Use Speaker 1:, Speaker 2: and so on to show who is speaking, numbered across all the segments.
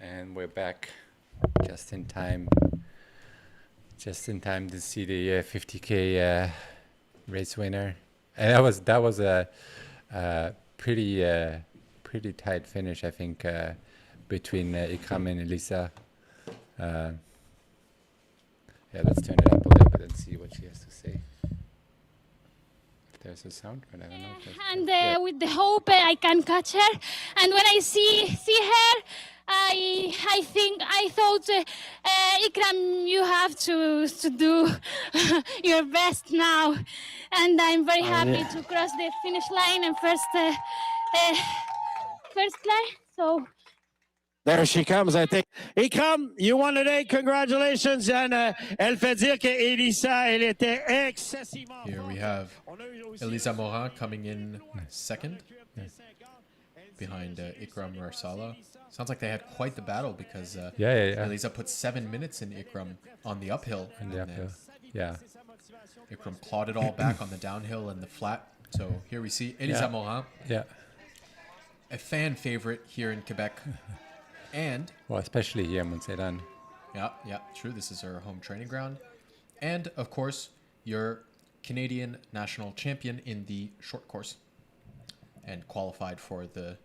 Speaker 1: and we're back just in time. Just in time to see the 50K race winner, and that was a pretty tight finish, I think, between Ikram and Elisa. Yeah, let's turn it up a little bit and see what she has to say. If there's a sound, but I don't know.
Speaker 2: And with the hope I can catch her, and when I see her, I thought, Ikram, you have to do your best now, and I'm very happy to cross the finish line and first line. So
Speaker 3: there she comes, I think. Ikram, you won today. Congratulations. And elle fait dire que Elisa, elle était excessivement.
Speaker 4: Here we have Elisa Morin coming in second, behind Ikram Rarsala. Sounds like they had quite the battle because Elisa put 7 minutes in Ikram on the uphill. Ikram clawed it all back on the downhill and the flat. So here we see Elisa Morin, a fan favorite here in Quebec. And
Speaker 1: well, especially here in Mont-Sainte-Anne.
Speaker 4: Yeah, true. This is her home training ground. And of course, your Canadian national champion in the short course and qualified for the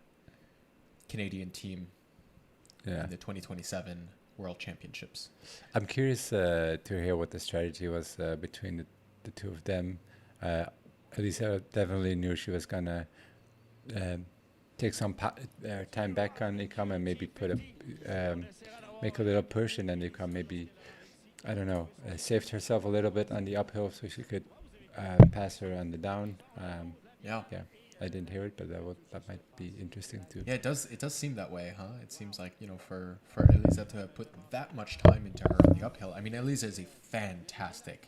Speaker 4: Canadian team in the 2027 World Championships.
Speaker 1: I'm curious to hear what the strategy was between the two of them. Elisa definitely knew she was gonna take some time back on Ikram and maybe make a little push, and then Ikram maybe, I don't know, saved herself a little bit on the uphill so she could pass her on the down. I didn't hear it, but that might be interesting too.
Speaker 4: Yeah, it does seem that way, huh? It seems like, for Elisa to have put that much time into her on the uphill. I mean, Elisa is a fantastic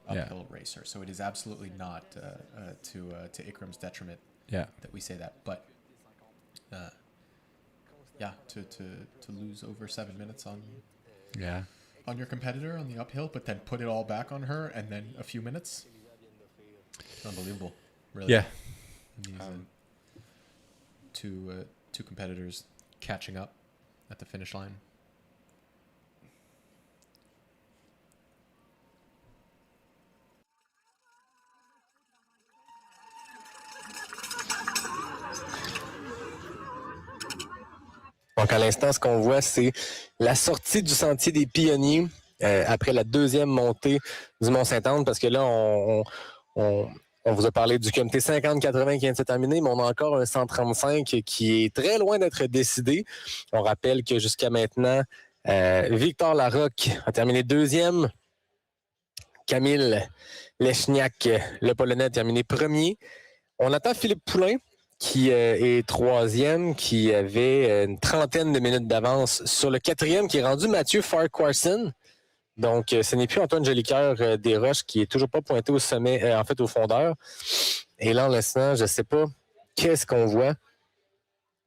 Speaker 4: uphill racer, so it is absolutely not to Ikram's detriment that we say that. But to lose over 7 minutes on your competitor on the uphill, but then put it all back on her and then a few minutes. Unbelievable, really.
Speaker 1: Yeah.
Speaker 4: Two competitors catching up at the finish line.
Speaker 5: Donc, à l'instant, ce qu'on voit, c'est la sortie du sentier des Pionniers après la deuxième montée du Mont-Sainte-Anne, parce que là, on vous a parlé du QMT 50-80 qui vient de se terminer, mais on a encore un 135 qui est très loin d'être décidé. On rappelle que jusqu'à maintenant, Victor Larocque a terminé deuxième. Camille Lechniak, le Polonais, a terminé premier. On attend Philippe Poulain, qui est troisième, qui avait une trentaine de minutes d'avance sur le quatrième, qui est rendu Mathieu Farquharson. Donc, ce n'est plus Antoine Jolicoeur des Roches, qui est toujours pas pointé au sommet, en fait, au fondeur. Et là, en l'instant, je ne sais pas qu'est-ce qu'on voit.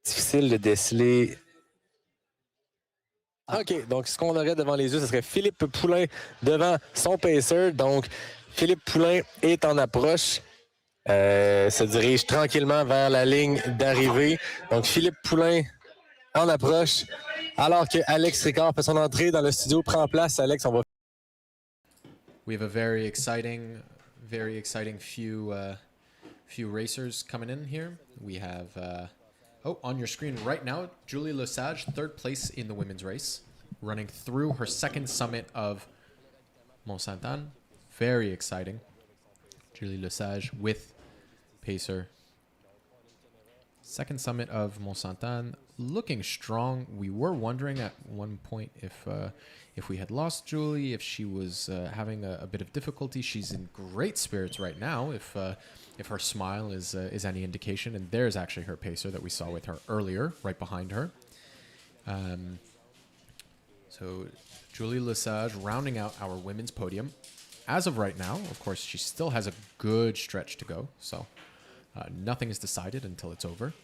Speaker 5: Difficile de déceler. OK, donc ce qu'on aurait devant les yeux, ce serait Philippe Poulain devant son pacer. Donc, Philippe Poulain est en approche. Se dirige tranquillement vers la ligne d'arrivée. Donc, Philippe Poulain en approche, alors que Alex Ricard fait son entrée dans le studio. Prend place, Alex, on va...
Speaker 4: We have a very exciting few racers coming in here. We have, on your screen right now, Julie Lesage, third place in the women's race, running through her second summit of Mont-Sainte-Anne. Very exciting. Julie Lesage with pacer. Second summit of Mont-Sainte-Anne, looking strong. We were wondering at one point if we had lost Julie, if she was having a bit of difficulty. She's in great spirits right now, if her smile is any indication. And there's actually her pacer that we saw with her earlier, right behind her. So Julie Lesage rounding out our women's podium. As of right now, of course, she still has a good stretch to go, so nothing is decided until it's over.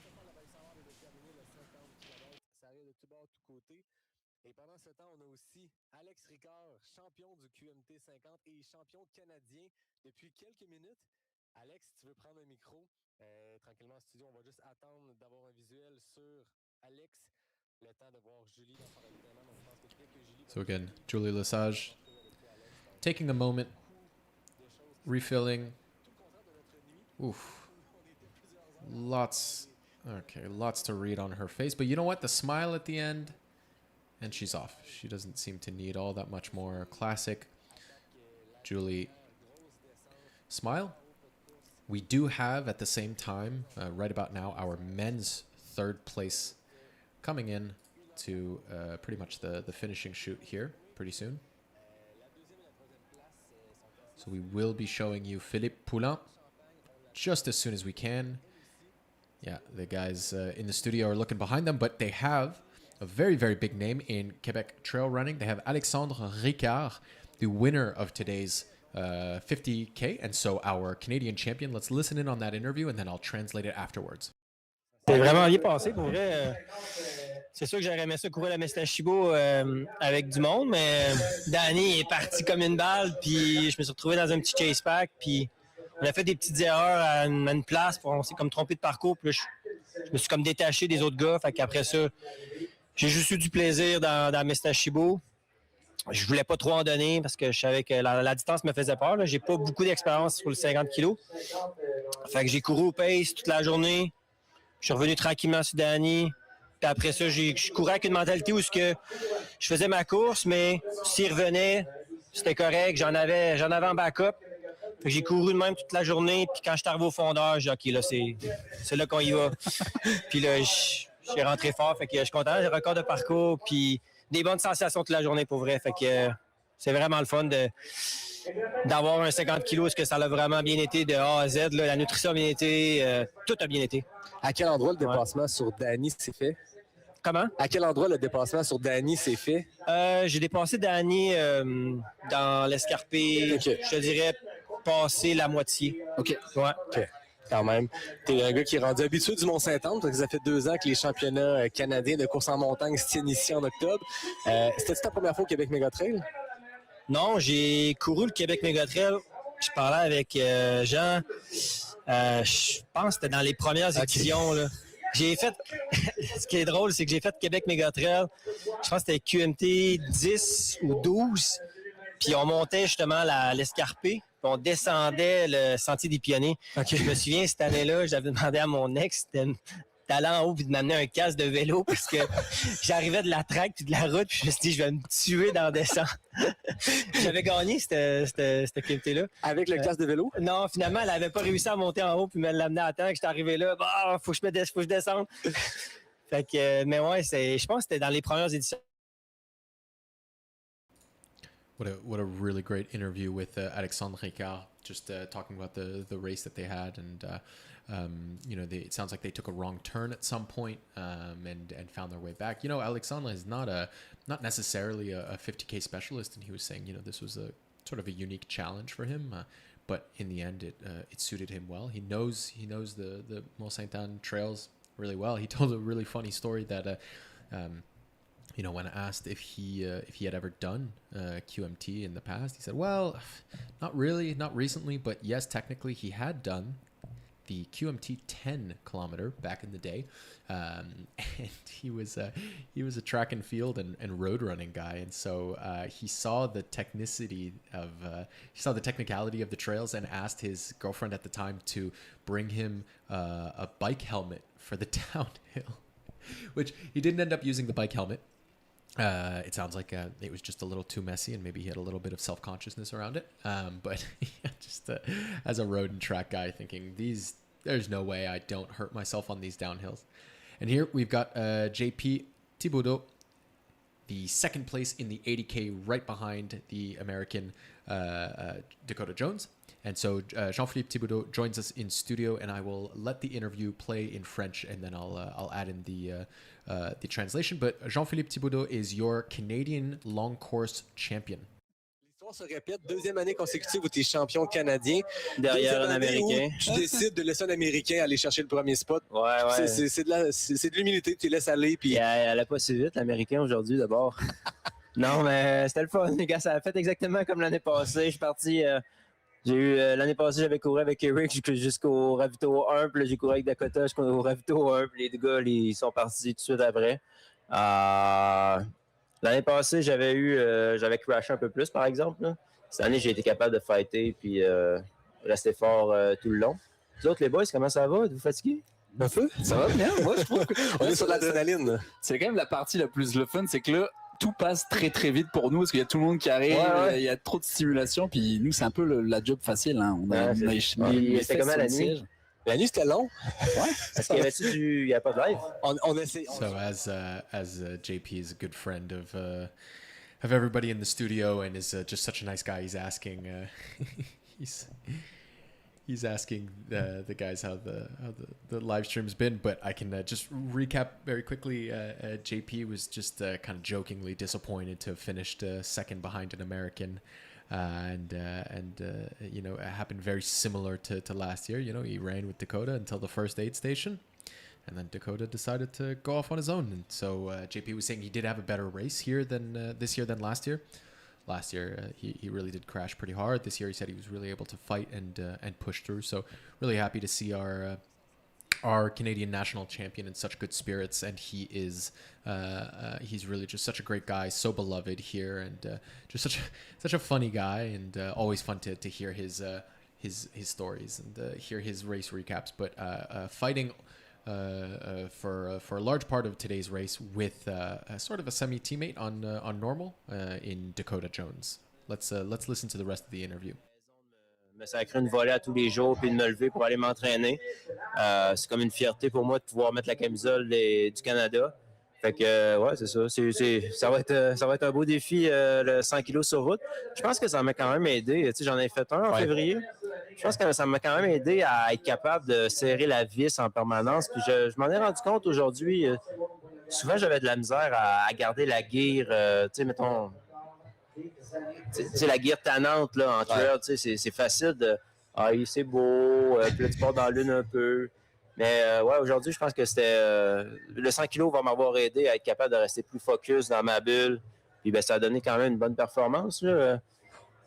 Speaker 5: Et pendant ce temps, on a aussi Alex Ricard, champion du QMT 50 et champion canadien depuis quelques minutes. Alex, si tu veux prendre un micro, tranquillement en studio, on va juste attendre d'avoir un visuel sur Alex
Speaker 4: So again, Julie Lesage taking a moment, refilling. Oof. Lots to read on her face. But you know what? The smile at the end, and she's off. She doesn't seem to need all that much more. Classic Julie smile. We do have at the same time, right about now, our men's third place coming in to pretty much the finishing shoot here pretty soon. So we will be showing you Philippe Poulin just as soon as we can. Yeah, the guys in the studio are looking behind them, but they have a very, very big name in Quebec trail running. They have Alexandre Ricard, the winner of today's 50K, and so our Canadian champion. Let's listen in on that interview, and then I'll translate it afterwards.
Speaker 6: C'est vraiment bien passé, pour vrai. C'est sûr que j'aurais aimé ça courir la Mestachibo avec du monde, mais Danny est parti comme une balle, puis je me suis retrouvé dans un petit chase pack, puis on a fait des petites erreurs à une place, on s'est comme trompé de parcours, puis là, je me suis comme détaché des autres gars, fait qu'après ça, j'ai juste eu du plaisir dans Mestachibo. Je voulais pas trop en donner parce que je savais que la distance me faisait peur. Là. J'ai pas beaucoup d'expérience sur le 50 kg. Fait que j'ai couru au pace toute la journée. Je suis revenu tranquillement sur Danny. Puis après ça, je courais avec une mentalité où je faisais ma course, mais s'il revenait, c'était correct. J'en avais en backup. Fait que j'ai couru de même toute la journée. Puis quand je suis arrivé au fondeur, j'ai dit OK, là, c'est là qu'on y va. Puis là, je suis rentré fort. Fait que je suis content. J'ai record de parcours. Puis des bonnes sensations toute la journée pour vrai. Fait que c'est vraiment le fun d'avoir un 50 kg. Est-ce que ça a vraiment bien été de A à Z? Là, la nutrition a bien été. Tout a bien été.
Speaker 5: À quel endroit le dépassement sur Danny s'est fait?
Speaker 6: Comment?
Speaker 5: À quel endroit le dépassement sur Danny s'est fait?
Speaker 6: J'ai dépassé Danny dans l'escarpé.
Speaker 5: Okay.
Speaker 6: Je te dirais passer la moitié.
Speaker 5: OK.
Speaker 6: Ouais.
Speaker 5: OK. Quand même. T'es un gars qui est rendu habitué du Mont-Sainte-Anne, parce que ça fait 2 ans que les championnats canadiens de course en montagne se tiennent ici en octobre. C'était-tu ta première fois au Québec Mega Trail?
Speaker 6: Non, j'ai couru le Québec Mega Trail. Je parlais avec Jean. Je pense que c'était dans les premières éditions. Là. J'ai fait... Ce qui est drôle, c'est que j'ai fait Québec Mega Trail. Je pense que c'était QMT 10 ou 12. Puis on montait justement l'escarpé. Puis on descendait le sentier des Pionniers. Okay. Je me souviens, cette année-là, j'avais demandé à mon ex d'aller en haut et de m'amener un casque de vélo parce que j'arrivais de la track puis de la route. Puis je me suis dit, je vais me tuer dans le descente. J'avais gagné cette QMT-là.
Speaker 5: Avec le casque de vélo?
Speaker 6: Non, finalement, elle n'avait pas réussi à monter en haut puis me l'amener à temps. Que j'étais arrivé là, faut que je descende. Fait que, mais ouais, je pense que c'était dans les premières éditions.
Speaker 4: What a really great interview with Alexandre Ricard, just talking about the race that they had, and you know, it sounds like they took a wrong turn at some point and found their way back. You know, Alexandre is not necessarily a 50K specialist, and he was saying, you know, this was a sort of a unique challenge for him, but in the end, it suited him well. He knows the Mont-Sainte-Anne trails really well. He told a really funny story that. You know, when asked if he had ever done QMT in the past, he said, well, not really, not recently, but yes, technically he had done the QMT 10 kilometer back in the day. And he was a track and field and road running guy. And so he saw the technicality of the trails and asked his girlfriend at the time to bring him a bike helmet for the downhill, which he didn't end up using the bike helmet. It sounds like it was just a little too messy and maybe he had a little bit of self-consciousness around it. But just as a road and track guy thinking, there's no way I don't hurt myself on these downhills. And here we've got JP Thibodeau, the second place in the 80K right behind the American Dakota Jones. And so Jean-Philippe Thibodeau joins us in studio, and I will let the interview play in French, and then I'll add in the translation. But Jean-Philippe Thibodeau is your Canadian long course champion.
Speaker 5: L'histoire se répète, 2e année consécutive où tu es champion canadien.
Speaker 6: Derrière un Américain.
Speaker 5: Tu décides de laisser un Américain aller chercher le premier spot.
Speaker 6: Ouais.
Speaker 5: C'est de l'humilité, tu les laisses aller. Puis...
Speaker 6: Elle allait pas si vite, l'Américain, aujourd'hui, d'abord. Non, mais c'était le fun, les gars. Ça a fait exactement comme l'année passée. Je suis parti... l'année passée, j'avais couru avec Eric jusqu'au ravito 1, puis là, j'ai couru avec Dakota jusqu'au ravito 1, puis les deux gars, ils sont partis tout de suite après. L'année passée, j'avais crashé un peu plus, par exemple. Là. Cette année, j'ai été capable de fighter puis rester fort tout le long. Vous autres, les boys, comment ça va? Êtes-vous fatigués?
Speaker 5: Un peu?
Speaker 7: Ça va bien. Moi, je trouve que
Speaker 5: On est sur l'adrénaline.
Speaker 7: c'est quand même la partie la plus le fun, c'est que là, tout passe très très vite pour nous parce qu'il y a tout le monde qui arrive,
Speaker 6: Ouais.
Speaker 7: il y a trop de stimulation, puis nous, c'est un peu la job facile. Hein.
Speaker 6: C'était comment la nuit?
Speaker 5: La nuit, c'était long.
Speaker 6: Est-ce qu'il y avait-tu il n'y a pas de live?
Speaker 5: On essaie.
Speaker 4: So as JP is a good friend of everybody in the studio and is just such a nice guy, he's asking he's asking the guys how the live stream's been, but I can just recap very quickly. JP was just kind of jokingly disappointed to have finished second behind an American. You know, it happened very similar to last year. You know, he ran with Dakota until the first aid station, and then Dakota decided to go off on his own. And so JP was saying he did have a better race here than this year than last year. Last year, he really did crash pretty hard. This year, he said he was really able to fight and push through. So really happy to see our Canadian national champion in such good spirits, and he is he's really just such a great guy, so beloved here, and just such a funny guy, and always fun to hear his stories and hear his race recaps. But fighting for a large part of today's race with sort of a semi teammate on normal in Dakota Jones. Let's listen to the rest of the interview.
Speaker 6: Me sacrer une volée à tous les jours puis de me lever pour aller m'entraîner. C'est comme une fierté pour moi de pouvoir mettre la camisole du Canada. Fait que, ouais, c'est ça. Ça va être un beau défi, le 100 kg sur route. Je pense que ça m'a quand même aidé. Tu sais, j'en ai fait un en février. Je pense que ça m'a quand même aidé à être capable de serrer la vis en permanence. Puis je m'en ai rendu compte aujourd'hui. Souvent, j'avais de la misère à garder la gear. Tu sais, mettons... C'est la gear tannante là, en trail, c'est facile de « Ah, c'est beau, puis là, tu pars dans l'une un peu. » Mais ouais, aujourd'hui, je pense que le 100 kg va m'avoir aidé à être capable de rester plus focus dans ma bulle. Puis ben, ça a donné quand même une bonne performance. Là.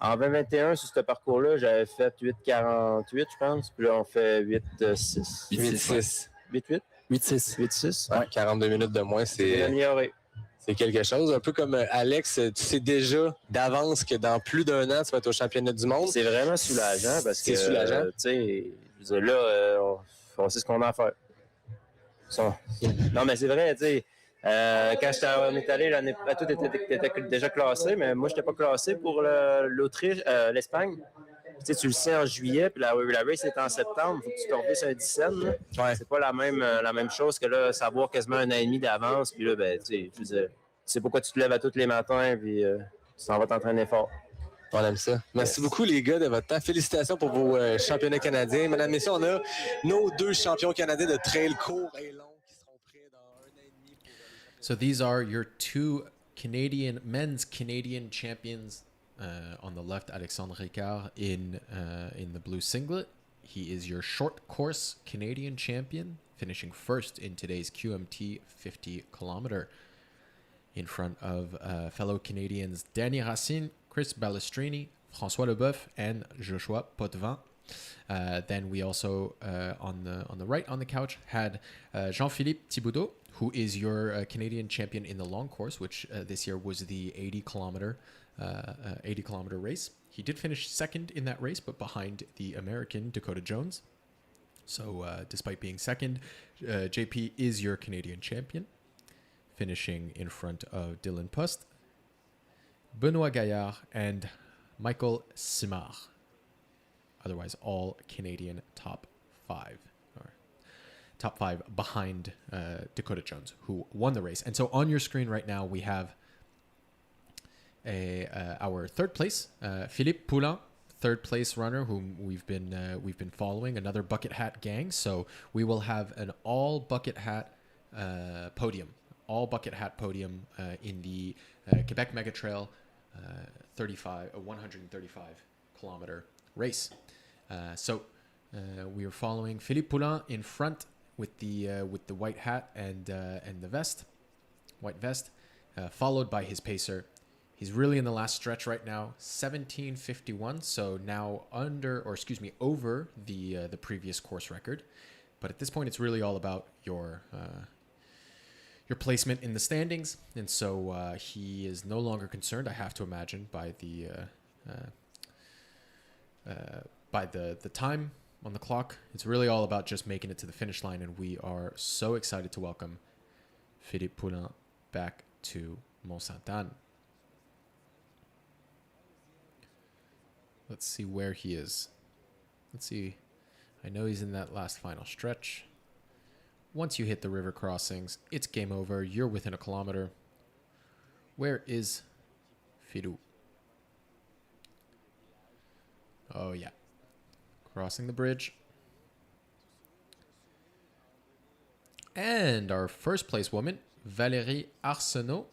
Speaker 6: En 2021, sur ce parcours-là, j'avais fait 8,48, je pense. Puis là, on fait 8,6.
Speaker 5: 8-6.
Speaker 6: 8,8?
Speaker 7: 8-6.
Speaker 6: 8,6.
Speaker 5: Ouais, 42 minutes de moins, c'est
Speaker 6: amélioré.
Speaker 5: C'est quelque chose. Un peu comme Alex, tu sais déjà d'avance que dans plus d'un an, tu vas être au championnat du monde.
Speaker 6: C'est vraiment soulageant parce que,
Speaker 5: c'est soulageant.
Speaker 6: Tu sais, je veux dire, là, on sait ce qu'on a à faire. Non, mais c'est vrai, tu sais, quand on est allé, tout était déjà classé, mais moi, je n'étais pas classé pour l'Autriche, l'Espagne. Tu sais, tu le sais en juillet, puis la race est en septembre, il faut que tu tombes sur un 17. Ouais. C'est pas la même chose que là, savoir quasiment un an et demi d'avance, puis là, ben, tu sais, je veux dire, tu sais pourquoi tu te lèves à tous les matins, puis tu t'en vas t'entraîner fort.
Speaker 5: On aime ça. Merci beaucoup, les gars, de votre temps. Félicitations pour vos championnats canadiens. Mesdames, messieurs, on a nos 2 champions canadiens de trail court et long qui seront prêts dans un an et demi.
Speaker 4: So these are your 2 men's Canadian champions. On the left, Alexandre Ricard in the blue singlet. He is your short course Canadian champion, finishing first in today's QMT 50 kilometer. In front of fellow Canadians Danny Racine, Chris Balestrini, François Leboeuf, and Joshua Potvin. Then we also on the right on the couch had Jean-Philippe Thibodeau, who is your Canadian champion in the long course, which this year was the 80 kilometer race. He did finish second in that race, but behind the American Dakota Jones. So despite being second, JP is your Canadian champion, finishing in front of Dylan Pust, Benoit Gaillard, and Michael Simard. Otherwise, all Canadian top 5. Or top 5 behind Dakota Jones, who won the race. And so on your screen right now, we have our third place, Philippe Poulin, third place runner whom we've been following, another bucket hat gang. So we will have an all bucket hat podium in the Québec Mega Trail 135 kilometer race. So we are following Philippe Poulin in front with the white hat and the white vest, followed by his pacer. He's really in the last stretch right now, 17:51. So now over the previous course record. But at this point, it's really all about your placement in the standings, and so he is no longer concerned, I have to imagine, by the time on the clock. It's really all about just making it to the finish line, and we are so excited to welcome Philippe Poulin back to Mont-Sainte-Anne. Let's see where he is. Let's see. I know he's in that last final stretch. Once you hit the river crossings, it's game over. You're within a kilometer. Where is Philou? Oh, yeah. Crossing the bridge. And our first place woman, Valérie Arsenault.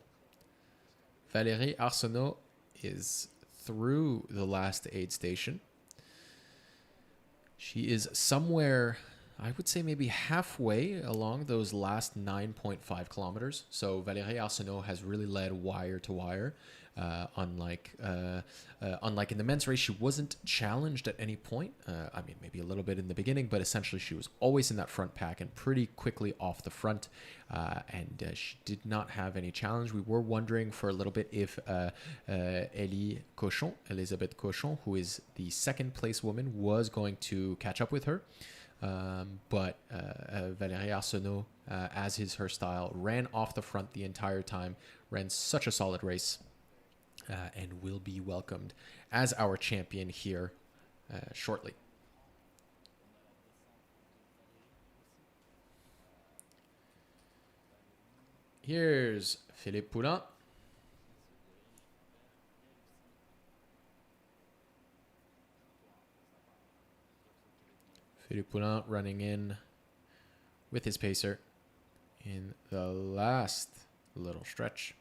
Speaker 4: Valérie Arsenault is through the last aid station. She is somewhere, I would say maybe halfway along those last 9.5 kilometers. So Valérie Arsenault has really led wire to wire. Unlike in the men's race, she wasn't challenged at any point. I mean, maybe a little bit in the beginning, but essentially she was always in that front pack and pretty quickly off the front. And she did not have any challenge. We were wondering for a little bit if Elisabeth Cochon, who is the second place woman, was going to catch up with her. But Valérie Arsenault, as is her style, ran off the front the entire time, ran such a solid race. And will be welcomed as our champion here shortly. Here's Philippe Poulin. Philippe Poulin running in with his pacer in the last little stretch.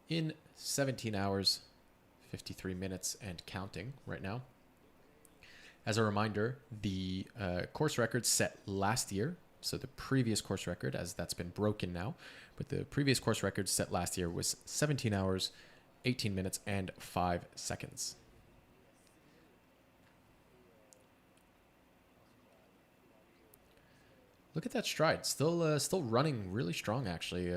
Speaker 4: In 17 hours, 53 minutes and counting right now. As a reminder, the course record set last year, so the previous course record, as that's been broken now, but the previous course record set last year was 17 hours, 18 minutes, and 5 seconds. Look at that stride. Still running really strong, actually,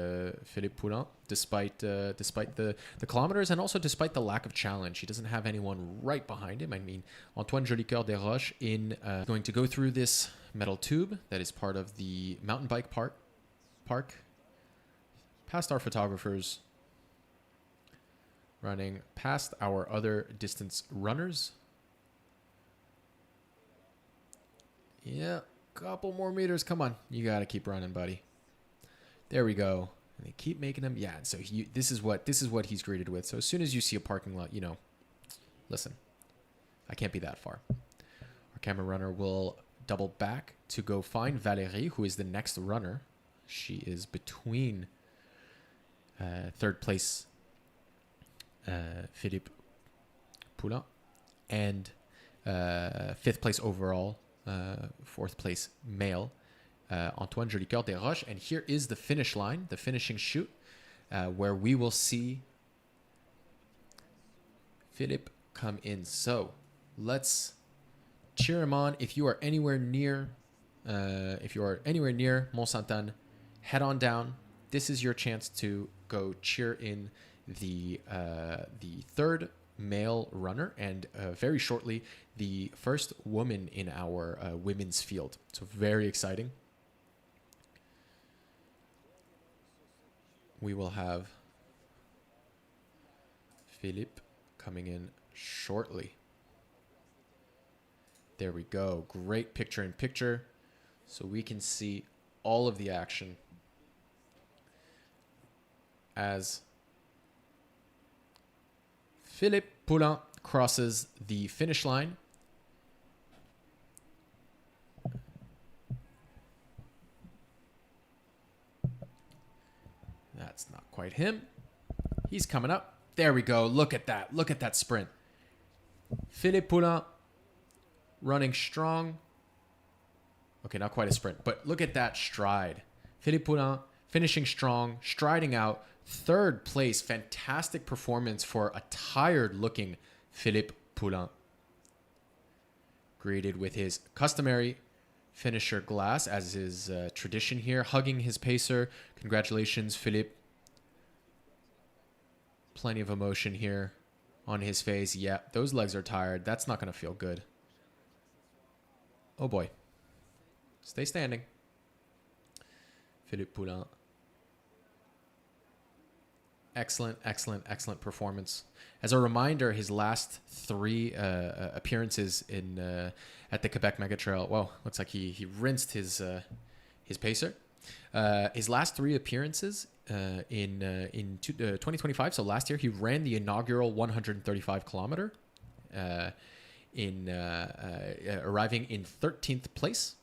Speaker 4: Philippe Poulin, despite the kilometers and also despite the lack of challenge. He doesn't have anyone right behind him. I mean, Antoine Jolicoeur des Roches going to go through this metal tube that is part of the mountain bike park. Past our photographers, running past our other distance runners. Yeah. Couple more meters. Come on. You got to keep running, buddy. There we go. And they keep making them. Yeah. So this is what he's greeted with. So as soon as you see a parking lot, listen, I can't be that far. Our camera runner will double back to go find Valérie, who is the next runner. She is between third place Philippe Poulin and fifth place overall. Fourth place male, Antoine Jolicoeur des Roches. And here is the finish line, the finishing chute, where we will see Philippe come in. So let's cheer him on. If you are anywhere near Mont-Sainte-Anne, head on down. This is your chance to go cheer in the third male runner and very shortly the first woman in our women's field. So very exciting. We will have Philippe coming in shortly. There we go. Great picture in picture so we can see all of the action as Philippe Poulin crosses the finish line. That's not quite him. He's coming up. There we go. Look at that. Look at that sprint. Philippe Poulin running strong. Okay, not quite a sprint, but look at that stride. Philippe Poulin finishing strong, striding out. Third place, fantastic performance for a tired-looking Philippe Poulin. Greeted with his customary finisher glass, as is tradition here, hugging his pacer. Congratulations, Philippe. Plenty of emotion here on his face. Yeah, those legs are tired. That's not going to feel good. Oh boy. Stay standing. Philippe Pelland. Excellent, excellent, excellent performance. As a reminder, his last 3 appearances in at the Québec Mega Trail. Well, looks like he rinsed his pacer. His last 3 appearances in 2025. So last year he ran the inaugural 135 kilometer, arriving in 13th place.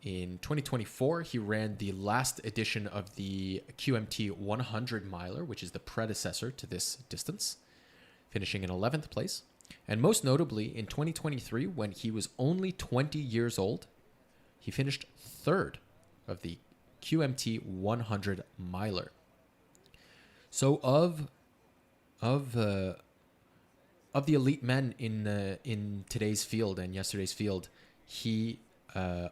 Speaker 4: In 2024, he ran the last edition of the QMT 100 miler, which is the predecessor to this distance, finishing in 11th place. And most notably, in 2023, when he was only 20 years old, he finished 3rd of the QMT 100 miler. So of the elite men in today's field and yesterday's field, he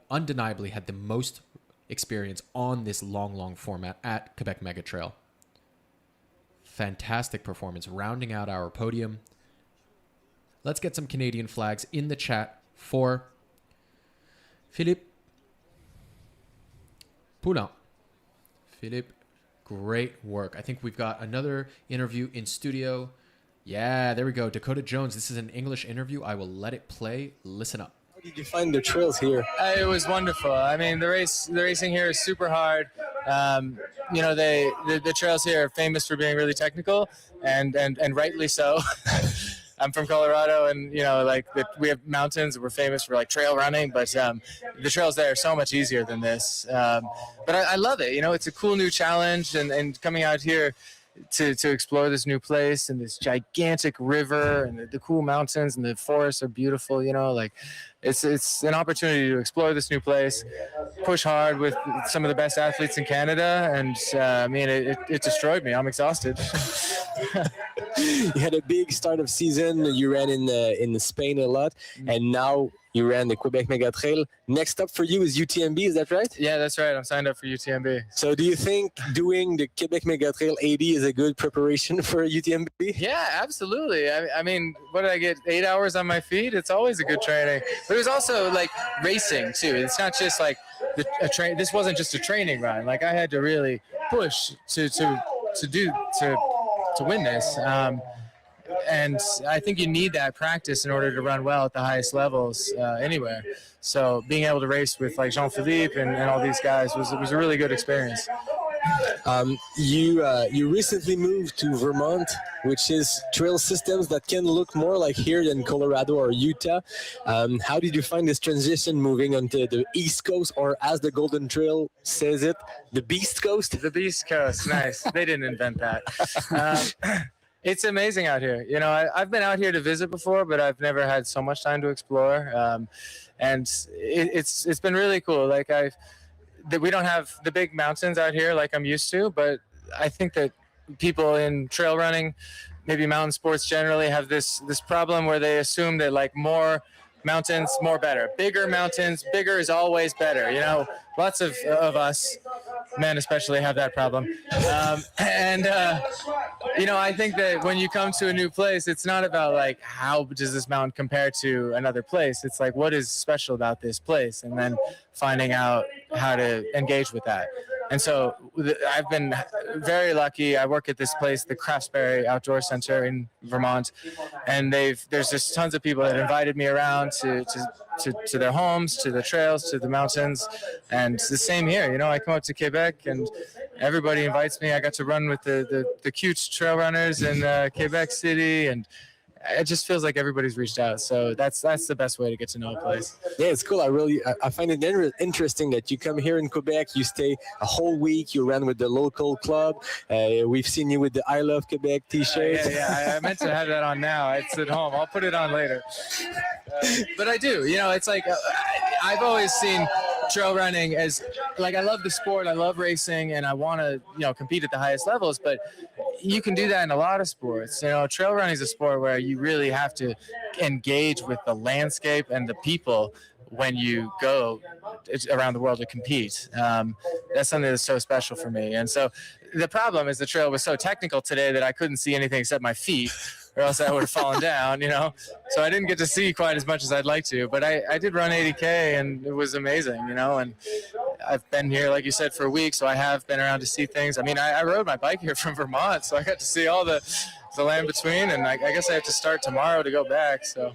Speaker 4: undeniably had the most experience on this long format at Québec Mega Trail. Fantastic performance, rounding out our podium. Let's get some Canadian flags in the chat for Philippe Pelland. Philippe, great work. I think we've got another interview in studio. Yeah, there we go. Dakota Jones. This is an English interview. I will let it play. Listen up.
Speaker 5: How did you find the trails here?
Speaker 8: It was wonderful. I mean, the racing here is super hard. You know, the trails here are famous for being really technical, and rightly so. I'm from Colorado, and you know, like we have mountains. We're famous for like trail running, but the trails there are so much easier than this. But I love it. You know, it's a cool new challenge, and coming out here to explore this new place and this gigantic river and the cool mountains and the forests are beautiful. You know, like it's an opportunity to explore this new place, push hard with some of the best athletes in Canada, and I mean, it destroyed me. I'm exhausted.
Speaker 5: You had a big start of season. You ran in Spain a lot, and now you ran the Québec Mega Trail. Next up for you is UTMB, is that right?
Speaker 8: Yeah, that's right. I'm signed up for UTMB.
Speaker 5: So do you think doing the Québec Mega Trail 80 is a good preparation for UTMB?
Speaker 8: Yeah, absolutely. I mean, what did I get? 8 hours on my feet? It's always a good training. But it was also like racing too. It's not just like this wasn't just a training run. Like I had to really push to win this. And I think you need that practice in order to run well at the highest levels anywhere. So being able to race with like Jean-Philippe and all these guys was a really good experience.
Speaker 5: You recently moved to Vermont, which is trail systems that can look more like here than Colorado or Utah. How did you find this transition moving onto the East Coast, or as the Golden Trail says it, the Beast Coast?
Speaker 8: The Beast Coast, nice. They didn't invent that. It's amazing out here. You know, I've been out here to visit before, but I've never had so much time to explore. And it's been really cool. Like we don't have the big mountains out here like I'm used to, but I think that people in trail running, maybe mountain sports generally, have this problem where they assume that like more mountains, more better. Bigger mountains, bigger is always better. You know, lots of us, men especially, have that problem. You know, I think that when you come to a new place, it's not about like, how does this mountain compare to another place? It's like, what is special about this place? And then finding out how to engage with that. And so I've been very lucky. I work at this place, the Craftsbury Outdoor Center in Vermont, and there's just tons of people that invited me around to their homes, to the trails, to the mountains, and it's the same here. You know, I come up to Quebec and everybody invites me. I got to run with the cute trail runners in Quebec City, and it just feels like everybody's reached out. So that's the best way to get to know a place.
Speaker 5: Yeah, it's cool. I find it interesting that you come here in Quebec, you stay a whole week, you run with the local club. We've seen you with the I Love Quebec t-shirt.
Speaker 8: Yeah, I meant to have that on now. It's at home. I'll put it on later. But I do. You know, it's like I've always seen trail running as like, I love the sport, I love racing, and I want to, you know, compete at the highest levels, but you can do that in a lot of sports. You know, trail running is a sport where you really have to engage with the landscape and the people when you go around the world to compete. That's something that's so special for me. And so the problem is the trail was so technical today that I couldn't see anything except my feet, or else I would have fallen down, So I didn't get to see quite as much as I'd like to. But I did run 80K, and it was amazing, And I've been here, like you said, for a week, so I have been around to see things. I mean, I rode my bike here from Vermont, so I got to see all the land between, and I guess I have to start tomorrow to go back. So,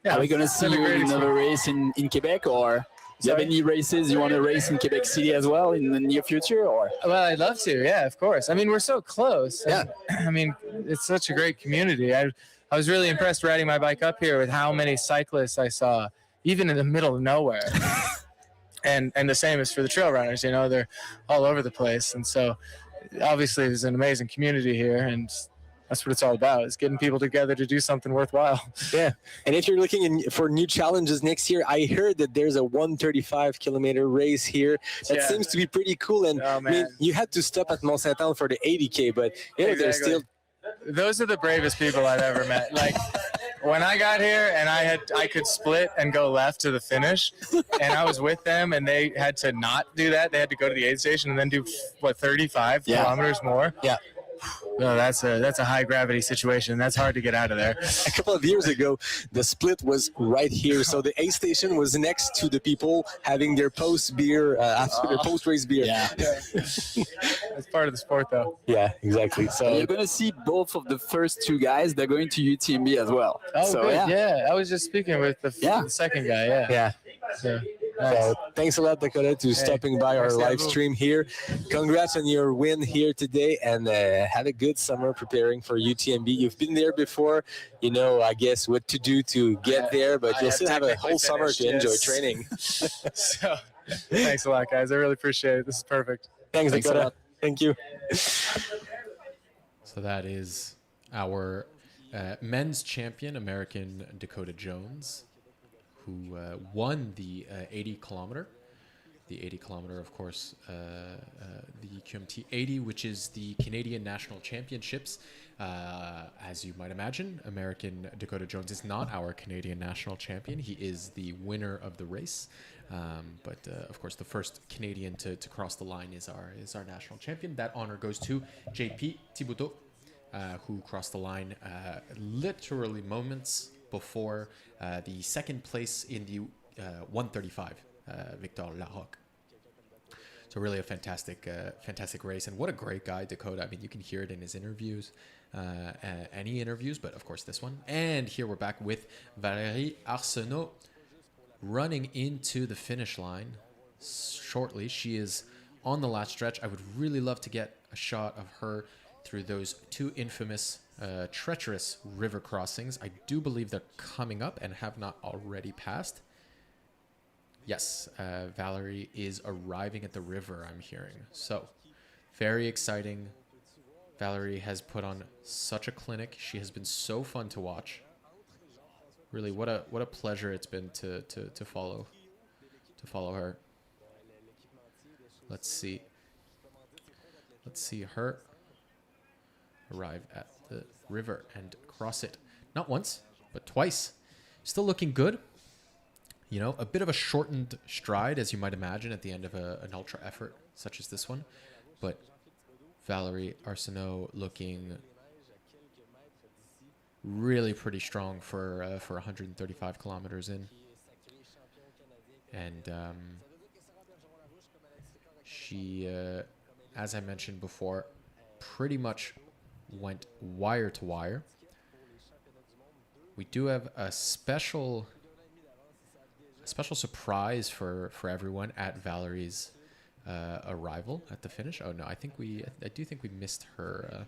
Speaker 8: yeah,
Speaker 7: Are we going to see you in another race in Quebec, or do you have any races you want to race in Quebec City as well in the near future? Or
Speaker 8: Well, I'd love to. Yeah, of course. I mean, we're so close.
Speaker 7: Yeah.
Speaker 8: I mean, it's such a great community. I was really impressed riding my bike up here with how many cyclists I saw, even in the middle of nowhere. and the same is for the trail runners. They're all over the place. And so, obviously, there's an amazing community here, and that's what it's all about, is getting people together to do something worthwhile.
Speaker 5: Yeah. And if you're looking for new challenges next year, I heard that there's a 135-kilometer race here. That seems to be pretty cool. And I mean, you had to stop at Mont-Sainte-Anne for the 80K, but there's still...
Speaker 8: Those are the bravest people I've ever met. Like, when I got here and I could split and go left to the finish, and I was with them, and they had to not do that. They had to go to the aid station and then do 35 kilometers more.
Speaker 5: Yeah.
Speaker 8: No, that's a high gravity situation. That's hard to get out of there.
Speaker 5: A couple of years ago, the split was right here. So the aid station was next to the people having their post beer after their post race beer.
Speaker 8: Yeah. It's part of the sport, though.
Speaker 5: Yeah, exactly. So
Speaker 7: you're going to see both of the first two guys. They're going to UTMB as well.
Speaker 8: Oh,
Speaker 7: so,
Speaker 8: good. Yeah. I was just speaking with the second guy. Yeah.
Speaker 5: Yeah.
Speaker 8: So,
Speaker 5: So thanks a lot, Dakota, to stopping by our live stream here. Congrats on your win here today, and have a good summer preparing for UTMB. You've been there before, I guess what to do to get there, but you'll still have a whole summer to enjoy training.
Speaker 8: So thanks a lot, guys. I really appreciate it. This is perfect.
Speaker 5: Thanks Dakota. Thank you.
Speaker 4: So that is our men's champion, American Dakota Jones, who won the 80 kilometer. The 80 kilometer, of course, the QMT 80, which is the Canadian National Championships. As you might imagine, American Dakota Jones is not our Canadian National Champion. He is the winner of the race. But of course, the first Canadian to cross the line is our national champion. That honor goes to JP Thibouteau, who crossed the line literally moments before the second place in the 135, Victor Larocque. So really a fantastic race, and what a great guy, Dakota. I mean, you can hear it in his interviews, any interviews, but of course this one. And here we're back with Valérie Arsenault running into the finish line shortly. She is on the last stretch. I would really love to get a shot of her through those two infamous treacherous river crossings. I do believe they're coming up and have not already passed. Yes, Valérie is arriving at the river, I'm hearing. So, very exciting. Valérie has put on such a clinic. She has been so fun to watch. Really, what a pleasure it's been to follow her. Let's see her arrive at the river and cross it. Not once, but twice. Still looking good. A bit of a shortened stride, as you might imagine, at the end of an ultra effort such as this one. But Valérie Arsenault looking really pretty strong for 135 kilometers in. And she, as I mentioned before, pretty much went wire to wire. We do have a special surprise for everyone at Valérie's arrival at the finish. Oh no, I do think we missed her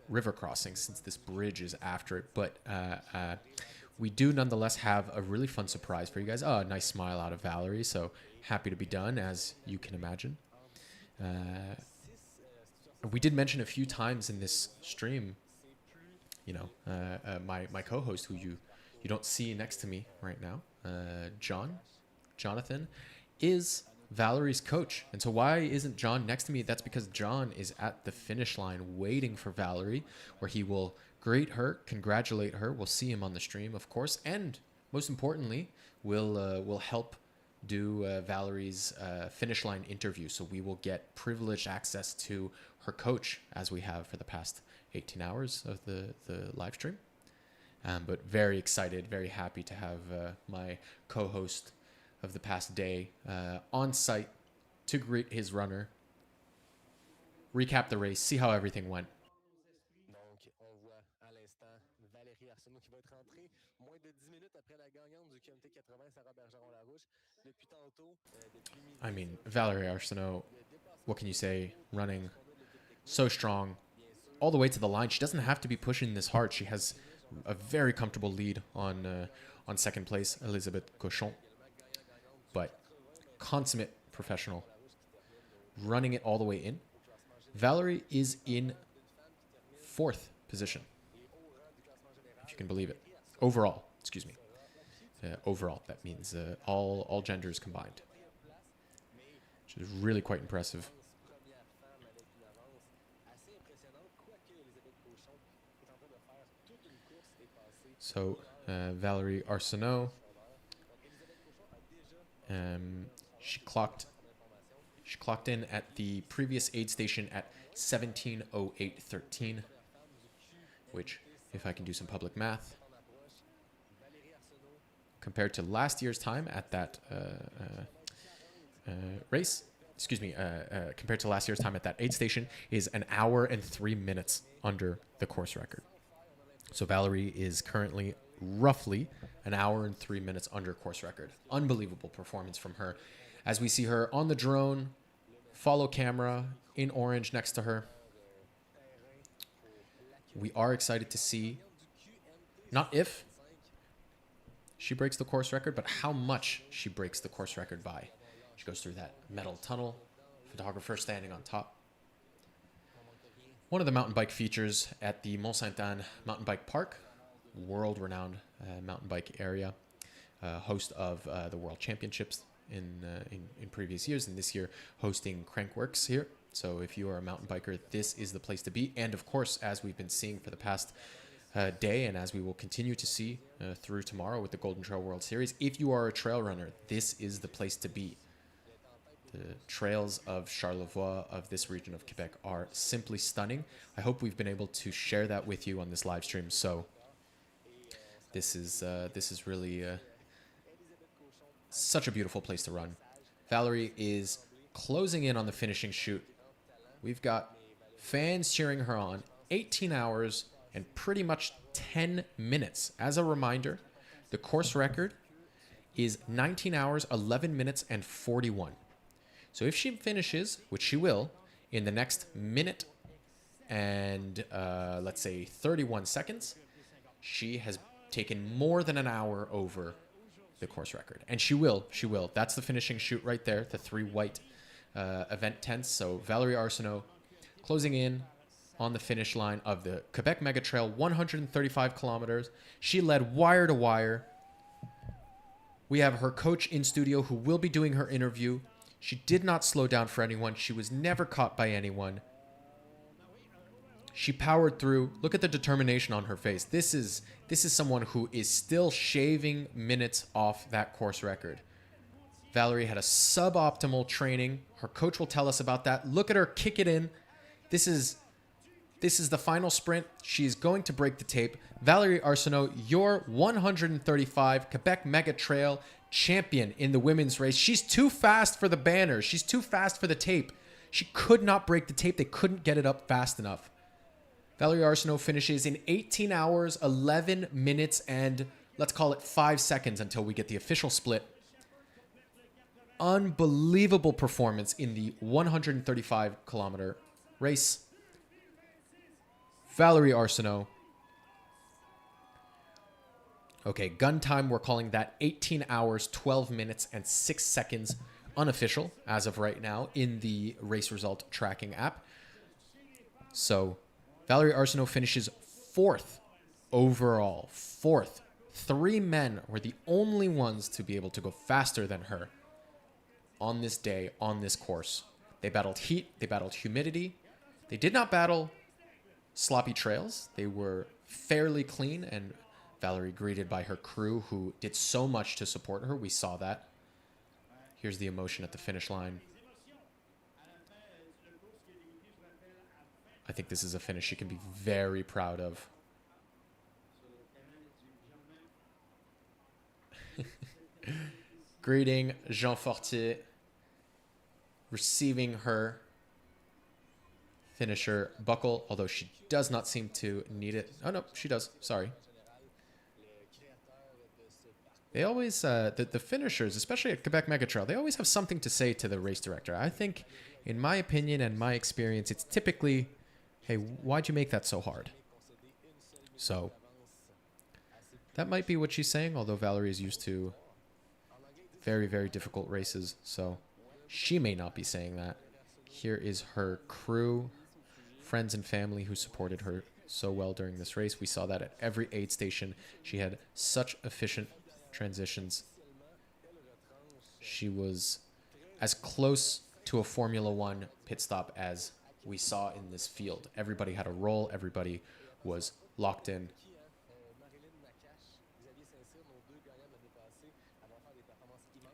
Speaker 4: river crossing, since this bridge is after it. But we do nonetheless have a really fun surprise for you guys. Oh, a nice smile out of Valérie. So happy to be done, as you can imagine. We did mention a few times in this stream, my co-host, who you don't see next to me right now, Jonathan, is Valérie's coach. And so why isn't John next to me? That's because John is at the finish line waiting for Valérie, where he will greet her, congratulate her. We'll see him on the stream, of course, and most importantly, will help do Valerie's finish line interview. So we will get privileged access to her coach, as we have for the past 18 hours of the live stream. But very excited, very happy to have my co-host of the past day on site to greet his runner, recap the race, see how everything went.
Speaker 5: Donc, on voit à l'instant Valérie Arsenault qui va être rentrée moins de 10 minutes après la gagnante du QMT135, Sarah Bergeron-Larouche. Depuis tantôt, depuis midi.
Speaker 4: I mean, Valerie Arsenault, what can you say? Running so strong all the way to the line. She doesn't have to be pushing this hard. She has a very comfortable lead on second place, Elisabeth Cochon. But consummate professional, running it all the way in. Valerie is in 4th position, if you can believe it. Overall, excuse me. Overall, that means all genders combined, which is really quite impressive. So Valerie Arsenault, she clocked in at the previous aid station at 17:08:13, which, if I can do some public math, compared to last year's time at that race, compared to last year's time at that aid station, is an hour and 3 minutes under the course record. So Valerie is currently roughly an hour and 3 minutes under course record. Unbelievable performance from her. As we see her on the drone, follow camera in orange next to her. We are excited to see not if she breaks the course record, but how much she breaks the course record by. She goes through that metal tunnel, photographer standing on top. One of the mountain bike features at the Mont-Sainte-Anne Mountain Bike Park, world-renowned mountain bike area, host of the World Championships in previous years, and this year hosting Crankworks here. So if you are a mountain biker, this is the place to be. And of course, as we've been seeing for the past day, and as we will continue to see through tomorrow with the Golden Trail World Series, if you are a trail runner, this is the place to be. The trails of Charlevoix, of this region of Quebec, are simply stunning. I hope we've been able to share that with you on this live stream. So this is really such a beautiful place to run. Valerie is closing in on the finishing chute. We've got fans cheering her on. 18 hours and pretty much 10 minutes. As a reminder, the course record is 19 hours, 11 minutes, and 41. So if she finishes, which she will, in the next minute and let's say 31 seconds, she has taken more than an hour over the course record. And she will. That's the finishing chute right there, the 3 white event tents. So Valerie Arsenault closing in on the finish line of the Québec Mega Trail, 135 kilometers. She led wire to wire. We have her coach in studio who will be doing her interview. She did not slow down for anyone. She was never caught by anyone. She powered through. Look at the determination on her face. This is someone who is still shaving minutes off that course record. Valerie had a suboptimal training. Her coach will tell us about that. Look at her kick it in. This is the final sprint. She is going to break the tape. Valerie Arsenault, your 135 Québec Mega Trail champion in the women's race. She's too fast for the banner. She's too fast for the tape. She could not break the tape. They couldn't get it up fast enough. Valerie Arsenault finishes in 18 hours, 11 minutes, and let's call it 5 seconds until we get the official split. Unbelievable performance in the 135-kilometer race. Valerie Arsenault. Okay, gun time, we're calling that 18 hours, 12 minutes, and 6 seconds unofficial as of right now in the race result tracking app. So Valerie Arsenault finishes 4th overall. 4th. 3 men were the only ones to be able to go faster than her on this day, on this course. They battled heat. They battled humidity. They did not battle sloppy trails. They were fairly clean and Valerie greeted by her crew who did so much to support her. We saw that. Here's the emotion at the finish line. I think this is a finish she can be very proud of. Greeting Jean Fortier, receiving her finisher buckle, although she does not seem to need it. Oh, no, she does. Sorry. They always, the finishers, especially at Québec Mega Trail, they always have something to say to the race director. I think, in my opinion and my experience, it's typically, hey, why'd you make that so hard? So, that might be what she's saying, although Valerie is used to very, very difficult races, so she may not be saying that. Here is her crew, friends and family who supported her so well during this race. We saw that at every aid station. She had such efficient transitions. She was as close to a Formula One pit stop as we saw in this field. Everybody had a role. Everybody was locked in.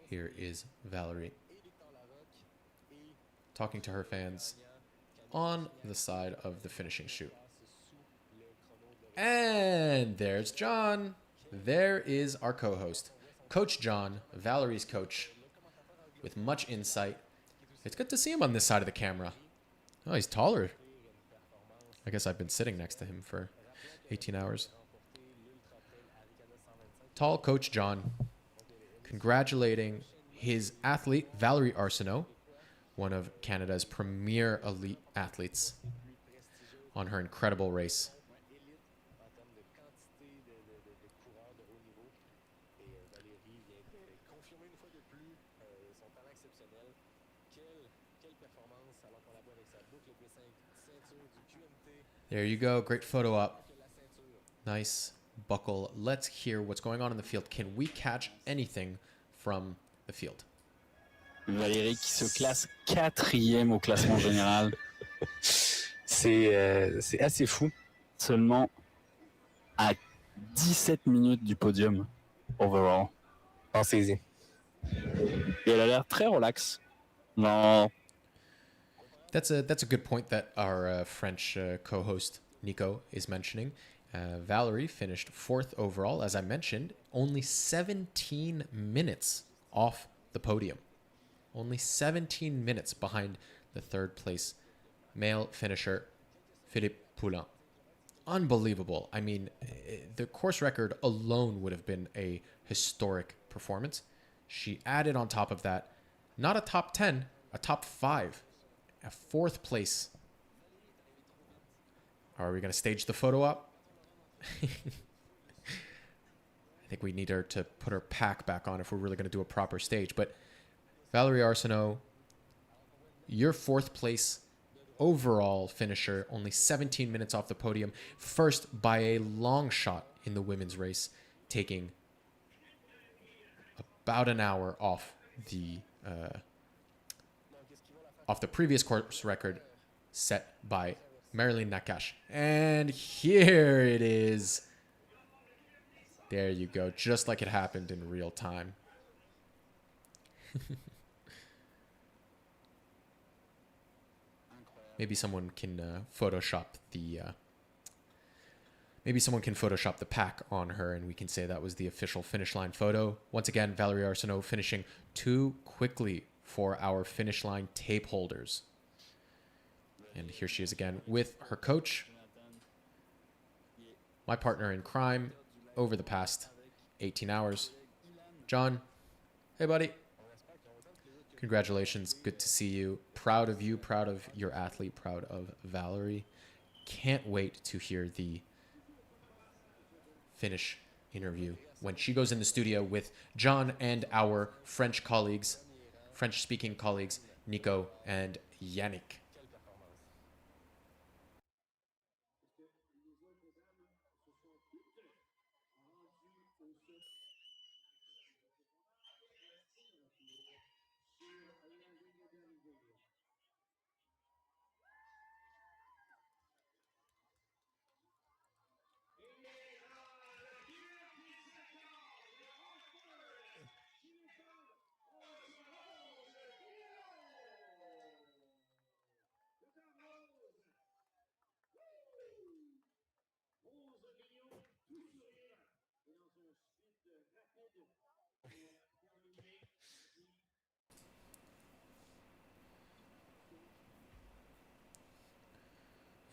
Speaker 4: Here is Valerie talking to her fans on the side of the finishing chute. And there's John. There is our co-host, Coach John, Valerie's coach, with much insight. It's good to see him on this side of the camera. Oh, he's taller. I guess I've been sitting next to him for 18 hours. Tall Coach John, congratulating his athlete, Valerie Arsenault, one of Canada's premier elite athletes, on her incredible race. There you go. Great photo op. Nice buckle. Let's hear what's going on in the field. Can we catch anything from the field?
Speaker 7: Valérie qui se classe 4e au classement général.
Speaker 5: C'est assez fou.
Speaker 7: Seulement à 17 minutes du podium overall.
Speaker 5: Pensez-y.
Speaker 7: Et elle a l'air très relax. Genre,
Speaker 4: That's a good point that our French co-host Nico is mentioning. Valerie finished 4th overall, as I mentioned, only 17 minutes off the podium. Only 17 minutes behind the 3rd place male finisher, Philippe Poulin. Unbelievable. I mean, the course record alone would have been a historic performance. She added on top of that, not a top 10, a top 5. A 4th place. Are we going to stage the photo up? I think we need her to put her pack back on if we're really going to do a proper stage. But Valerie Arsenault, your 4th place overall finisher, only 17 minutes off the podium. First by a long shot in the women's race, taking about an hour off the previous course record set by Marilyn Nakache. And here it is. There you go. Just like it happened in real time. Maybe someone can Photoshop the pack on her, and we can say that was the official finish line photo. Once again, Valerie Arsenault finishing too quickly for our finish line tape holders. And here she is again with her coach, my partner in crime over the past 18 hours. John, hey buddy. Congratulations, good to see you. Proud of you, proud of your athlete, proud of Valerie. Can't wait to hear the finish interview when she goes in the studio with John and our French-speaking colleagues, Nico and Yannick.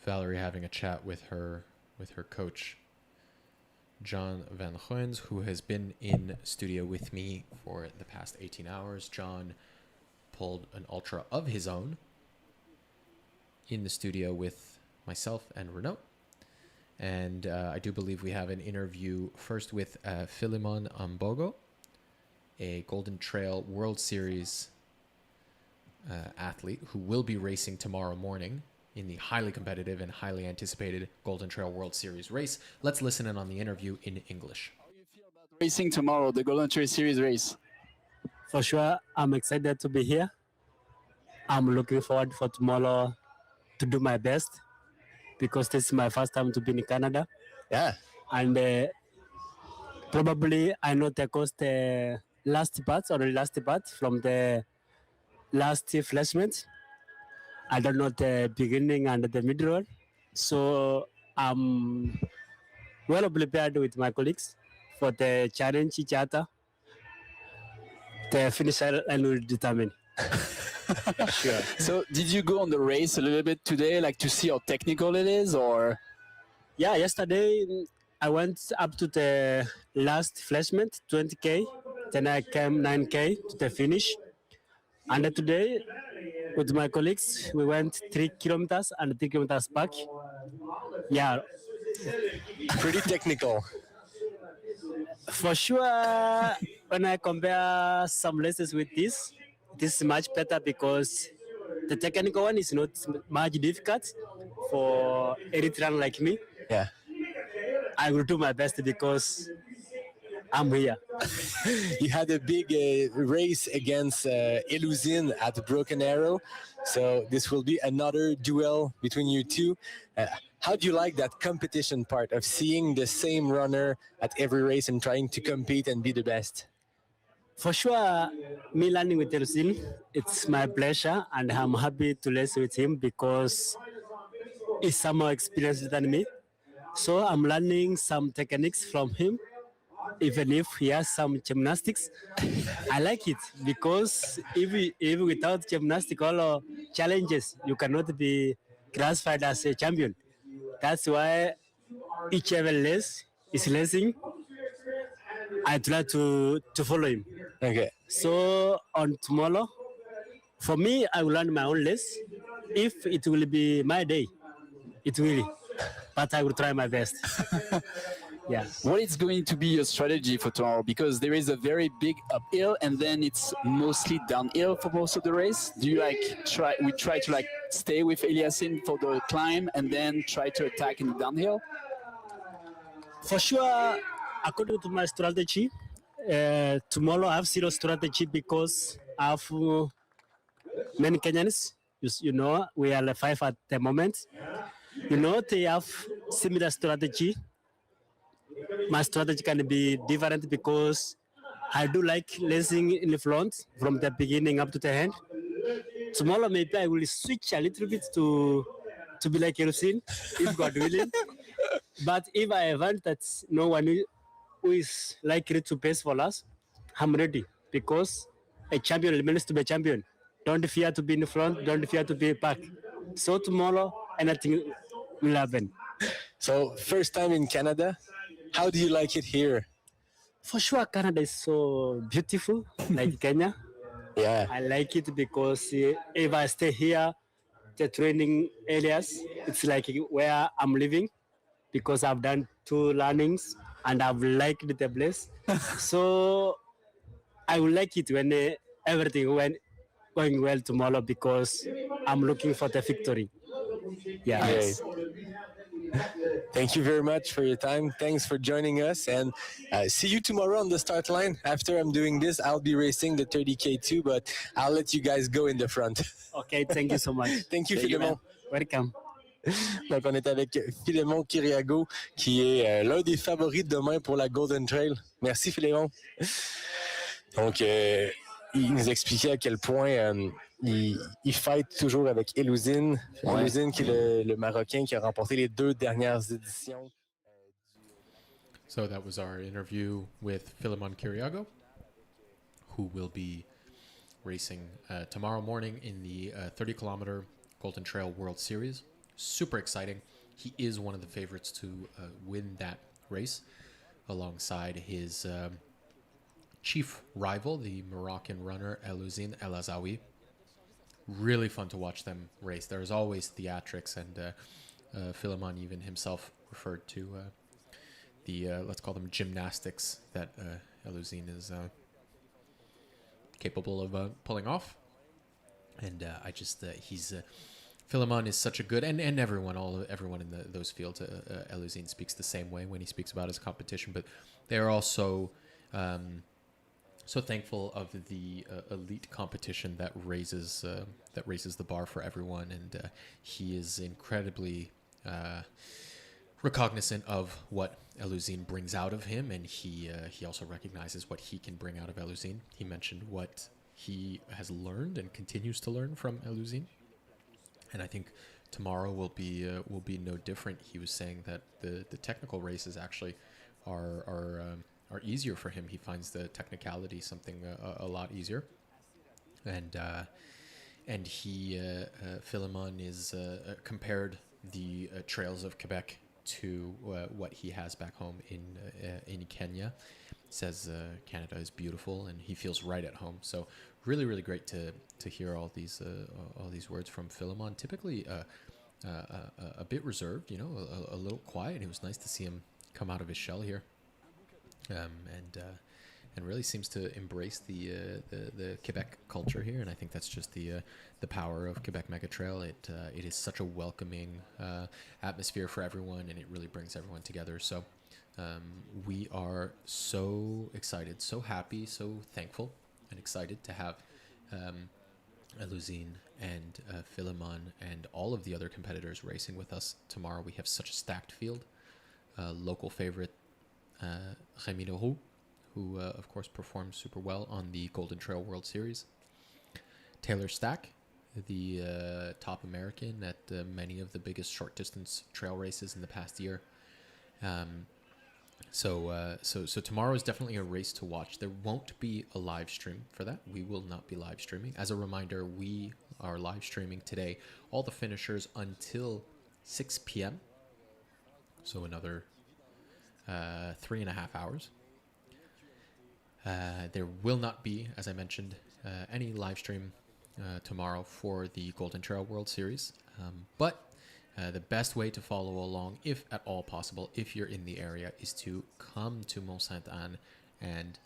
Speaker 4: Valerie having a chat with her coach, John Van Geuns, who has been in studio with me for the past 18 hours. John pulled an ultra of his own in the studio with myself and Renaud. And I do believe we have an interview first with Philemon Ambogo, a Golden Trail World Series athlete who will be racing tomorrow morning in the highly competitive and highly anticipated Golden Trail World Series race. Let's listen in on the interview in English.
Speaker 7: How do you feel about racing tomorrow, the Golden Trail Series race?
Speaker 9: For sure, I'm excited to be here. I'm looking forward for tomorrow to do my best because this is my first time to be in Canada.
Speaker 5: Yeah.
Speaker 9: And probably I know the coast last part from the last flashment. I don't know the beginning and the middle one. So I'm well prepared with my colleagues for the challenge each other. The finish line will determine.
Speaker 5: Sure.
Speaker 7: So did you go on the race a little bit today, like to see how technical it is, or?
Speaker 9: Yeah, yesterday I went up to the last flashment, 20K. Then I came 9K to the finish. And today, with my colleagues, we went 3 kilometers and 3 kilometers back. Yeah.
Speaker 5: Pretty technical.
Speaker 9: For sure, when I compare some races with this is much better because the technical one is not much difficult for Eritrean like me.
Speaker 5: Yeah.
Speaker 9: I will do my best because I'm here.
Speaker 5: You had a big race against Elusin at Broken Arrow. So this will be another duel between you two. How do you like that competition part of seeing the same runner at every race and trying to compete and be the best?
Speaker 9: For sure, me learning with Elusin, it's my pleasure and I'm happy to race with him because he's some more experienced than me. So I'm learning some techniques from him. Even if he has some gymnastics, I like it because if without gymnastic or challenges, you cannot be classified as a champion. That's why each level race is racing. I try to follow him.
Speaker 5: Okay.
Speaker 9: So on tomorrow, for me, I will learn my own race. If it will be my day, it will. But I will try my best. Yeah.
Speaker 7: What is going to be your strategy for tomorrow? Because there is a very big uphill and then it's mostly downhill for most of the race. Do you try to stay with Eliassine for the climb and then try to attack in the downhill?
Speaker 9: For sure, according to my strategy, tomorrow I have zero strategy because I have many Kenyans. You know, we are 5 at the moment. You know, they have similar strategy. My strategy can be different because I do like racing in the front from the beginning up to the end. Tomorrow maybe I will switch a little bit to be like Elusin, if God willing. But if I find that no one who is likely to pace for us, I'm ready because a champion remains to be a champion. Don't fear to be in the front, don't fear to be back. So tomorrow, anything will happen.
Speaker 5: So first time in Canada, how do you like it here?
Speaker 9: For sure, Canada is so beautiful, like Kenya.
Speaker 5: Yeah.
Speaker 9: I like it because if I stay here, the training areas, it's like where I'm living because I've done 2 learnings and I've liked the place. So I will like it when everything went going well tomorrow because I'm looking for the victory. Yeah.
Speaker 5: Great. Thank you very much for your time. Thanks for joining us, and see you tomorrow on the start line. After I'm doing this, I'll be racing the 30K too, but I'll let you guys go in the front.
Speaker 9: Okay, thank you so much.
Speaker 5: Thank you, Philemon.
Speaker 9: Welcome.
Speaker 5: Donc, on est avec Philemon Kiriago, qui est l'un des favoris de demain pour la Golden Trail. Merci, Philemon. Donc, il nous expliquait à quel point il fight toujours avec Elusin.
Speaker 7: Ouais.
Speaker 5: Elusin, qui est le Marocain qui a remporté les 2 dernières éditions.
Speaker 4: So that was our interview with Philemon Kiriago, who will be racing tomorrow morning in the 30-kilometer Golden Trail World Series. Super exciting. He is one of the favorites to win that race alongside his chief rival, the Moroccan runner Elouzine El Azawi. Really fun to watch them race. There's always theatrics, and Philemon even himself referred to the, let's call them gymnastics that Elouzine is capable of pulling off. And he's Philemon is such a good, and everyone in those fields, Elouzine speaks the same way when he speaks about his competition, but they're also so thankful of the elite competition that raises the bar for everyone, and he is incredibly recognizant of what Elouzine brings out of him, and he also recognizes what he can bring out of Elouzine. He mentioned what he has learned and continues to learn from Elouzine, and I think tomorrow will be no different. He was saying that the technical races actually are easier for him. He finds the technicality something a lot easier, and he Philemon is compared the trails of Quebec to what he has back home in Kenya. Says Canada is beautiful, and he feels right at home. So really great to hear all these words from Philemon. Typically a bit reserved, a little quiet. It was nice to see him come out of his shell here, and really seems to embrace the Quebec culture here. And I think that's just the power of Québec Mega Trail. It is such a welcoming atmosphere for everyone, and it really brings everyone together. So we are so excited, so happy, so thankful, and excited to have Elouzine and Philemon and all of the other competitors racing with us tomorrow. We have such a stacked field. Local favorite Maxime Noreau, who of course performed super well on the Golden Trail World Series. Taylor Stack, the top American at many of the biggest short distance trail races in the past year. So tomorrow is definitely a race to watch. There won't be a live stream for that. We will not be live streaming. As a reminder, we are live streaming today all the finishers until 6 p.m. So another 3.5 hours. There will not be, as I mentioned, any live stream tomorrow for the Golden Trail World Series. But the best way to follow along, if at all possible, if you're in the area, is to come to Mont-Sainte-Anne and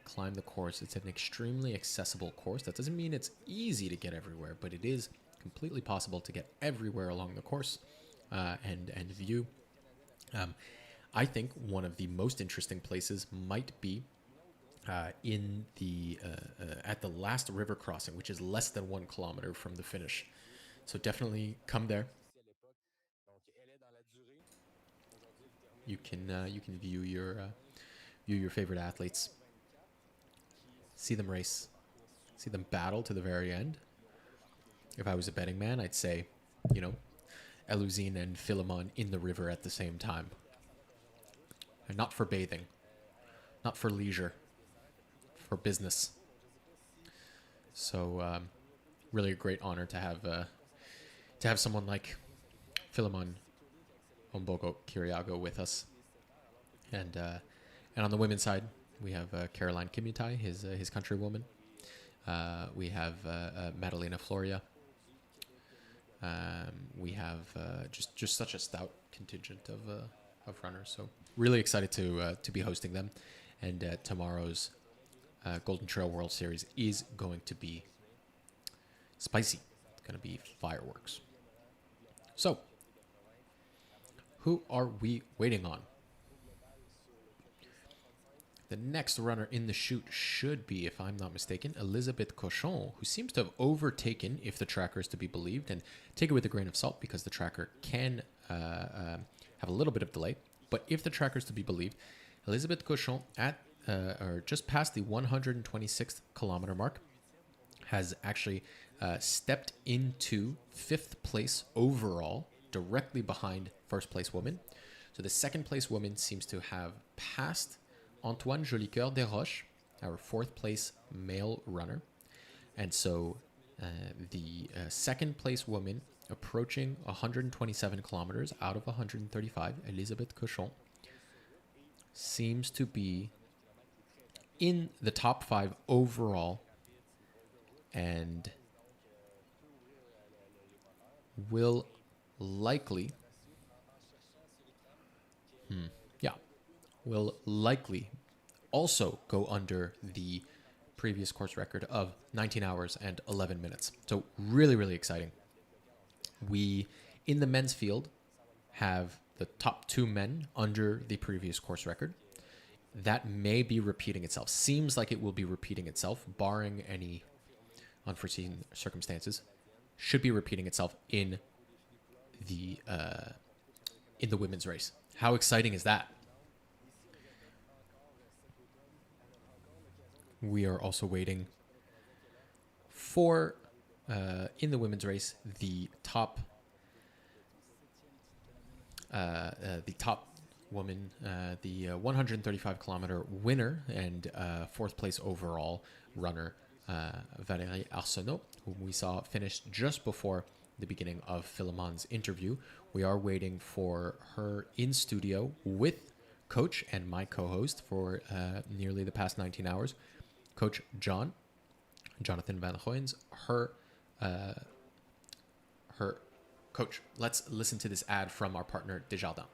Speaker 4: climb the course. It's an extremely accessible course. That doesn't mean it's easy to get everywhere, but it is completely possible to get everywhere along the course and view. I think one of the most interesting places might be in the at the last river crossing, which is less than 1 kilometer from the finish. So definitely come there. You can view your favorite athletes, see them race, see them battle to the very end. If I was a betting man, I'd say, Elouzine and Philemon in the river at the same time. And not for bathing, not for leisure, for business. So really a great honor to have someone like Philemon Ombogo Kiriago with us. And on the women's side, we have Caroline Kimutai, his countrywoman. We have Madalena Floria. We have just such a stout contingent of runners. So really excited to be hosting them. And tomorrow's Golden Trail World Series is going to be spicy. It's going to be fireworks. So, who are we waiting on? The next runner in the chute should be, if I'm not mistaken, Elizabeth Cochon, who seems to have overtaken, if the tracker is to be believed, and take it with a grain of salt because the tracker can have a little bit of delay. But if the tracker is to be believed, Elizabeth Cochon or just past the 126th kilometer mark has actually stepped into 5th place overall, directly behind first place woman. So the second place woman seems to have passed Antoine Jolicoeur Desroches, our fourth place male runner. And so the second place woman approaching 127 kilometers out of 135, Elisabeth Cochon, seems to be in the top 5 overall and will likely also go under the previous course record of 19 hours and 11 minutes. So really, really exciting. We, in the men's field, have the top 2 men under the previous course record. That may be repeating itself. Seems like it will be repeating itself, barring any unforeseen circumstances. Should be repeating itself in the women's race. How exciting is that? We are also waiting for, in the women's race, the top woman, the 135 kilometer winner and 4th place overall runner, Valérie Arsenault, whom we saw finish just before the beginning of Philemon's interview. We are waiting for her in studio with coach and my co-host for nearly the past 19 hours. Coach Jonathan Van Goyens, her coach. Let's listen to this ad from our partner Desjardins.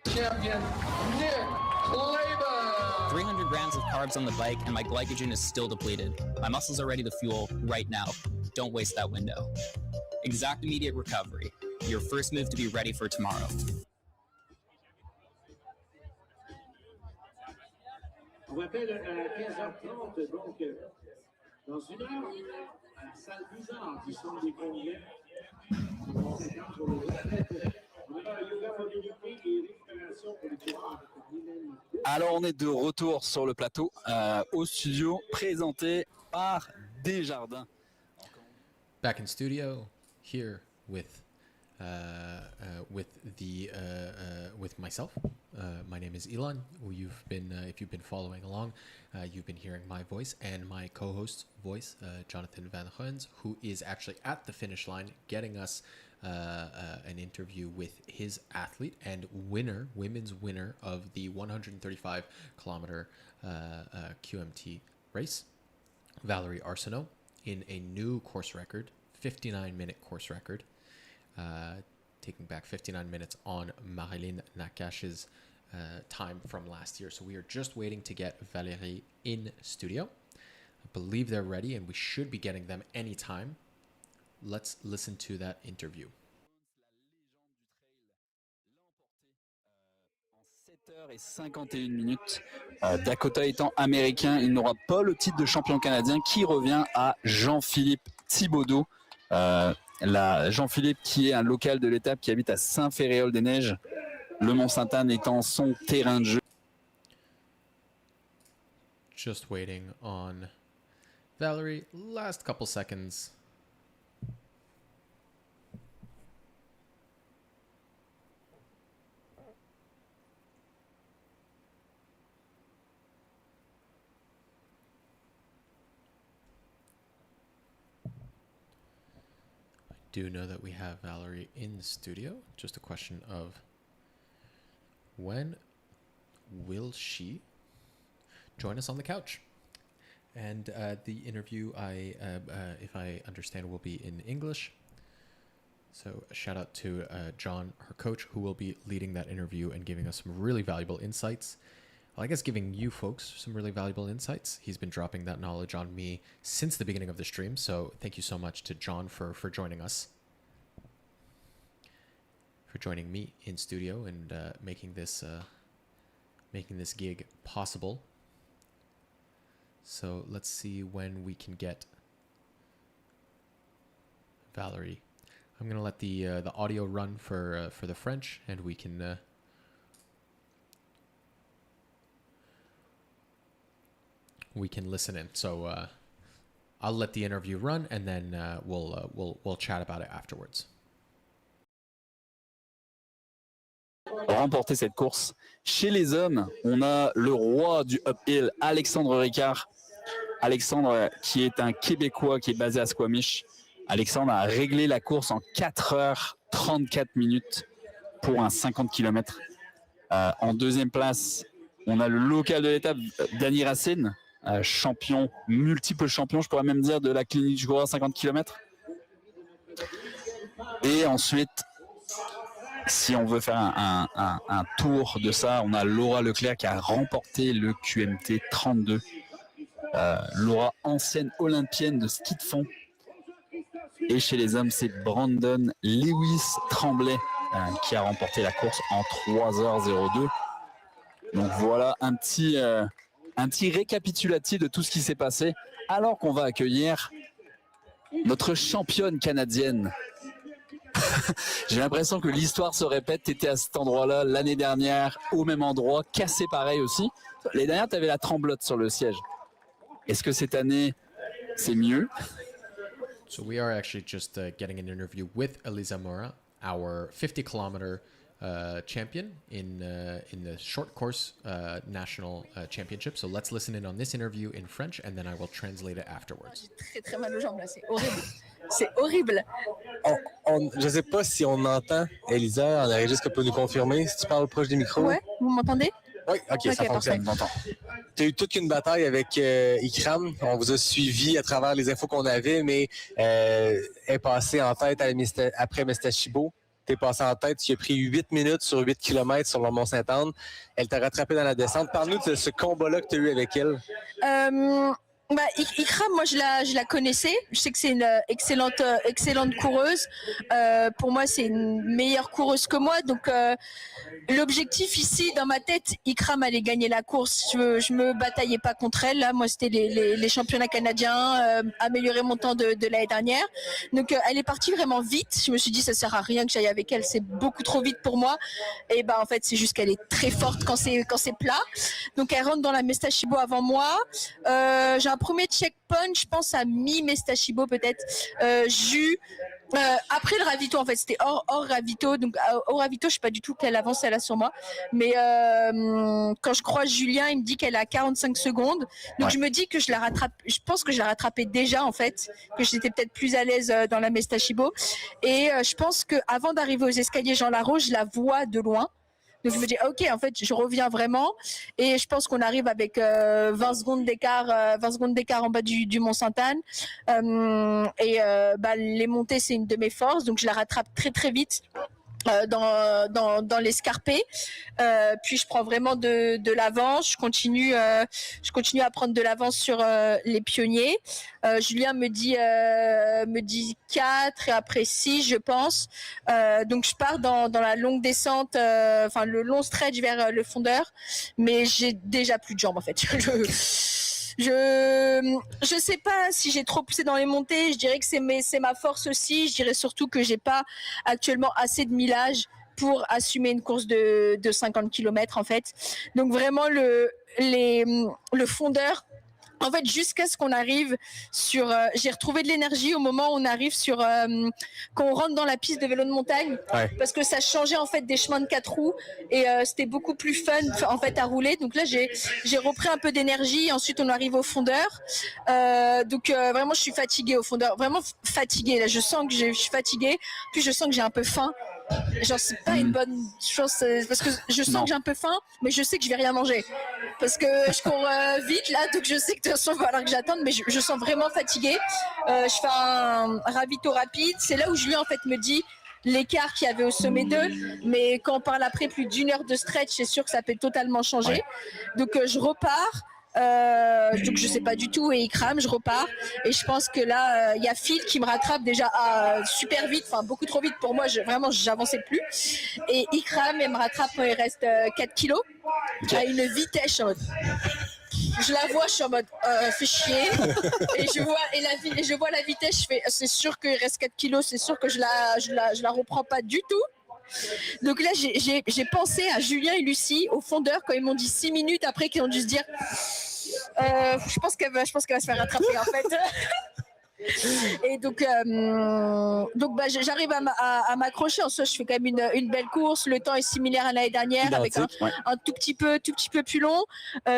Speaker 10: Champion Nick Vézina.
Speaker 11: 300 grams of carbs on the bike and my glycogen is still depleted. My muscles are ready to fuel right now. Don't waste that window. Exact immediate recovery. Your first move to be ready for tomorrow.
Speaker 3: On rappelle à 15h30, donc dans une heure, à la salle bizarre du centre des congrès. Sur les athlètes, on aura yoga mobilité et récupération pour les coureurs.
Speaker 7: Alors on est de retour sur le plateau au studio présenté par Desjardins.
Speaker 4: Back in studio here with myself. My name is Ilan. Who you've been, if you've been following along, you've been hearing my voice and my co-host's voice, Jonathan Van Goyens, who is actually at the finish line, getting us an interview with his athlete and women's winner of the 135 kilometer QMT race, Valérie Arsenault, in a new course record, 59-minute course record, taking back 59 minutes on Marilyn Nakash's time from last year. So we are just waiting to get Valérie in studio. I believe they're ready and we should be getting them anytime. Let's listen to that interview.
Speaker 7: Et 51 minutes. Dakota étant américain, il n'aura pas le titre de champion canadien qui revient à Jean-Philippe Thibaudot. Jean-Philippe qui est un local de l'étape qui habite à Saint-Féréol-des-Neiges, le Mont-Sainte-Anne étant son terrain de jeu.
Speaker 4: Just waiting on Valérie. Last couple seconds. Do know that we have Valérie in the studio. Just a question of when will she join us on the couch? And the interview, if I understand, will be in English. So a shout out to John, her coach, who will be leading that interview and giving us some really valuable insights. Well, I guess giving you folks some really valuable insights. He's been dropping that knowledge on me since the beginning of the stream. So thank you so much to John for joining us, for joining me in studio and making this gig possible. So let's see when we can get Valerie. I'm gonna let the audio run for the French, and we can listen in. So I'll let the interview run, and then we'll chat about it afterwards.
Speaker 7: Remporter cette course. Chez les hommes, on a le roi du uphill, Alexandre Ricard. Alexandre, qui est un Québécois qui est basé à Squamish. Alexandre a réglé la course en 4h34 pour un 50 km. En deuxième place, on a le local de l'étape, Dany Racine, champion, multiple champion, je pourrais même dire, de la clinique du coureur 50 km. Et ensuite, si on veut faire un tour de ça, on a Laura Leclerc qui a remporté le QMT32. Laura, ancienne olympienne de ski de fond. Et chez les hommes, c'est Brandon Lewis Tremblay qui a remporté la course en 3h02. Donc voilà un petit récapitulatif de tout ce qui s'est passé, alors qu'on va accueillir notre championne canadienne. J'ai l'impression que l'histoire se répète. Tu étais à cet endroit-là l'année dernière, au même endroit, cassé pareil aussi. L'année dernière, tu avais la tremblote sur le siège. Est-ce que cette année, c'est mieux?
Speaker 4: So we are actually just getting an interview with Elisa Mora, our 50-kilometer champion in the short course national championship. So let's listen in on this interview in French, and then I will translate it afterwards.
Speaker 12: J'ai très mal aux jambes là, c'est horrible. C'est horrible.
Speaker 5: Je ne sais pas si on entend Elisa, on aurait juste que peut nous confirmer. Si tu parles proche des micros.
Speaker 12: Ouais, vous m'entendez?
Speaker 5: Oui, ok, ça fonctionne. Tu as eu toute une bataille avec Ikram. On vous a suivi à travers les infos qu'on avait, mais elle est passée en tête après Mestachibo. Tu es passé en tête, tu as pris 8 minutes sur 8 km sur le Mont-Sainte-Anne. Elle t'a rattrapé dans la descente. Parle-nous de ce combat-là que tu as eu avec elle.
Speaker 12: Ikram, moi je la connaissais. Je sais que c'est une excellente coureuse. Pour moi, c'est une meilleure coureuse que moi. Donc l'objectif ici, dans ma tête, Ikram allait gagner la course. Je me bataillais pas contre elle. Là, moi, c'était les championnats canadiens, améliorer mon temps de l'année dernière. Donc elle est partie vraiment vite. Je me suis dit, ça sert à rien que j'aille avec elle. C'est beaucoup trop vite pour moi. Et en fait, c'est juste qu'elle est très forte quand c'est plat. Donc elle rentre dans la Mestachibo avant moi. J'ai un premier checkpoint, je pense à mi-Mestachibo peut-être, après le ravito, en fait, c'était hors ravito. Donc au ravito, je sais pas du tout quelle avance elle a sur moi. Mais quand je croise Julien, il me dit qu'elle a 45 secondes. Donc ouais. Je me dis que je la rattrape. Je pense que je la rattrapais déjà, en fait, que j'étais peut-être plus à l'aise dans la Mestachibo. Et je pense que avant d'arriver aux escaliers Jean Larose, je la vois de loin. Donc je me dis ok, en fait je reviens vraiment, et je pense qu'on arrive avec 20 secondes d'écart en bas du Mont-Sainte-Anne, les montées c'est une de mes forces, donc je la rattrape très très vite dans l'escarpé, puis je prends vraiment de l'avance, je continue à prendre de l'avance sur les pionniers. Julien me dit 4 et après 6 je pense, donc je pars dans la longue descente, le long stretch vers le fondeur, mais j'ai déjà plus de jambes en fait. Je sais pas si j'ai trop poussé dans les montées. Je dirais que c'est ma force aussi. Je dirais surtout que j'ai pas actuellement assez de millage pour assumer une course de 50 km en fait. Donc vraiment le fondeur. En fait, jusqu'à ce qu'on arrive sur... j'ai retrouvé de l'énergie au moment où on arrive sur... quand on rentre dans la piste de vélo de montagne, ouais. Parce que ça changeait en fait des chemins de 4 roues et c'était beaucoup plus fun en fait à rouler. Donc là, j'ai repris un peu d'énergie. Ensuite, on arrive au fondeur. Donc vraiment, je suis fatiguée au fondeur. Vraiment fatiguée. Là, je sens que je suis fatiguée. Puis je sens que j'ai un peu faim. genre c'est pas une bonne chose parce que je sens que j'ai un peu faim, mais je sais que je vais rien manger parce que je cours vite là, donc je sais que de toute façon il va falloir que j'attende, mais je sens vraiment fatiguée. Je fais un ravito rapide, c'est là où Julien en fait me dit l'écart qu'il y avait au sommet d'eux, mais quand on parle après plus d'1 heure de stretch, c'est sûr que ça peut totalement changer. Donc je repars. Donc je sais pas du tout et il crame, je repars et je pense que là il y a Phil qui me rattrape déjà super vite, enfin beaucoup trop vite pour moi, vraiment j'avançais plus et il crame et me rattrape quand il reste 4 kilos à une vitesse en mode. Je la vois, je suis en mode fais chier et je vois la vitesse, je fais c'est sûr qu'il reste 4 kilos, c'est sûr que je la reprends pas du tout. Donc là, j'ai pensé à Julien et Lucie, au fondeur, quand ils m'ont dit 6 minutes après, qu'ils ont dû se dire je pense qu'elle va se faire rattraper en fait. Et donc j'arrive à m'accrocher. En soi, je fais quand même une belle course. Le temps est similaire à l'année dernière, avec un tout petit peu plus long.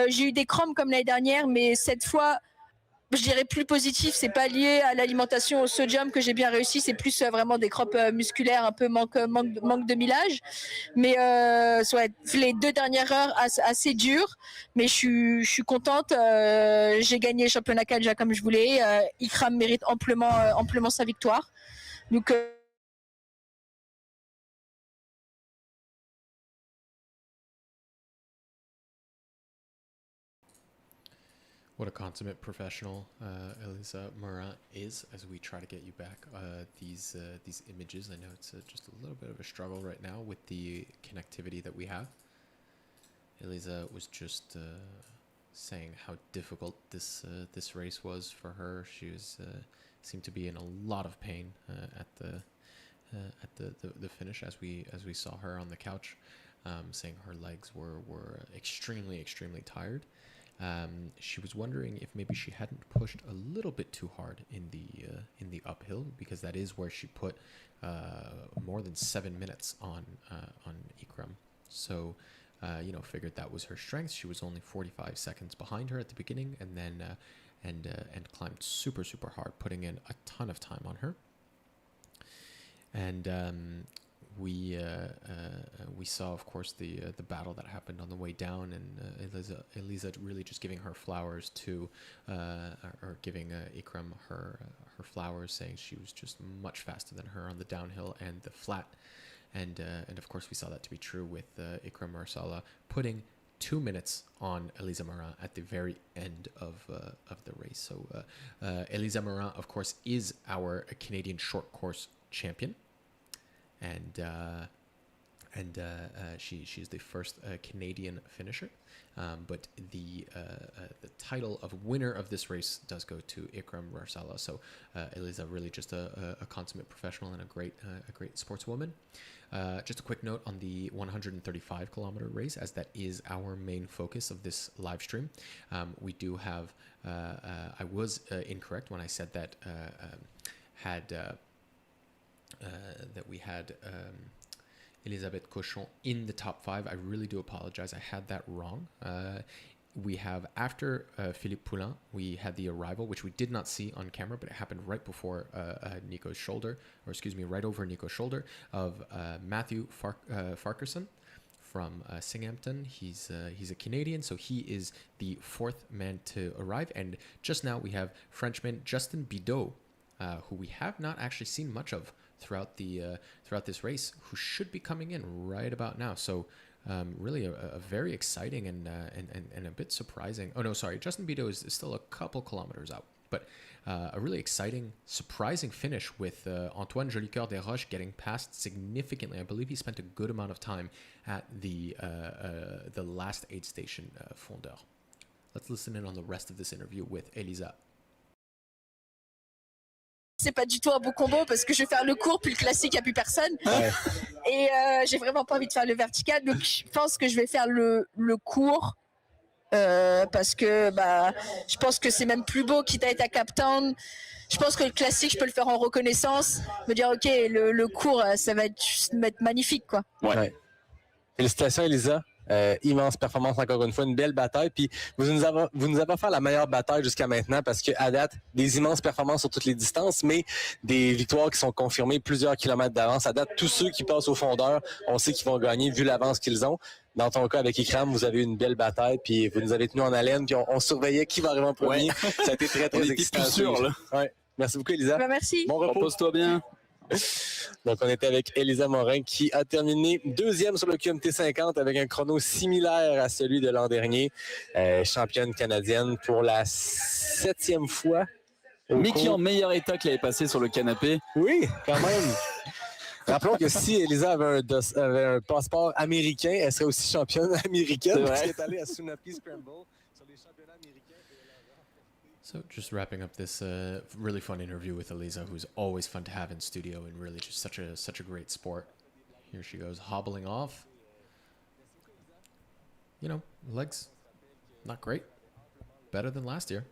Speaker 12: J'ai eu des crampes comme l'année dernière, mais cette fois, je dirais plus positif, c'est pas lié à l'alimentation au sodium que j'ai bien réussi, c'est plus vraiment des crampes musculaires, un peu manque de millage. Mais les 2 dernières heures assez dures, mais je suis contente. J'ai gagné le championnat Kalja comme je voulais. Ikram mérite amplement sa victoire. Donc
Speaker 4: What a consummate professional Elisa Morin is. As we try to get you back these images, I know it's just a little bit of a struggle right now with the connectivity that we have. Elisa was just saying how difficult this race was for her. She was seemed to be in a lot of pain at the finish, as we saw her on the couch, saying her legs were extremely tired. She was wondering if maybe she hadn't pushed a little bit too hard in the uphill, because that is where she put more than 7 minutes on Ikram. So figured that was her strength. She was only 45 seconds behind her at the beginning, and then and climbed super hard, putting in a ton of time on her. And we saw, of course, the battle that happened on the way down, and Elisa really just giving her flowers to, or giving Ikram her flowers, saying she was just much faster than her on the downhill and the flat, and of course we saw that to be true with Ikram Marsala putting 2 minutes on Elisa Morin at the very end of the race. So Elisa Morin, of course, is our Canadian short course champion. And she's the first Canadian finisher, but the title of winner of this race does go to Ikram Marsala. So Elisa really just a consummate professional and a great sportswoman. Just a quick note on the 135 kilometer race, as that is our main focus of this live stream. We do have I was incorrect when I said that that we had Elisabeth Cochon in the top 5. I really do apologize. I had that wrong. We have, after Philippe Poulin, we had the arrival, which we did not see on camera, but it happened right before Nico's shoulder, or excuse me, right over Nico's shoulder, of Matthew Farquharson from Singhampton. He's a Canadian, so he is the 4th man to arrive. And just now we have Frenchman Justin Bidot, who we have not actually seen much of throughout this race, who should be coming in right about now. So really a very exciting and a bit surprising. Oh no, sorry, Justin Bidot is still a couple kilometers out, but a really exciting, surprising finish with Antoine Jolicoeur Desroches getting past significantly. I believe he spent a good amount of time at the last aid station Fondeur. Let's listen in on the rest of this interview with Elisa.
Speaker 12: C'est pas du tout un beau combo parce que je vais faire le court puis le classique, il n'y a plus personne. Ouais. Et j'ai vraiment pas envie de faire le vertical, donc je pense que je vais faire le court parce que je pense que c'est même plus beau quitte à être à Cape Town. Je pense que le classique, je peux le faire en reconnaissance, me dire ok, le court, ça va être magnifique, quoi.
Speaker 5: Ouais. Félicitations Elisa. Immense performance encore une fois, une belle bataille. Puis vous nous avez offert la meilleure bataille jusqu'à maintenant parce qu'à date, des immenses performances sur toutes les distances, mais des victoires qui sont confirmées plusieurs kilomètres d'avance. À date, tous ceux qui passent au fondeur, on sait qu'ils vont gagner vu l'avance qu'ils ont. Dans ton cas, avec Ikram, vous avez eu une belle bataille, puis vous nous avez tenus en haleine, puis on surveillait qui va arriver en premier.
Speaker 7: Ouais.
Speaker 5: Ça a été très, très excitant.
Speaker 7: Plus sûr, là.
Speaker 5: Ouais. Merci beaucoup, Elisa.
Speaker 12: Merci.
Speaker 5: Bon repos.
Speaker 7: Repose-toi bien.
Speaker 5: Donc, on était avec Elisa Morin qui a terminé deuxième sur le QMT50 avec un chrono similaire à celui de l'an dernier. Championne canadienne pour la 7e fois.
Speaker 7: Mais qui est en meilleur état que l'avait passé sur le canapé.
Speaker 5: Oui, quand même. Rappelons que si Elisa avait un passeport américain, elle serait aussi championne américaine parce qu'elle est allée à Sunapi Scramble sur les championnats américains.
Speaker 4: So just wrapping up this really fun interview with Elisa, who's always fun to have in studio and really just such a great sport. Here she goes, hobbling off. You know, legs not great. Better than last year.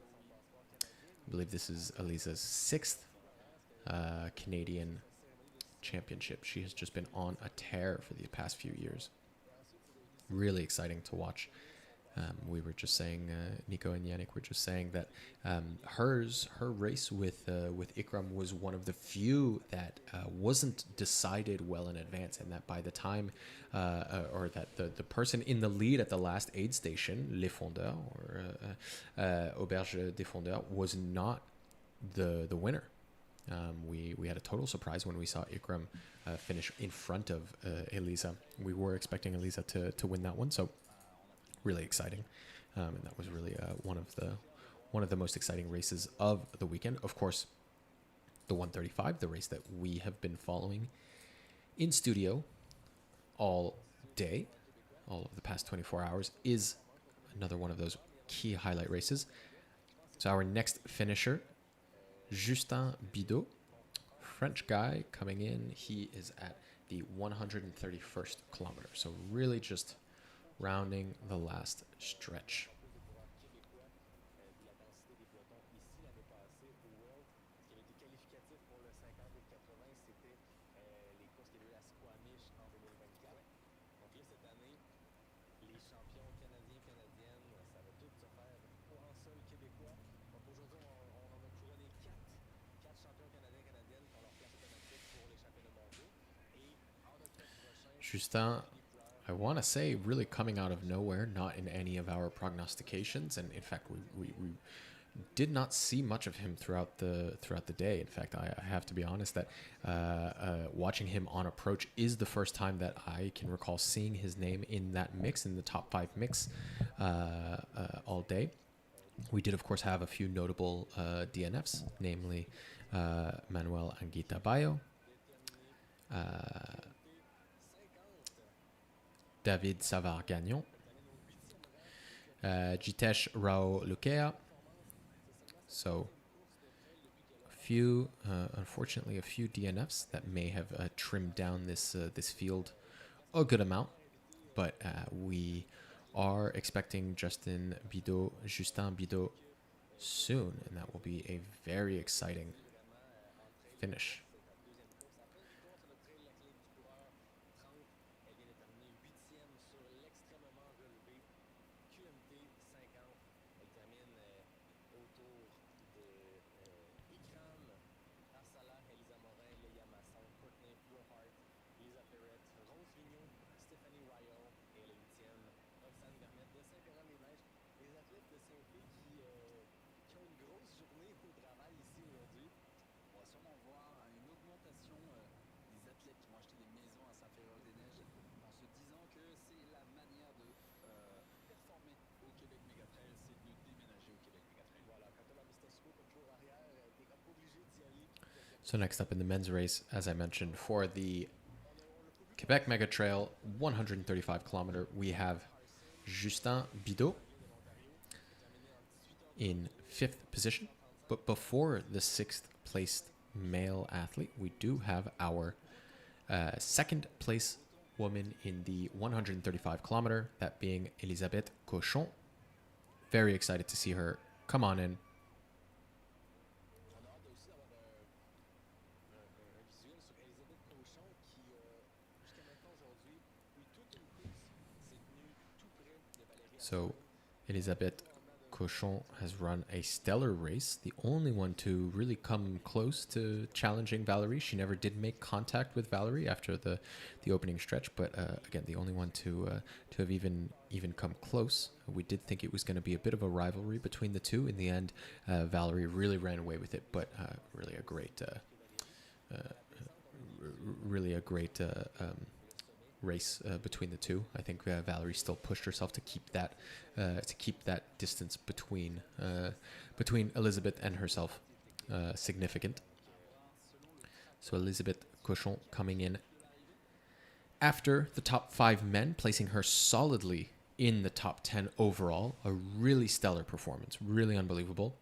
Speaker 4: I believe this is Elisa's 6th Canadian championship. She has just been on a tear for the past few years. Really exciting to watch. We were just saying, Nico and Yannick were just saying that her race with Ikram was one of the few that wasn't decided well in advance, and that by the time, or that the person in the lead at the last aid station, Les Fondeurs, or Auberge des Fondeurs, was not the winner. We had a total surprise when we saw Ikram finish in front of Elisa. We were expecting Elisa to win that one, so really exciting, and that was really one of the most exciting races of the weekend. Of course, the 135, the race that we have been following in studio all day, all of the past 24 hours, is another one of those key highlight races. So our next finisher, Justin Bidot, French guy coming in. He is at the 131st kilometer, so really just rounding the last stretch. Justin, I want to say, really coming out of nowhere, not in any of our prognostications, and in fact, we did not see much of him throughout the day. In fact, I have to be honest that watching him on approach is the first time that I can recall seeing his name in that mix, in the top 5 mix, all day. We did, of course, have a few notable DNFs, namely Manuel Anguita Bayo, David Savard-Gagnon, Jitesh Rao Lukea. So unfortunately, a few DNFs that may have trimmed down this field a good amount, but we are expecting Justin Bidot soon, and that will be a very exciting finish. So next up in the men's race, as I mentioned, for the Québec Mega Trail 135 kilometer, we have Justin Bidot in 5th position. But before the 6th placed male athlete, we do have our 2nd place woman in the 135 kilometer, that being Elisabeth Cochon. Very excited to see her come on in. So Elisabeth Cochon has run a stellar race, the only one to really come close to challenging Valerie. She never did make contact with Valerie after the opening stretch, but again, the only one to have even come close. We did think it was going to be a bit of a rivalry between the two. In the end, Valerie really ran away with it, but really a great race between the two. I think Valerie still pushed herself to keep that distance between Elizabeth and herself significant. So Elizabeth Cochon coming in after the top 5 men, placing her solidly in the top 10 overall. A really stellar performance, really unbelievable.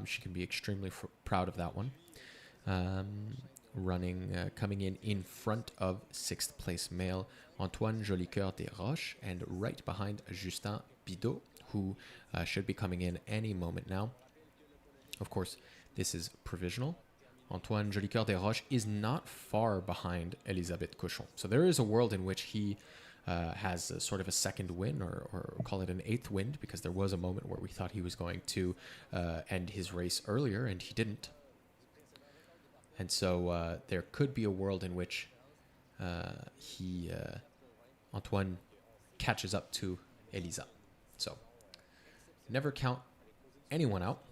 Speaker 4: She can be extremely proud of that one. Coming in front of 6th place male Antoine Jolicoeur des Roches, and right behind Justin Bidot, who should be coming in any moment now. Of course, this is provisional. Antoine Jolicoeur des Roches is not far behind Elisabeth Cochon. So there is a world in which he has a sort of a second win, or call it an 8th win, because there was a moment where we thought he was going to end his race earlier, and he didn't. And so there could be a world in which Antoine catches up to Elisa. So never count anyone out,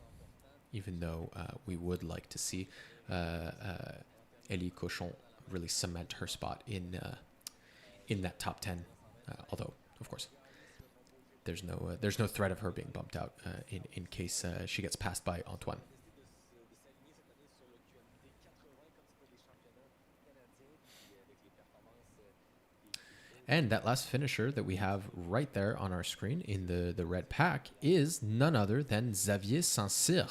Speaker 4: even though we would like to see Elie Cochon really cement her spot in that top 10. Although, of course, there's no threat of her being bumped out in case she gets passed by Antoine. And that last finisher that we have right there on our screen in the red pack is none other than Xavier Saint-Cyr.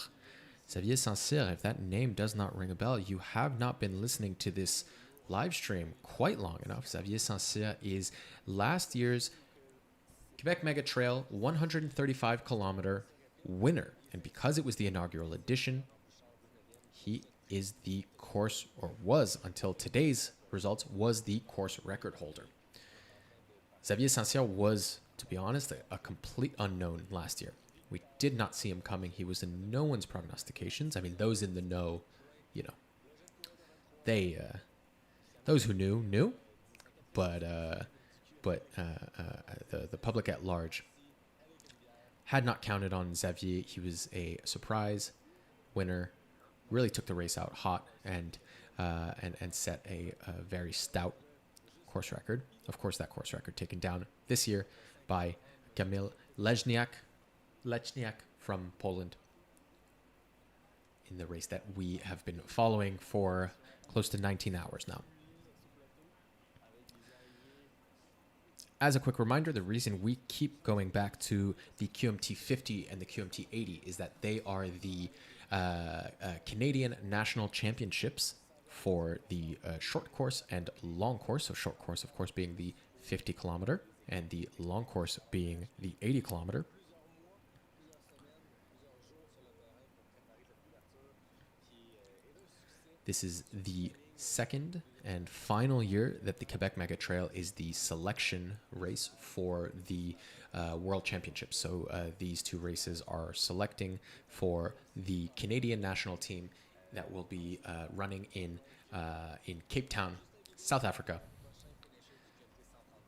Speaker 4: Xavier Saint-Cyr, if that name does not ring a bell, you have not been listening to this live stream quite long enough. Xavier Saint-Cyr is last year's Québec Mega Trail 135 kilometer winner. And because it was the inaugural edition, he is the course, or was until today's results, was the course record holder. Xavier Saint-Cyr was, to be honest, a complete unknown last year. We did not see him coming. He was in no one's prognostications. I mean, those in the know, those who knew, but the public at large had not counted on Xavier. He was a surprise winner, really took the race out hot, and set a very stout course record. Of course, that course record taken down this year by Kamil Lechniak from Poland in the race that we have been following for close to 19 hours now. As a quick reminder, the reason we keep going back to the QMT 50 and the QMT 80 is that they are the Canadian National Championships for the short course and long course. So short course, of course, being the 50 kilometer and the long course being the 80 kilometer. This is the second and final year that the Québec Mega Trail is the selection race for the World Championships. So these two races are selecting for the Canadian national team that will be running in Cape Town, South Africa,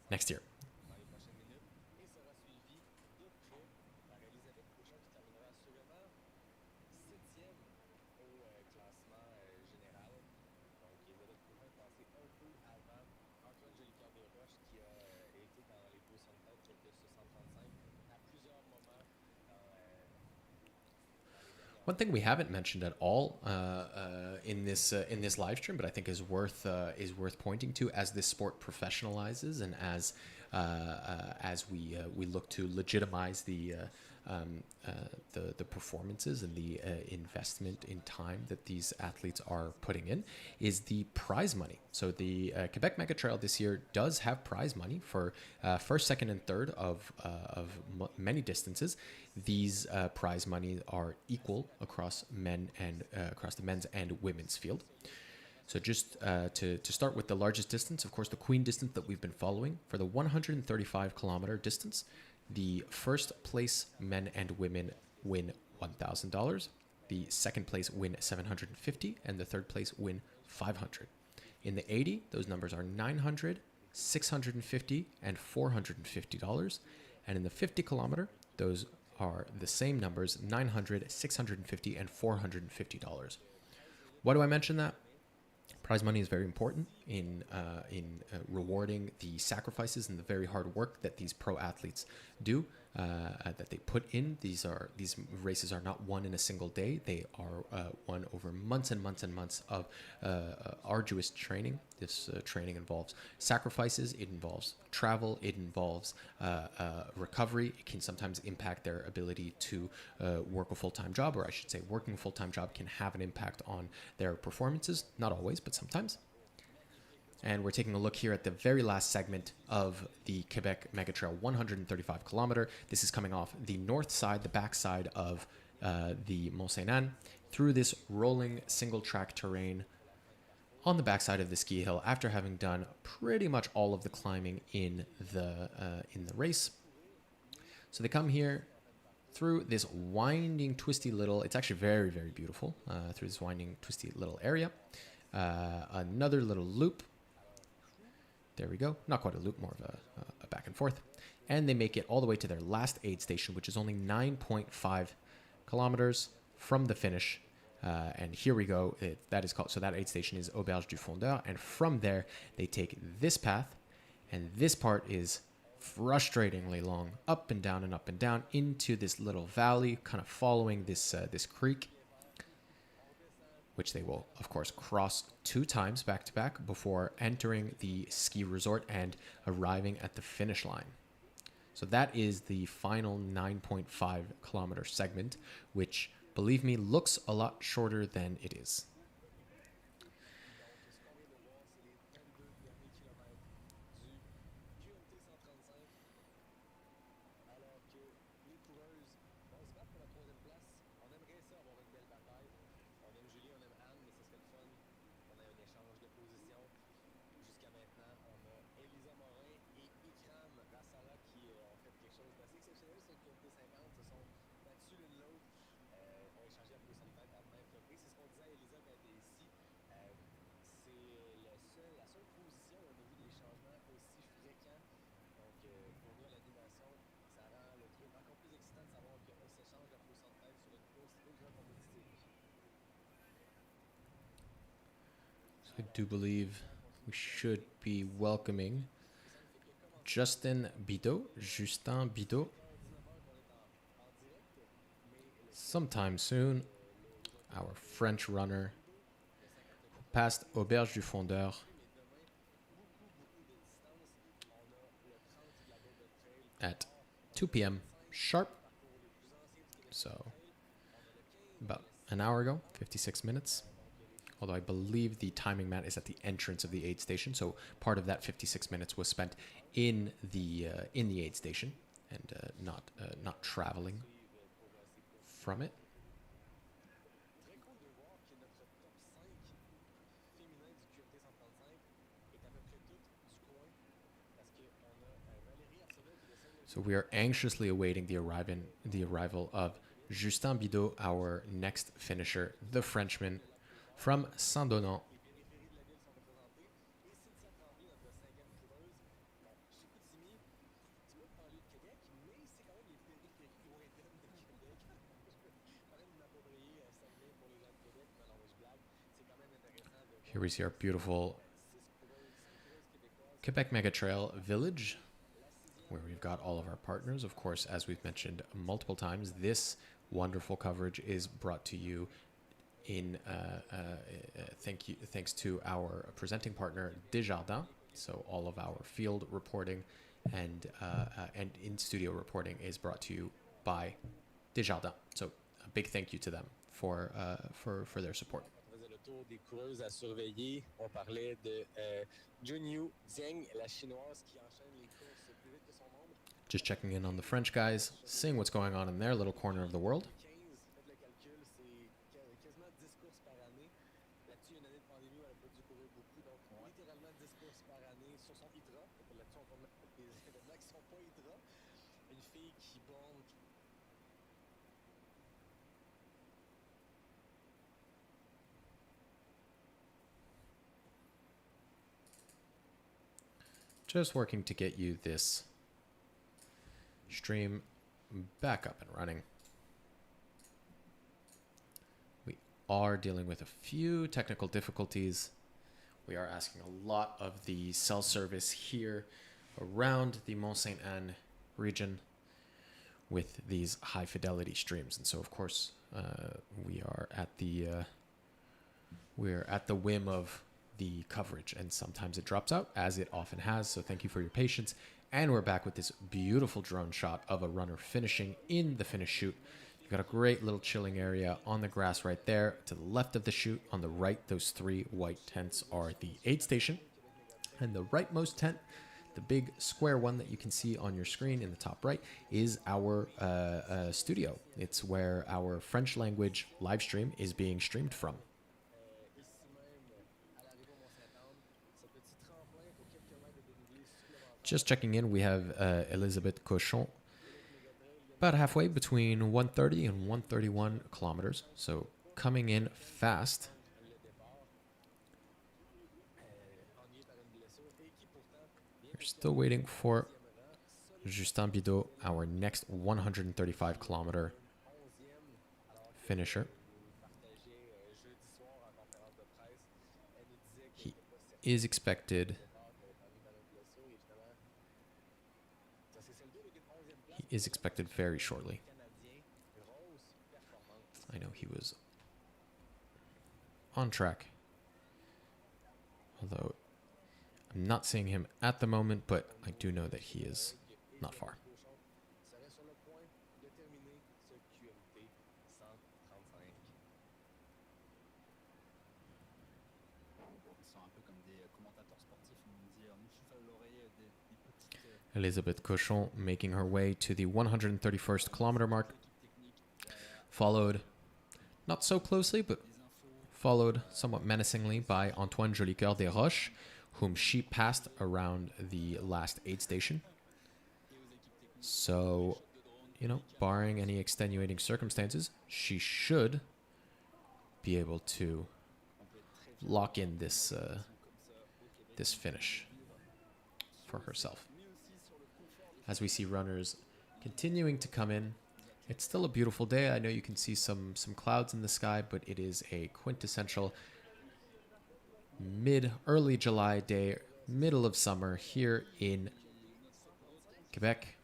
Speaker 4: next year. One thing we haven't mentioned at all in this live stream, but I think is worth pointing to as this sport professionalizes and as we look to legitimize the performances and the investment in time that these athletes are putting in, is the prize money. So the Québec Mega Trail this year does have prize money for first, second, and third of many distances. These prize money are equal across across the men's and women's field. So just to start with the largest distance, of course, the Queen distance that we've been following, for the 135 kilometer distance, The first place men and women win $1,000. The second place win $750, and the third place win $500. In the 80, those numbers are $900, $650, and $450. And in the 50 kilometer, those are the same numbers, $900, $650, and $450. Why do I mention that? Prize money is very important in rewarding the sacrifices and the very hard work that these pro athletes do, that they put in. These races are not won in a single day. They are won over months and months and months of arduous training. This training involves sacrifices. It involves travel. It involves recovery. It can sometimes impact their ability to work a full-time job, or I should say working a full-time job can have an impact on their performances. Not always, but sometimes. And we're taking a look here at the very last segment of the Québec Mega Trail 135 kilometer. This is coming off the north side, the back side of the Mont-Sainte-Anne, through this rolling single track terrain on the backside of the ski hill after having done pretty much all of the climbing in the race. So they come here through this winding, twisty little, it's actually very, very beautiful, through this winding, twisty little area. Another little loop. There we go. Not quite a loop, more of a back and forth. And they make it all the way to their last aid station, which is only 9.5 kilometers from the finish. And here we go. That aid station is Auberge du Fondeur. And from there, they take this path. And this part is frustratingly long, up and down into this little valley, kind of following this creek, which they will, of course, cross 2 times back to back before entering the ski resort and arriving at the finish line. So that is the final 9.5 kilometer segment, which, believe me, looks a lot shorter than it is. I do believe we should be welcoming Justin Bidot sometime soon, our French runner who passed Auberge du Fondeur at 2 p.m. sharp. So about an hour ago, 56 minutes. Although I believe the timing mat is at the entrance of the aid station, so part of that 56 minutes was spent in the aid station and not traveling from it. So we are anxiously awaiting the arrival of Justin Bidot, our next finisher, the Frenchman from Saint-Donat. Here we see our beautiful Québec Mega Trail village, where we've got all of our partners. Of course, as we've mentioned multiple times, this wonderful coverage is brought to you in thanks to our presenting partner Desjardins. So all of our field reporting and in-studio reporting is brought to you by Desjardins. So a big thank you to them for their support.
Speaker 5: Des coureuses à surveiller. On parlait de Junyu Zheng, la chinoise qui enchaîne les courses plus vite que son ombre.
Speaker 4: Just checking in on the French guys, seeing what's going on in their little corner of the world.
Speaker 5: Faites le calcul, c'est quasiment 10 courses par année. Là-dessus, une année de pandémie, elle a pas dû courir beaucoup. Donc, littéralement 10 courses par année sur son hydra. Là-dessus, on peut mettre des événements qui sont pas hydra. Une fille
Speaker 4: Just working to get you this stream back up and running. We are dealing with a few technical difficulties. We are asking a lot of the cell service here around the Mont-Sainte-Anne region with these high fidelity streams. And so of course we're at the whim of the coverage, and sometimes it drops out, as it often has. So thank you for your patience. And we're back with this beautiful drone shot of a runner finishing in the finish chute. You've got a great little chilling area on the grass right there. To the left of the chute, on the right, those three white tents are the aid station. And the rightmost tent, the big square one that you can see on your screen in the top right, is our studio. It's where our French language live stream is being streamed from. Just checking in, we have Elisabeth Cochon about halfway between 130 and 131 kilometers. So coming in fast. We're still waiting for Justin Bidot, our next 135 kilometer finisher. He is expected. He is expected very shortly. I know he was on track, although I'm not seeing him at the moment, but I do know that he is not far. Elisabeth Cochon making her way to the 131st kilometer mark, followed not so closely, but followed somewhat menacingly by Antoine Jolicoeur des Roches, whom she passed around the last aid station. So, you know, barring any extenuating circumstances, she should be able to lock in this this finish for herself. As we see runners continuing to come in, it's still a beautiful day. I know you can see some clouds in the sky, but it is a quintessential early July day, middle of summer here in Quebec.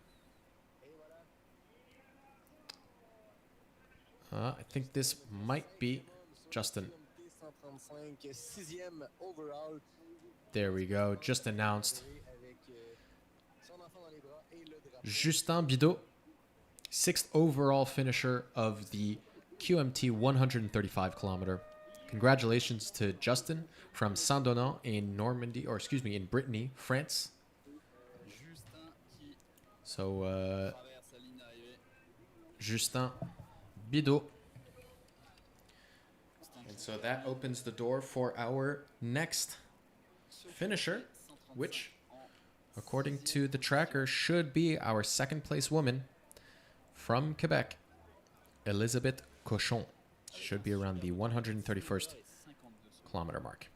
Speaker 4: I think this might be Justin. There we go, just announced. Justin Bidot, 6th overall finisher of the QMT 135 kilometer. Congratulations to Justin from Saint-Donat in Normandy, or excuse me, in Brittany, France. So, Justin Bidot. And so that opens the door for our next finisher, which, according to the tracker, should be our second place woman from Quebec, Elisabeth Cochon. Should be around the 131st kilometer mark.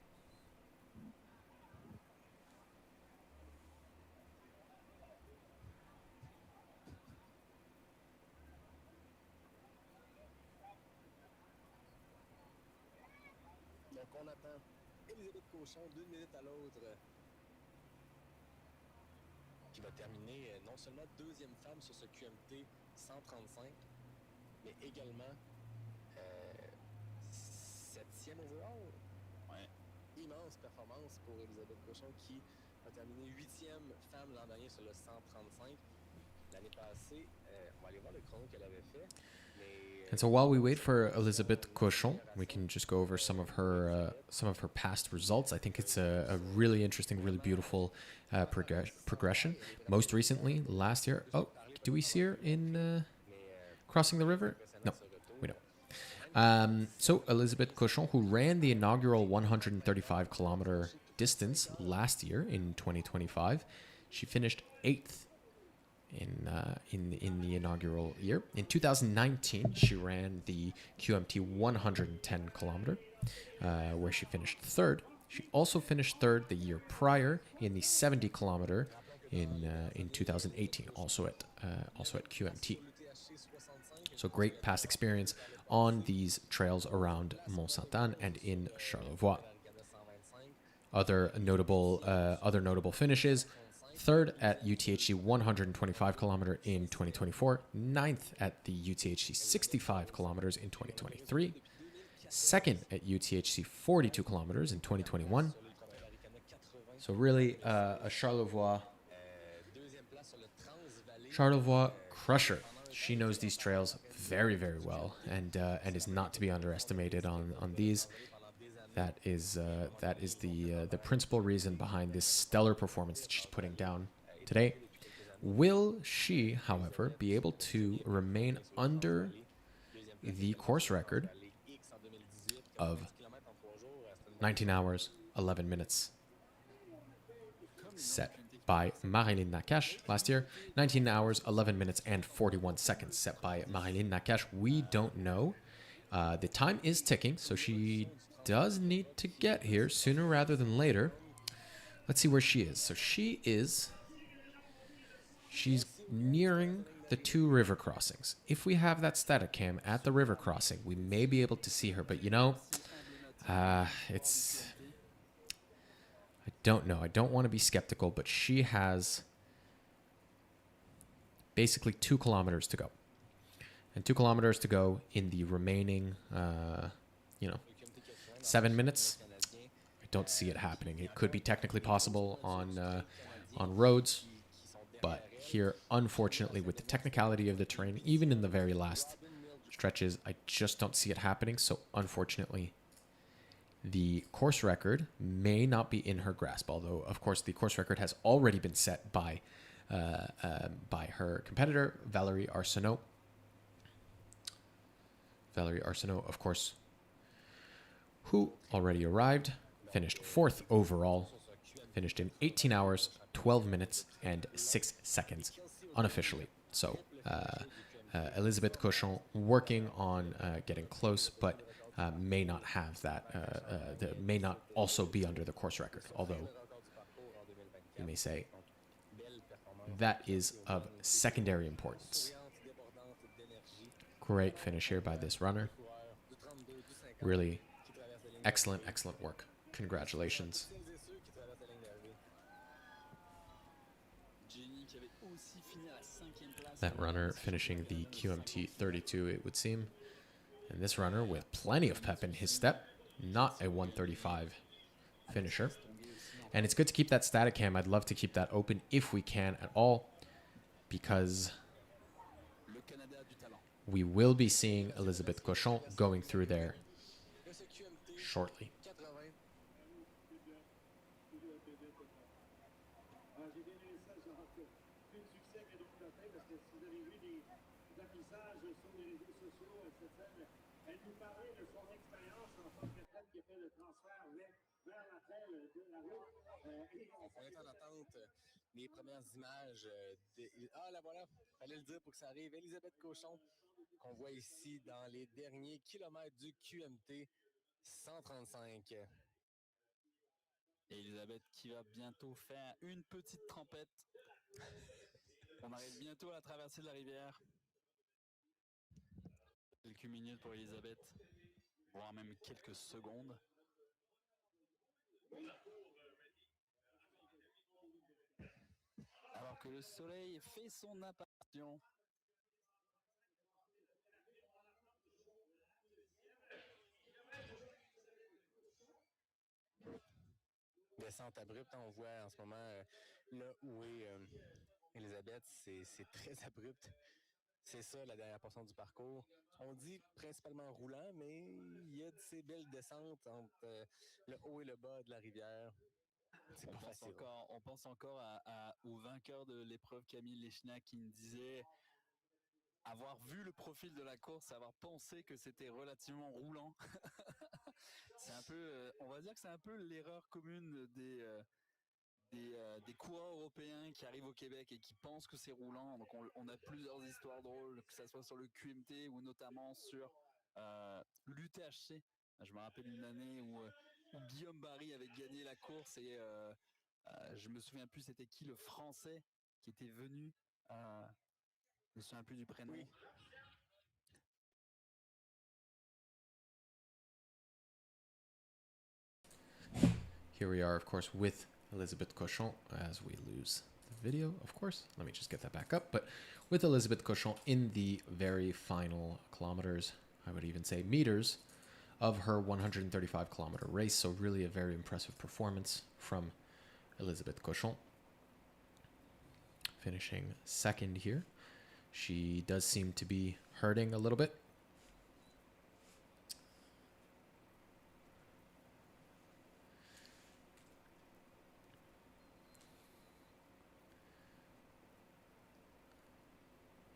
Speaker 5: Donc on attend Elisabeth Cochon d'une minute à l'autre, qui va terminer non seulement deuxième femme sur ce QMT 135, mais également 7e overall. Ouais. Immense performance pour Elisabeth Cochon, qui a terminé 8e femme l'an dernier sur le 135. L'année passée, on va aller voir le chrono qu'elle avait fait.
Speaker 4: And so while we wait for Elisabeth Cochon, we can just go over some of her past results. I think it's a really interesting, really beautiful progression. Most recently, last year. Oh, do we see her in crossing the river? No, we don't. So Elisabeth Cochon, who ran the inaugural 135 kilometer distance last year in 2025, she finished 8th in the inaugural year. In 2019, she ran the QMT 110 kilometer, where she finished 3rd. She also finished third the year prior in the 70 kilometer in 2018, also at QMT. So great past experience on these trails around Mont-Sainte-Anne and in Charlevoix. Other notable finishes: third at UTHC 125 kilometer in 2024, ninth at the UTHC 65 kilometers in 2023, second at UTHC 42 kilometers in 2021. So really a Charlevoix crusher. She knows these trails very, very well, and is not to be underestimated on these. That is the principal reason behind this stellar performance that she's putting down today. Will she, however, be able to remain under the course record of 19 hours, 11 minutes set by Marilyn Nakache last year? 19 hours, 11 minutes, and 41 seconds set by Marilyn Nakache. We don't know. The time is ticking, so she does need to get here sooner rather than later. Let's see where she is. So she's nearing the 2 river crossings. If we have that static cam at the river crossing, we may be able to see her. But I don't know. I don't want to be skeptical, but she has basically 2 kilometers to go. And 2 kilometers to go in the remaining, 7 minutes. I don't see it happening. It could be technically possible on roads, but here, unfortunately, with the technicality of the terrain, even in the very last stretches, I just don't see it happening. So unfortunately, the course record may not be in her grasp, although, of course, the course record has already been set by her competitor, Valerie Arsenault. Valerie Arsenault, of course, who already arrived, finished 4th overall, finished in 18 hours, 12 minutes, and 6 seconds unofficially. So Elizabeth Cochon working on getting close, but may not have that, may not also be under the course record, although you may say that is of secondary importance. Great finish here by this runner. Really excellent work. Congratulations. That runner finishing the QMT 32, it would seem. And this runner with plenty of pep in his step, not a 135 finisher. And it's good to keep that static cam. I'd love to keep that open if we can at all, because we will be seeing Elizabeth Cochon going through there shortly.
Speaker 3: Elle nous parlait de son expérience en tant qu'athlète qui a fait le transfert vers la trail de la route.
Speaker 5: On est en attente des premières images. La voilà, fallait le dire pour que ça arrive. Elisabeth Cochon, qu'on voit ici dans les derniers kilomètres du QMT 135.
Speaker 7: Elisabeth qui va bientôt faire une petite trempette. On arrive bientôt à la traversée de la rivière. Quelques minutes pour Elisabeth, voire même quelques secondes. Alors que le soleil fait son apparition.
Speaker 5: Descente abrupte, on voit en ce moment là où est Elisabeth, c'est très abrupt. C'est ça la dernière portion du parcours. On dit principalement roulant, mais il y a de ces belles descentes entre le haut et le bas de la rivière.
Speaker 7: On pense encore au vainqueur de l'épreuve, Camille Léchina, qui me disait avoir vu le profil de la course, avoir pensé que c'était relativement roulant. C'est un peu, on va dire que c'est un peu l'erreur commune des coureurs européens qui arrivent au Québec et qui pensent que c'est roulant. Donc on a plusieurs histoires drôles, que ce soit sur le QMT ou notamment sur l'UTHC. Je me rappelle une année où Guillaume Barry avait gagné la course et je me souviens plus c'était qui le Français qui était venu. Je me souviens plus du prénom.
Speaker 6: Oui.
Speaker 4: Here we are, of course, with Elizabeth Cochon as we lose the video, of course. Let me just get that back up. But with Elizabeth Cochon in the very final kilometers, I would even say meters, of her 135 kilometer race. So really a very impressive performance from Elizabeth Cochon. Finishing second here. She does seem to be hurting a little bit.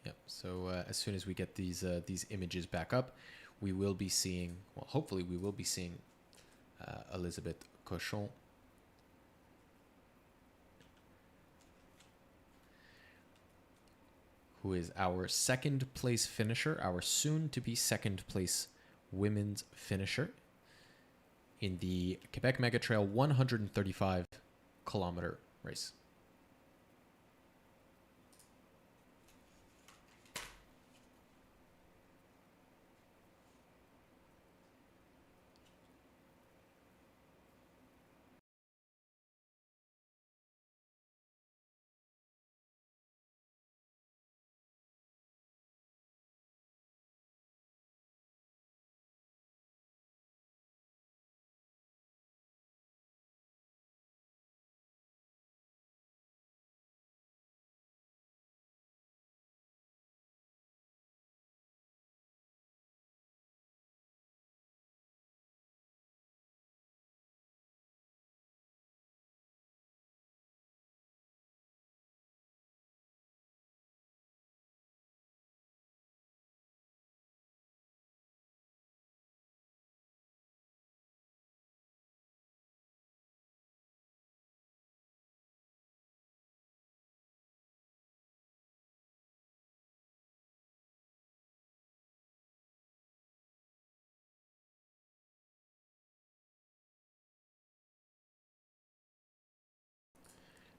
Speaker 4: Yep. So as soon as we get these images back up, we will be seeing, well, hopefully we will be seeing Elizabeth Cochon. Who is our second place finisher, our soon to be second place women's finisher in the Québec Mega Trail 135 kilometer race.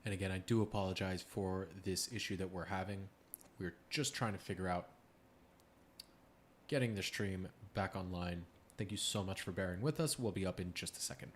Speaker 4: And again, I do apologize for this issue that we're having. We're just trying to figure out getting the stream back online. Thank you so much for bearing with us. We'll be up in just a second.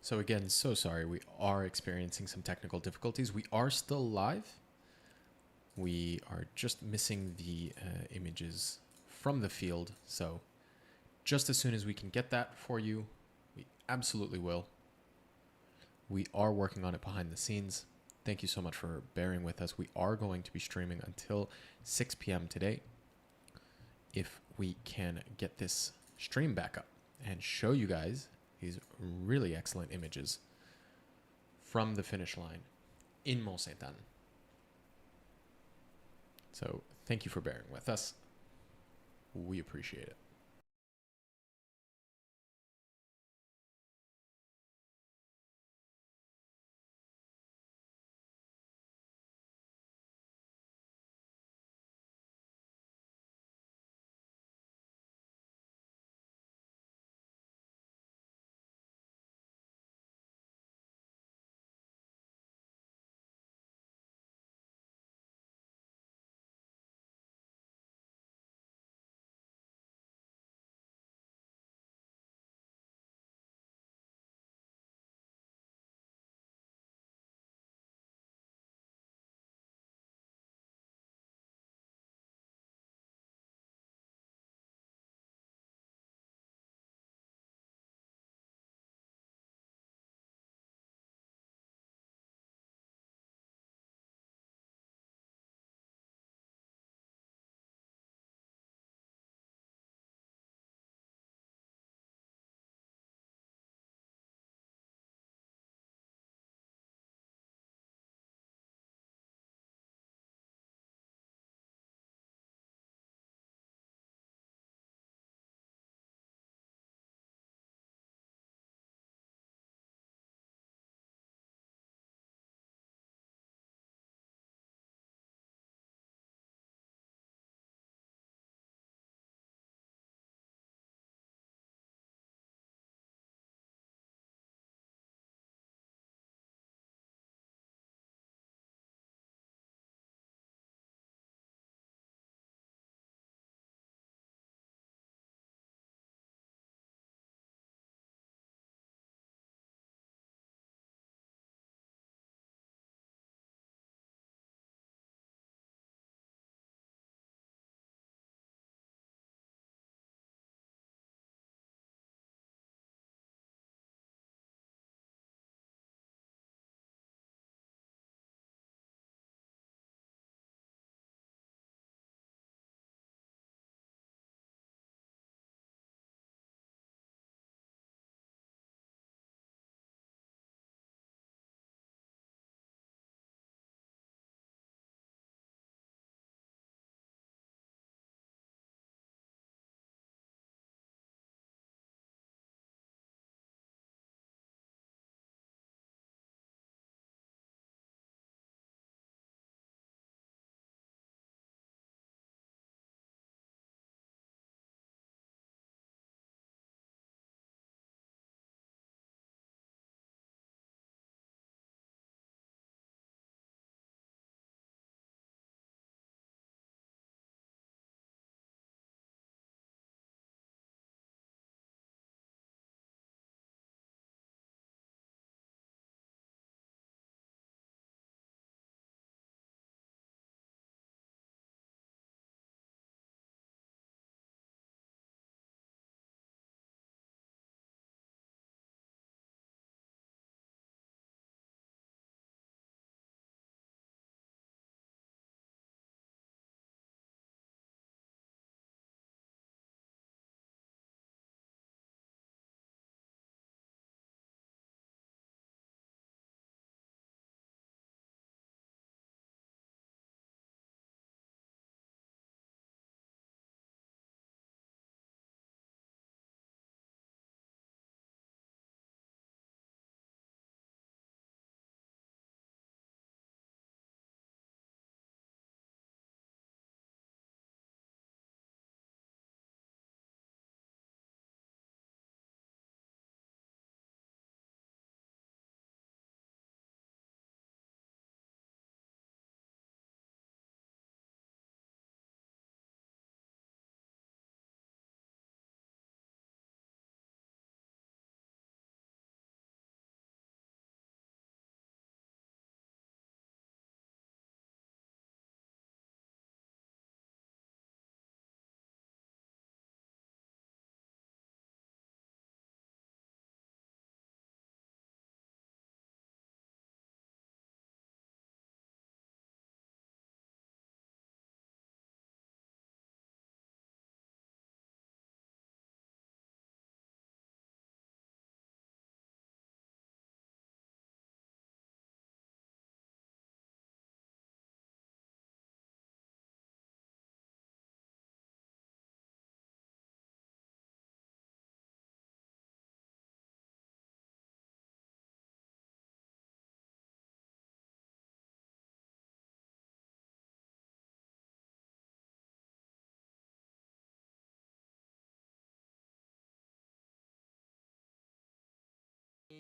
Speaker 4: So again, so sorry. We are experiencing some technical difficulties. We are still live. We are just missing the images from the field. So just as soon as we can get that for you, we absolutely will. We are working on it behind the scenes. Thank you so much for bearing with us. We are going to be streaming until 6 p.m. today. If we can get this stream back up and show you guys these really excellent images from the finish line in Mont-Sainte-Anne. So thank you for bearing with us. We appreciate it.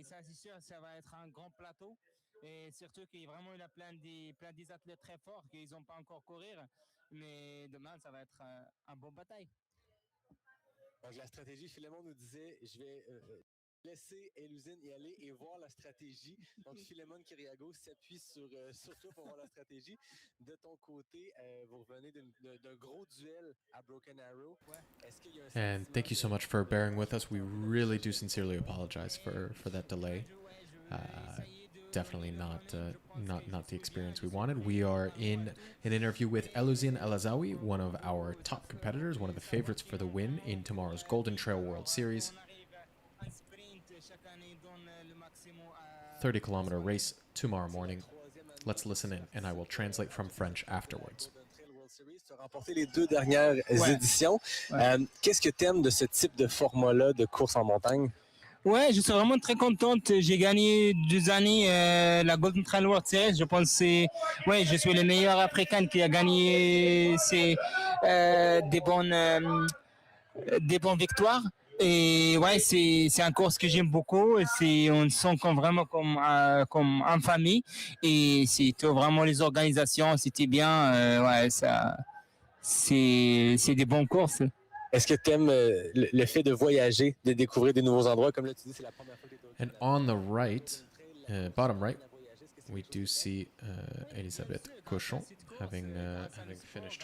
Speaker 6: Et ça, c'est sûr, ça va être un grand plateau. Et surtout qu'il y a vraiment plein des athlètes très forts qu'ils n'ont pas encore courir. Mais demain, ça va être un bon bataille.
Speaker 5: Donc, la stratégie, Philémon nous disait, je vais laisser Elusine y aller et voir la stratégie. Donc, Philémon Kiriago s'appuie sur toi pour voir la stratégie. De ton côté, vous revenez d'un gros duel à Broken Arrow. Est-ce qu'il y a un
Speaker 4: And thank you so much for bearing with us. We really do sincerely apologize for that delay. Definitely not the experience we wanted. We are in an interview with Elusine El Azawi, one of our top competitors, one of the favorites for the win in tomorrow's Golden Trail World Series. 30-kilometer race tomorrow morning. Let's listen in, and I will translate from French afterwards.
Speaker 5: Tu as remporté les 2 dernières éditions. Qu'est-ce que tu aimes de ce type de format-là de course en montagne?
Speaker 6: Ouais, je suis vraiment très contente. J'ai gagné 2 années la Golden Trail World Series. Je pense que je suis le meilleur africain qui a gagné des bonnes victoires. Et ouais, c'est un course que j'aime beaucoup. On se sent vraiment comme en famille. Et c'était vraiment les organisations, c'était bien. Ouais, ça, c'est des bonnes courses.
Speaker 5: Est-ce que tu aimes le fait de voyager, de découvrir des nouveaux endroits? Comme là, tu dis, c'est la première fois que tu es
Speaker 4: And on the right, bottom right, we do see Elisabeth Cochon having finished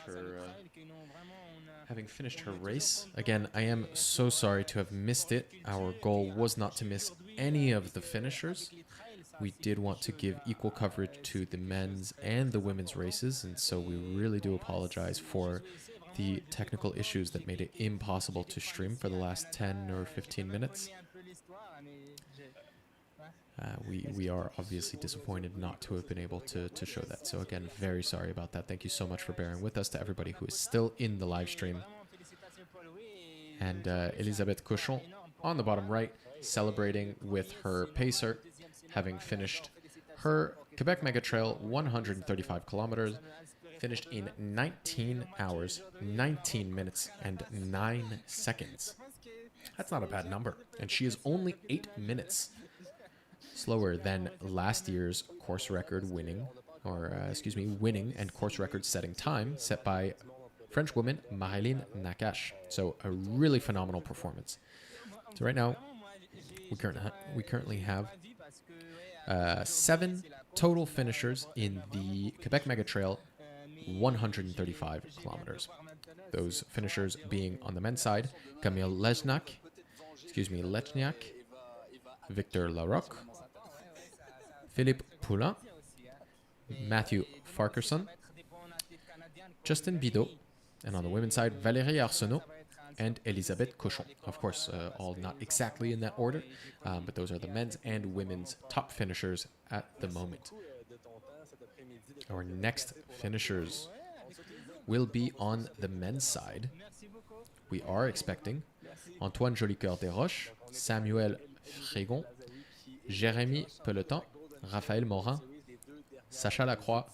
Speaker 4: her race. Again, I am so sorry to have missed it. Our goal was not to miss any of the finishers. We did want to give equal coverage to the men's and the women's races, and so we really do apologize for the technical issues that made it impossible to stream for the last 10 or 15 minutes. We are obviously disappointed not to have been able to show that. So again, very sorry about that. Thank you so much for bearing with us, to everybody who is still in the live stream. And Elisabeth Cochon on the bottom right, celebrating with her pacer, having finished her Québec Mega Trail 135 kilometers, finished in 19 hours, 19 minutes, and 9 seconds. That's not a bad number. And she is only 8 minutes slower than last year's course record winning and course record setting time set by French woman Marilyn Nakache. So a really phenomenal performance. So right now, we currently have 7 total finishers in the Québec Mega Trail 135 kilometers. Those finishers being on the men's side, Camille Lechniak, Victor Larocque, Philippe Poulin, Matthew Farquharson, Justin Bidot, and on the women's side, Valérie Arsenault and Elisabeth Cochon. Of course, all not exactly in that order, but those are the men's and women's top finishers at the moment. Our next finishers will be on the men's side. We are expecting Antoine Jolicoeur-Desroches, Samuel Frégon, Jérémy Peloton, Raphaël Morin, Sacha Lacroix,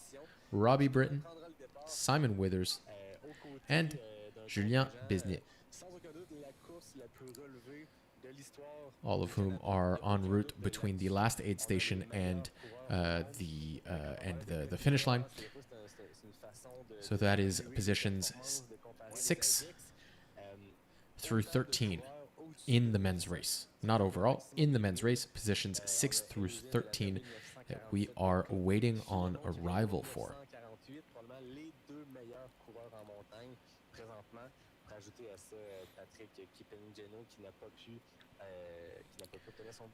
Speaker 4: Robbie Britton, Simon Withers, and Julien Besnier. All of whom are en route between the last aid station and the finish line. So that is positions 6 through 13 in the men's race. Not overall, in the men's race, positions 6 through 13 that we are waiting on arrival for.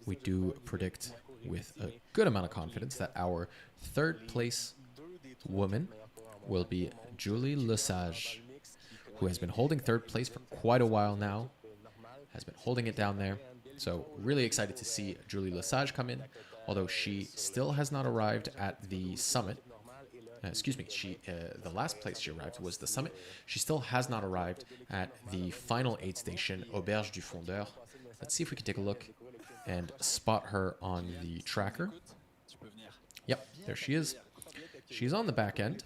Speaker 4: We do predict with a good amount of confidence that our third place woman will be Julie Lesage, who has been holding third place for quite a while now, has been holding it down there. So really excited to see Julie Lesage come in, although she still has not arrived at the summit. The last place she arrived was the summit. She still has not arrived at the final aid station, Auberge du Fondeur. Let's see if we can take a look and spot her on the tracker. Yep, there she is. She's on the back end.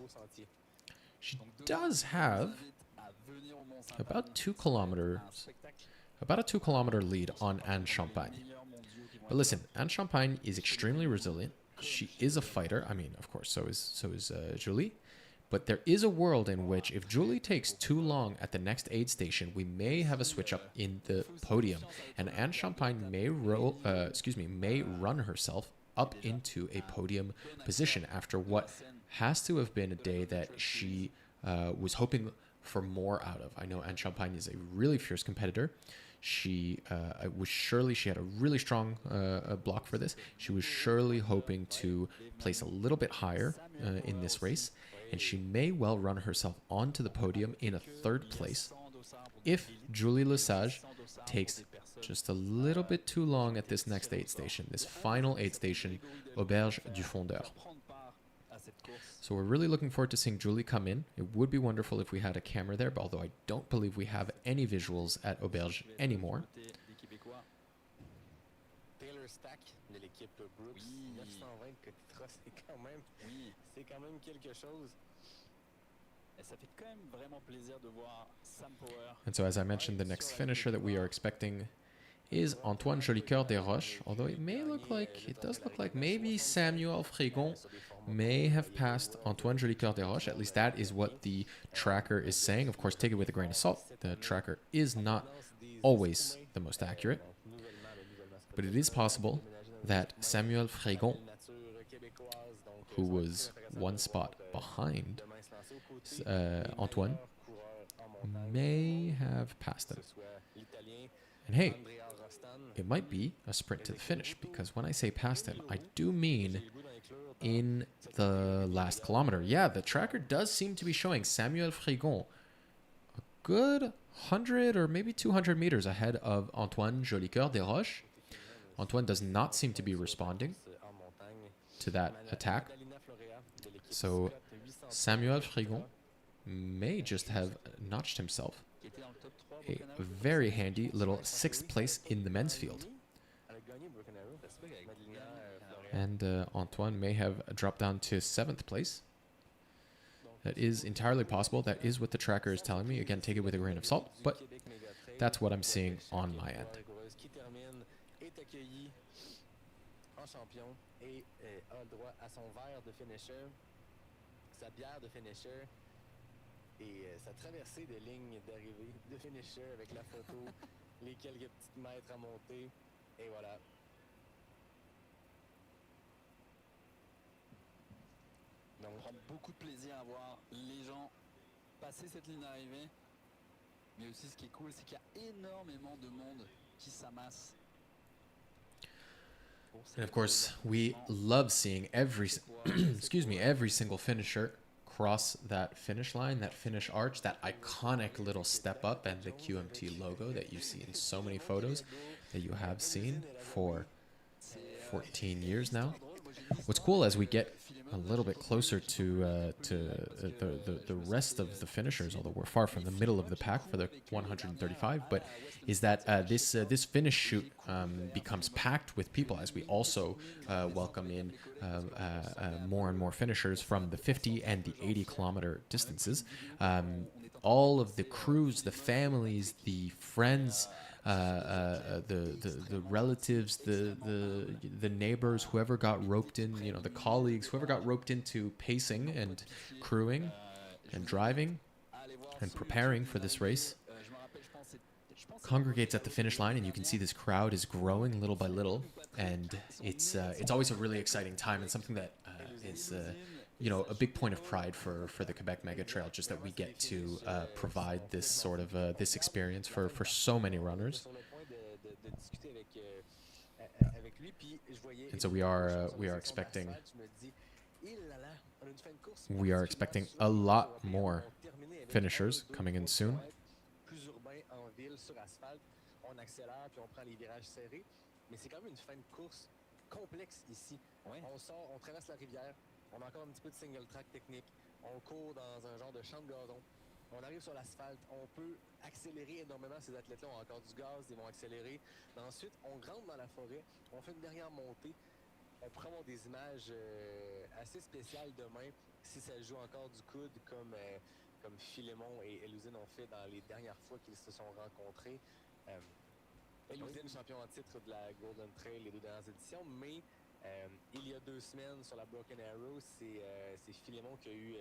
Speaker 4: She does have about a 2 kilometer lead on Anne Champagne. But listen, Anne Champagne is extremely resilient. She is a fighter. I mean, of course, so is Julie. But there is a world in which if Julie takes too long at the next aid station, we may have a switch up in the podium, and Anne Champagne may run herself up into a podium position after what has to have been a day that she was hoping for more out of. I know Anne Champagne is a really fierce competitor. She had a really strong block for this. She was surely hoping to place a little bit higher in this race, and she may well run herself onto the podium in a third place if Julie Lesage takes just a little bit too long at this next aid station, this final aid station, Auberge du Fondeur. So we're really looking forward to seeing Julie come in. It would be wonderful if we had a camera there, but although I don't believe we have any visuals at Auberge anymore.
Speaker 5: Taylor Stack de l'équipe Brooks, 920 Cotitra, c'est quand même quelque chose.
Speaker 7: Ça fait quand même vraiment plaisir de voir Sam Power.
Speaker 4: And so as I mentioned, the next finisher that we are expecting is Antoine Jolicoeur des Roches, although it does look like maybe Samuel Frégon may have passed Antoine Jolicoeur des Roches. At least that is what the tracker is saying. Of course, take it with a grain of salt. The tracker is not always the most accurate, but it is possible that Samuel Frégon, who was one spot behind Antoine, may have passed him. And hey, it might be a sprint to the finish, because when I say past him, I do mean in the last kilometer. Yeah, the tracker does seem to be showing Samuel Frégon a good 100 or maybe 200 meters ahead of Antoine Jolicoeur des Roches. Antoine does not seem to be responding to that attack. So Samuel Frégon may just have notched himself a very handy little 6th place in the men's field. And Antoine may have dropped down to 7th place. That is entirely possible. That is what the tracker is telling me. Again, take it with a grain of salt, but that's what I'm seeing on my end.
Speaker 5: Et sa traversée de ligne d'arrivée de finisher avec la photo, les quelques petites mètres à monter, et voilà.
Speaker 7: Donc, on prend beaucoup de plaisir à voir les gens passer cette ligne d'arrivée. Mais aussi, ce qui est cool, c'est qu'il y a énormément de monde qui s'amasse.
Speaker 4: And of course, we love seeing every single finisher cross that finish line, that finish arch, that iconic little step up, and the QMT logo that you see in so many photos that you have seen for 14 years now. What's cool as we get a little bit closer to the rest of the finishers, although we're far from the middle of the pack for the 135, but is that this finish chute becomes packed with people as we also welcome in more and more finishers from the 50 and the 80 kilometer distances. All of the crews, the families, the friends, the relatives, the neighbors, whoever got roped in, the colleagues, whoever got roped into pacing and crewing and driving and preparing for this race, congregates at the finish line, and you can see this crowd is growing little by little, and it's always a really exciting time, and something that is a big point of pride for the Québec Mega Trail, just that we get to provide this sort of this experience for so many runners. And so we are expecting a lot more finishers coming in soon.
Speaker 5: On accélère puis on prend les virages serrés, mais c'est quand même une fin de course complexe ici. Ouais. On sort, on traverse la rivière, on a encore un petit peu de single track technique, on court dans un genre de champ de gazon, on arrive sur l'asphalte, on peut accélérer énormément. Ces athlètes-là ont encore du gaz, ils vont accélérer. Ensuite, on rentre dans la forêt, on fait une dernière montée, on pourrait avoir des images assez spéciales demain si ça joue encore du coude comme Philémon et Élusine ont fait dans les dernières fois qu'ils se sont rencontrés. Élusienne champion en titre de la Golden Trail les 2 dernières éditions, mais il y a 2 semaines sur la Broken Arrow, c'est Philémon qui a eu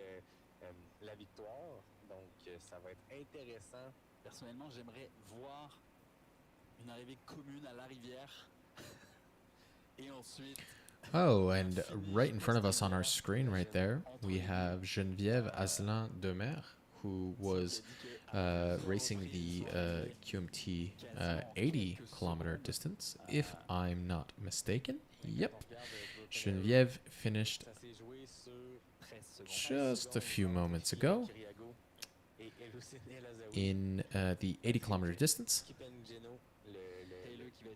Speaker 5: la victoire. Donc ça va être intéressant.
Speaker 7: Personnellement, j'aimerais voir une arrivée commune à la rivière. Et ensuite...
Speaker 4: Oh, and right in front of us on our screen right there, we have Geneviève Aslan Demer, who was racing the QMT 80 kilometer distance, if I'm not mistaken. Yep. Geneviève finished just a few moments ago in the 80 kilometer distance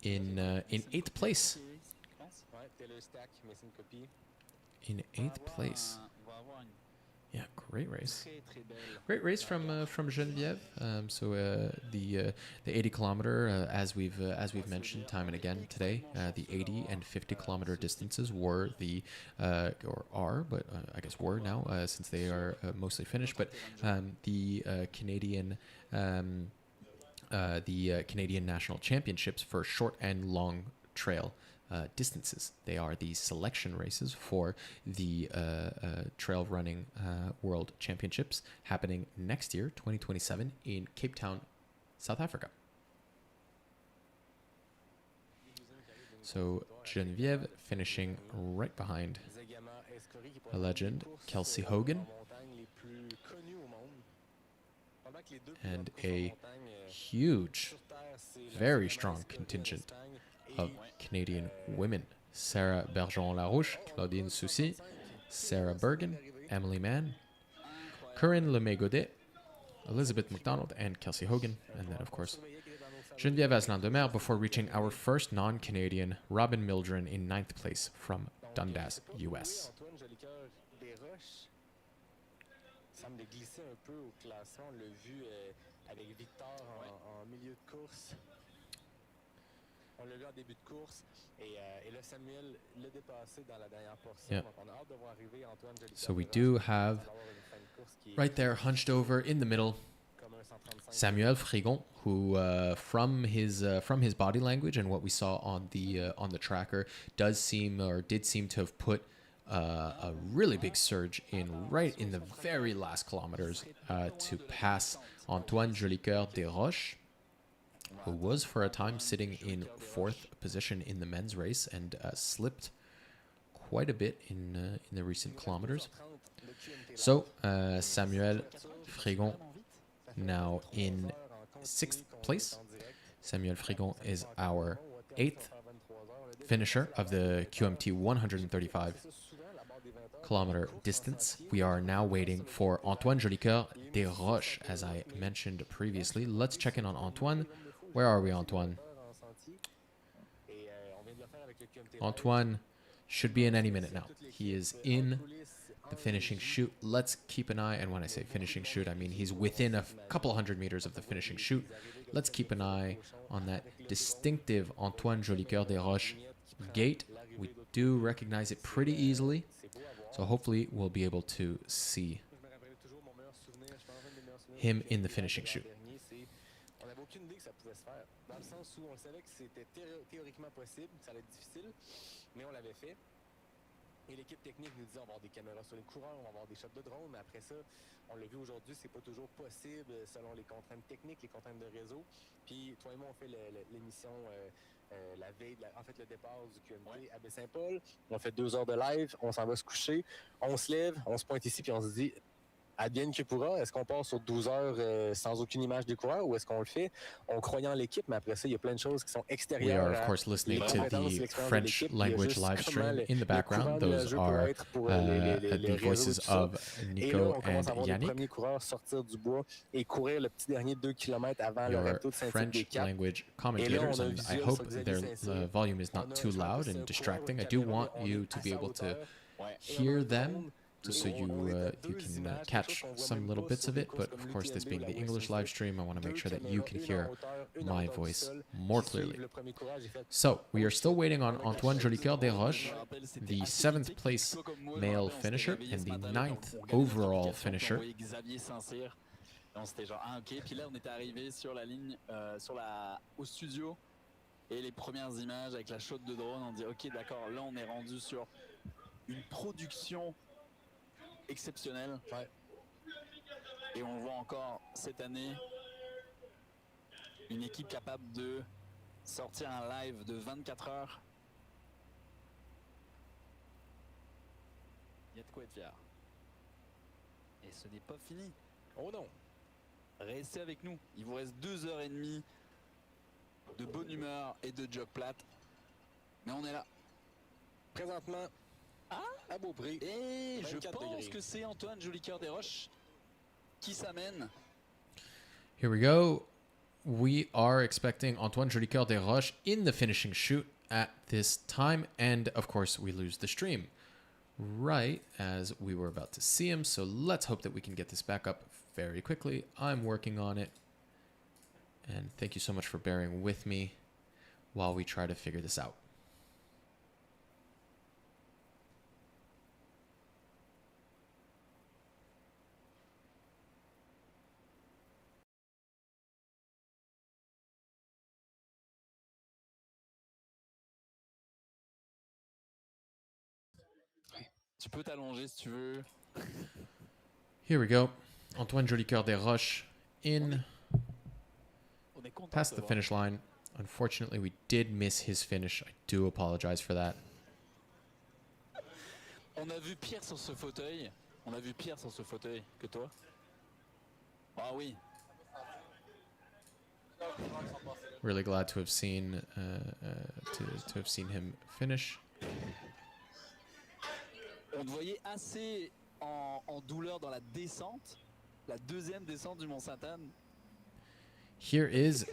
Speaker 4: in 8th place. In 8th place. Yeah, great race. Great race from Geneviève. So the 80 kilometer, as we've mentioned time and again today, the 80 and 50 kilometer distances were the or are, but I guess were now since they are mostly finished. But the Canadian national championships for short and long trail distances. They are the selection races for the trail running world championships happening next year, 2027, in Cape Town, South Africa. So Geneviève finishing right behind a legend, Kelsey Hogan, and a huge, very strong contingent of Canadian women. Sarah Bergeron-Larouche, Claudine Soucy, Sarah Bergen, Emily Mann, Corinne Lemay-Godet, Elizabeth McDonald, and Kelsey Hogan. And then, of course, Geneviève Aslan-Demer before reaching our first non-Canadian, Robin Mildren, in 9th place from Dundas, US.
Speaker 5: On l'a vu en début de course et là Samuel l'a dépassé dans la dernière portion.
Speaker 4: Yeah.
Speaker 5: Donc on a hâte de voir arriver Antoine Jolicoeur.
Speaker 4: So we do have right there, hunched over in the middle, Samuel Frigon, who from his body language and what we saw on the tracker did seem to have put a really big surge right in the very last kilometers to pass Antoine Jolicoeur des Roches, who was for a time sitting in 4th position in the men's race and slipped quite a bit in the recent kilometers. So Samuel Frigon now in 6th place. Samuel Frigon is our 8th finisher of the QMT 135 kilometer distance. We are now waiting for Antoine Jolicoeur des Roches, as I mentioned previously. Let's check in on Antoine. Where are we, Antoine? Antoine should be in any minute now. He is in the finishing chute. Let's keep an eye, and when I say finishing chute, I mean he's within a couple hundred meters of the finishing chute. Let's keep an eye on that distinctive Antoine Jolicoeur des Roches gate. We do recognize it pretty easily, so hopefully we'll be able to see him in the finishing chute.
Speaker 5: Aucune idée que ça pouvait se faire, dans le sens où on savait que c'était théoriquement possible, que ça allait être difficile, mais on l'avait fait. Et l'équipe technique nous disait on va avoir des caméras sur les coureurs, on va avoir des shots de drone, mais après ça, on l'a vu aujourd'hui, c'est pas toujours possible selon les contraintes techniques, les contraintes de réseau. Puis toi et moi, on fait l'émission la veille, en fait le départ du QMT à Baie-Saint-Paul. On fait 2 heures de live, on s'en va se coucher, on se lève, on se pointe ici, puis on se dit advienne que pourra, est-ce qu'on part sur 12 heures sans aucune image des coureurs ou est-ce qu'on le fait en croyant l'équipe, mais après ça, il y a plein de choses qui sont extérieures.
Speaker 4: We are, of course, listening to the French language live stream in the background. Those are the voices of Nico and Yannick.
Speaker 5: Les coureurs sortir du bois et courir le petit dernier 2 km avant le
Speaker 4: Your French language commentators, and I hope their volume is not too loud and distracting. I do want you to be able to hear them, just so you can catch some little bits of it, but of course, this being the English live stream, I want to make sure that you can hear my voice more clearly. So we are still waiting on Antoine Jolicoeur des Roches, the 7th place male finisher and the 9th overall finisher.
Speaker 7: C'était genre, ah ok, puis là on était arrivé sur la ligne, au studio Et les premières images avec la shot de drone, on dit ok d'accord, là on est rendu sur une production exceptionnelle.
Speaker 5: Ouais.
Speaker 7: Et on voit encore cette année une équipe capable de sortir un live de 24 heures. Il y a de quoi être fier. Et ce n'est pas fini.
Speaker 5: Oh non.
Speaker 7: Restez avec nous. Il vous reste 2h30 de bonne humeur et de jog plate. Mais on est là.
Speaker 5: Présentement, à Beaupré.
Speaker 7: Et je
Speaker 5: 24
Speaker 7: pense
Speaker 5: degrés.
Speaker 7: que c'est Antoine Jolicoeur des Roches qui s'amène.
Speaker 4: Here we go. We are expecting Antoine Jolicoeur des Roches in the finishing chute at this time. And of course, we lose the stream right as we were about to see him. So let's hope that we can get this back up very quickly. I'm working on it. And thank you so much for bearing with me while we try to figure this out.
Speaker 7: Tu peux t'allonger si tu veux.
Speaker 4: Here we go. Antoine Jolicoeur des Roches in
Speaker 7: On est content
Speaker 4: past
Speaker 7: de
Speaker 4: the
Speaker 7: voir.
Speaker 4: finish line. Unfortunately, we did miss his finish. I do apologize for that.
Speaker 7: On a vu pire sur ce fauteuil. On a vu pire sur ce fauteuil que toi. Ah oui.
Speaker 4: Really glad to have seen to have seen him finish.
Speaker 7: On te voyait assez en douleur dans la descente. La deuxième descente du Mont-Sainte-Anne.
Speaker 4: Here is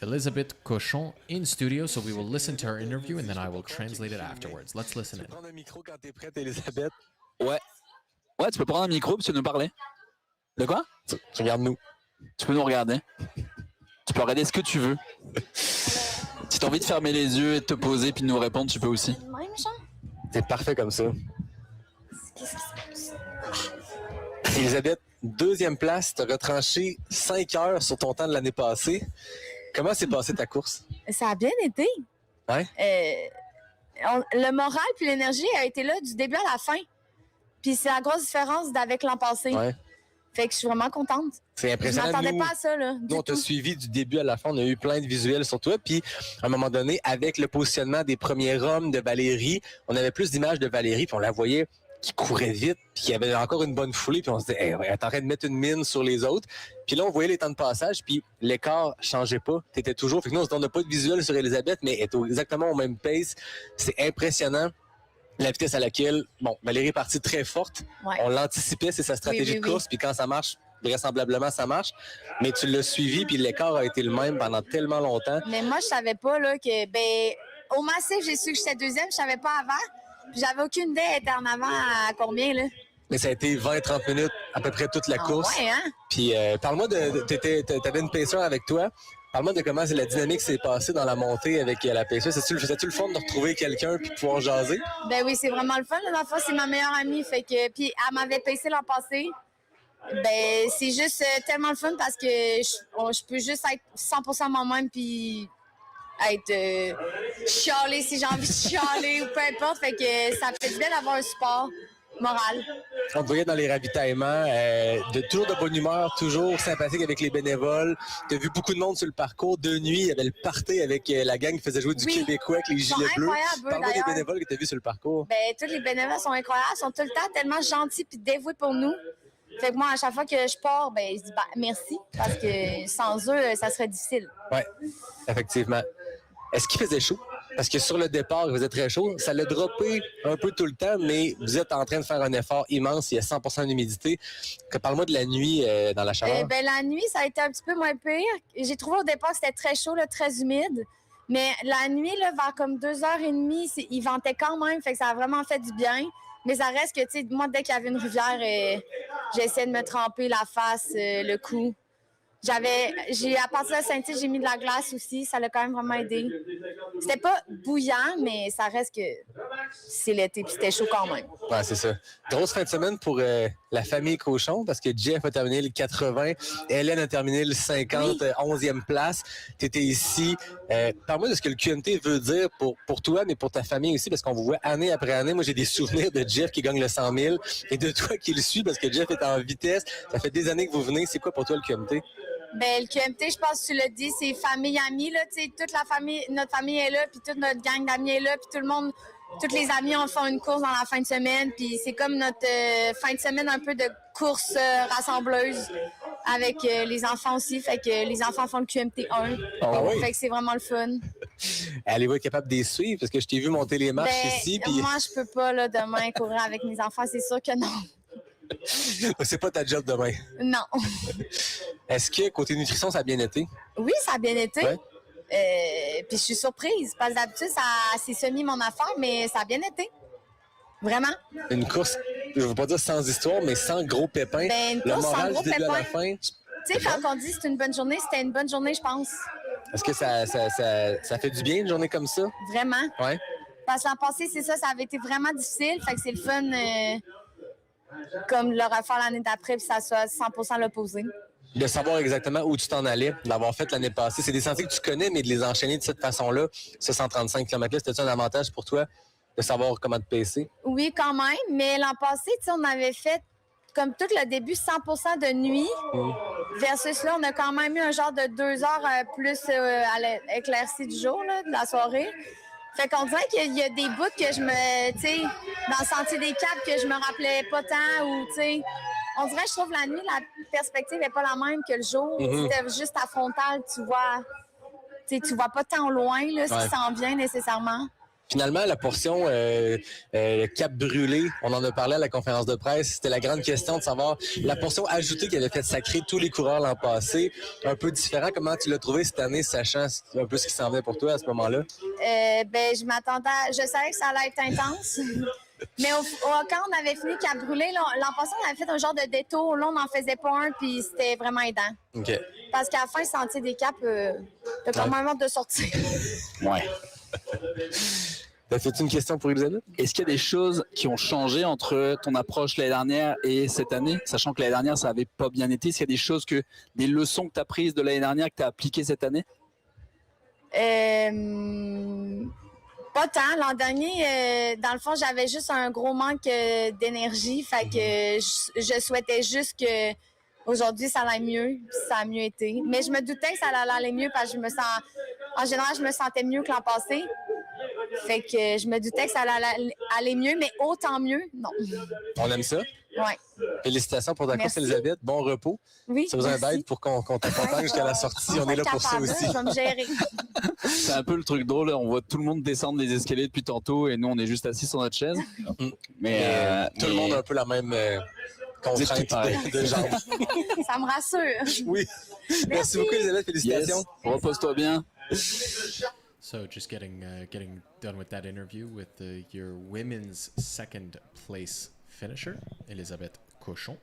Speaker 4: Elisabeth Cochon in studio, so we will listen to her interview and then I will translate it afterwards. Let's listen
Speaker 5: Tu
Speaker 4: in.
Speaker 5: peux prendre un micro quand t'es prête, Elisabeth.
Speaker 7: Ouais. Ouais, tu peux prendre un micro puis tu peux nous parler. De quoi?
Speaker 5: Tu regardes nous.
Speaker 7: Tu peux nous regarder. Tu peux regarder ce que tu veux. Si t'as envie de fermer les yeux et de te poser puis de nous répondre, tu peux aussi.
Speaker 2: Même genre?
Speaker 5: C'est parfait comme ça.
Speaker 2: Qu'est-ce qui se passe?
Speaker 5: Elisabeth, deuxième place, t'as retranché 5 heures sur ton temps de l'année passée. Comment s'est passée ta course?
Speaker 12: Ça a bien été.
Speaker 5: Ouais?
Speaker 12: Le moral puis l'énergie a été là du début à la fin. Puis c'est la grosse différence d'avec l'an passé.
Speaker 5: Ouais.
Speaker 12: Fait que je suis vraiment contente.
Speaker 5: C'est
Speaker 12: Je
Speaker 5: impressionnant.
Speaker 12: m'attendais
Speaker 5: Nous,
Speaker 12: pas à ça, là.
Speaker 5: nous, on t'a suivi du début à la fin. On a eu plein de visuels sur toi. Puis, à un moment donné, avec le positionnement des premiers hommes de Valérie, on avait plus d'images de Valérie. Puis on la voyait qui courait vite. Puis il y avait encore une bonne foulée. Puis on se disait, hey, ouais, elle est en train de mettre une mine sur les autres. Puis là, on voyait les temps de passage. Puis l'écart changeait pas. T'étais toujours. Fait que nous, on n'a pas de visuel sur Elisabeth, mais elle est exactement au même pace. C'est impressionnant. La vitesse à laquelle, bon, Valérie est partie très forte.
Speaker 12: Ouais.
Speaker 5: On l'anticipait, c'est sa stratégie
Speaker 12: Oui,
Speaker 5: de course. Puis quand ça marche, vraisemblablement, ça marche. Mais tu l'as suivi, puis l'écart a été le même pendant tellement longtemps.
Speaker 12: Mais moi, je savais pas là, que, au massif, j'ai su que j'étais deuxième. Je savais pas avant. Puis j'avais aucune idée d'être en avant à combien, là.
Speaker 5: Mais ça a été 20-30 minutes, à peu près toute la course.
Speaker 12: Ouais, hein?
Speaker 5: Puis parle-moi t'avais une pacer avec toi. Parle-moi de comment la dynamique s'est passée dans la montée avec la pacer. Faisais-tu le fun de retrouver quelqu'un puis de pouvoir jaser?
Speaker 12: Ben oui, c'est vraiment le fun. Là. Dans le fond, c'est ma meilleure amie. Fait que, puis elle m'avait pacé l'an passé. Ben, c'est juste tellement le fun parce que je peux juste être 100% moi-même puis être chialée si j'ai envie de chialer ou peu importe. Fait que ça fait du bien d'avoir un support moral.
Speaker 5: On te voyait dans les ravitaillements, toujours de bonne humeur, toujours sympathique avec les bénévoles. Tu as vu beaucoup de monde sur le parcours. De nuit, il y avait le party avec la gang qui faisait jouer du québécois avec les gilets bleus. Parle-moi des bénévoles que tu as vus sur le parcours.
Speaker 12: Ben, tous les bénévoles sont incroyables. Ils sont tout le temps tellement gentils puis dévoués pour nous. Fait que moi, à chaque fois que je pars, ben, je dis merci parce que sans eux, ça serait difficile.
Speaker 5: Oui, effectivement. Est-ce qu'il faisait chaud? Parce que sur le départ, il faisait très chaud. Ça l'a droppé un peu tout le temps, mais vous êtes en train de faire un effort immense. Il y a 100% d'humidité. Parle-moi de la nuit dans la chaleur.
Speaker 12: Ben, la nuit, ça a été un petit peu moins pire. J'ai trouvé au départ que c'était très chaud, là, très humide. Mais la nuit, là, vers comme 2h30, il ventait quand même. Fait que ça a vraiment fait du bien. Mais ça reste que, tu sais, moi, dès qu'il y avait une rivière, j'ai essayé de me tremper la face, le cou.
Speaker 13: À partir de Saint-Tite, j'ai mis de la glace aussi. Ça l'a quand même vraiment aidé. C'était pas bouillant, mais ça reste que c'est l'été puis c'était chaud quand même.
Speaker 5: Ouais, c'est ça. Grosse fin de semaine pour la famille Cochon parce que Jeff a terminé le 80, Hélène a terminé le 50, 11e place. Tu étais ici. Parle-moi de ce que le QMT veut dire pour toi, mais pour ta famille aussi, parce qu'on vous voit année après année. Moi, j'ai des souvenirs de Jeff qui gagne le 100 000 et de toi qui le suis parce que Jeff est en vitesse. Ça fait des années que vous venez. C'est quoi pour toi le QMT?
Speaker 13: Ben, le QMT, je pense que tu l'as dit, c'est famille, amis, là, tu sais, toute la famille, notre famille est là, puis toute notre gang d'amis est là, puis tout le monde, tous les amis, on fait une course dans la fin de semaine, puis c'est comme notre fin de semaine un peu de course rassembleuse avec les enfants aussi, fait que les enfants font le QMT1, fait que c'est vraiment le fun.
Speaker 5: Allez-vous être capable de les suivre? Parce que je t'ai vu monter les marches ici. Puis...
Speaker 13: Moi, je peux pas, là, demain, courir avec mes enfants, c'est sûr que non.
Speaker 5: C'est pas ta job demain.
Speaker 13: Non.
Speaker 5: Est-ce que côté nutrition, ça a bien été?
Speaker 13: Oui, ça a bien été.
Speaker 5: Ouais.
Speaker 13: Puis je suis surprise parce que d'habitude, c'est semi mon affaire, mais ça a bien été. Vraiment.
Speaker 5: Une course, je ne veux pas dire sans histoire, mais sans gros pépins.
Speaker 13: Ben, une
Speaker 5: le
Speaker 13: course
Speaker 5: moral
Speaker 13: sans
Speaker 5: du
Speaker 13: gros
Speaker 5: début à la
Speaker 13: pépins.
Speaker 5: fin.
Speaker 13: Tu sais, quand on dit c'est une bonne journée, c'était une bonne journée, je pense.
Speaker 5: Est-ce que ça fait du bien une journée comme ça?
Speaker 13: Vraiment.
Speaker 5: Ouais.
Speaker 13: Parce que l'an passé, c'est ça avait été vraiment difficile. Fait que c'est le fun comme le refaire l'année d'après puis ça soit 100% l'opposé.
Speaker 5: De savoir exactement où tu t'en allais, d'avoir fait l'année passée. C'est des sentiers que tu connais, mais de les enchaîner de cette façon-là, ce 135 km-là, c'était-tu un avantage pour toi de savoir comment te pacer?
Speaker 13: Oui, quand même. Mais l'an passé, on avait fait, comme tout le début, 100% de nuit. Versus là, on a quand même eu un genre de 2 heures plus à l'éclaircie du jour, là, de la soirée. Fait qu'on dirait qu'il y a des bouts que je me... Tu sais, dans le sentier des Caps, que je me rappelais pas tant ou, tu sais... On dirait, je trouve, la nuit, la perspective n'est pas la même que le jour. C'était juste à frontal, tu vois pas tant loin là, ce qui s'en vient nécessairement.
Speaker 5: Finalement, la portion Cap Brûlé, on en a parlé à la conférence de presse, c'était la grande question de savoir la portion ajoutée qui avait fait sacrer tous les coureurs l'an passé, un peu différent. Comment tu l'as trouvé cette année, sachant un peu ce qui s'en venait pour toi à ce moment-là?
Speaker 13: Je savais que ça allait être intense. Mais quand on avait fini Cap Brûlé, l'an passé, on avait fait un genre de détour. Là, on n'en faisait pas un, puis c'était vraiment aidant.
Speaker 5: OK.
Speaker 13: Parce qu'à la fin, le sentier des Caps, t'as quand même hâte de sortir.
Speaker 7: Ouais.
Speaker 5: T'as fait une question pour Elisabeth?
Speaker 7: Est-ce qu'il y a des choses qui ont changé entre ton approche l'année dernière et cette année, sachant que l'année dernière, ça n'avait pas bien été? Est-ce qu'il y a des choses, des leçons que tu as prises de l'année dernière que tu as appliquées cette année?
Speaker 13: Pas tant. L'an dernier, dans le fond, j'avais juste un gros manque d'énergie. Fait que je souhaitais juste que aujourd'hui ça allait mieux. Puis ça a mieux été. Mais je me doutais que ça allait aller mieux parce que en général, je me sentais mieux que l'an passé. Fait que je me doutais que ça allait aller mieux, mais autant mieux, non.
Speaker 5: On aime ça?
Speaker 13: Oui.
Speaker 5: Félicitations pour ta course, Elisabeth. Bon repos.
Speaker 13: Oui.
Speaker 5: Ça vous aide pour qu'on t'accompagne jusqu'à la sortie. On est là pour ça aussi.
Speaker 13: Je vais me gérer.
Speaker 7: C'est un peu le truc drôle. On voit tout le monde descendre les escaliers depuis tantôt et nous, on est juste assis sur notre chaise. Mais
Speaker 5: tout le monde a un peu la même contrainte de jambes.
Speaker 13: Ça me rassure.
Speaker 5: Oui. Merci beaucoup, Elisabeth. Félicitations.
Speaker 7: Yes. Repose-toi bien.
Speaker 4: So just getting done with that interview with your women's second place finisher, Elisabeth Cochon.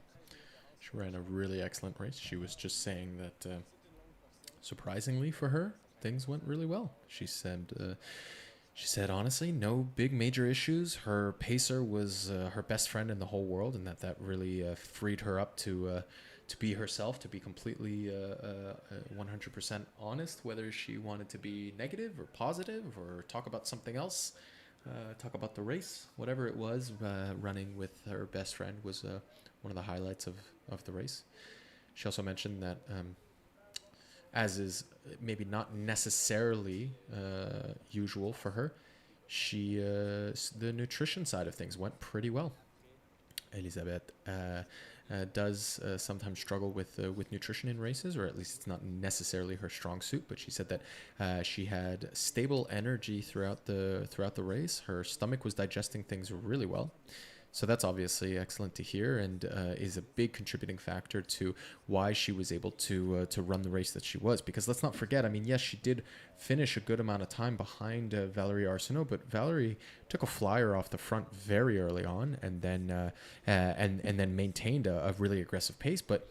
Speaker 4: She ran a really excellent race. She was just saying that surprisingly for her, things went really well. She said honestly, no big major issues. Her pacer was her best friend in the whole world, and that really freed her up to be herself, to be completely 100% honest, whether she wanted to be negative or positive or talk about something else, talk about the race, whatever it was. Running with her best friend was one of the highlights of the race. She also mentioned that, as is maybe not necessarily usual for her, the nutrition side of things went pretty well. Elisabeth does sometimes struggle with nutrition in races, or at least it's not necessarily her strong suit. But she said that she had stable energy throughout the race. Her stomach was digesting things really well. So that's obviously excellent to hear, and is a big contributing factor to why she was able to run the race that she was. Because let's not forget, I mean, yes, she did finish a good amount of time behind Valerie Arsenault, but Valerie took a flyer off the front very early on, and then maintained a really aggressive pace. But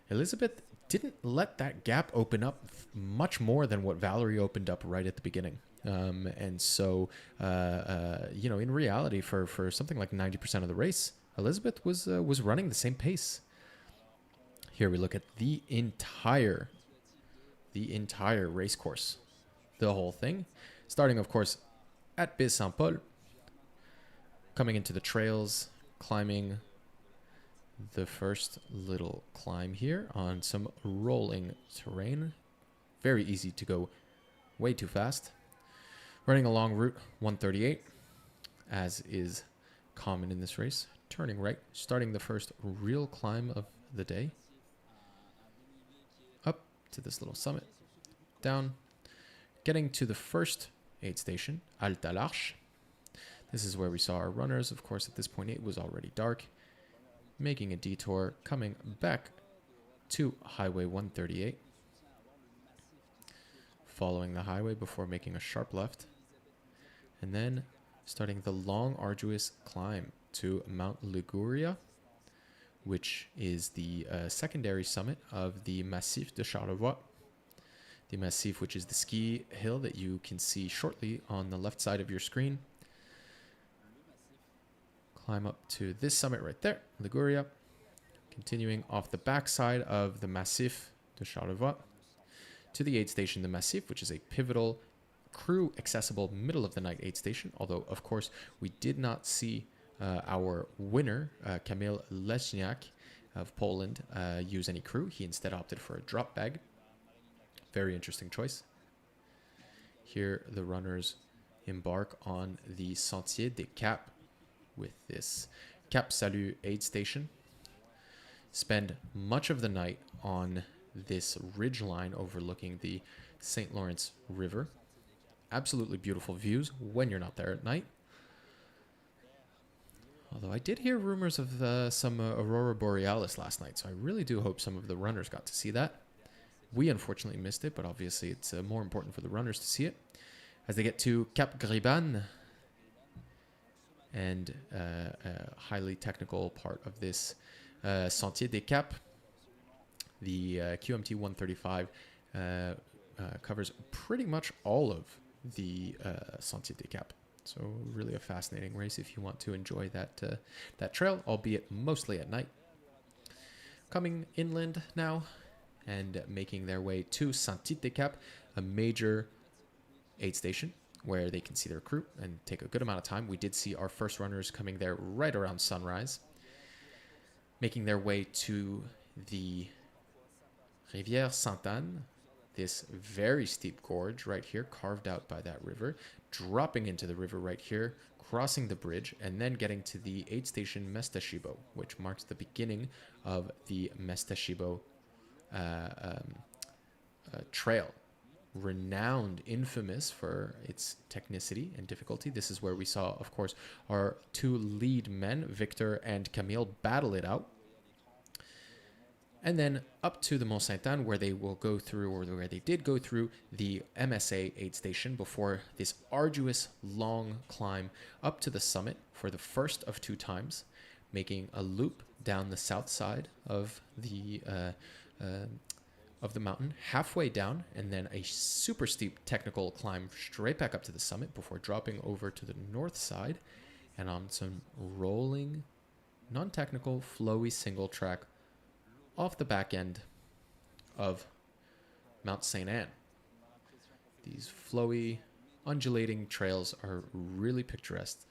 Speaker 4: Elisabeth didn't let that gap open up much more than what Valerie opened up right at the beginning. And so, you know, in reality, for something like 90% of the race, Elizabeth was running the same pace. Here we look at the entire race course, the whole thing, starting, of course, at Baie-Saint-Paul, coming into the trails, climbing the first little climb here on some rolling terrain. Very easy to go way too fast. Running along Route 138, as is common in this race. Turning right, starting the first real climb of the day. Up to this little summit. Down, getting to the first aid station, Alta l'Arche. This is where we saw our runners. Of course, at this point, it was already dark. Making a detour, coming back to Highway 138. Following the highway before making a sharp left. And then starting the long, arduous climb to Mount Liguria, which is the secondary summit of the Massif de Charlevoix. The Massif, which is the ski hill that you can see shortly on the left side of your screen. Climb up to this summit right there, Liguria. Continuing off the backside of the Massif de Charlevoix to the aid station, the Massif, which is a pivotal, crew accessible middle of the night aid station. Although, of course, we did not see our winner, Kamil Lesniak of Poland, use any crew. He instead opted for a drop bag. Very interesting choice. Here, the runners embark on the Sentier des Caps with this Cap Salut aid station. Spend much of the night on this ridge line overlooking the St. Lawrence River. Absolutely beautiful views when you're not there at night. Although I did hear rumors of some Aurora Borealis last night, so I really do hope some of the runners got to see that. We unfortunately missed it, but obviously it's more important for the runners to see it. As they get to Cap Griban, and a highly technical part of this Sentier des Caps, the QMT135 covers pretty much all of the Sentier des Caps. So really a fascinating race if you want to enjoy that trail, albeit mostly at night. Coming inland now and making their way to Sentier des Caps, a major aid station where they can see their crew and take a good amount of time. We did see our first runners coming there right around sunrise, making their way to the Rivière Sainte-Anne, this very steep gorge right here, carved out by that river, dropping into the river right here, crossing the bridge, and then getting to the aid station Mestashibo, which marks the beginning of the Mestashibo trail. Renowned, infamous for its technicity and difficulty. This is where we saw, of course, our two lead men, Victor and Camille, battle it out. And then up to the Mont-Sainte-Anne, where they will go through, or where they did go through, the MSA aid station before this arduous, long climb up to the summit for the first of two times, making a loop down the south side of the mountain, halfway down, and then a super steep technical climb straight back up to the summit before dropping over to the north side and on some rolling, non-technical, flowy single track off the back end of Mount St. Anne. These flowy, undulating trails are really picturesque,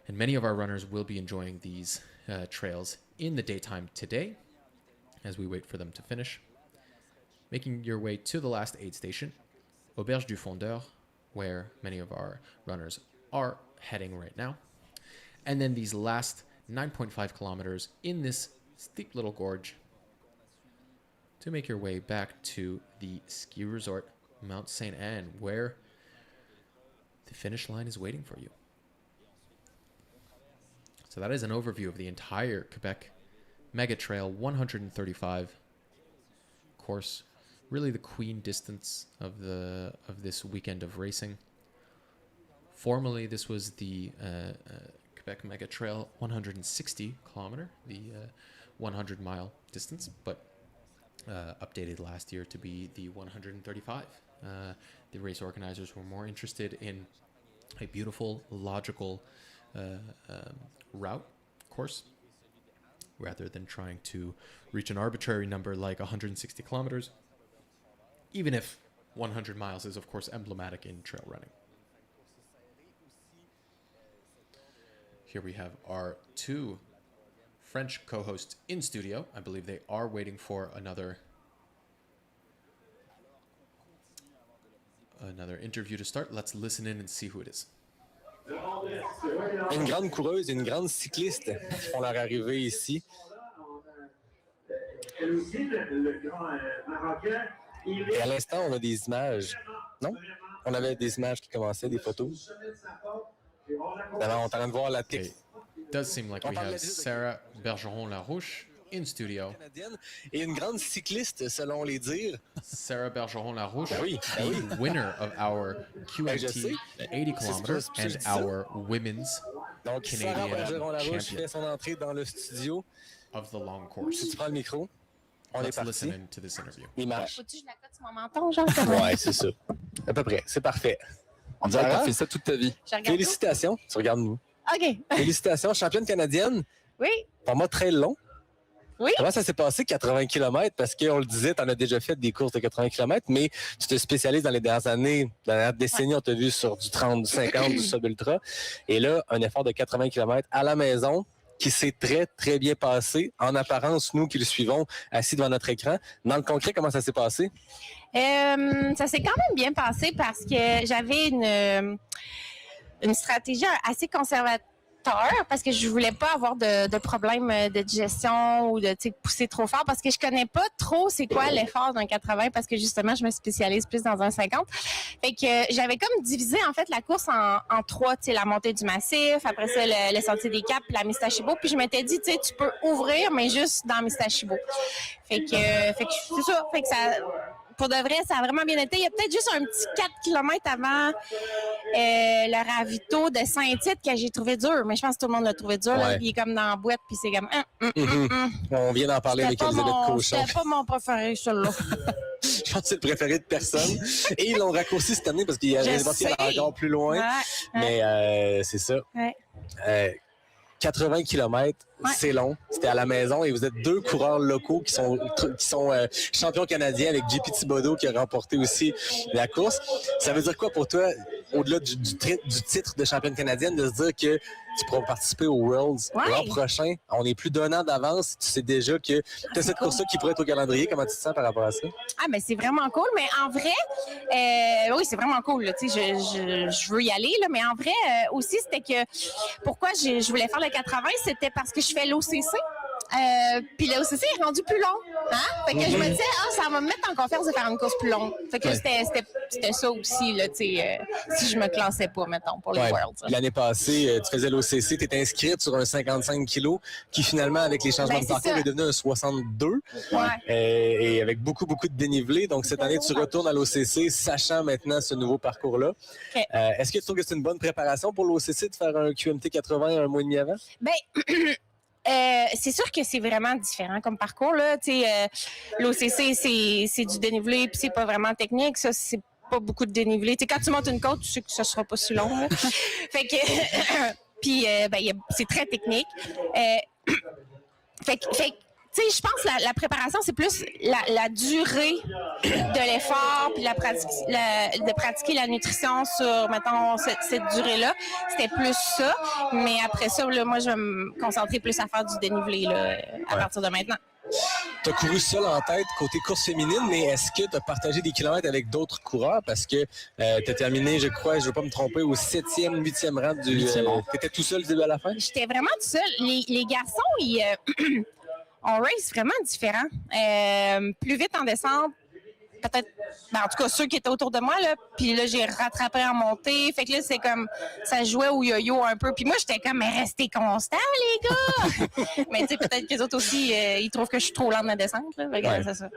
Speaker 4: and many of our runners will be enjoying these trails in the daytime today as we wait for them to finish. Making your way to the last aid station, Auberge du Fondeur, where many of our runners are heading right now. And then these last 9.5 kilometers in this steep little gorge to make your way back to the ski resort, Mount St. Anne, where the finish line is waiting for you. So that is an overview of the entire Quebec Mega Trail 135 course. Really the queen distance of this weekend of racing. Formally, this was the Quebec Mega Trail 160 kilometer, the 100 mile distance, but updated last year to be the 135. The race organizers were more interested in a beautiful, logical route course rather than trying to reach an arbitrary number like 160 kilometers, even if 100 miles is, of course, emblematic in trail running. Here we have our two French co-hosts in studio. I believe they are waiting for another interview to start. Let's listen in and see who it is.
Speaker 5: Une grande coureuse et une grande cycliste qui font leur arrivée ici. Et à l'instant, on a des images. Non? On avait des images qui commençaient, des photos. Alors, on est en train de voir la technique.
Speaker 4: It does seem like we have Sarah Bergeron-Larouche in studio.
Speaker 5: Et une grande cycliste, selon les dires.
Speaker 4: Sarah Bergeron-Larouche,
Speaker 5: the
Speaker 4: winner of our QMT 80 kilometers and our women's
Speaker 5: Donc, Sarah
Speaker 4: Canadian
Speaker 5: Bergeron-Larouche
Speaker 4: champion
Speaker 5: fait son entrée dans le studio.
Speaker 4: of the long course.
Speaker 5: Si tu prends le micro, on
Speaker 4: Let's
Speaker 5: est
Speaker 4: listen
Speaker 5: parti.
Speaker 4: in to this interview.
Speaker 5: Il marche.
Speaker 13: Faut-tu que je la cote sur mon menton, genre?
Speaker 5: Ouais, c'est ça. À peu près, c'est parfait.
Speaker 7: On dirait que t'as fait ça toute ta vie.
Speaker 13: Je regarde
Speaker 5: Félicitations, tu regardes nous.
Speaker 13: tout. OK.
Speaker 5: Félicitations, championne canadienne.
Speaker 13: Oui.
Speaker 5: Format très long.
Speaker 13: Oui.
Speaker 5: Comment ça s'est passé, 80 km? Parce qu'on le disait, tu en as déjà fait des courses de 80 km, mais tu te spécialises dans les dernières années, dans la dernière décennie, on t'a vu sur du 30, du 50, du sub-ultra. Et là, un effort de 80 km à la maison qui s'est très, très bien passé. En apparence, nous qui le suivons, assis devant notre écran. Dans le concret, comment ça s'est passé?
Speaker 14: Ça s'est quand même bien passé parce que j'avais une stratégie assez conservateur parce que je voulais pas avoir de problème de digestion ou de pousser trop fort parce que je connais pas trop c'est quoi l'effort d'un 80 parce que justement je me spécialise plus dans un 50. Fait que j'avais comme divisé en fait la course en trois, tu sais, la montée du massif, après ça le sentier des Caps, la Mistachibo, puis je m'étais dit tu sais tu peux ouvrir mais juste dans Mistachibo. Fait que c'est ça, fait que ça pour de vrai, ça a vraiment bien été. Il y a peut-être juste un petit 4 km avant le ravito de Saint-Tite que j'ai trouvé dur. Mais je pense que tout le monde l'a trouvé dur. Là. Il est comme dans la boîte, puis c'est comme...
Speaker 5: On vient d'en parler avec Elisabeth Cochon.
Speaker 14: C'était pas mon préféré, celui-là.
Speaker 5: Je pense que c'est le préféré de personne. Et ils l'ont raccourci cette année parce qu'il y a encore plus loin. Mais c'est ça. 80 km, c'est long. C'était à la maison et vous êtes deux coureurs locaux qui sont champions canadiens avec JP Thibodeau qui a remporté aussi la course. Ça veut dire quoi pour toi, au-delà du titre de championne canadienne, de se dire que tu pourras participer aux Worlds l'an prochain? On est plus d'un an d'avance. Tu sais déjà que tu as cette course-là qui pourrait être au calendrier. Comment tu te sens par rapport à ça?
Speaker 14: Ah, mais c'est vraiment cool. Mais en vrai, oui, c'est vraiment cool. Là. Tu sais, je veux y aller. Là, mais en vrai, aussi, c'était que pourquoi je voulais faire le 80, c'était parce que je fais l'OCC. Puis l'OCC est rendu plus long. Hein? Fait que je me disais, ça va me mettre en confiance de faire une course plus longue. Fait que c'était ça aussi, là, si je me classais pas, mettons, pour les Worlds.
Speaker 5: L'année passée, tu faisais l'OCC, tu étais inscrite sur un 55 kg qui finalement, avec les changements de parcours, est devenu un 62. Et avec beaucoup, beaucoup de dénivelé. Donc cette année, tu retournes à l'OCC, sachant maintenant ce nouveau parcours-là. Est-ce que tu trouves que c'est une bonne préparation pour l'OCC de faire un QMT 80 un mois et demi avant?
Speaker 14: Ben, c'est sûr que c'est vraiment différent comme parcours. L'OCC, c'est du dénivelé, puis c'est pas vraiment technique. Ça, c'est pas beaucoup de dénivelé. T'sais, quand tu montes une côte, tu sais que ça sera pas si long. Là. Fait que, puis, c'est très technique. Fait tu sais, je pense que la préparation, c'est plus la durée de l'effort, puis de pratiquer la nutrition sur, mettons, cette durée-là. C'était plus ça. Mais après ça, là, moi, je vais me concentrer plus à faire du dénivelé là, à partir de maintenant.
Speaker 5: Tu as couru seul en tête côté course féminine, mais est-ce que tu as partagé des kilomètres avec d'autres coureurs? Parce que tu as terminé, je crois, je ne veux pas me tromper, au 7e, 8e rang du... Tu étais tout seul du début à la fin?
Speaker 14: J'étais vraiment tout seul. Les garçons, ils... on race vraiment différent. Plus vite en descente, peut-être, en tout cas ceux qui étaient autour de moi, là, puis là, j'ai rattrapé en montée. Fait que là, c'est comme, ça jouait au yo-yo un peu. Puis moi, j'étais comme, mais restez constants, les gars! Mais tu sais, peut-être que les autres aussi, ils trouvent que je suis trop lente dans la descente. Là. C'est ça.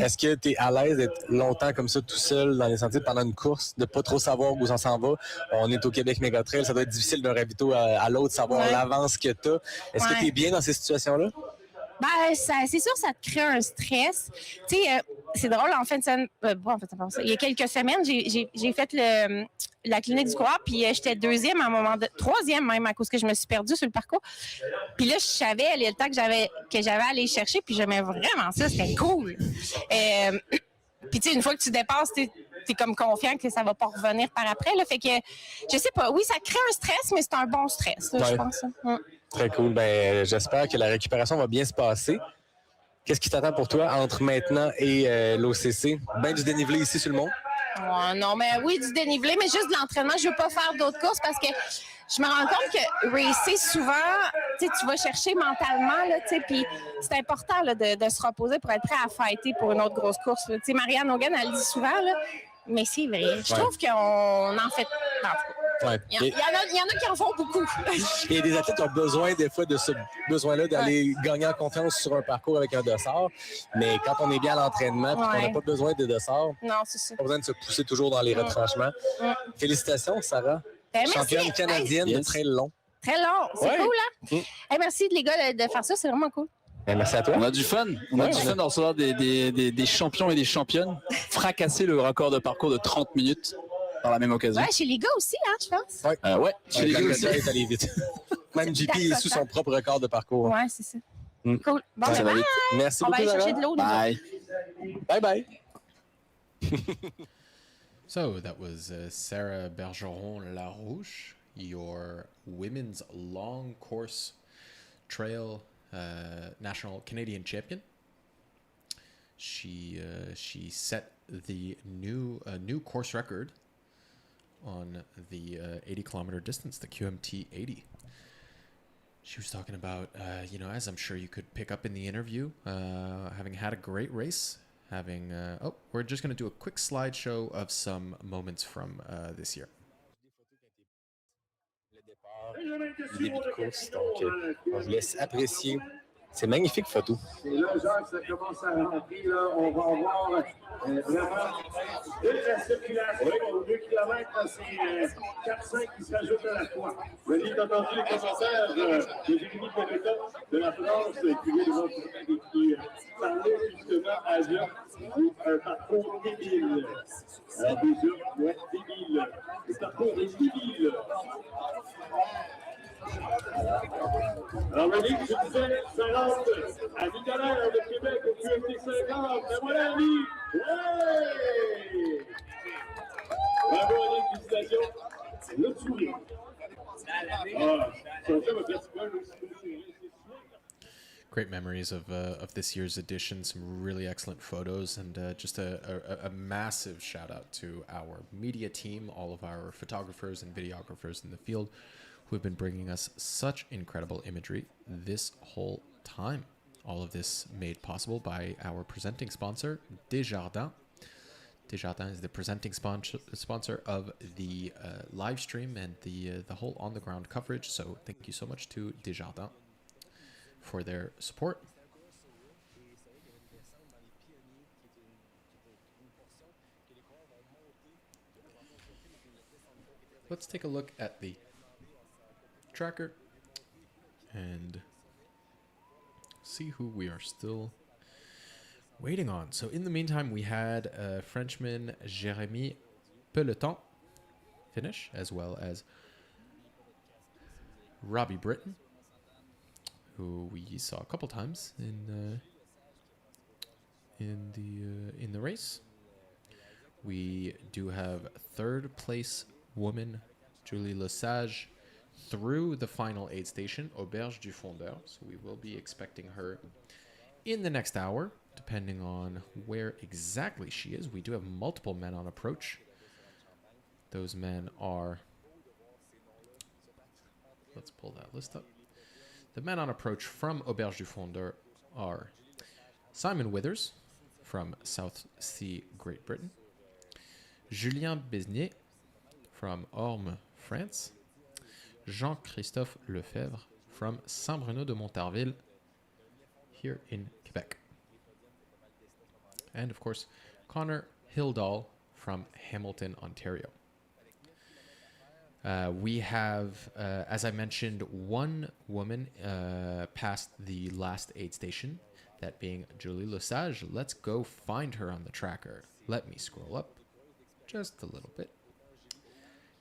Speaker 5: Est-ce que tu es à l'aise d'être longtemps comme ça, tout seul, dans les sentiers pendant une course, de pas trop savoir où on s'en va? On est au Québec Mega Trail, ça doit être difficile d'un ravito à l'autre, savoir l'avance que tu as. Est-ce que tu es bien dans ces situations-là?
Speaker 14: Ben, c'est sûr, ça te crée un stress. Tu sais, c'est drôle, en fin de semaine, il y a quelques semaines, j'ai fait la clinique du coureur, puis j'étais deuxième à un moment troisième même, à cause que je me suis perdue sur le parcours. Puis là, je savais le temps que j'avais à aller chercher, puis j'aimais vraiment ça, c'était cool. Puis tu sais, une fois que tu dépasses, t'es comme confiant que ça va pas revenir par après. Là. Fait que, je sais pas, oui, ça crée un stress, mais c'est un bon stress, là, je pense.
Speaker 5: Très cool. Ben, j'espère que la récupération va bien se passer. Qu'est-ce qui t'attend pour toi entre maintenant et l'OCC? Ben du dénivelé ici sur le mont?
Speaker 14: Oh, non, mais oui, du dénivelé, mais juste de l'entraînement. Je veux pas faire d'autres courses parce que je me rends compte que racer, souvent, tu vas chercher mentalement, là, puis c'est important là, de se reposer pour être prêt à fighter pour une autre grosse course. Tu sais, Marianne Hogan, elle le dit souvent, là, mais c'est vrai. Je trouve qu'on en fait... Il y en a qui en font beaucoup.
Speaker 5: Il y a des athlètes qui ont besoin des fois de ce besoin-là d'aller gagner en confiance sur un parcours avec un dossard. Mais quand on est bien à l'entraînement et qu'on n'a pas besoin de dossard, pas besoin de se pousser toujours dans les retranchements. Félicitations, Sarah. Championne canadienne de trail long.
Speaker 14: Très long. C'est cool, hein? Hey, merci les gars de faire ça. C'est vraiment cool.
Speaker 5: Merci à toi.
Speaker 7: On a du fun. On a du fun de recevoir des champions et des championnes. Fracasser le record de parcours de 30 minutes par la même occasion.
Speaker 14: Ouais, chez les gars aussi, hein, je pense.
Speaker 7: Ouais, chez les gars aussi.
Speaker 5: Est allé vite. Même JP est sous son propre record de parcours.
Speaker 14: Ouais, c'est ça. Cool. Bon,
Speaker 5: ça va vite. Merci beaucoup.
Speaker 14: On va aller chercher de l'eau.
Speaker 7: Bye.
Speaker 5: Bye bye.
Speaker 4: So that was Sarah Bergeron-Larouche, your women's long course trail national Canadian champion. She set the new course record on the 80-kilometer distance, the QMT 80. She was talking about, as I'm sure you could pick up in the interview, having had a great race, we're just going to do a quick slideshow of some moments from this year.
Speaker 5: Le début de course, donc on vous laisse apprécier ces magnifiques photos.
Speaker 3: Et là, Jacques, ça commence à rentrer. Là, on va avoir vraiment de la circulation. Au 2 km, c'est 4-5 qui s'ajoutent à la fois. Vous avez entendu les commentaires de Jérémy Pelland de la France qui vient qui parlait justement à Geuns, un parcours débile. Déjà, débile. Le parcours est débile. Alors, Yannick, je disais, ça rentre à Nicolas de Québec au QMT135. Mais voilà, Yannick! Ouais! Bravo, Yannick, félicitations. Le sourire. Ça fait ma festival aussi.
Speaker 4: Great memories of this year's edition, some really excellent photos, and just a massive shout out to our media team, all of our photographers and videographers in the field who have been bringing us such incredible imagery this whole time. All of this made possible by our presenting sponsor, Desjardins. Desjardins is the presenting sponsor of the live stream and the whole on-the-ground coverage, so thank you so much to Desjardins for their support. Let's take a look at the tracker and see who we are still waiting on. So in the meantime, we had Frenchman Jérémy Pelland finish, as well as Robbie Britton, who we saw a couple times in the race. We do have third place woman Julie Lesage through the final aid station, Auberge du Fondeur. So we will be expecting her in the next hour, depending on where exactly she is. We do have multiple men on approach. Those men are... Let's pull that list up. The men on approach from Auberge du Fondeur are Simon Withers from South Sea, Great Britain, Julien Besnier from Orme, France, Jean-Christophe Lefebvre from Saint-Bruno de Montarville here in Quebec. And of course, Connor Hildall from Hamilton, Ontario. We have, as I mentioned, one woman past the last aid station, that being Julie Lesage. Let's go find her on the tracker. Let me scroll up just a little bit.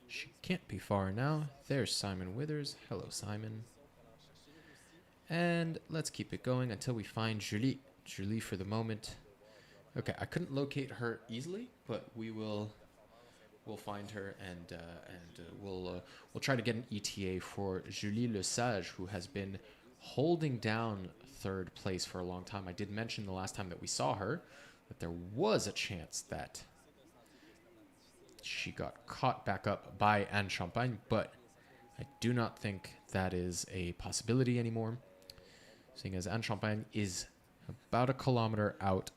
Speaker 4: She can't be far now. There's Simon Withers. Hello, Simon. And let's keep it going until we find Julie. Julie for the moment. Okay, I couldn't locate her easily, but we'll find her and we'll try to get an ETA for Julie Lesage, who has been holding down third place for a long time. I did mention the last time that we saw her that there was a chance that she got caught back up by Anne Champagne, but I do not think that is a possibility anymore, seeing as Anne Champagne is about a kilometer out,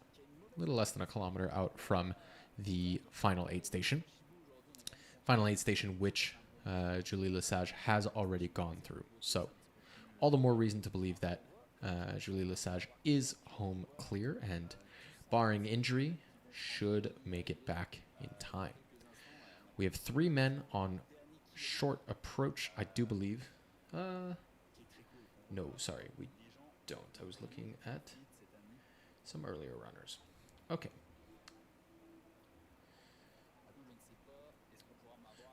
Speaker 4: a little less than a kilometer out from the final aid station. Final aid station which Julie Lesage has already gone through. So all the more reason to believe that Julie Lesage is home clear and, barring injury, should make it back in time. We have 3 men on short approach, I do believe. No, sorry, we don't. I was looking at some earlier runners. Okay.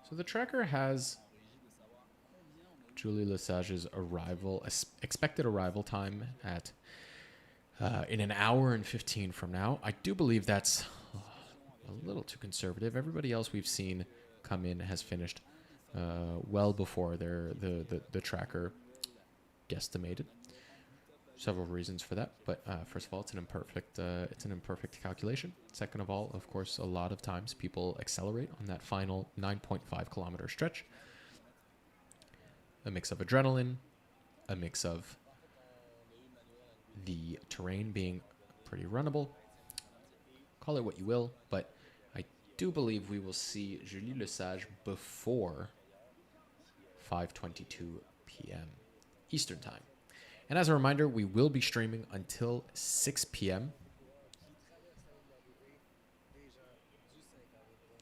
Speaker 4: So the tracker has Julie Lesage's arrival, expected arrival time at in an hour and 15 from now. I do believe that's a little too conservative. Everybody else we've seen come in has finished well before the tracker guesstimated. Several reasons for that, but first of all, it's an imperfect calculation. Second of all, of course, a lot of times people accelerate on that final 9.5 kilometer stretch. A mix of adrenaline, a mix of the terrain being pretty runnable. Call it what you will, but I do believe we will see Julie Lesage before 5:22 p.m. Eastern Time. And as a reminder, we will be streaming until 6 p.m.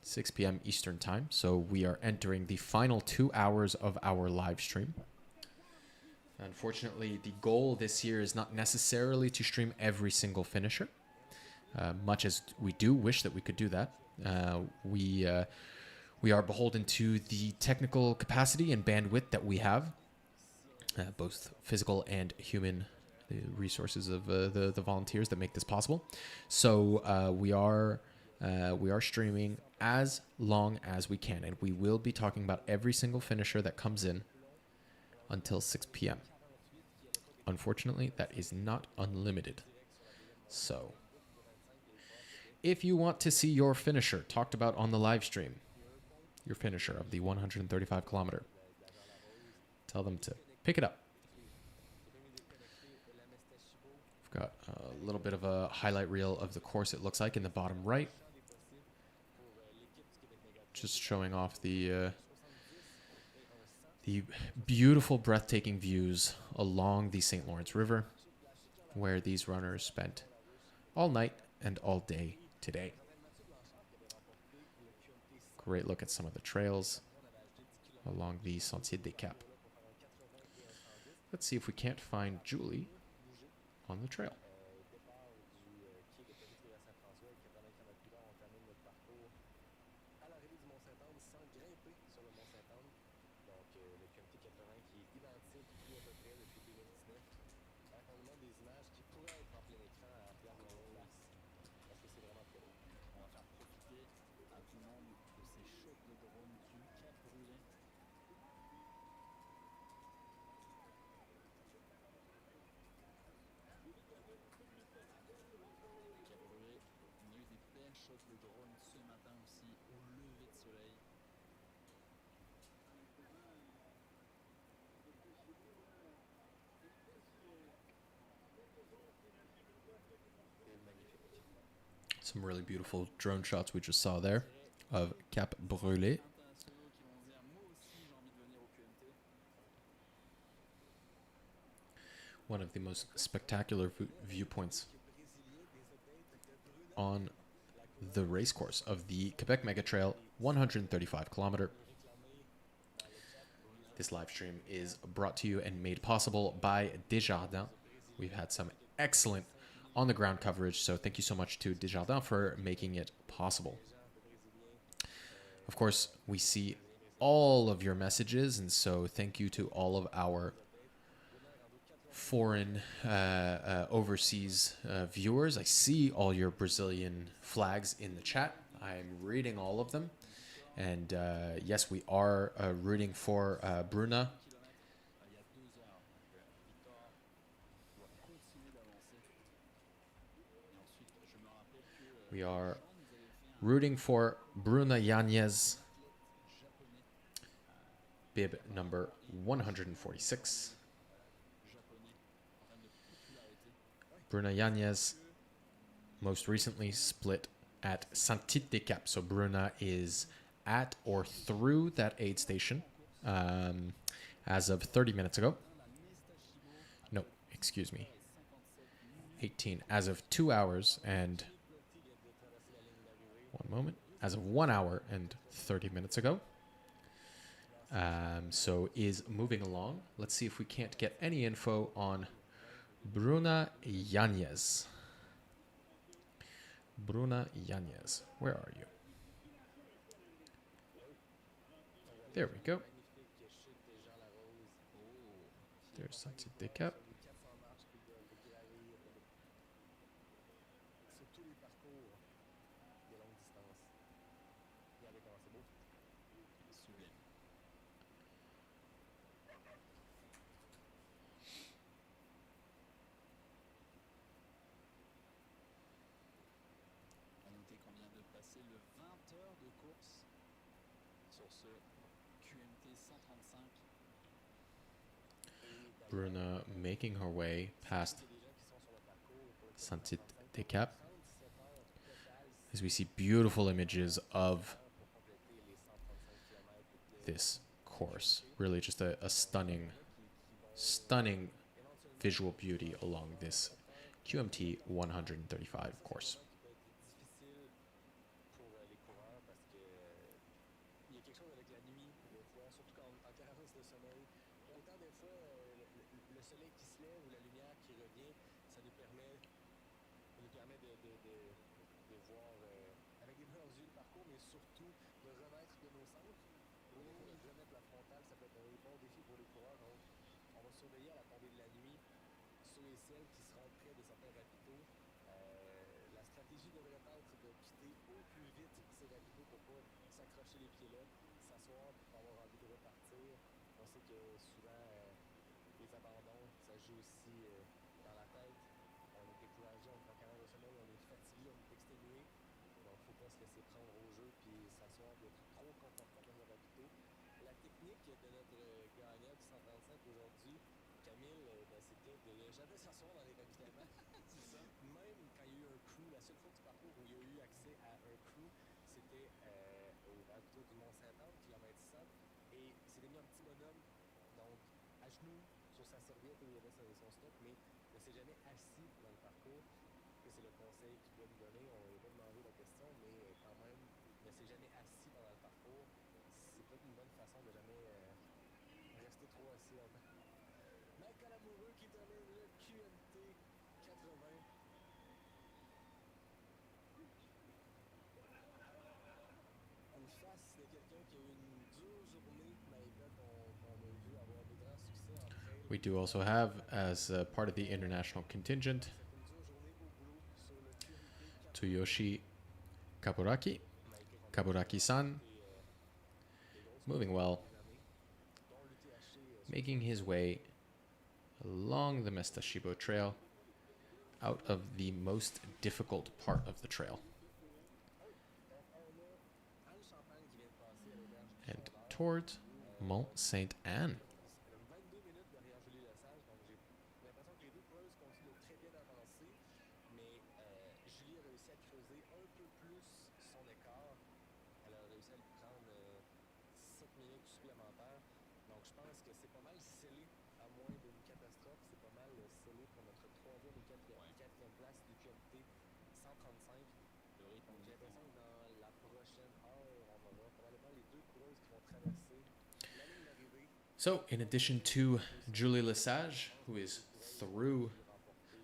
Speaker 4: 6 p.m. Eastern Time. So we are entering the final 2 hours of our live stream. Unfortunately, the goal this year is not necessarily to stream every single finisher, much as we do wish that we could do that. We are beholden to the technical capacity and bandwidth that we have. Both physical and human, the resources of the volunteers that make this possible. So we are streaming as long as we can, and we will be talking about every single finisher that comes in until 6 p.m. Unfortunately, that is not unlimited. So if you want to see your finisher talked about on the live stream, your finisher of the 135 kilometer, tell them to pick it up. We've got a little bit of a highlight reel of the course, it looks like, in the bottom right. Just showing off the beautiful, breathtaking views along the St. Lawrence River, where these runners spent all night and all day today. Great look at some of the trails along the Sentier des Caps. Let's see if we can't find Julie on the trail. Some really beautiful drone shots we just saw there of Cap Brûlé. One of the most spectacular viewpoints on the race course of the Québec Mega Trail, 135 kilometer. This live stream is brought to you and made possible by Desjardins. We've had some excellent on-the-ground coverage, so thank you so much to Desjardins for making it possible. Of course, we see all of your messages, and so thank you to all of our foreign, overseas viewers. I see all your Brazilian flags in the chat. I'm reading all of them. And yes, we are rooting for Bruna. We are rooting for Bruna Yanez, bib number 146. Bruna Yanez most recently split at Saint-Tite-des-Caps. So Bruna is at or through that aid station as of 30 minutes ago. No, excuse me. 18 as of 2 hours and 1 moment. As of 1 hour and 30 minutes ago. So is moving along. Let's see if we can't get any info on Bruna Yanez. Bruna Yanez, where are you? There we go. There's Saint-Tite-des-Caps.
Speaker 7: Le 20 heures de course sur ce QMT135.
Speaker 4: Bruna making her way past Saint-Tite-des-Caps as we see beautiful images of this course. Really just a stunning visual beauty along this QMT 135 course.
Speaker 5: du Mont-Sainte-Anne, kilomètre 100, et il s'était mis un petit bonhomme, donc à genoux, sur sa serviette où il y avait son stock, mais ne s'est jamais assis dans le parcours. Et c'est le conseil qu'il doit nous donner. On ne lui a pas demandé la question, mais quand même, ne s'est jamais assis pendant le parcours. C'est peut-être une bonne façon de jamais rester trop assis longtemps. Michael Amoureux qui termine le QMT 80. En face de quelqu'un qui a eu une dure journée, Marie-Ève, qu'on a vu avoir des grands succès en trail.
Speaker 4: We do also have, as part of the international contingent, Tsuyoshi Kaburaki-san, moving well, making his way along the Mestashibo Trail, out of the most difficult part of the trail, and towards Mont-Sainte-Anne. So, in addition to Julie Lesage, who is through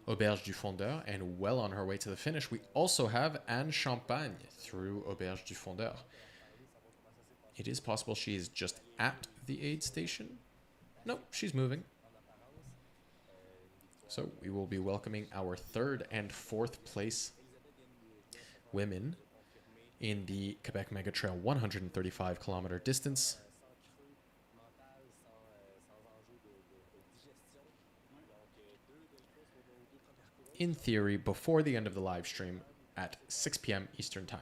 Speaker 4: Auberge du Fondeur and well on her way to the finish, we also have Anne Champagne through Auberge du Fondeur. It is possible she is just at the aid station. Nope, she's moving. So we will be welcoming our third and fourth place women in the Québec Mega Trail 135 kilometer distance. In theory, before the end of the live stream at 6 p.m. Eastern Time.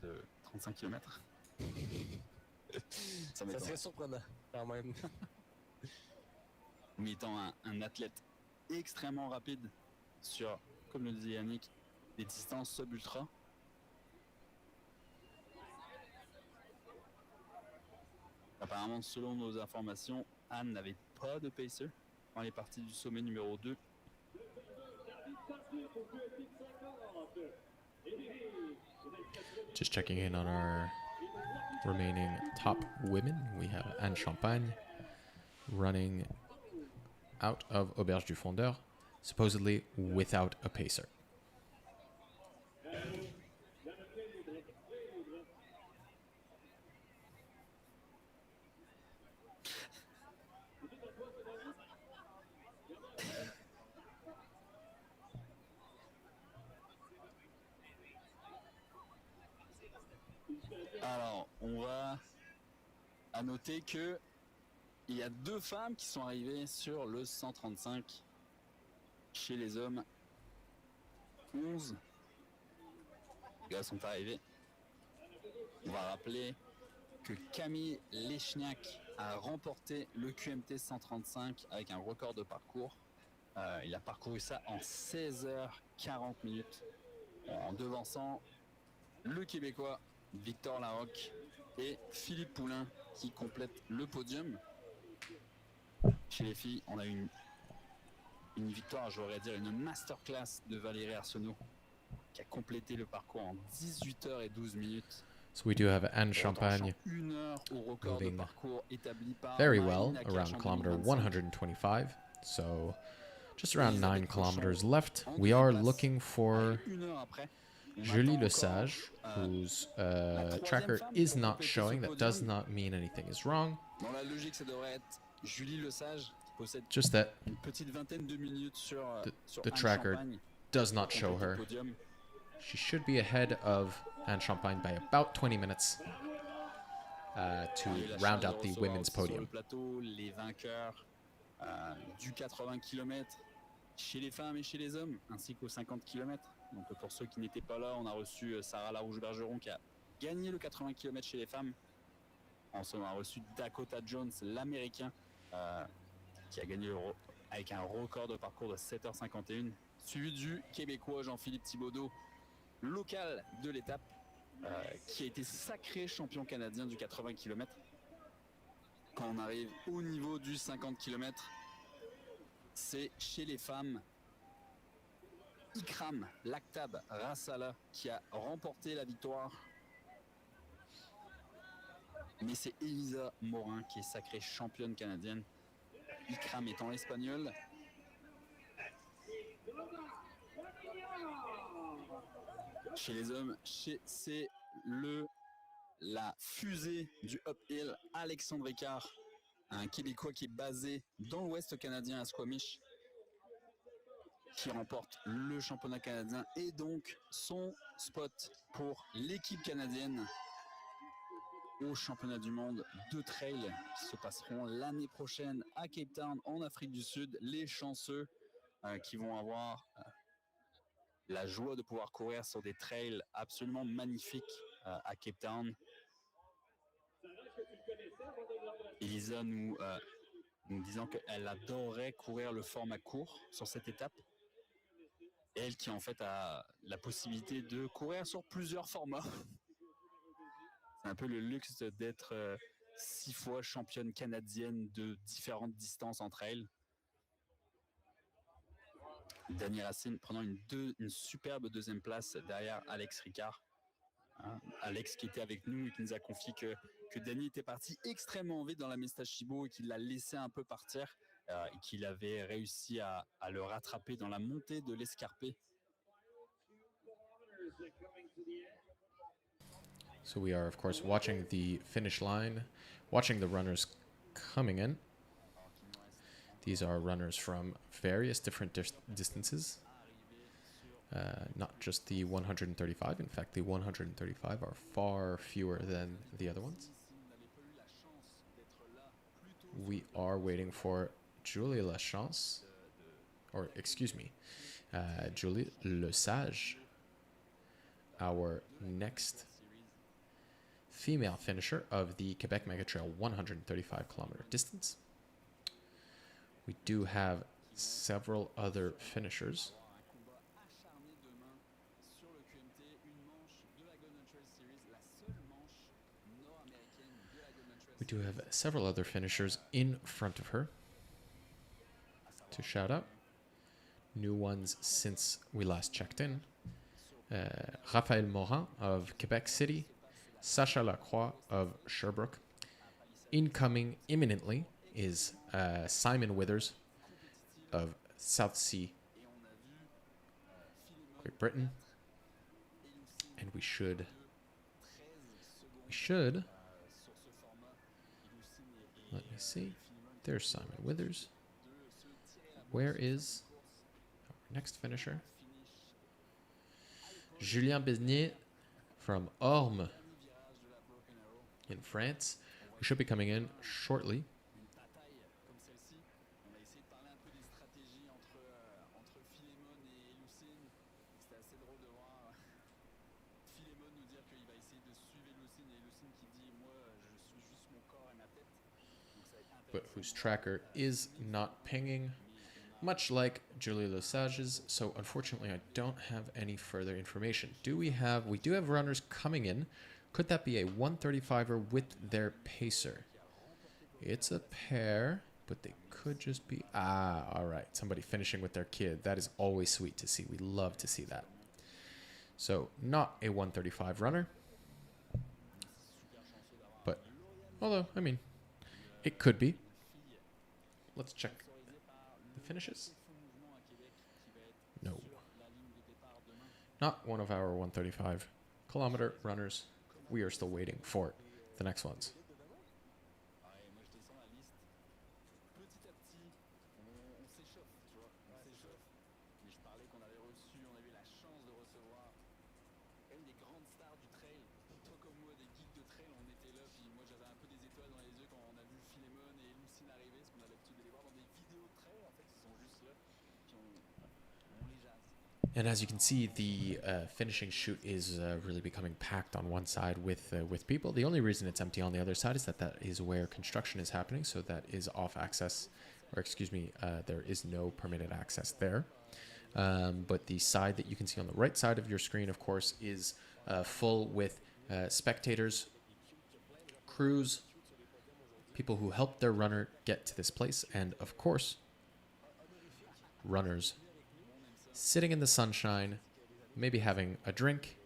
Speaker 7: De 35 km.
Speaker 5: Ça serait surprenant quand même.
Speaker 7: Mais étant un athlète extrêmement rapide sur, comme le disait Yannick, des distances sub-ultra. Apparemment, selon nos informations, Anne n'avait pas de pacer quand elle est partie du sommet numéro 2.
Speaker 4: Just checking in on our remaining top women. We have Anne Champagne running out of Auberge du Fondeur, supposedly without a pacer.
Speaker 7: Alors, on va à noter que il y a 2 femmes qui sont arrivées sur le 135 chez les hommes. 11 gars sont arrivés. On va rappeler que Camille Lechniak a remporté le QMT 135 avec un record de parcours. Il a parcouru ça en 16h40 minutes en devançant le Québécois Victor Larocque et Philippe Poulain qui complètent le podium. Chez les filles, on a une victoire, j'aurais dire une masterclass de Valérie Arsenault qui a complété le parcours en 18h12 minutes.
Speaker 4: So we do have Anne Champagne moving very well around kilometer 125. So just around 9 kilometers left. We are looking for Julie Lesage, whose tracker is not showing. That does not mean anything is wrong.
Speaker 7: Dans la logique, ça devrait être Julie Lesage qui possède
Speaker 4: Just that
Speaker 7: une petite vingtaine de minutes sur
Speaker 4: the
Speaker 7: Anne
Speaker 4: tracker
Speaker 7: Champagne.
Speaker 4: does not show her. She should be ahead of Anne Champagne by about 20 minutes to round out the women's
Speaker 7: Sur le
Speaker 4: podium.
Speaker 7: plateau, les vainqueurs du 80 km chez les femmes et chez les hommes, ainsi qu'aux 50 km. Donc pour ceux qui n'étaient pas là, on a reçu Sarah Larouche-Bergeron qui a gagné le 80 km chez les femmes. Ensuite, on a reçu Dakota Jones, l'américain, qui a gagné avec un record de parcours de 7h51, suivi du Québécois Jean-Philippe Thibaudot, local de l'étape, qui a été sacré champion canadien du 80 km. Quand on arrive au niveau du 50 km, c'est chez les femmes Ikram Laktab Rassala qui a remporté la victoire. Mais c'est Elisa Morin qui est sacrée championne canadienne. Ikram étant espagnole. Chez les hommes, c'est la fusée du uphill, Alexandre Mailhot, un Québécois qui est basé dans l'Ouest canadien à Squamish, qui remporte le championnat canadien et donc son spot pour l'équipe canadienne au championnat du monde de trail qui se passeront l'année prochaine à Cape Town en Afrique du Sud. Les chanceux qui vont avoir la joie de pouvoir courir sur des trails absolument magnifiques à Cape Town. Elisa nous disant qu'elle adorerait courir le format court sur cette étape. Elle qui en fait a la possibilité de courir sur plusieurs formats. C'est un peu le luxe d'être 6 fois championne canadienne de différentes distances en trail. Dany Racine prenant une superbe deuxième place derrière Alex Ricard. Hein, Alex qui était avec nous et qui nous a confié que Dany était parti extrêmement vite dans la Mestachibo et qu'il l'a laissé un peu partir et qu'il avait réussi à le rattraper dans la montée de l'escarpé.
Speaker 4: So we are, of course, watching the finish line, watching the runners coming in. These are runners from various different distances, not just the 135. In fact, the 135 are far fewer than the other ones. We are waiting for Julie Lachance, or excuse me, Julie Lesage, our next female finisher of the Québec Mega Trail 135 kilometer distance. We do have several other finishers. We do have several other finishers in front of her to shout out. New ones since we last checked in. Raphaël Morin of Quebec City, Sacha Lacroix of Sherbrooke. Incoming imminently is Simon Withers of Southsea, Great Britain. And we should, let me see, there's Simon Withers. Where is our next finisher? Julien Besnier from Orme in France, who should be coming in shortly. But whose tracker is not pinging, much like Julie Lesage's, so unfortunately I don't have any further information. We do have runners coming in. Could that be a 135er with their pacer? It's a pair, but they could just be... all right. Somebody finishing with their kid. That is always sweet to see. We love to see that. So, not a 135 runner. But, although, I mean, it could be. Let's check the finishes. No. Not one of our 135 kilometer runners. We are still waiting for the next ones. And as you can see, the finishing chute is really becoming packed on one side with people. The only reason it's empty on the other side is that is where construction is happening. So that is off access, or excuse me, there is no permitted access there. But the side that you can see on the right side of your screen, of course, is full with spectators, crews, people who helped their runner get to this place, and of course, runners sitting in the sunshine, maybe having a drink,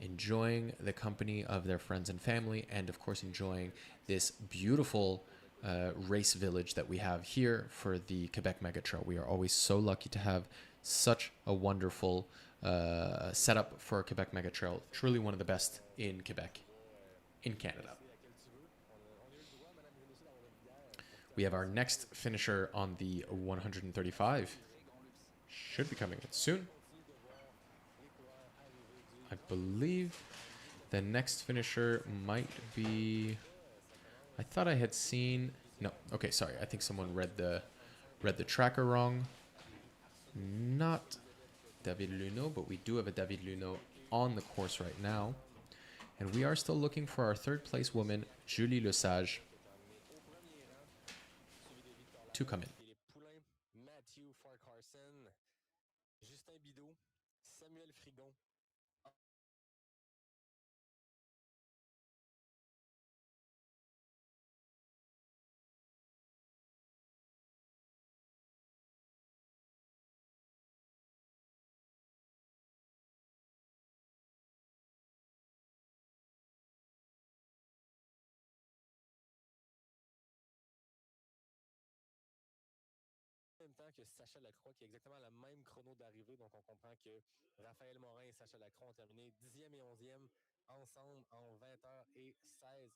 Speaker 4: enjoying the company of their friends and family, and of course enjoying this beautiful race village that we have here for the Québec Mega Trail. We are always so lucky to have such a wonderful setup for Québec Mega Trail. Truly one of the best in Quebec, in Canada. We have our next finisher on the 135. Should be coming in soon. I believe the next finisher might be... I thought I had seen... No, okay, sorry. I think someone read the tracker wrong. Not David Luneau, but we do have a David Luneau on the course right now. And we are still looking for our third place woman, Julie Lesage, to come in.
Speaker 5: Matthew Farcarson, Justin Bidot, Samuel Frigon. En même temps que Sacha Lacroix, qui est exactement la même chrono d'arrivée. Donc, on comprend que Raphaël Morin et Sacha Lacroix ont terminé 10e et 11e ensemble en 20h16.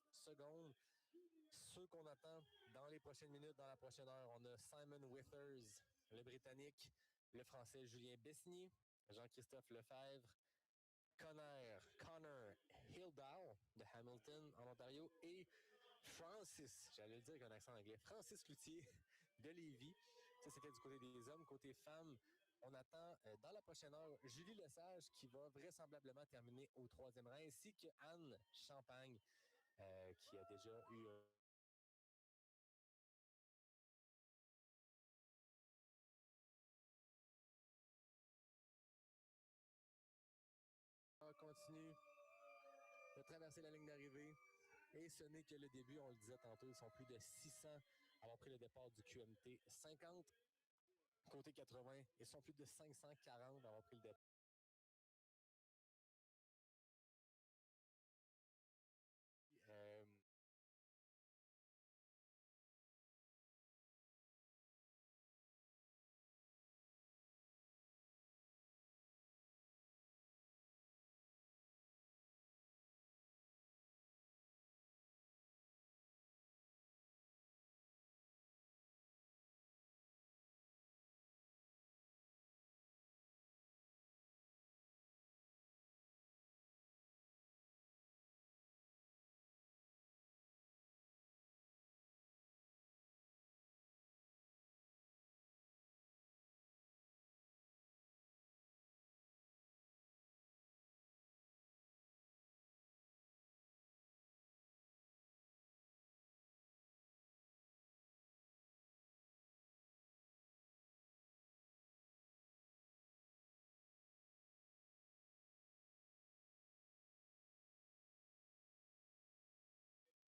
Speaker 5: Ceux qu'on attend dans les prochaines minutes, dans la prochaine heure, on a Simon Withers, le Britannique, le Français Julien Besnier, Jean-Christophe Lefebvre, Connor Hildahl de Hamilton en Ontario et Francis, j'allais le dire avec un accent anglais, Francis Cloutier de Lévis. Ça, c'était du côté des hommes. Côté femmes, on attend dans la prochaine heure Julie Lesage qui va vraisemblablement terminer au 3e rang, ainsi que Anne Champagne qui a déjà eu... continue de traverser la ligne d'arrivée et ce n'est que le début, on le disait tantôt, ils sont plus de 600 à avoir pris le départ du QMT50. Côté 80, ils sont plus de 540 à avoir pris le départ.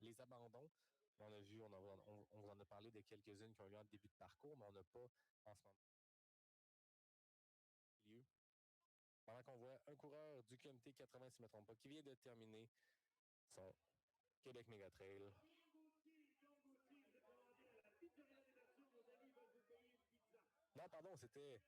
Speaker 5: Les abandons, on a vu, on vous en a parlé de quelques-unes qui ont eu en début de parcours, mais on n'a pas en ce moment lieu. Pendant qu'on voit un coureur du QMT 80, si je ne me trompe pas, qui vient de terminer son Québec Mega Trail. Non, pardon, c'était...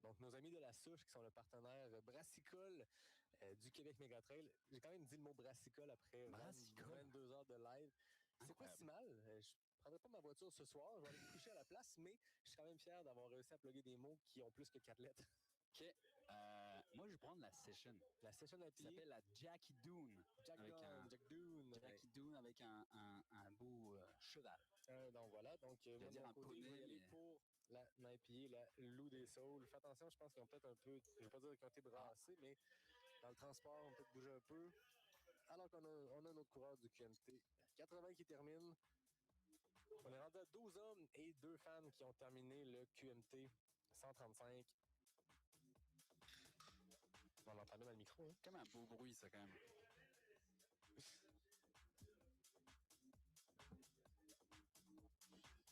Speaker 5: Donc, nos amis de la souche qui sont le partenaire brassicole du Québec Mega Trail. J'ai quand même dit le mot brassicole après 22 heures de live. C'est pas si mal. Je prendrai pas ma voiture ce soir. Je vais aller me coucher à la place, mais je suis quand même fier d'avoir réussi à plugger des mots qui ont plus que 4 lettres.
Speaker 7: OK. Moi, je vais prendre la session.
Speaker 5: La session à pied.
Speaker 7: Ça s'appelle la Jackie Doon.
Speaker 5: Jack Doon.
Speaker 7: Jackie Doon avec un beau cheval.
Speaker 5: Donc voilà. Donc, moi, de mon côté, je vais y aller pour la IPA, la Loup des Saules. Fais attention, je pense qu'ils ont peut-être un peu, je ne vais pas dire qu'ils ont été brassés, mais dans le transport, on peut bouger un peu. Alors qu'on a notre coureur du QMT 80 qui termine. On est rendu à 12 hommes et 2 femmes qui ont terminé le QMT135. On entend bien dans le micro. Hein?
Speaker 7: Comme un beau bruit, ça, quand même.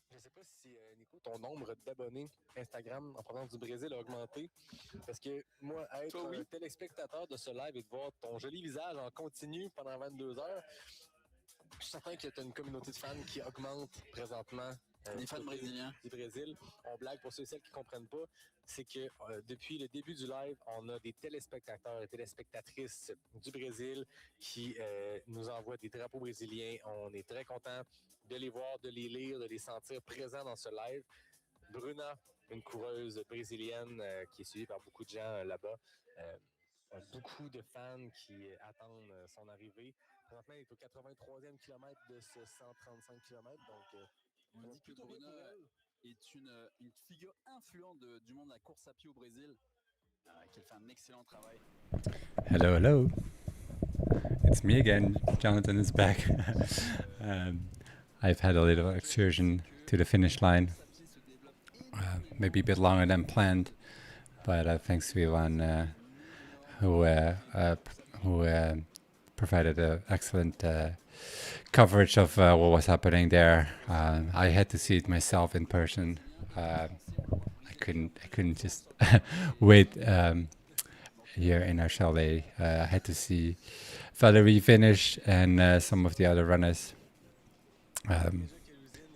Speaker 5: Je ne sais pas si, Nico, ton nombre d'abonnés Instagram en provenance du Brésil a augmenté. Parce que moi, être un téléspectateur de ce live et de voir ton joli visage en continu pendant 22 heures, je suis certain que tu as une communauté de fans qui augmente présentement.
Speaker 7: Les fans brésiliens.
Speaker 5: Du Brésil. On blague pour ceux et celles qui ne comprennent pas. C'est que depuis le début du live, on a des téléspectateurs et téléspectatrices du Brésil qui nous envoient des drapeaux brésiliens. On est très contents de les voir, de les lire, de les sentir présents dans ce live. Bruna, une coureuse brésilienne qui est suivie par beaucoup de gens là-bas. Beaucoup de fans qui attendent son arrivée. Présentement, il est au 83e kilomètre de ce 135 km. Donc,
Speaker 7: on dit que Bruna est une figure influente du monde de la course à pied au Brésil, qu'elle fait un excellent travail.
Speaker 1: Hello, hello. It's me again. Jonathan is back. I've had a little excursion to the finish line. Maybe a bit longer than planned, but thanks to Ilan, who provided excellent coverage of what was happening there. I had to see it myself in person. I couldn't just wait here in our chalet. I had to see Valerie finish and some of the other runners.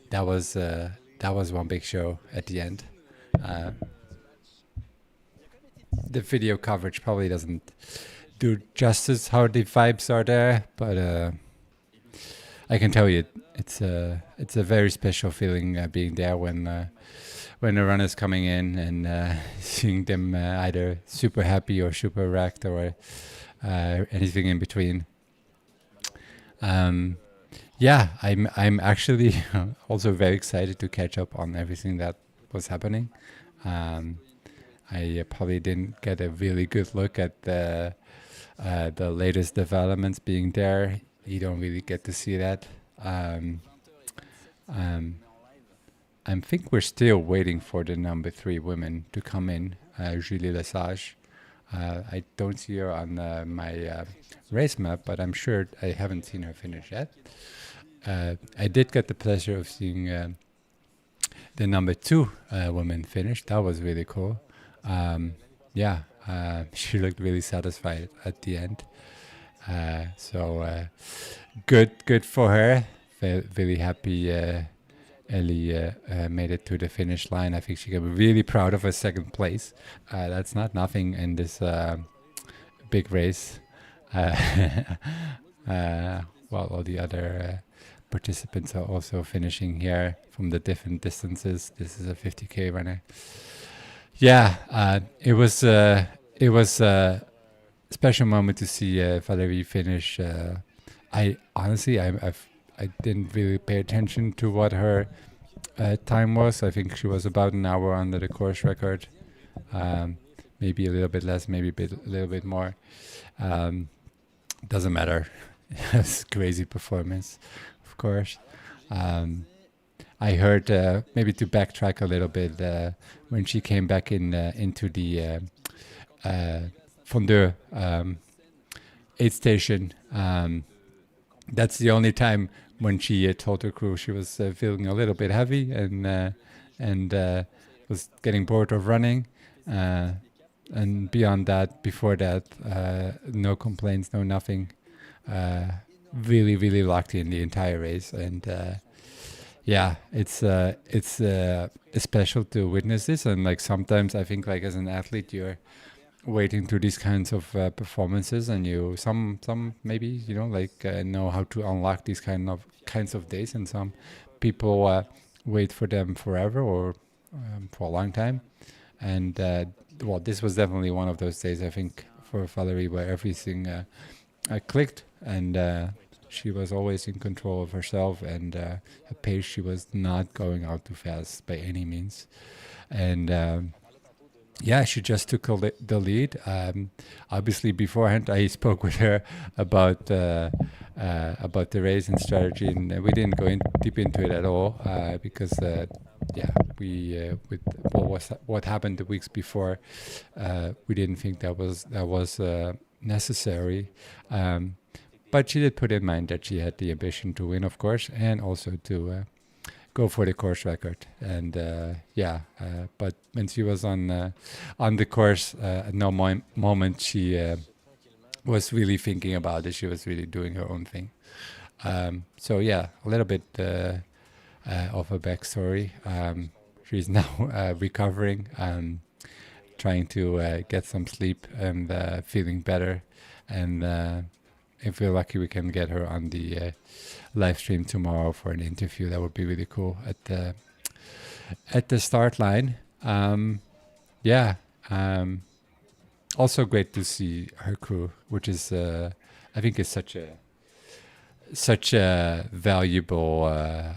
Speaker 1: That was one big show at the end. The video coverage probably doesn't do justice how the vibes are there, but I can tell you it's a very special feeling being there when the runner's coming in and seeing them either super happy or super wrecked or anything in between. Yeah, I'm actually also very excited to catch up on everything that was happening. I probably didn't get a really good look at the latest developments being there. You don't really get to see that. I think we're still waiting for the number 3 women to come in, Julie Lesage. I don't see her on my race map, but I'm sure I haven't seen her finish yet. I did get the pleasure of seeing the number 2 woman finish. That was really cool. She looked really satisfied at the end. So good for her. Really happy Ellie made it to the finish line. I think she can be really proud of her second place. That's not nothing in this big race. While all the other participants are also finishing here from the different distances. This is a 50K runner. Yeah, it was a special moment to see Valerie finish. I honestly, I didn't really pay attention to what her time was. I think she was about an hour under the course record. Maybe a little bit less, maybe a little bit more. Doesn't matter. It's a crazy performance, of course. I heard, maybe to backtrack a little bit, when she came back into the Fondeur aid station, that's the only time when she told her crew she was feeling a little bit heavy and was getting bored of running. And beyond that, before that, no complaints, no nothing. Really, really lucky in the entire race. And it's special to witness this. And like sometimes I think like as an athlete, you're waiting to these kinds of performances, and you some maybe know how to unlock these kinds of days, and some people wait for them forever or for a long time. And this was definitely one of those days, I think, for Valerie, where everything clicked, and she was always in control of herself, and her pace, she was not going out too fast by any means. And she just took the lead. Obviously, beforehand, I spoke with her about about the race and strategy, and we didn't go deep into it at all because we with what happened the weeks before, we didn't think that was necessary. But she did put in mind that she had the ambition to win, of course, and also to go for the course record. And but when she was on the course, at no moment she was really thinking about it. She was really doing her own thing. So yeah, a little bit of a backstory. She's now recovering, trying to get some sleep and feeling better. And if we're lucky, we can get her on the live stream tomorrow for an interview. That would be really cool at the start line. Also great to see her crew, which is I think is such a valuable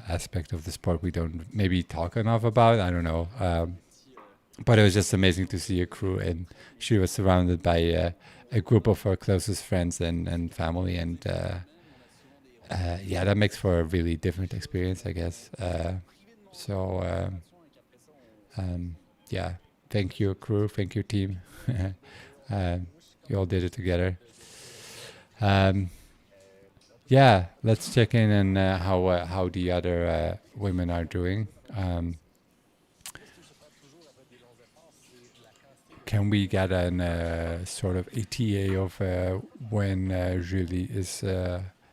Speaker 1: aspect of the sport we don't maybe talk enough about. I don't know, but it was just amazing to see a crew, and she was surrounded by a group of her closest friends and family, and that makes for a really different experience, I guess. Thank you, crew. Thank you, team. You all did it together. Let's check in on how the other women are doing. Can we get a sort of ETA of when Julie is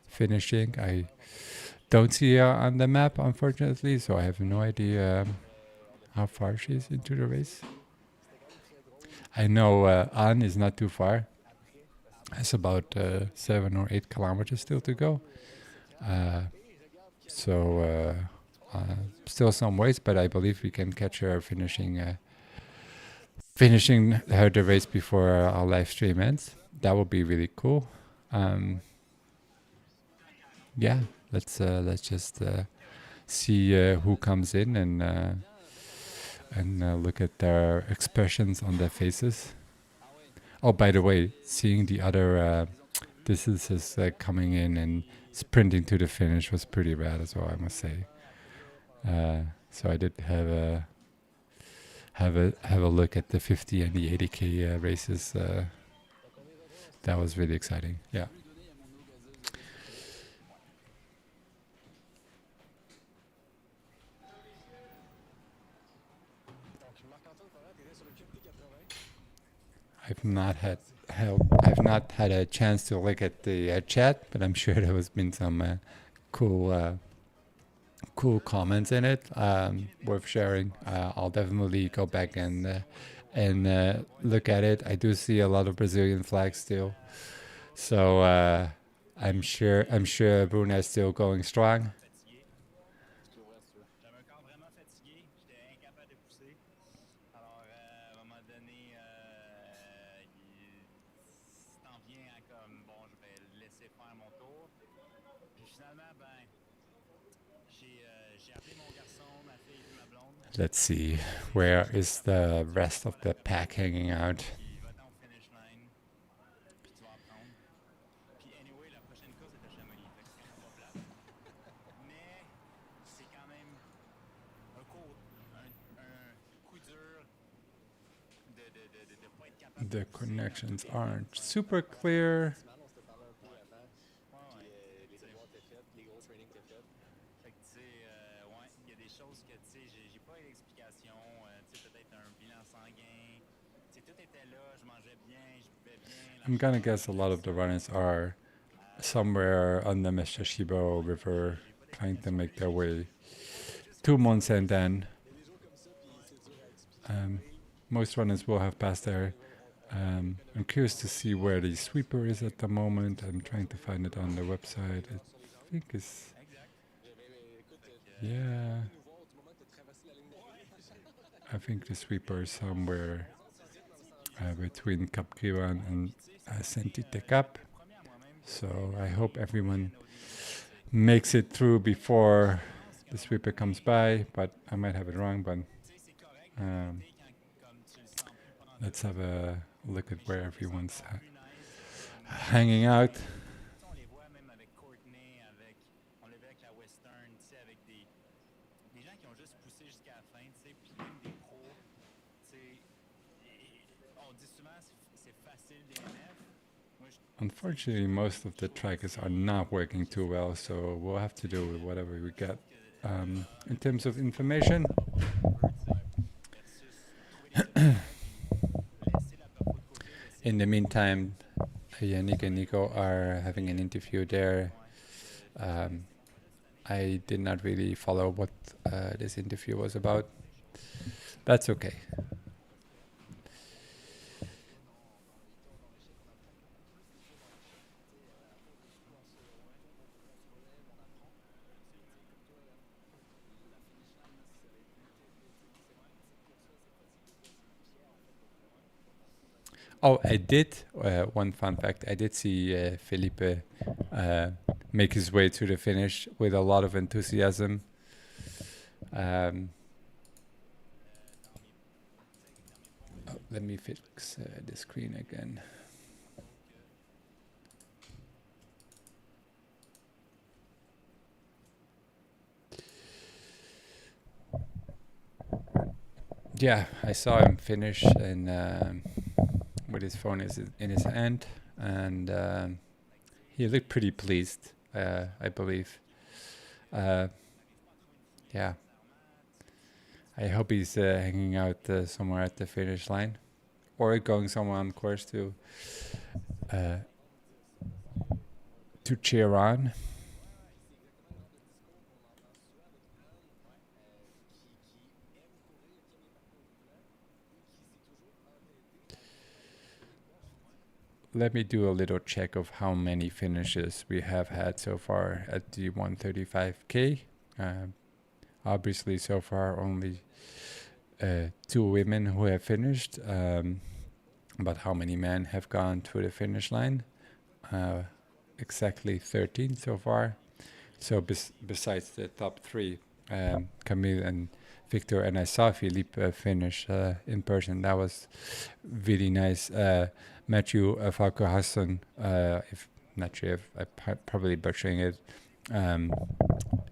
Speaker 1: finishing? I don't see her on the map, unfortunately, so I have no idea how far she is into the race. I know Anne is not too far. It's about 7 or 8 kilometers still to go. Still some ways, but I believe we can catch her finishing her the race before our live stream ends. That would be really cool. Let's just see who comes in and look at their expressions on their faces. Oh, by the way, seeing the other distances coming in and sprinting to the finish was pretty rad as well, I must say. So I did have a look at the 50 and the 80k races. That was really exciting. Yeah. I've not had a chance to look at the chat, but I'm sure there has been some cool comments in it, worth sharing. I'll definitely go back and look at it. I do see a lot of Brazilian flags still, so I'm sure Bruna is still going strong. Let's see, where is the rest of the pack hanging out? The connections aren't super clear. I'm gonna guess a lot of the runners are somewhere on the Meshashibo River trying to make their way to Mont-Sainte-Anne. Most runners will have passed there. I'm curious to see where the sweeper is at the moment. I'm trying to find it on the website. I think it's... Yeah. I think the sweeper is somewhere between Cap Kiwan and Saint-Tite-Cap. So I hope everyone makes it through before the sweeper comes by, but I might have it wrong. But let's have a look at where everyone's hanging out. Unfortunately, most of the trackers are not working too well, so we'll have to do with whatever we get. In terms of information, in the meantime, Yannick and Nico are having an interview there. I did not really follow what this interview was about. That's okay. Oh, I did, one fun fact, I did see Felipe make his way to the finish with a lot of enthusiasm. Oh, let me fix the screen again. Yeah, I saw him finish and with his phone in his hand, and he looked pretty pleased, I believe. Yeah, I hope he's hanging out somewhere at the finish line, or going somewhere on course to cheer on. Let me do a little check of how many finishes we have had so far at the 135K. Obviously, so far only 2 women who have finished, but how many men have gone to the finish line? Exactly 13 so far. So besides the top 3, Camille and Victor, and I saw Philippe finish in person. That was really nice. Matthew Falco Hassan, if not sure if I'm probably butchering it,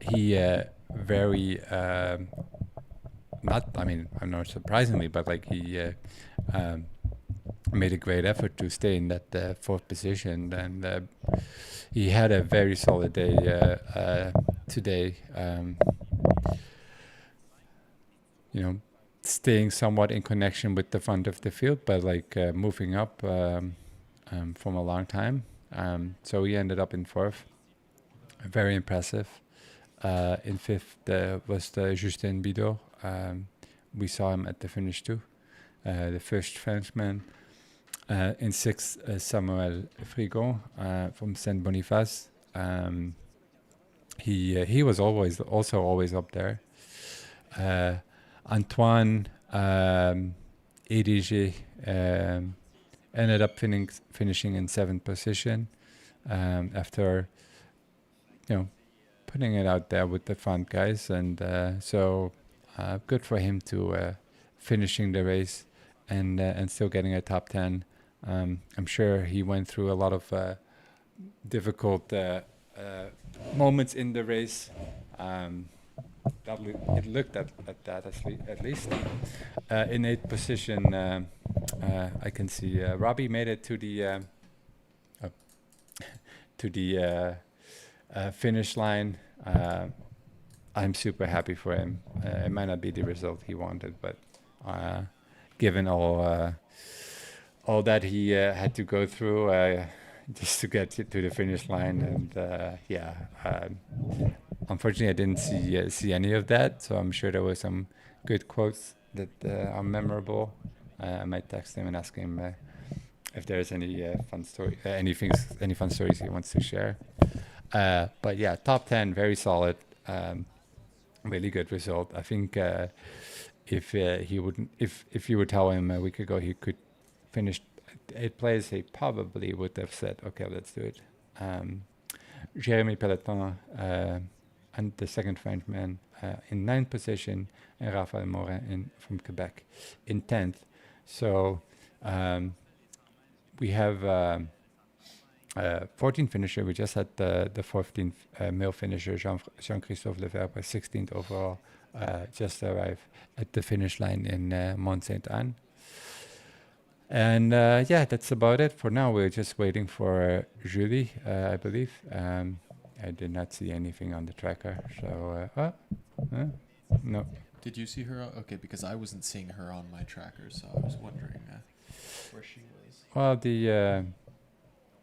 Speaker 1: he very not, I mean, I'm not surprisingly, but like he made a great effort to stay in that 4th position, and he had a very solid day today. You know, staying somewhat in connection with the front of the field, but like moving up from a long time. So he ended up in 4th. Very impressive. In 5th was the Justin Bidot. We saw him at the finish too. The first Frenchman. In 6th, Samuel Frigon from Saint Boniface. He was also always up there. Antoine EDG ended up finishing in 7th position after, you know, putting it out there with the front guys, and so good for him to finishing the race and still getting a top 10. I'm sure he went through a lot of difficult moments in the race. It looked at that at least. In 8th position, I can see Robbie made it to the finish line. I'm super happy for him. It might not be the result he wanted, but given all that he had to go through just to get to the finish line, and unfortunately I didn't see any of that, so I'm sure there were some good quotes that are memorable. I might text him and ask him if there's any fun fun stories he wants to share. But yeah, top 10, very solid, really good result. I think if you would tell him a week ago he could finish 8th place, he probably would have said, okay, let's do it. Jérémy Pelleton, and the second Frenchman in 9th position, and Raphaël Morin from Quebec in 10th. So we have 14 finisher. We just had the 14th male finisher, Jean-Christophe Lefebvre, 16th overall, just arrived at the finish line in Mont-Sainte-Anne. And yeah, that's about it for now. We're just waiting for Julie, I believe. I did not see anything on the tracker. So, no.
Speaker 4: Did you see her? Okay, because I wasn't seeing her on my tracker, so I was wondering where she was.
Speaker 1: Well,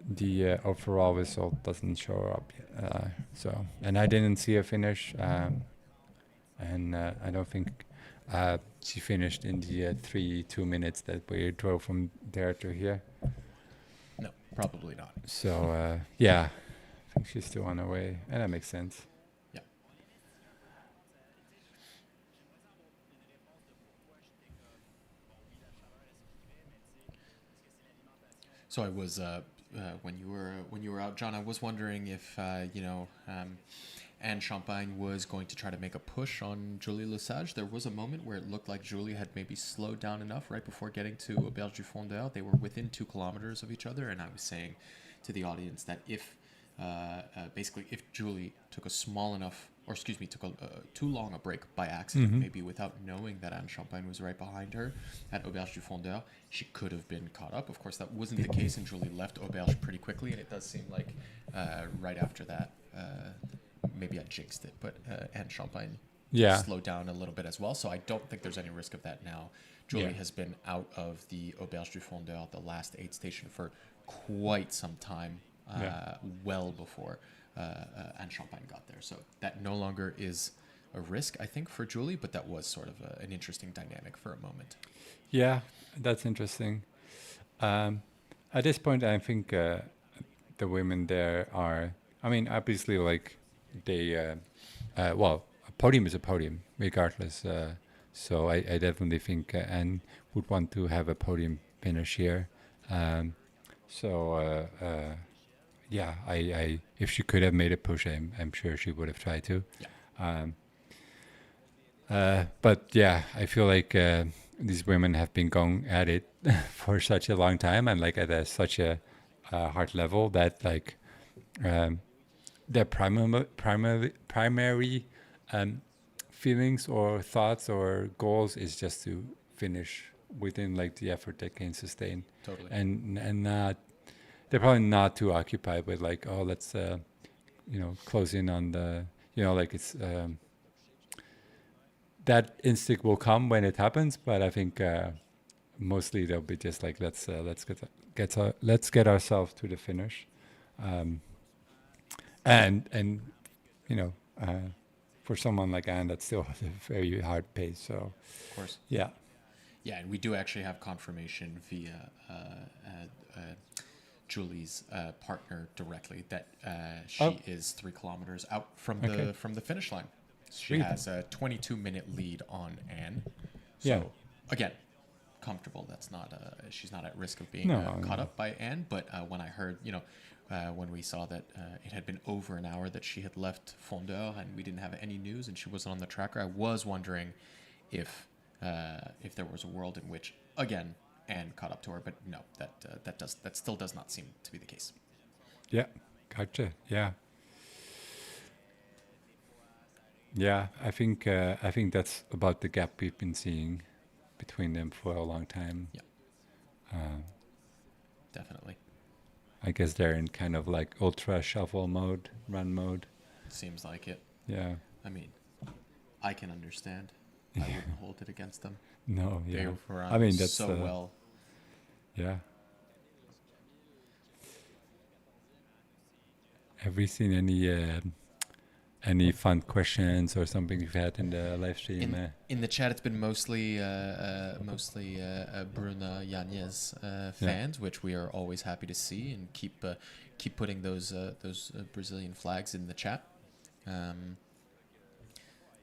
Speaker 1: the overall result doesn't show up yet. So, and I didn't see a finish. And I don't think she finished in the 2 minutes that we drove from there to here.
Speaker 4: No, probably not.
Speaker 1: So, yeah, I think she's still on her way, and that makes sense.
Speaker 4: Yeah. So I was when you were out, John. I was wondering if Anne Champagne was going to try to make a push on Julie Lesage. There was a moment where it looked like Julie had maybe slowed down enough right before getting to Auberge du Fondeur. They were within 2 kilometers of each other, and I was saying to the audience that if basically if Julie took a small enough, or excuse me, took a too long a break by accident, maybe without knowing that Anne Champagne was right behind her at Auberge du Fondeur, she could have been caught up. Of course, that wasn't the case, and Julie left Auberge pretty quickly, and it does seem like right after that, maybe I jinxed it, but Anne Champagne slowed down a little bit as well, so I don't think there's any risk of that now. Julie has been out of the Auberge du Fondeur, the last aid station, for quite some time, well before Anne Champagne got there. So that no longer is a risk, I think, for Julie, but that was sort of an interesting dynamic for a moment.
Speaker 1: Yeah, that's interesting. At this point, I think the women there are, I mean, obviously, like, they, well, a podium is a podium, regardless. So I definitely think Anne would want to have a podium finish here. Yeah, I if she could have made a push, I'm sure she would have tried to.
Speaker 4: Yeah.
Speaker 1: But yeah, I feel like these women have been going at it for such a long time, and like at such a hard level that like their primary feelings or thoughts or goals is just to finish within like the effort they can sustain.
Speaker 4: Totally.
Speaker 1: And not, they're probably not too occupied with like, oh, let's close in on the, like it's that instinct will come when it happens, but I think mostly they'll be just like, let's get ourselves to the finish. And for someone like Anne, that's still a very hard pace. So,
Speaker 4: of course,
Speaker 1: yeah,
Speaker 4: and we do actually have confirmation via Julie's partner directly that she is 3 kilometers out from the finish line. She has a 22-minute lead on Anne. So again, comfortable. That's not she's not at risk of being caught up by Anne. But when I heard, when we saw that it had been over an hour that she had left Fondeur and we didn't have any news and she wasn't on the tracker, I was wondering if there was a world in which, again, Anne caught up to her. But no, that still does not seem to be the case.
Speaker 1: Yeah, gotcha. Yeah. Yeah, I think that's about the gap we've been seeing between them for a long time.
Speaker 4: Yeah. Definitely.
Speaker 1: I guess they're in kind of like ultra shuffle mode, run mode.
Speaker 4: Seems like it.
Speaker 1: Yeah.
Speaker 4: I mean, I can understand. I wouldn't hold it against them.
Speaker 1: No, yeah.
Speaker 4: They were
Speaker 1: I mean, that's
Speaker 4: so well.
Speaker 1: Yeah. Have we seen any fun questions or something you've had in the live stream?
Speaker 4: In the chat, it's been mostly Bruna Yanez fans, which we are always happy to see, and keep putting those Brazilian flags in the chat.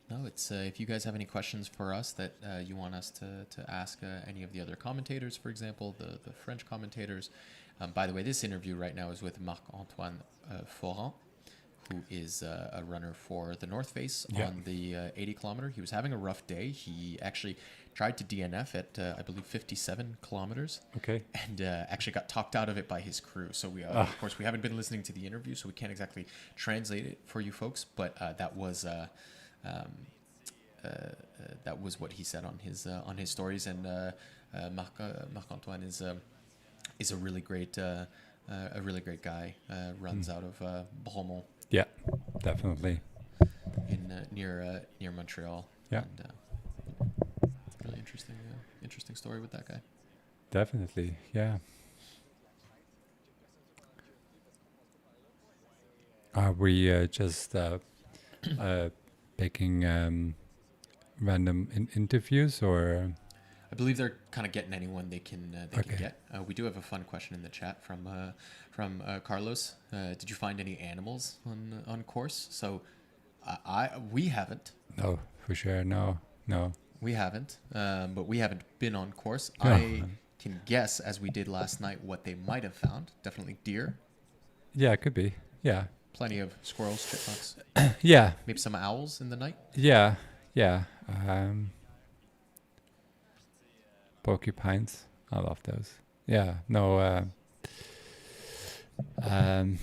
Speaker 4: No, it's if you guys have any questions for us that you want us to ask any of the other commentators, for example, the French commentators. By the way, this interview right now is with Marc-Antoine Foran, who is a runner for the North Face on the 80 kilometer. He was having a rough day. He actually tried to DNF at, I believe, 57 kilometers.
Speaker 1: Okay.
Speaker 4: And actually got talked out of it by his crew. So we, of course, we haven't been listening to the interview, so we can't exactly translate it for you folks. But that was what he said on his stories. And Marc-Antoine is a really great guy. Runs out of Bromont.
Speaker 1: Yeah, definitely.
Speaker 4: In near Montreal.
Speaker 1: Yeah.
Speaker 4: And, really interesting story with that guy.
Speaker 1: Definitely, yeah. Are we just picking random interviews, or?
Speaker 4: I believe they're kind of getting anyone they can get. We do have a fun question in the chat from Carlos. Did you find any animals on course? So we haven't.
Speaker 1: No, for sure. No.
Speaker 4: We haven't, but we haven't been on course.
Speaker 1: No.
Speaker 4: I can guess, as we did last night, what they might have found. Definitely deer.
Speaker 1: Yeah, it could be. Yeah.
Speaker 4: Plenty of squirrels, chipmunks.
Speaker 1: Yeah.
Speaker 4: Maybe some owls in the night.
Speaker 1: Yeah. Porcupines. I love those. Yeah. No. I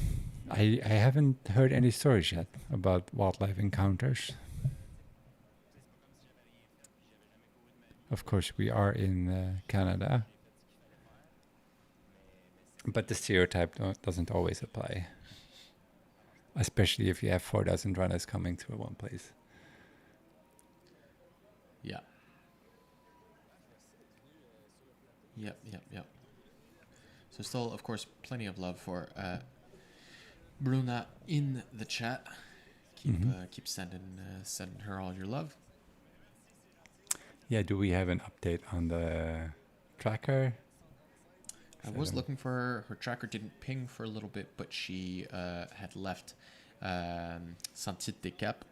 Speaker 1: haven't heard any stories yet about wildlife encounters. Of course, we are in Canada, but the stereotype doesn't always apply, especially if you have 4,000 runners coming to one place.
Speaker 4: Yeah. Yep. So still, of course, plenty of love for Bruna in the chat. Keep sending her all your love.
Speaker 1: Yeah, do we have an update on the tracker?
Speaker 4: I was looking for her. Her tracker didn't ping for a little bit, but she had left Saint-Tite-des-Caps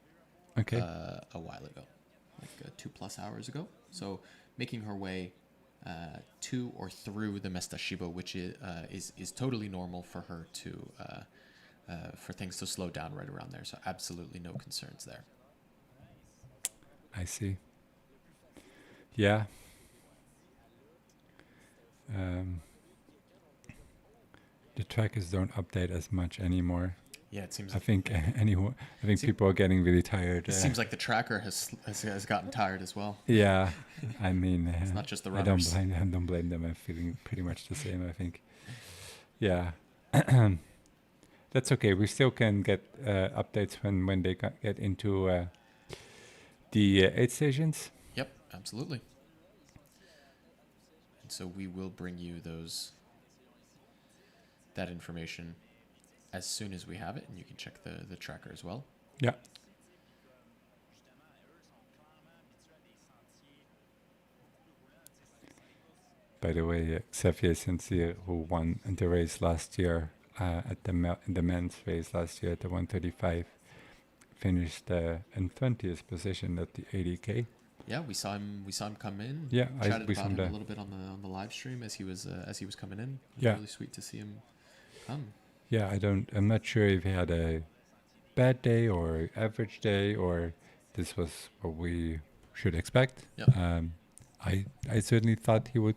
Speaker 4: a while ago, like 2+ hours ago. So making her way to or through the Mesta-Shibo, which is totally normal for her to for things to slow down right around there. So absolutely no concerns there.
Speaker 1: I see. Yeah. The trackers don't update as much anymore.
Speaker 4: Yeah, it seems.
Speaker 1: I think people are getting really tired.
Speaker 4: It seems like the tracker has gotten tired as well.
Speaker 1: Yeah, I mean,
Speaker 4: it's not just the runners.
Speaker 1: I don't blame them. I'm feeling pretty much the same, I think. Yeah, that's okay. We still can get updates when they get into the aid stations.
Speaker 4: Yep, absolutely. And so we will bring you that information as soon as we have it, and you can check the tracker as well.
Speaker 1: Yeah. By the way, Xavier Sincere, who won the race last year at the men's race last year at the 135, finished in 20th position at the 80K.
Speaker 4: Yeah, we saw him come in.
Speaker 1: Yeah,
Speaker 4: chatted about him a little bit on the live stream as he was coming in. It was really sweet to see him come.
Speaker 1: Yeah, I'm not sure if he had a bad day or average day, or this was what we should expect.
Speaker 4: Yeah.
Speaker 1: I certainly thought he would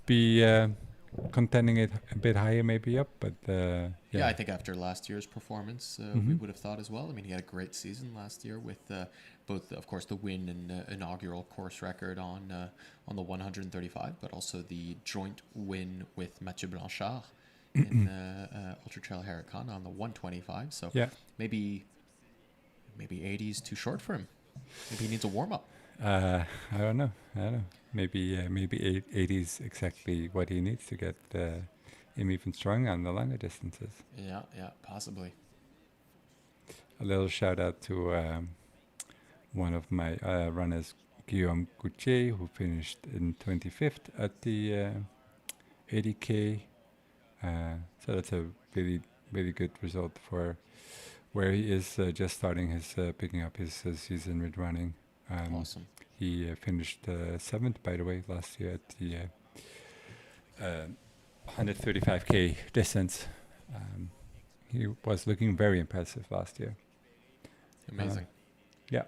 Speaker 1: be contending it a bit higher, maybe up, but
Speaker 4: yeah, I think after last year's performance, we would have thought as well. I mean, he had a great season last year with both, of course, the win and inaugural course record on the 135, but also the joint win with Mathieu Blanchard in Ultra Trail Harricana on the 125. So maybe 80 is too short for him. Maybe he needs a warm up.
Speaker 1: I don't know. Maybe 80 is exactly what he needs to get him even stronger on the longer distances.
Speaker 4: Yeah, possibly.
Speaker 1: A little shout out to one of my runners, Guillaume Goutier, who finished in 25th at the 80K. So that's a really, really good result for where he is just starting his picking up his season with running.
Speaker 4: Awesome.
Speaker 1: He finished 7th, by the way, last year at the 135K distance. He was looking very impressive last year.
Speaker 4: Amazing.
Speaker 1: Yeah.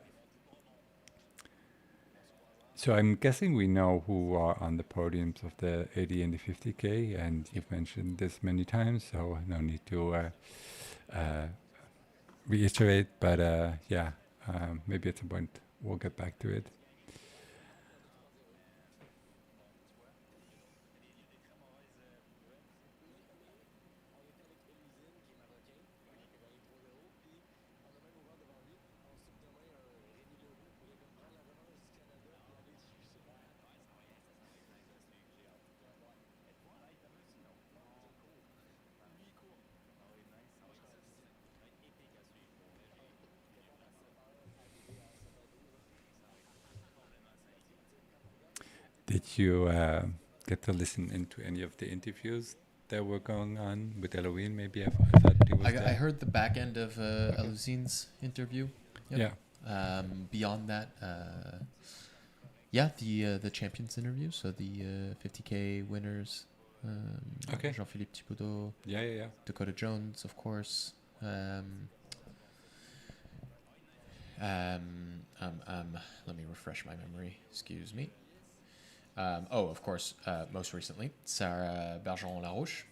Speaker 1: So I'm guessing we know who are on the podiums of the 80 and the 50K, and you've mentioned this many times, so no need to reiterate, but maybe at some point we'll get back to it. Did you get to listen into any of the interviews that were going on with Eloine? Maybe I thought he was
Speaker 4: I heard the back end of Elouine's interview. Yep.
Speaker 1: Yeah.
Speaker 4: Beyond that, the champions interview. So the 50K winners.
Speaker 1: Okay.
Speaker 4: Jean-Philippe Thibodeau.
Speaker 1: Yeah.
Speaker 4: Dakota Jones, of course. Let me refresh my memory. Excuse me. Of course, most recently, Sarah Bergeron-Larouche.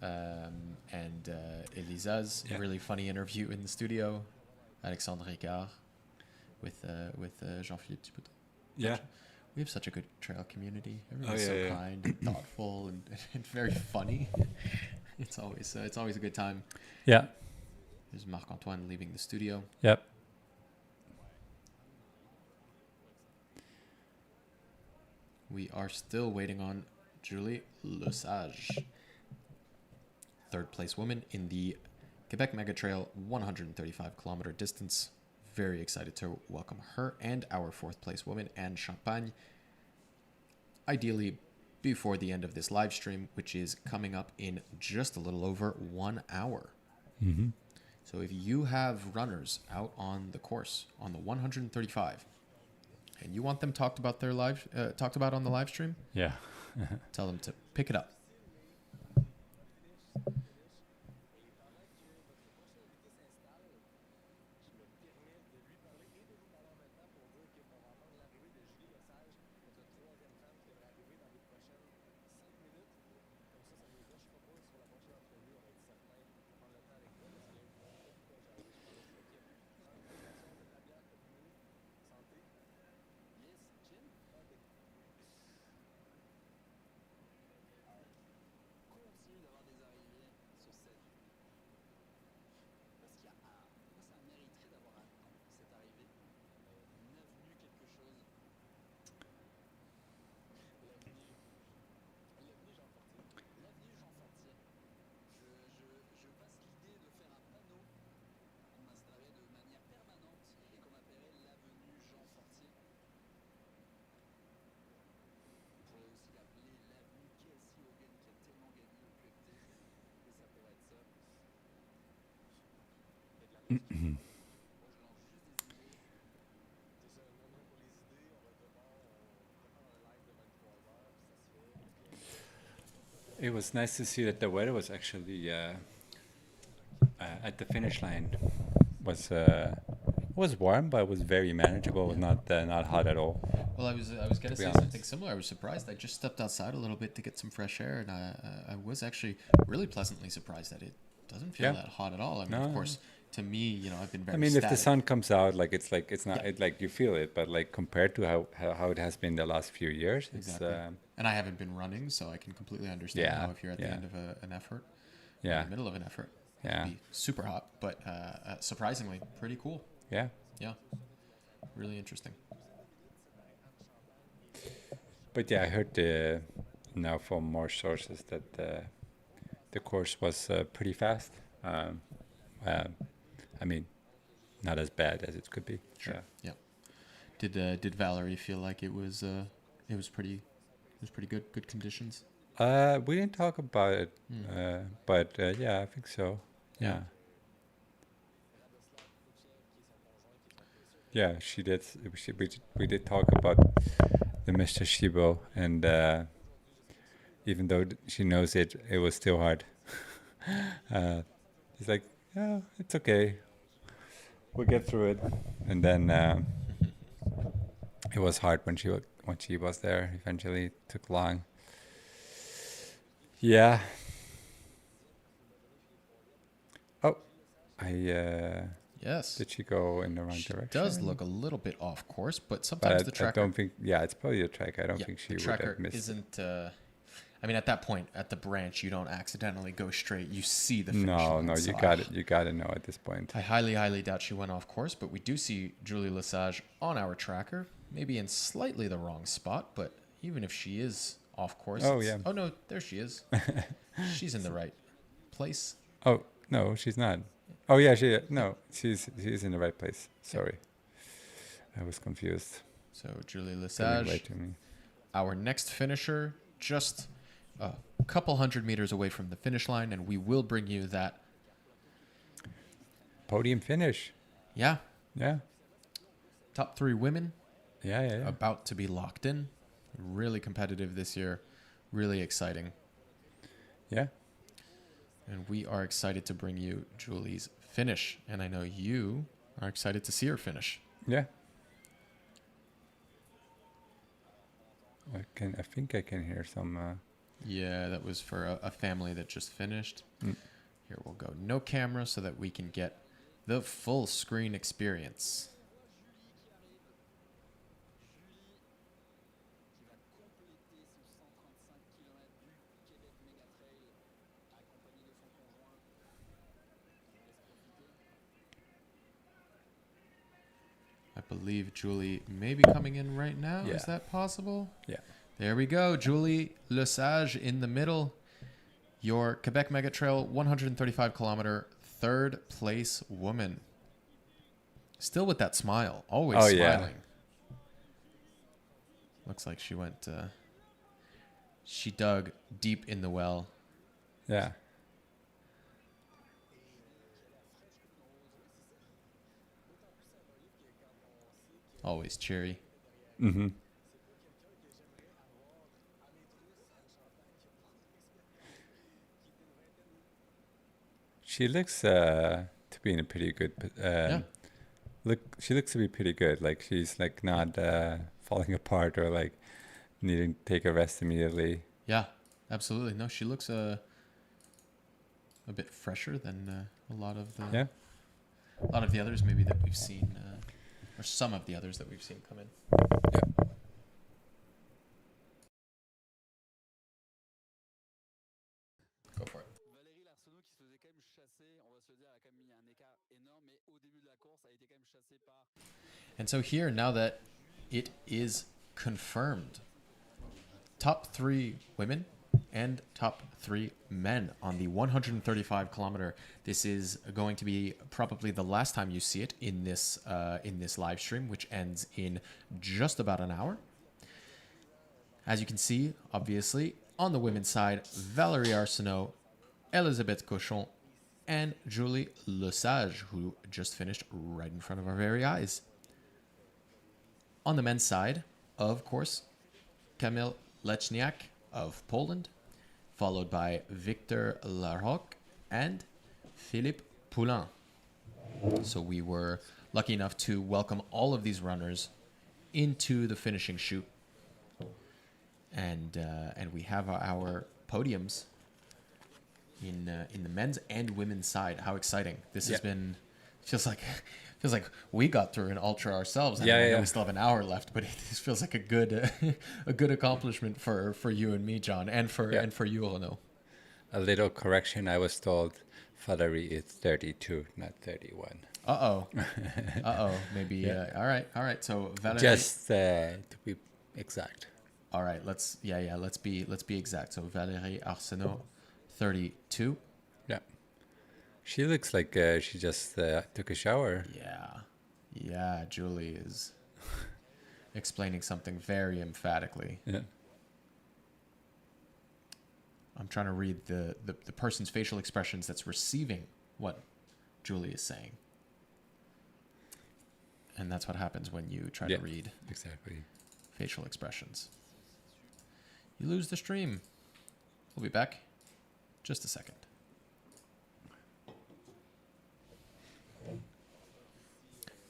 Speaker 4: And Elisa's really funny interview in the studio. Alexandre Ricard with Jean-Philippe Thibodeau.
Speaker 1: Yeah.
Speaker 4: We have such a good trail community. Everyone's so kind and thoughtful and very funny. It's always a good time.
Speaker 1: Yeah.
Speaker 4: There's Marc-Antoine leaving the studio.
Speaker 1: Yep.
Speaker 4: We are still waiting on Julie Lesage, third place woman in the Québec Mega Trail 135 kilometer distance. Very excited to welcome her and our fourth place woman, Anne Champagne, ideally before the end of this live stream, which is coming up in just a little over 1 hour.
Speaker 1: Mm-hmm.
Speaker 4: So if you have runners out on the course on the 135 and you want them talked about on the live stream, tell them to pick it up.
Speaker 1: It was nice to see that the weather was actually at the finish line was warm, but it was very manageable. It was not hot at all.
Speaker 4: Well, I was going to say something similar. I was surprised. I just stepped outside a little bit to get some fresh air, and I was actually really pleasantly surprised that it doesn't feel that hot at all. I mean, of course, to me, I've been very.
Speaker 1: I mean,
Speaker 4: static.
Speaker 1: if the sun comes out, it's not like you feel it, but compared to how it has been the last few years,
Speaker 4: exactly. And I haven't been running, so I can completely understand how if you're at the end of an effort, in the middle of an effort, it can be super hot, but surprisingly pretty cool.
Speaker 1: Yeah.
Speaker 4: Yeah. Really interesting.
Speaker 1: But I heard now from more sources that the course was pretty fast. I mean, not as bad as it could be.
Speaker 4: Sure. Yeah. Did Valerie feel like it was pretty good conditions?
Speaker 1: We didn't talk about it, but I think so. Yeah. Yeah, she did. We did talk about the Mr. Shibo, and even though she knows it was still hard. He's like, yeah, it's okay. We'll get through it. And then it was hard when she was there. Eventually, it took long. Yeah. Oh,
Speaker 4: Yes.
Speaker 1: Did she go in the wrong direction?
Speaker 4: She does look a little bit off course, but sometimes the tracker.
Speaker 1: I don't think. Yeah, it's probably the track. I don't think she would have missed.
Speaker 4: Isn't. I mean, at that point, at the branch, you don't accidentally go straight. You see the finish line.
Speaker 1: No, you got it. You got to know at this point.
Speaker 4: I highly doubt she went off course, but we do see Julie Lesage on our tracker, maybe in slightly the wrong spot, but even if she is off course.
Speaker 1: Oh yeah.
Speaker 4: Oh no, there she is. She's in the right place.
Speaker 1: Oh no, she's not. Oh yeah, she's in the right place. Sorry, I was confused.
Speaker 4: So Julie
Speaker 1: Coming
Speaker 4: Lesage,
Speaker 1: right to me.
Speaker 4: our next finisher, just a couple hundred meters away from the finish line, and we will bring you that
Speaker 1: Podium finish.
Speaker 4: Yeah.
Speaker 1: Yeah.
Speaker 4: Top 3 women.
Speaker 1: Yeah.
Speaker 4: About to be locked in. Really competitive this year. Really exciting.
Speaker 1: Yeah.
Speaker 4: And we are excited to bring you Julie's finish. And I know you are excited to see her finish.
Speaker 1: Yeah. I think I can hear some.
Speaker 4: Yeah, that was for a family that just finished. Here we'll go. No camera so that we can get the full screen experience. I believe Julie may be coming in right now.
Speaker 1: Yeah.
Speaker 4: Is that possible?
Speaker 1: Yeah.
Speaker 4: There we go. Julie Lesage in the middle. Your Québec Mega Trail 135 kilometer third place woman. Still with that smile. Always smiling.
Speaker 1: Yeah.
Speaker 4: Looks like she went, she dug deep in the well.
Speaker 1: Yeah.
Speaker 4: Always cheery.
Speaker 1: Mm-hmm. She looks to be in a pretty good. She looks to be pretty good. Like she's like not falling apart or like needing to take a rest immediately.
Speaker 4: Yeah, absolutely. No, she looks a bit fresher than a lot of the others maybe that we've seen, or some of the others that we've seen come in.
Speaker 1: Yeah.
Speaker 4: Go for it. And so here, now that it is confirmed, top 3 women and top 3 men on the 135 kilometer. This is going to be probably the last time you see it in this live stream, which ends in just about an hour. As you can see, obviously, on the women's side, Valérie Arsenault, Elisabeth Cochon, and Julie Lesage, who just finished right in front of our very eyes. On the men's side, of course, Kamil Lechniak of Poland, followed by Victor Larocque and Philippe Poulain. So we were lucky enough to welcome all of these runners into the finishing chute. And we have our podiums in the men's and women's side. How exciting. This has been, feels like we got through an ultra ourselves. And I know we still have an hour left, but this feels like a good accomplishment for you and me, John, and for you, Renaud.
Speaker 1: A little correction. I was told Valérie is 32, not 31.
Speaker 4: Maybe. All right. So Valérie,
Speaker 1: just to be exact.
Speaker 4: All right. Let's be exact. So Valérie Arsenault, 32.
Speaker 1: Yeah. She looks like she just took a shower.
Speaker 4: Yeah. Julie is explaining something very emphatically.
Speaker 1: Yeah.
Speaker 4: I'm trying to read the person's facial expressions that's receiving what Julie is saying. And that's what happens when you try to read facial expressions. You lose the stream. We'll be back just a second.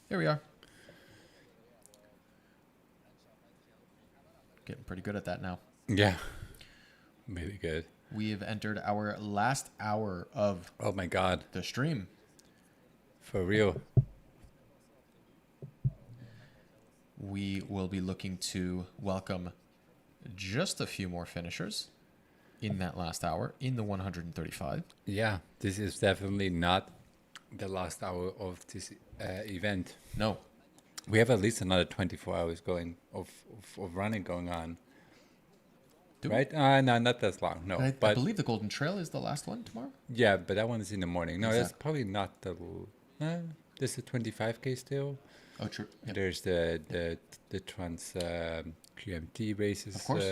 Speaker 4: Here we are. Getting pretty good at that now.
Speaker 1: Yeah. Really good.
Speaker 4: We have entered our last hour of the stream.
Speaker 1: For real.
Speaker 4: We will be looking to welcome just a few more finishers in that last hour in the 135.
Speaker 1: Yeah, this is definitely not the last hour of this event.
Speaker 4: No.
Speaker 1: We have at least another 24 hours going of running going on. Right? No, not that long. No,
Speaker 4: I believe the Golden Trail is the last one tomorrow.
Speaker 1: Yeah, but that one is in the morning. No, that's probably not the. There's a 25K still.
Speaker 4: Oh, true. Yep.
Speaker 1: There's the trans QMT races.
Speaker 4: Of course.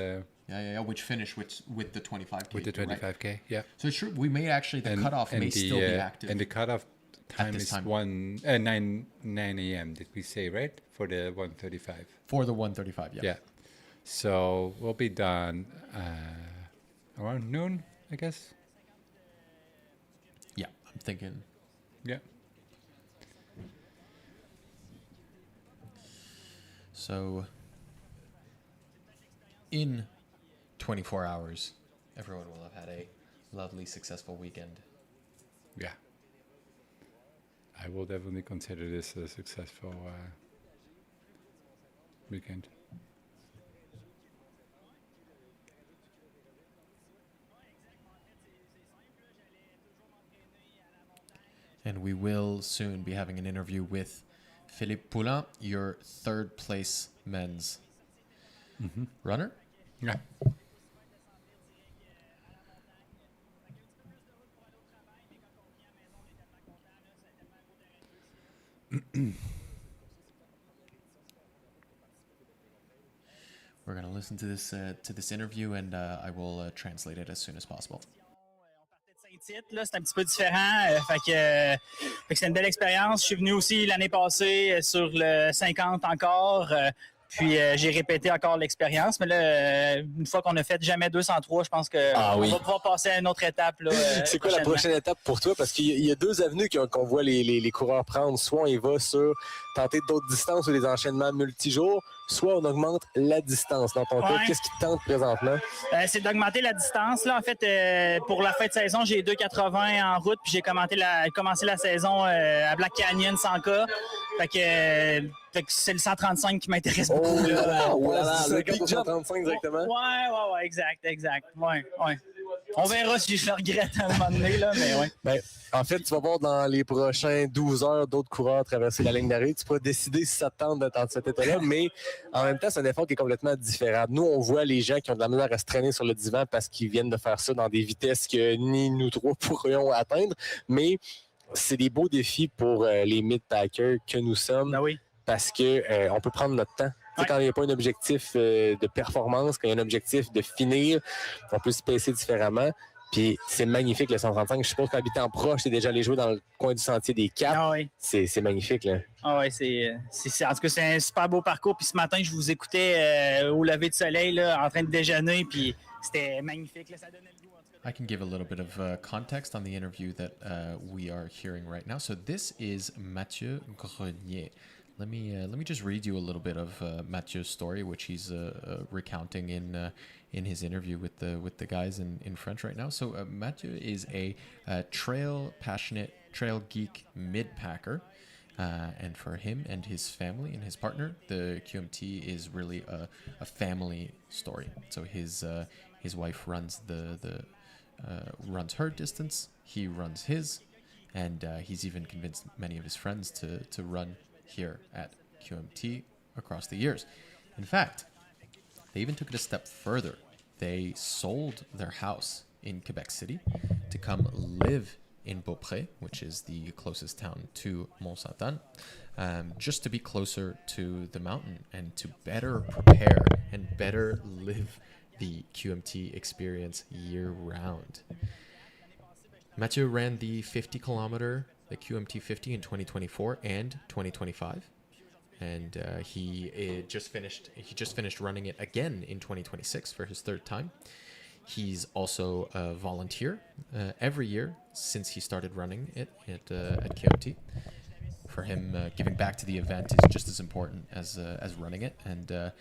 Speaker 4: Yeah. Which finish with the 25K.
Speaker 1: With the 25K,
Speaker 4: right.
Speaker 1: Yeah.
Speaker 4: So it's true. We may actually the cutoff may still be active.
Speaker 1: And the cutoff time is 9 a.m. Did we say right for the 135?
Speaker 4: For the 135, yeah.
Speaker 1: Yeah. So we'll be done around noon, I guess.
Speaker 4: Yeah, I'm thinking.
Speaker 1: Yeah.
Speaker 4: So in 24 hours, everyone will have had a lovely, successful weekend.
Speaker 1: Yeah. I will definitely consider this a successful weekend.
Speaker 4: And we will soon be having an interview with Philippe Poulin, your third place men's runner.
Speaker 1: Yeah.
Speaker 4: We're going to listen to this interview, and I will translate it as soon as possible.
Speaker 6: Là, c'est un petit peu différent. Fait que c'est une belle expérience. Je suis venu aussi l'année passée sur le 50 encore. Puis j'ai répété encore l'expérience. Mais là, une fois qu'on a fait jamais 203, je pense qu'on va pouvoir passer à une autre étape. Là,
Speaker 5: c'est quoi la prochaine étape pour toi? Parce qu'il y a deux avenues qu'on voit les coureurs prendre. Soit on y va sur tenter d'autres distances ou des enchaînements multijours, soit on augmente la distance. Dans ton cas, qu'est-ce qui te tente présentement?
Speaker 6: C'est d'augmenter la distance. Là, en fait, pour la fin de saison, j'ai 2,80 en route, puis j'ai commencé la saison à Black Canyon 100K. Fait que c'est le 135 qui m'intéresse beaucoup.
Speaker 5: Le Big 135 directement?
Speaker 6: Ouais, exact. Ouais. On verra si je le regrette à un moment donné, là, mais ouais.
Speaker 5: Ben, en fait, tu vas voir dans les prochains 12 heures d'autres coureurs traverser la ligne d'arrivée. Tu pourras décider si ça te tente d'être dans cet état-là, mais en même temps, c'est un effort qui est complètement différent. Nous, on voit les gens qui ont de la misère à se traîner sur le divan parce qu'ils viennent de faire ça dans des vitesses que ni nous trois pourrions atteindre, mais c'est des beaux défis pour les mid-packers que nous sommes.
Speaker 6: Ben oui.
Speaker 5: Parce qu'on peut prendre notre temps. Quand il n'y a pas un objectif de performance, quand il y a un objectif de finir, on peut se pacer différemment. Puis c'est magnifique le 135. Je suppose qu'habitant proche, c'est déjà allé jouer dans le coin du sentier des Caps.
Speaker 6: Ah oui.
Speaker 5: C'est magnifique, là.
Speaker 6: Ah oui, en tout cas, c'est un super beau parcours. Puis ce matin, je vous écoutais au lever de soleil, là, en train de déjeuner. Puis c'était magnifique. Là, ça donnait le goût.
Speaker 4: I can give a little bit of context on the interview that we are hearing right now. So this is Mathieu Grenier. Let me just read you a little bit of Mathieu's story, which he's recounting in his interview with the guys in French right now. So Mathieu is a trail passionate, trail geek mid-packer. And for him and his family and his partner, the QMT is really a family story. So his wife runs runs her distance, he runs his, and he's even convinced many of his friends to run here at QMT across the years. In fact, they even took it a step further. They sold their house in Quebec City to come live in Beaupré, which is the closest town to Mont-Sainte-Anne, just to be closer to the mountain and to better prepare and better live the QMT experience year-round. Mathieu ran the 50-kilometer, the QMT 50 in 2024 and 2025, and he just finished running it again in 2026 for his third time. He's also a volunteer every year since he started running it at QMT. For him, giving back to the event is just as important as running it, and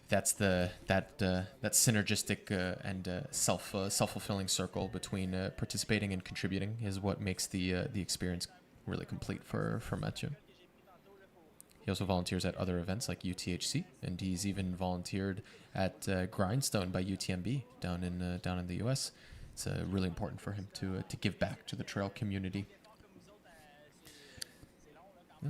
Speaker 4: that's that synergistic and self-fulfilling circle between participating and contributing is what makes the experience really complete for Mathieu. He also volunteers at other events like UTHC, and he's even volunteered at Grindstone by UTMB down in the US. It's really important for him to give back to the trail community.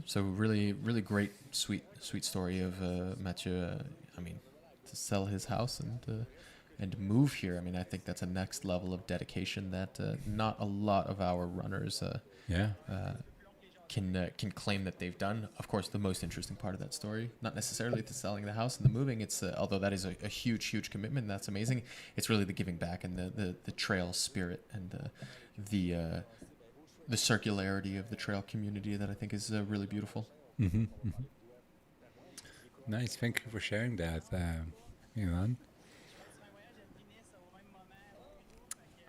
Speaker 4: So really great, sweet story of Mathieu. I mean, to sell his house and move here. I mean, I think that's a next level of dedication that not a lot of our runners can claim that they've done. Of course, the most interesting part of that story, not necessarily the selling the house and the moving. It's although that is a huge commitment. That's amazing. It's really the giving back and the trail spirit and the circularity of the trail community that I think is really beautiful.
Speaker 1: Mm-hmm, mm-hmm. Nice. Thank you for sharing that, Ilan.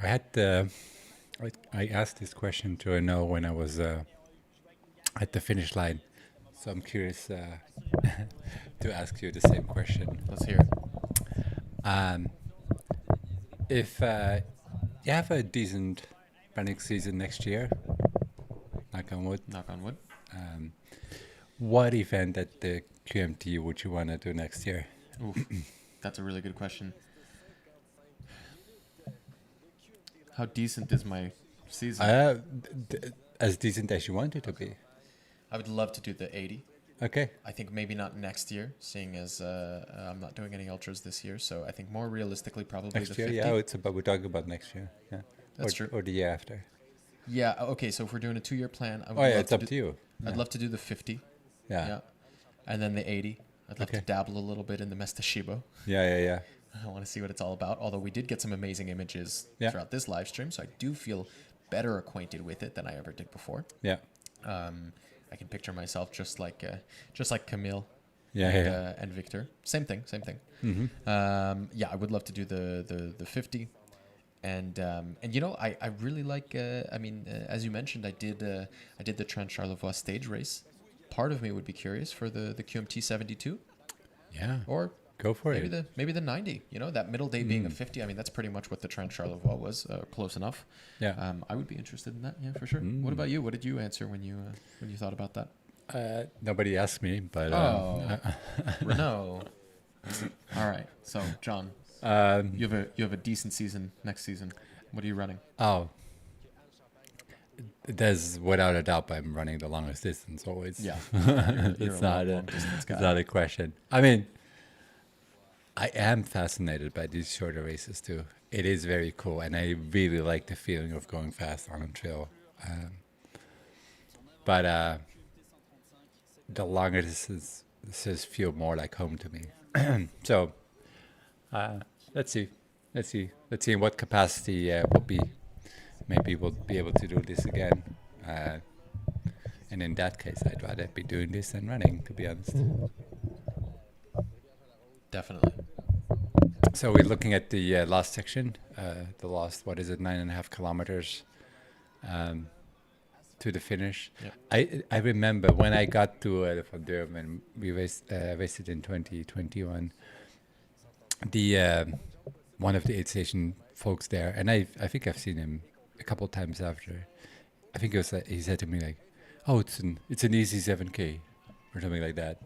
Speaker 1: I had I asked this question to Arnaud when I was at the finish line, so I'm curious to ask you the same question.
Speaker 4: Let's hear it.
Speaker 1: If you have a decent running season next year, knock on wood.
Speaker 4: Knock on wood.
Speaker 1: What event at the QMT would you want to do next year?
Speaker 4: Oof, that's a really good question. How decent is my season?
Speaker 1: As decent as you want it to be.
Speaker 4: I would love to do the 80.
Speaker 1: Okay.
Speaker 4: I think maybe not next year, seeing as I'm not doing any ultras this year. So I think more realistically, probably
Speaker 1: next
Speaker 4: the
Speaker 1: year.
Speaker 4: 50.
Speaker 1: Yeah, we're talking about next year. Yeah,
Speaker 4: that's true.
Speaker 1: Or the year after.
Speaker 4: Yeah. Okay. So if we're doing a 2-year plan, I would
Speaker 1: it's up to you.
Speaker 4: I'd love to do the 50.
Speaker 1: Yeah.
Speaker 4: And then the 80. I'd love to dabble a little bit in the Mestashibo.
Speaker 1: Yeah.
Speaker 4: I want to see what it's all about. Although we did get some amazing images throughout this live stream, so I do feel better acquainted with it than I ever did before.
Speaker 1: Yeah.
Speaker 4: I can picture myself just like Camille. And Victor. Same thing.
Speaker 1: Mm-hmm.
Speaker 4: I would love to do the 50. And you know, I really like. As you mentioned, I did the Trans Charlevoix stage race. Part of me would be curious for the QMT 72.
Speaker 1: Yeah.
Speaker 4: Or
Speaker 1: go for it.
Speaker 4: Maybe the 90. You know, that middle day being a 50. I mean, that's pretty much what the Trans Charlevoix was. Close enough.
Speaker 1: Yeah.
Speaker 4: I would be interested in that. Yeah, for sure. What about you? What did you answer when you thought about that?
Speaker 1: Nobody asked me, but
Speaker 4: Renaud. All right. So, John, you have a decent season next season. What are you running?
Speaker 1: Oh. There's without a doubt I'm running the longest distance always.
Speaker 4: Yeah.
Speaker 1: It's not a question. I mean, I am fascinated by these shorter races too. It is very cool, and I really like the feeling of going fast on a trail. But the longer distances feel more like home to me. So let's see in what capacity we'll be. Maybe we'll be able to do this again. And in that case, I'd rather be doing this than running, to be honest.
Speaker 4: Definitely.
Speaker 1: So we're looking at the last section, the last, 9.5 kilometers to the finish. Yep. I remember when I got to the Van Durm and we raced it in 2021, one of the aid station folks there, and I think I've seen him a couple times after. I think it was he said to me like, "Oh, it's an easy 7K," or something like that.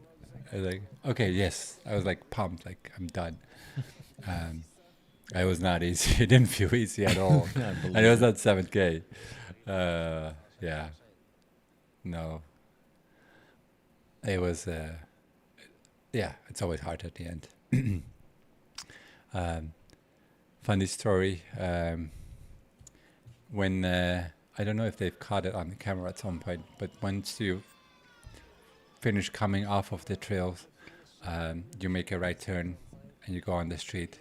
Speaker 1: I was like, "Okay, yes." I was like pumped, like I'm done. I was not easy. It didn't feel easy at all, and it was not 7K. Yeah, no. It was. It's always hard at the end. Funny story. When I don't know if they've caught it on the camera at some point, but once you finish coming off of the trails, you make a right turn and you go on the street,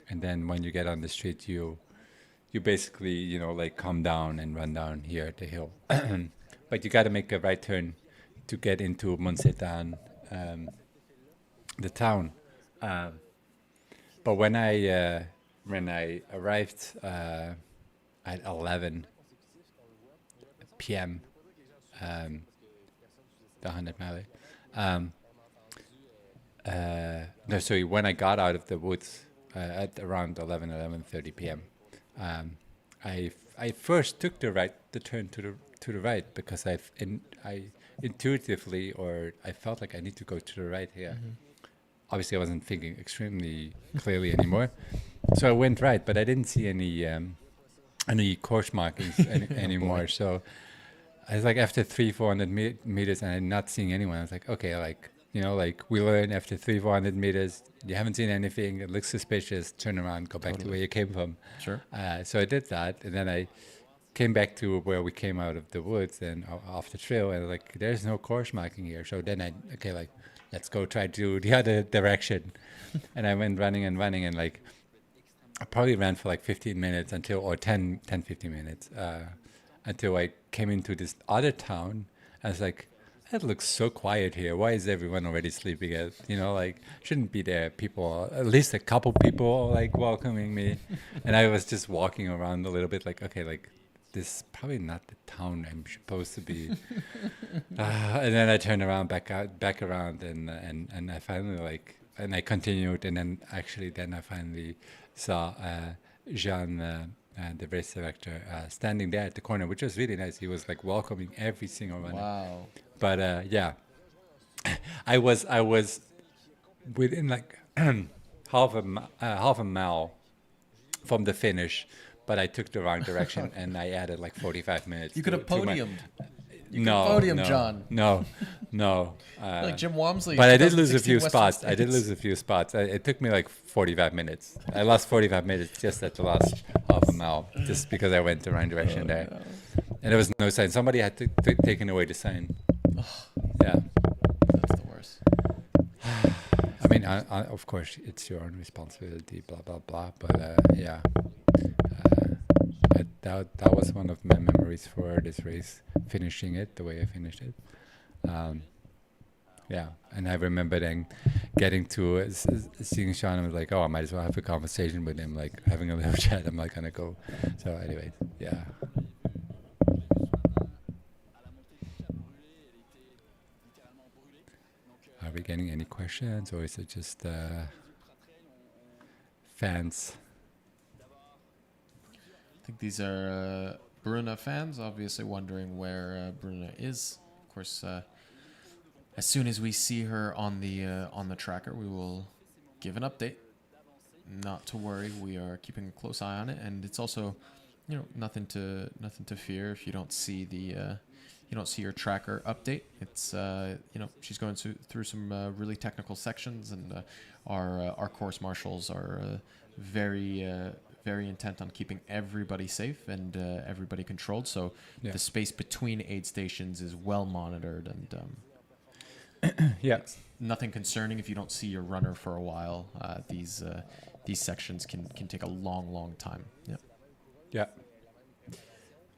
Speaker 1: and then when you get on the street, you basically like come down and run down here the hill, but you got to make a right turn to get into Mont-Sainte-Anne, the town. But when I arrived at 11 p.m., the 100 mile. Sorry, when I got out of the woods at around 11:30 p.m., I first took the turn to the right because I intuitively, or I felt like I need to go to the right here. Mm-hmm. Obviously, I wasn't thinking extremely clearly anymore, so I went right, but I didn't see any course markings anymore. So I was like, after 300-400 meters, and I'm not seeing anyone. I was like, okay, we learn after 300-400 meters, you haven't seen anything, it looks suspicious, turn around, go back to where you came from.
Speaker 4: Sure.
Speaker 1: So I did that, and then came back to where we came out of the woods and off the trail, and like there's no course marking here. So then let's go try to the other direction. And I went running, and like I probably ran for like 15 minutes or 10, 15 minutes until I came into this other town. I was like, it looks so quiet here. Why is everyone already sleeping? Like shouldn't be there people, at least a couple people like welcoming me. And I was just walking around a little bit like, okay, like this is probably not the town I'm supposed to be. And then I turned around, back around, and I finally and I continued, and then I finally saw Jean, the race director, standing there at the corner, which was really nice. He was like welcoming every single runner.
Speaker 4: Wow.
Speaker 1: But yeah, I was within like half a mile from the finish, but I took the wrong direction and I added like 45 minutes.
Speaker 4: You could have podiumed.
Speaker 1: John. No.
Speaker 4: Like Jim Walmsley.
Speaker 1: But I did lose a few spots. It took me like 45 minutes. I lost 45 minutes just at the last half a mile, just because I went the wrong direction there. No. And there was no sign. Somebody had taken away the sign. Yeah.
Speaker 4: That's the worst.
Speaker 1: I mean, of course, it's your own responsibility, blah, blah, blah. But yeah. That was one of my memories for this race, finishing it the way I finished it. Yeah, and I remember then getting to seeing Sean, and was like, oh, I might as well have a conversation with him, like having a little chat. I'm not gonna go. So anyway, yeah. Are we getting any questions, or is it just fans?
Speaker 4: I think these are Bruna fans, obviously wondering where Bruna is. Of course, as soon as we see her on the tracker, we will give an update. Not to worry, we are keeping a close eye on it, and it's also, nothing to fear if you don't see your tracker update. It's she's going through some really technical sections, and our course marshals are very intent on keeping everybody safe and everybody controlled. So the space between aid stations is well monitored, and
Speaker 1: yeah,
Speaker 4: nothing concerning if you don't see your runner for a while. These sections can take a long time.
Speaker 1: Yeah.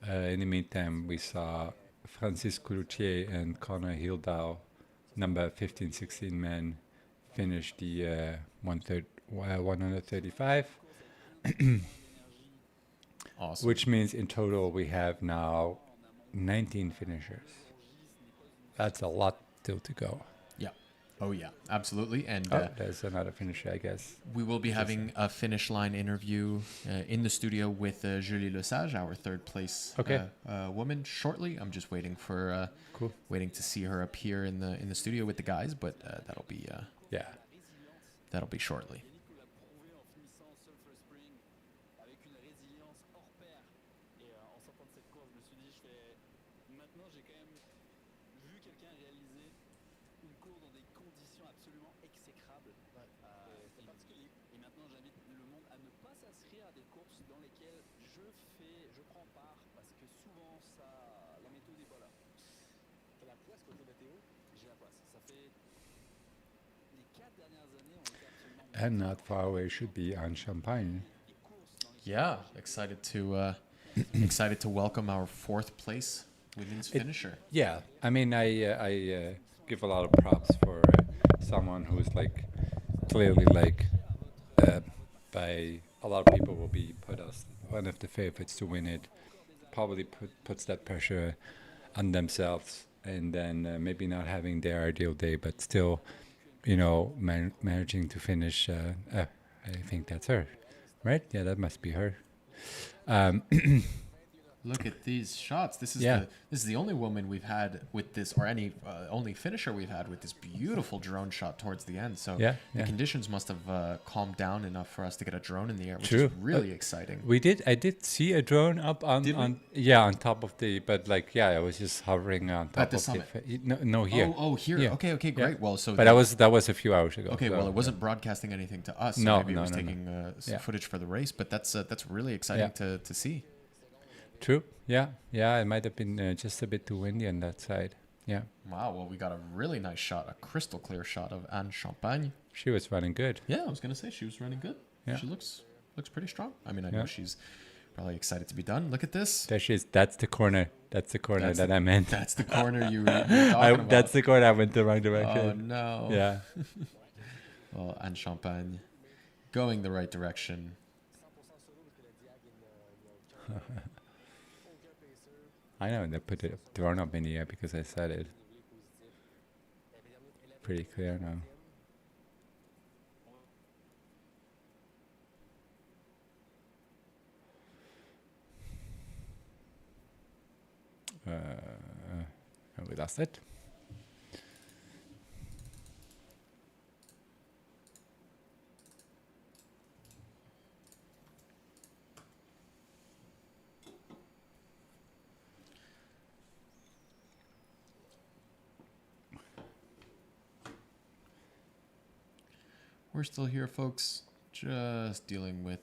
Speaker 1: In the meantime, we saw Francis Coulutier and Connor Hildow, number 15-16 men, finish the 135.
Speaker 4: Awesome.
Speaker 1: Which means in total we have now 19 finishers. That's a lot still to go.
Speaker 4: Yeah. Oh yeah, absolutely. And
Speaker 1: there's another finisher, I guess.
Speaker 4: We will be having a finish line interview in the studio with Julie Lesage, our third place woman, shortly. I'm just waiting for waiting to see her appear in the studio with the guys, but that'll be that'll be shortly.
Speaker 1: And not far away should be on Champagne.
Speaker 4: Yeah, excited to welcome our fourth place women's finisher.
Speaker 1: Yeah, I mean, I give a lot of props for someone who's like clearly like by a lot of people will be put as one of the favorites to win it. Probably puts that pressure on themselves, and then maybe not having their ideal day, but still, managing to finish. I think that's her, right? Yeah, that must be her.
Speaker 4: Look at these shots. This is the only woman we've had with this, or any only finisher we've had with this beautiful drone shot towards the end. So the conditions must have calmed down enough for us to get a drone in the air, which is really exciting.
Speaker 1: I did see a drone up on top of the, but I was just hovering on top
Speaker 4: at the
Speaker 1: of
Speaker 4: summit.
Speaker 1: No, here.
Speaker 4: Oh, here. Yeah. Okay, great.
Speaker 1: Yeah.
Speaker 4: Well, so
Speaker 1: but that was a few hours ago.
Speaker 4: Okay,
Speaker 1: so,
Speaker 4: well, it wasn't broadcasting anything to us. So maybe it was taking footage for the race, but that's really exciting to see.
Speaker 1: True. Yeah. Yeah. It might have been just a bit too windy on that side. Yeah.
Speaker 4: Wow. Well, we got a really nice shot, a crystal clear shot of Anne Champagne.
Speaker 1: She was running good.
Speaker 4: Yeah, I was gonna say she was running good.
Speaker 1: Yeah.
Speaker 4: She looks pretty strong. I mean, I know she's probably excited to be done. Look at this.
Speaker 1: There she is. That's the corner. That's the corner that I meant.
Speaker 4: That's the corner you were talking about.
Speaker 1: That's the corner I went the wrong direction.
Speaker 4: Oh no.
Speaker 1: Yeah.
Speaker 4: Well, Anne Champagne going the right direction.
Speaker 1: I know they put it thrown up in the air because I said it. Pretty clear now. We lost it.
Speaker 4: We're still here, folks, just dealing with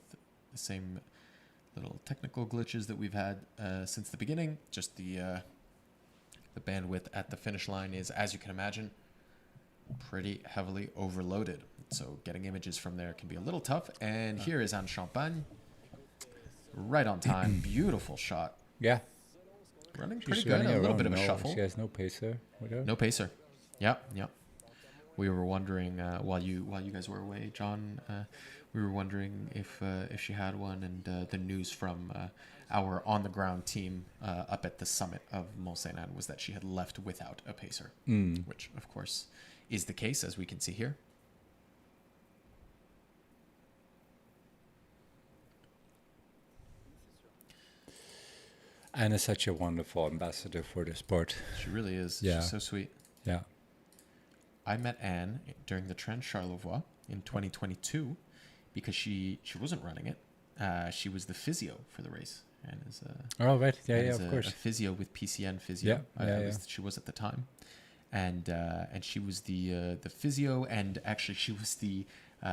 Speaker 4: the same little technical glitches that we've had since the beginning. Just the bandwidth at the finish line is, as you can imagine, pretty heavily overloaded. So getting images from there can be a little tough. And here is Anne Champagne, right on time. Beautiful shot.
Speaker 1: Yeah.
Speaker 4: Running pretty good. A little bit of a shuffle.
Speaker 1: She has no pacer with her.
Speaker 4: No pacer. Yep. We were wondering while you guys were away, John. We were wondering if she had one, and the news from our on the ground team up at the summit of Mont-Sainte-Anne was that she had left without a pacer, which of course is the case, as we can see here.
Speaker 1: Anne is such a wonderful ambassador for the sport.
Speaker 4: She really is.
Speaker 1: Yeah.
Speaker 4: She's so sweet.
Speaker 1: Yeah.
Speaker 4: I met Anne during the Trans Charlevoix in 2022 because she wasn't running it. She was the physio for the race. And is
Speaker 1: oh, right. Yeah, of course.
Speaker 4: A physio with PCN Physio. She was at the time. And she was the physio, and actually she was the,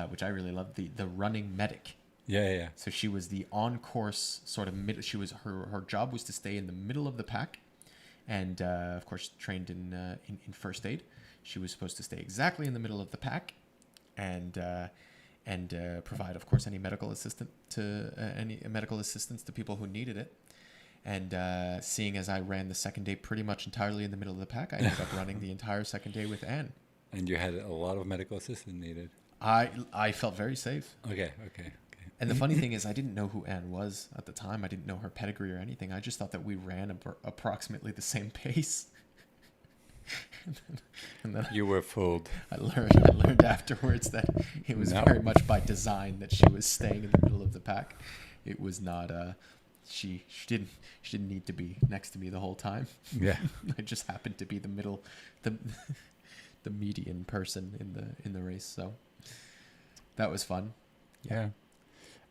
Speaker 4: which I really loved, the running medic.
Speaker 1: Yeah.
Speaker 4: So she was the on-course sort of middle. She was her job was to stay in the middle of the pack, and of course trained in first aid. She was supposed to stay exactly in the middle of the pack, and provide, of course, any medical assistance to people who needed it. And seeing as I ran the second day pretty much entirely in the middle of the pack, I ended up running the entire second day with Anne.
Speaker 1: And you had a lot of medical assistance needed.
Speaker 4: I felt very safe.
Speaker 1: Okay.
Speaker 4: And the funny thing is, I didn't know who Anne was at the time. I didn't know her pedigree or anything. I just thought that we ran approximately the same pace. and then
Speaker 1: you were fooled.
Speaker 4: I learned afterwards that it was very much by design that she was staying in the middle of the pack. It was not she didn't need to be next to me the whole time.
Speaker 1: Yeah.
Speaker 4: I just happened to be the middle, the median person in the race. So that was fun.
Speaker 1: Yeah.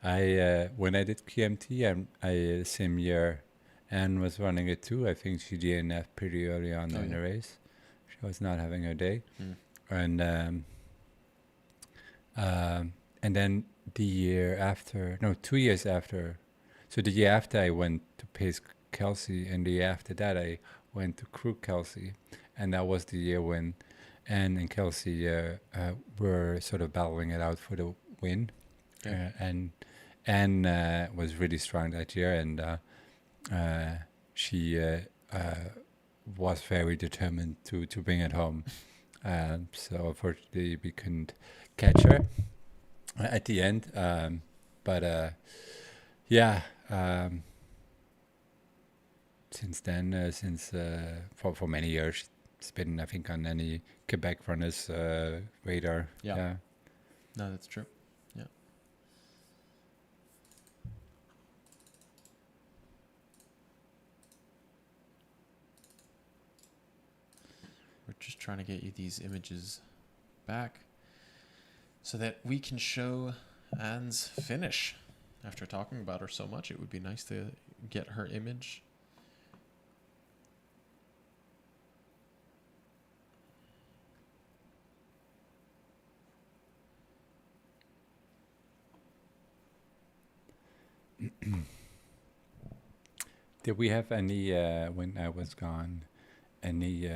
Speaker 1: I when I did QMT, I same year, Anne was running it too. I think she DNF'd pretty early on in the race. She was not having her day, and then the year after, 2 years after, so the year after I went to pace Kelsey, and the year after that I went to crew Kelsey, and that was the year when Anne and Kelsey were sort of battling it out for the win.
Speaker 4: Yeah.
Speaker 1: And Anne was really strong that year, and she was very determined to bring it home. So unfortunately we couldn't catch her at the end. Since then, for many years, it's been, I think, on any Quebec runners' radar.
Speaker 4: Yeah. No, that's true. Yeah. We're just trying to get you these images back so that we can show Anne's finish. After talking about her so much, it would be nice to get her image.
Speaker 1: Did we have any, when I was gone, any,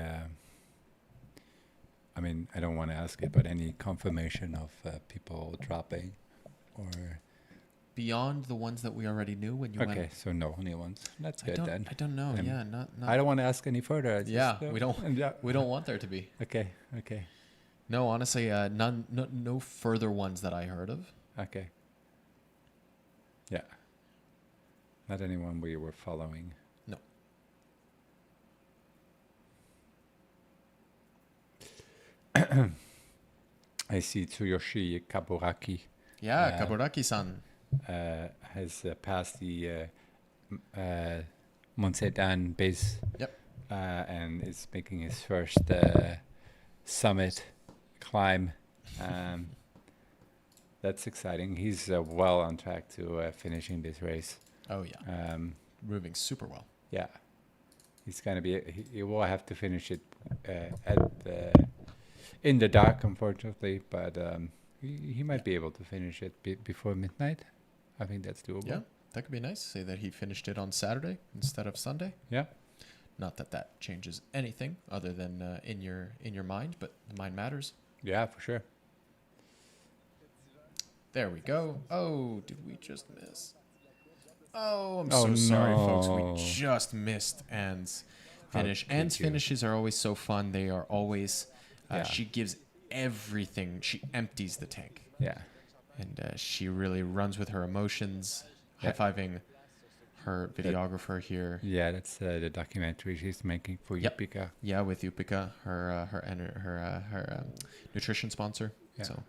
Speaker 1: I mean, I don't want to ask it, but any confirmation of people dropping or...
Speaker 4: Beyond the ones that we already knew when you went?
Speaker 1: Okay, so no new ones. That's good then.
Speaker 4: I don't know. Yeah, not.
Speaker 1: I don't want to ask any further.
Speaker 4: We don't. We don't want there to be.
Speaker 1: Okay.
Speaker 4: No, honestly, none. No further ones that I heard of.
Speaker 1: Okay. Yeah. Not anyone we were following.
Speaker 4: No.
Speaker 1: I see Tsuyoshi Kaburaki.
Speaker 4: Yeah, Kaburaki-san.
Speaker 1: Has passed the Mont-Sainte-Anne base.
Speaker 4: Yep.
Speaker 1: And is making his first summit climb. That's exciting. He's well on track to finishing this race.
Speaker 4: Oh yeah. Moving super well.
Speaker 1: Yeah. He's gonna be. He will have to finish it in the dark, unfortunately, but he might be able to finish it before midnight. I think that's doable.
Speaker 4: Yeah, that could be nice. Say that he finished it on Saturday instead of Sunday.
Speaker 1: Yeah.
Speaker 4: Not that that changes anything other than in your mind, but the mind matters.
Speaker 1: Yeah, for sure.
Speaker 4: There we go. Oh, did we just miss? Oh, I'm so sorry, folks. We just missed Anne's finish. Anne's finishes are always so fun. They are always... She gives everything. She empties the tank.
Speaker 1: Yeah.
Speaker 4: And she really runs with her emotions, high-fiving her videographer here.
Speaker 1: Yeah, that's the documentary she's making for Yupika.
Speaker 4: Yeah, with Yupika, her nutrition sponsor. Yeah. So,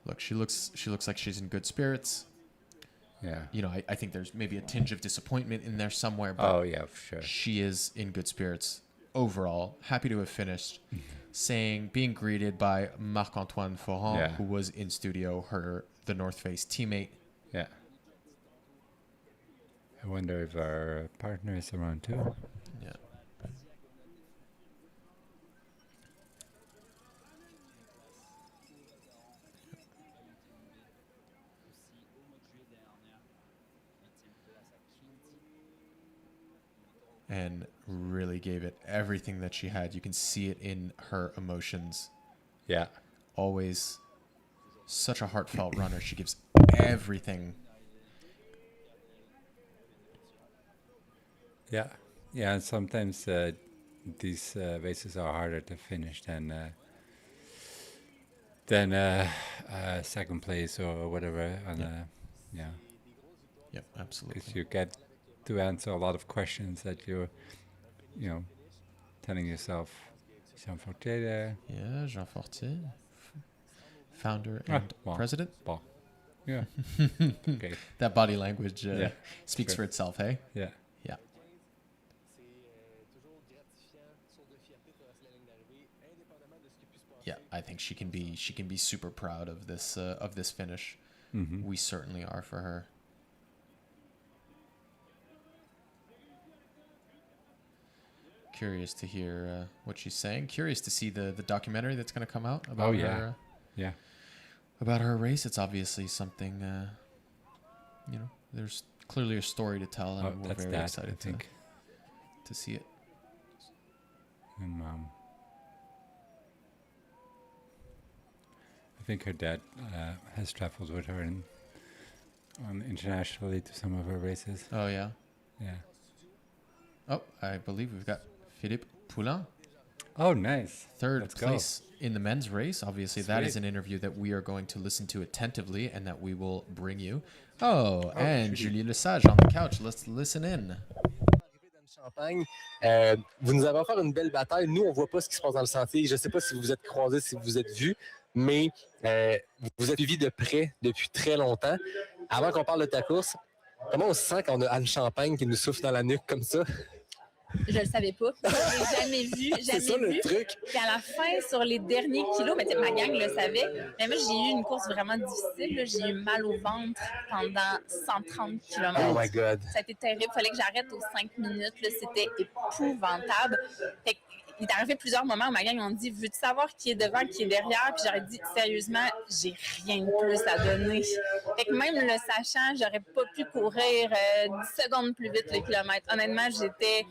Speaker 4: look, she looks like she's in good spirits.
Speaker 1: Yeah.
Speaker 4: You know, I think there's maybe a tinge of disappointment in there somewhere, but
Speaker 1: for sure.
Speaker 4: She is in good spirits overall. Happy to have finished. Being greeted by Marc-Antoine Foran, who was in studio, the North Face teammate.
Speaker 1: Yeah. I wonder if our partner is around too.
Speaker 4: Yeah. And really gave it everything that she had. You can see it in her emotions.
Speaker 1: Yeah.
Speaker 4: Always such a heartfelt runner. She gives everything.
Speaker 1: Yeah. Yeah, and sometimes these races are harder to finish than second place or whatever. And
Speaker 4: Yep, absolutely.
Speaker 1: Because you get to answer a lot of questions that you're, telling yourself. Jean Fortier there.
Speaker 4: Yeah, Jean Fortier, founder and president.
Speaker 1: Bon. Yeah. Okay.
Speaker 4: That body language speaks for itself, hey?
Speaker 1: Yeah.
Speaker 4: Yeah. Yeah, I think she can be super proud of this finish.
Speaker 1: Mm-hmm.
Speaker 4: We certainly are for her. Curious to hear what she's saying. Curious to see the documentary that's going to come out about her. About her race. It's obviously something. There's clearly a story to tell, and we're very excited to see it.
Speaker 1: And I think her dad has traveled with her internationally to some of her races.
Speaker 4: Oh yeah.
Speaker 1: Yeah.
Speaker 4: Oh, I believe we've got Philippe Poulin.
Speaker 1: Oh, nice.
Speaker 4: Third place in the men's race. Obviously, that is an interview that we are going to listen to attentively and that we will bring you. Oh, and Julie Lesage on the couch. Let's listen in.
Speaker 5: Champagne. Vous nous avez offert une belle bataille. Nous, on ne voit pas ce qui se passe dans le sentier. Je ne sais pas si vous vous êtes croisés, si vous vous êtes vus, mais vous êtes suivis de près depuis très longtemps. Avant qu'on parle de ta course, comment on se sent quand on a Anne Champagne qui nous souffle dans la nuque comme ça?
Speaker 15: Je le savais pas. Je l'ai jamais vu.
Speaker 5: C'est ça le truc.
Speaker 15: Puis à la fin, sur les derniers kilos, ma gang le savait. Mais moi, j'ai eu une course vraiment difficile. Là. J'ai eu mal au ventre pendant 130 km.
Speaker 5: Oh my God.
Speaker 15: Ça a été terrible. Il fallait que j'arrête aux 5 minutes. Là. C'était épouvantable. Fait que il est arrivé plusieurs moments où ma gang m'ont dit « Veux-tu savoir qui est devant, qui est derrière? » Puis j'aurais dit « Sérieusement, j'ai rien de plus à donner. » Fait que même le sachant, j'aurais pas pu courir 10 secondes plus vite le kilomètre. Honnêtement, j'étais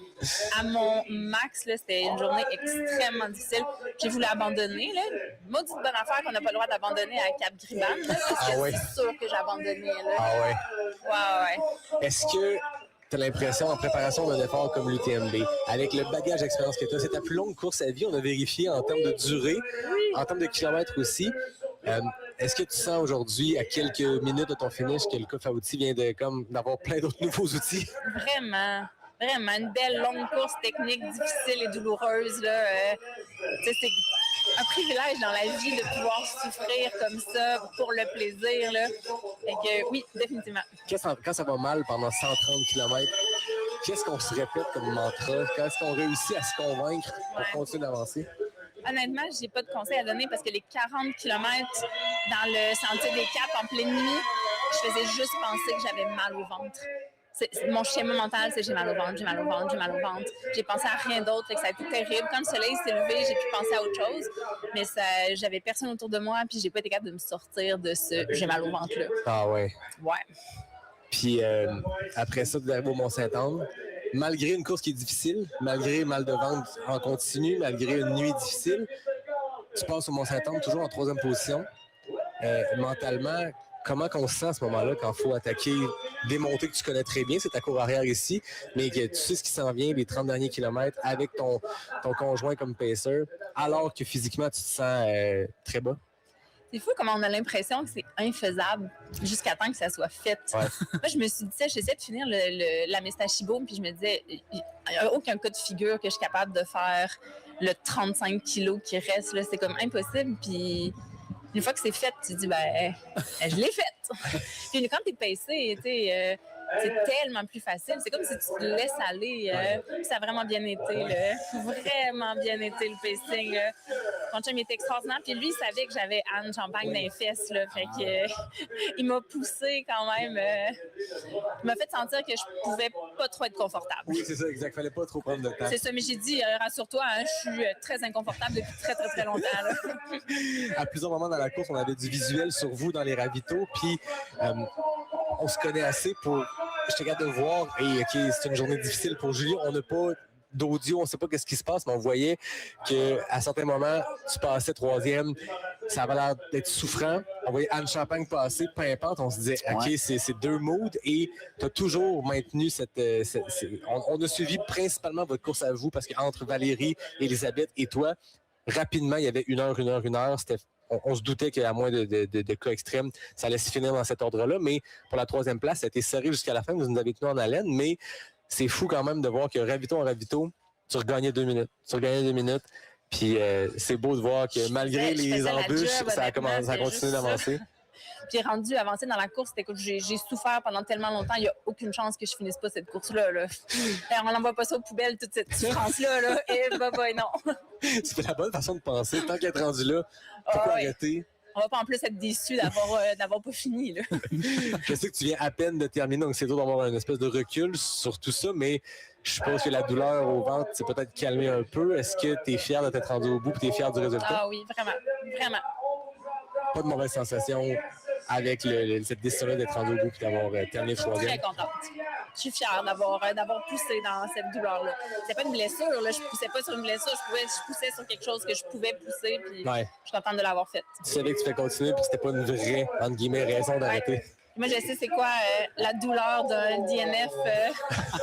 Speaker 15: à mon max. Là, c'était une journée extrêmement difficile. J'ai voulu abandonner. Là. Maudite bonne affaire qu'on n'a pas le droit d'abandonner à Cap-Griban. Parce que c'est sûr que j'ai abandonné. Là.
Speaker 5: Ah ouais?
Speaker 15: Ouais.
Speaker 5: Est-ce que tu as l'impression, en préparation d'un effort comme l'UTMB, avec le bagage d'expérience que tu as, c'est ta plus longue course à vie, on a vérifié en termes de durée, en termes de kilomètres aussi. Est-ce que tu sens aujourd'hui, à quelques minutes de ton finish, que le coffre à outils vient d'avoir plein d'autres nouveaux outils?
Speaker 15: Vraiment. Vraiment, une belle longue course technique, difficile et douloureuse. Là. C'est un privilège dans la vie de pouvoir souffrir comme ça pour le plaisir. Là. Fait que, oui, définitivement.
Speaker 5: Quand ça va mal pendant 130 km, qu'est-ce qu'on se répète comme mantra? Quand est-ce qu'on réussit à se convaincre pour continuer d'avancer?
Speaker 15: Honnêtement, je n'ai pas de conseils à donner parce que les 40 km dans le sentier des Caps en pleine nuit, je faisais juste penser que j'avais mal au ventre. Mon schéma mental, c'est j'ai mal au ventre, j'ai mal au ventre, j'ai mal au ventre. J'ai pensé à rien d'autre, fait que ça a été terrible. Quand le soleil s'est levé, j'ai pu penser à autre chose, mais j'avais personne autour de moi, puis j'ai pas été capable de me sortir de ce j'ai mal au ventre-là.
Speaker 5: Ah ouais?
Speaker 15: Ouais.
Speaker 5: Puis après ça, d'arriver au Mont-Sainte-Anne, malgré une course qui est difficile, malgré mal de ventre en continu, malgré une nuit difficile, tu passes au Mont-Sainte-Anne toujours en 3e position. Mentalement, comment qu'on se sent à ce moment-là quand il faut attaquer des montées que tu connais très bien, c'est ta cour arrière ici, mais que tu sais ce qui s'en vient, les 30 derniers kilomètres avec ton conjoint comme pacer, alors que physiquement, tu te sens très bas?
Speaker 15: C'est fou comment on a l'impression que c'est infaisable jusqu'à temps que ça soit fait.
Speaker 5: Ouais.
Speaker 15: Moi, je me suis dit ça, j'essaie de finir la Mestachibo, puis je me disais, il n'y a aucun cas de figure que je suis capable de faire le 35 kilos qui reste. Là, c'est comme impossible, puis une fois que c'est fait, tu te dis, je l'ai fait. Puis quand t'es pacé, c'est tellement plus facile. C'est comme si tu te laisses aller. Ça a vraiment bien été. Là. Vraiment bien été le pacing. Là. Mon chum, il était extraordinaire. Puis lui, il savait que j'avais Anne Champagne dans les fesses. Là. Fait que, il m'a poussé quand même. Il m'a fait sentir que je pouvais pas trop être confortable.
Speaker 5: Oui, c'est ça, exact. Fallait pas trop prendre de temps.
Speaker 15: C'est ça, mais j'ai dit, rassure-toi, je suis très inconfortable depuis très, très, très longtemps. Là.
Speaker 5: À plusieurs moments dans la course, on avait du visuel sur vous dans les ravitaux, puis on se connaît assez pour... J'étais capable de voir, et OK, c'est une journée difficile pour Julie, on n'a pas d'audio, on ne sait pas qu'est-ce qui se passe, mais on voyait qu'à certains moments, tu passais 3e, ça avait l'air d'être souffrant. On voyait Anne Champagne passer, pimpante, on se disait, OK, c'est 2 moods, et tu as toujours maintenu on a suivi principalement votre course à vous, parce qu'entre Valérie, Elisabeth et toi, rapidement, il y avait 1 heure, c'était... On se doutait qu'à moins de cas extrêmes, ça allait se finir dans cet ordre-là. Mais pour la 3e place, ça a été serré jusqu'à la fin. Vous nous avez tenu en haleine. Mais c'est fou quand même de voir que ravito en ravito, tu regagnais 2 minutes. Puis c'est beau de voir que malgré les embûches, ça a continué d'avancer.
Speaker 15: Puis rendu avancé dans la course, c'était que j'ai souffert pendant tellement longtemps, il n'y a aucune chance que je finisse pas cette course-là. Là. On n'envoie pas ça aux poubelles, toute cette souffrance-là. Là. Et non.
Speaker 5: C'est la bonne façon de penser. Tant qu'être rendu là, pourquoi arrêter?
Speaker 15: On va pas en plus être déçus d'avoir pas fini. Là.
Speaker 5: Je sais que tu viens à peine de terminer, donc c'est dur d'avoir une espèce de recul sur tout ça, mais je suppose que la douleur au ventre s'est peut-être calmée un peu. Est-ce que tu es fier de t'être rendu au bout et tu es fier du résultat?
Speaker 15: Ah oui, vraiment, vraiment.
Speaker 5: Pas de mauvaise sensation avec cette décision-là d'être rendu au bout et d'avoir terminé 3e.
Speaker 15: Je suis très contente. Je suis fière d'avoir poussé dans cette douleur-là. C'était pas une blessure, là. Je poussais pas sur une blessure, je poussais sur quelque chose que je pouvais pousser, puis je suis contente de l'avoir fait.
Speaker 5: Tu savais que tu fais continuer, puis c'était pas une vraie, entre guillemets, raison d'arrêter.
Speaker 15: Ouais. Moi, je sais c'est quoi la douleur d'un DNF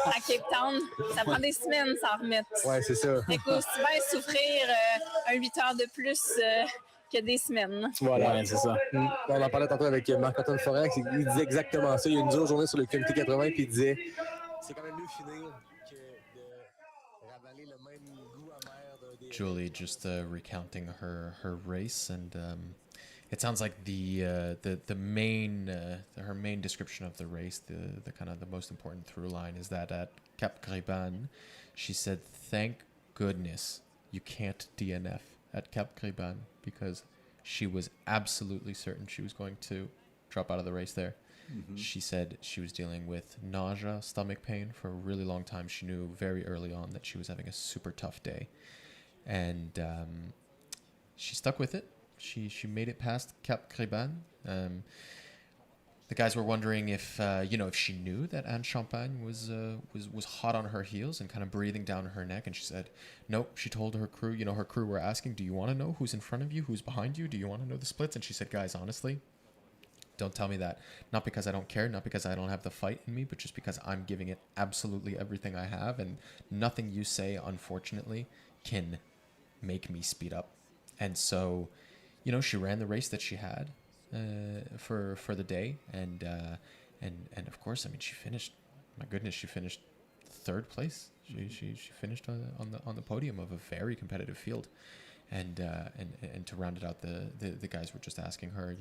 Speaker 15: à Cape Town. Ça prend des semaines sans remettre.
Speaker 5: Ouais, c'est ça.
Speaker 15: Écoute, aussi bien souffrir un 8 heures de plus que des semaines.
Speaker 5: Voilà, c'est ça. On en parlait tantôt avec Marc-Antoine Forêt, il disait exactement ça. Il y a une dure journée sur le QMT135, puis il disait c'est quand même mieux finir que de ravaler le même goût amer d'un...
Speaker 4: Julie just recounting her race, and it sounds like the main her main description of the race, the kind of the most important through line is that at Cap-Griban, she said, "Thank goodness you can't DNF at Cap-Griban," because she was absolutely certain she was going to drop out of the race there. Mm-hmm. She said she was dealing with nausea, stomach pain for a really long time. She knew very early on that she was having a super tough day. and she stuck with it. She made it past Cap Créban. The guys were wondering if if she knew that Anne Champagne was hot on her heels and kind of breathing down her neck, and she said, nope. She told her crew, her crew were asking, do you want to know who's in front of you, who's behind you, do you want to know the splits? And she said, guys, honestly, don't tell me that. Not because I don't care, not because I don't have the fight in me, but just because I'm giving it absolutely everything I have, and nothing you say, unfortunately, can make me speed up. And so, she ran the race that she had for the day, and of course, I mean, she finished. My goodness, she finished third place. She finished on the podium of a very competitive field, and to round it out, the guys were just asking her,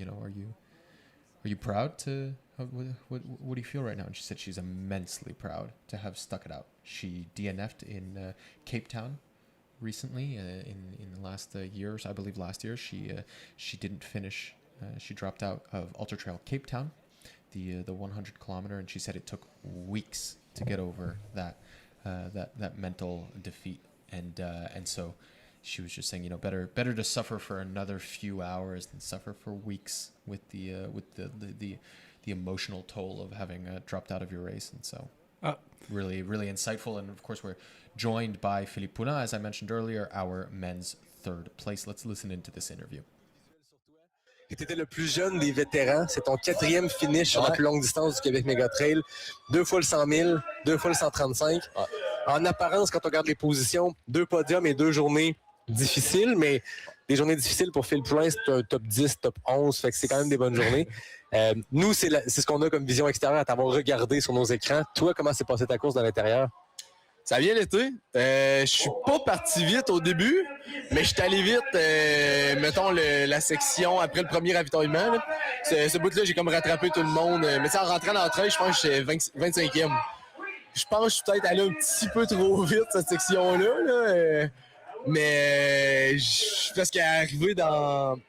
Speaker 4: are you proud to? What do you feel right now? And she said she's immensely proud to have stuck it out. She DNF'd in Cape Town recently in the last year, I believe last year. She didn't finish. She dropped out of Ultra Trail Cape Town, the 100 kilometer, and she said it took weeks to get over that mental defeat, and so she was just saying, better to suffer for another few hours than suffer for weeks with the emotional toll of having dropped out of your race. And so really, really insightful. And of course, we're joined by Philippe Poulin, as I mentioned earlier, our men's third place. Let's listen into this interview.
Speaker 5: Tu étais le plus jeune des vétérans. C'est ton 4e finish sur la plus longue distance du Québec Mega Trail. 2 fois le 100 000, 2 fois le 135. En apparence, quand on regarde les positions, 2 podiums et 2 journées difficiles, mais des journées difficiles pour Phil Poulin, c'est un top 10, top 11, fait que c'est quand même des bonnes journées. Nous, c'est ce qu'on a comme vision extérieure à t'avoir regardé sur nos écrans. Toi, comment s'est passée ta course dans l'intérieur?
Speaker 16: Ça a bien été. Je suis pas parti vite au début, mais je suis allé vite, mettons, la section après le premier ravitaillement. Ce bout-là, j'ai comme rattrapé tout le monde. Mais en rentrant dans le trail, je pense que j'étais 25e. Je pense que je suis peut-être allé un petit peu trop vite, cette section-là. Mais je suis presque arrivé dans...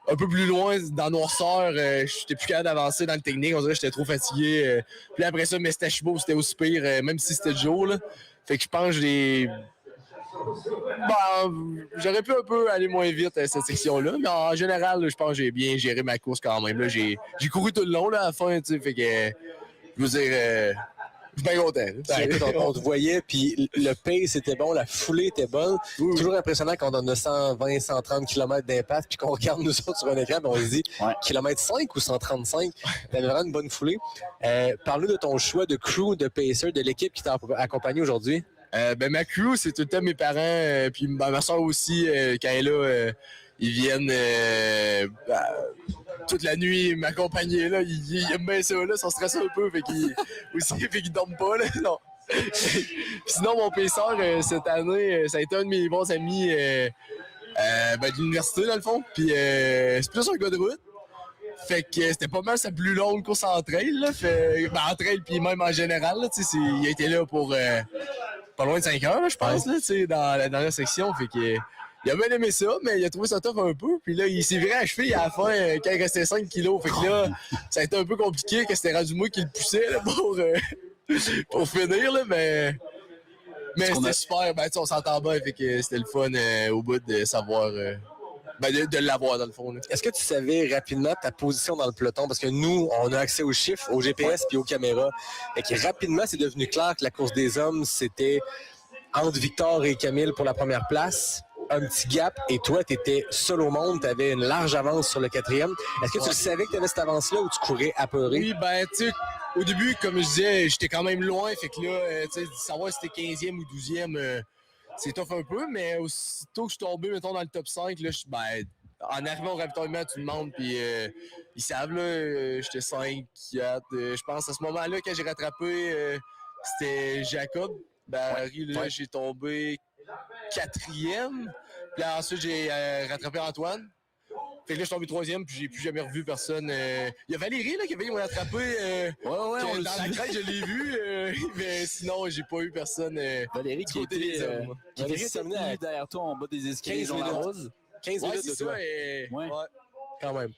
Speaker 16: un peu plus loin, dans Noirceur, j'étais plus capable d'avancer dans le technique. On dirait que j'étais trop fatigué. Puis après ça, Mestachibo, c'était aussi pire, même si c'était le jour. Là. Fait que je pense que j'aurais pu un peu aller moins vite cette section-là. Mais en général, là, je pense que j'ai bien géré ma course quand même. Là. J'ai couru tout le long là, à la fin. Fait que, je veux dire... je suis bien content.
Speaker 5: On te voyait, puis le pace était bon, la foulée était bonne. C'est toujours impressionnant quand on a 120, 130 km d'impact, puis qu'on regarde nous autres sur un écran, puis on se dit kilomètre 5 ou 135. T'avais vraiment une bonne foulée. Parle-nous de ton choix de crew, de pacer, de l'équipe qui t'a accompagné aujourd'hui.
Speaker 16: Ma crew, c'est tout le temps mes parents, puis ma soeur aussi, quand elle est là, ils viennent toute la nuit m'accompagner. Là. Ils aiment bien ça, là, ça stresse un peu, fait qu'ils dorment pas. Là. Non. Sinon, mon pacer, cette année, ça a été un de mes bons amis de l'université, dans le fond. Puis c'est plus un gars de route. Fait que c'était pas mal sa plus longue course en trail. Là. En trail, puis même en général. Là, il a été là pour pas loin de 5 heures, là, je pense, là, dans la dernière section. Fait que... il a bien aimé ça, mais il a trouvé ça tough un peu. Puis là, il s'est viré à la cheville à la fin quand il restait 5 kilos. Fait que là, ça a été un peu compliqué, que c'était rendu moi qui le poussais là, pour finir. Là, mais c'était super. On s'entend bien. Fait que c'était le fun au bout de savoir... de l'avoir dans le fond. Là.
Speaker 5: Est-ce que tu savais rapidement ta position dans le peloton? Parce que nous, on a accès aux chiffres, au GPS puis aux caméras. Et que rapidement, c'est devenu clair que la course des hommes, c'était entre Victor et Camille pour la première place. Un petit gap, et toi, tu étais seul au monde, tu avais une large avance sur le 4e. Est-ce que tu le savais que tu avais cette avance-là ou tu courais apeuré?
Speaker 16: Oui, tu sais, au début, comme je disais, j'étais quand même loin, fait que là, tu sais, savoir si c'était 15e ou 12e, c'est tough un peu, mais aussitôt que je suis tombé, mettons, dans le top 5, là, en arrivant au ravitaillement, tout le monde, puis ils savent, là, j'étais 5, 4, je pense, à ce moment-là, quand j'ai rattrapé, c'était Jacob Barry, là, j'ai tombé 4e. Puis là, ensuite, j'ai rattrapé Antoine. Fait que là, je suis tombé 3e, puis j'ai plus jamais revu personne. Il y a Valérie, là, qui avait rattrapé. Dans la crête, je l'ai vu. Mais sinon, j'ai pas eu personne.
Speaker 7: Valérie qui était terminé derrière toi en bas des escaliers dans la rose.
Speaker 5: 15 minutes de
Speaker 16: ça,
Speaker 5: toi.
Speaker 16: Ouais.
Speaker 5: Quand même.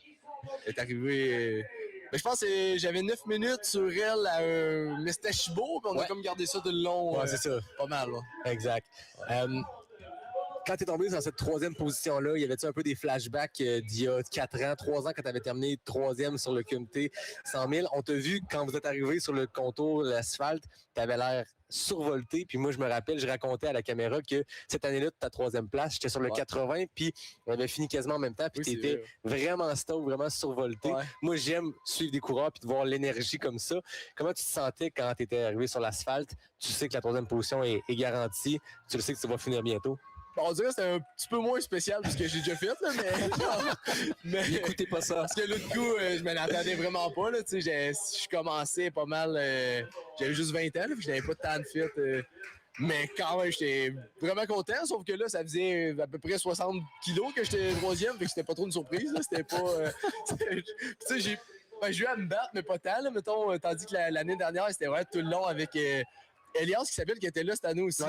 Speaker 16: Elle est arrivée... Mais je pense que j'avais 9 minutes sur elle à un Mestachibo, puis on a comme gardé ça tout le long.
Speaker 5: Ouais, c'est ça.
Speaker 16: Pas mal, là.
Speaker 5: Exact. quand tu es tombé dans cette troisième position-là, y avait-tu un peu des flashbacks d'il y a 4 ans, 3 ans, quand tu avais terminé troisième sur le QMT 100 000? On t'a vu quand vous êtes arrivé sur le contour, l'asphalte, tu avais l'air survolté. Puis moi, je me rappelle, je racontais à la caméra que cette année-là, de ta troisième place, j'étais sur le 80, puis on avait fini quasiment en même temps, puis tu étais vraiment stoked, vraiment survolté. Moi, j'aime suivre des coureurs puis de voir l'énergie comme ça. Comment tu te sentais quand tu étais arrivé sur l'asphalte? Tu sais que la troisième position est garantie. Tu le sais que tu vas finir bientôt.
Speaker 16: Bon, on dirait que c'était un petit peu moins spécial parce que j'ai déjà fait, là, mais
Speaker 5: Écoutez pas ça.
Speaker 16: Parce que l'autre coup, je m'en attendais vraiment pas. Là, je commençais pas mal. J'avais juste 20 ans, là, puis je n'avais pas tant de fit. Mais quand même, j'étais vraiment content. Sauf que là, ça faisait à peu près 60 kilos que j'étais troisième, fait que c'était pas trop une surprise. Là, c'était pas. J'ai eu à me battre, mais pas tant, là, mettons. Tandis que l'année dernière, c'était vraiment tout le long avec Elias, qui était là cette année aussi.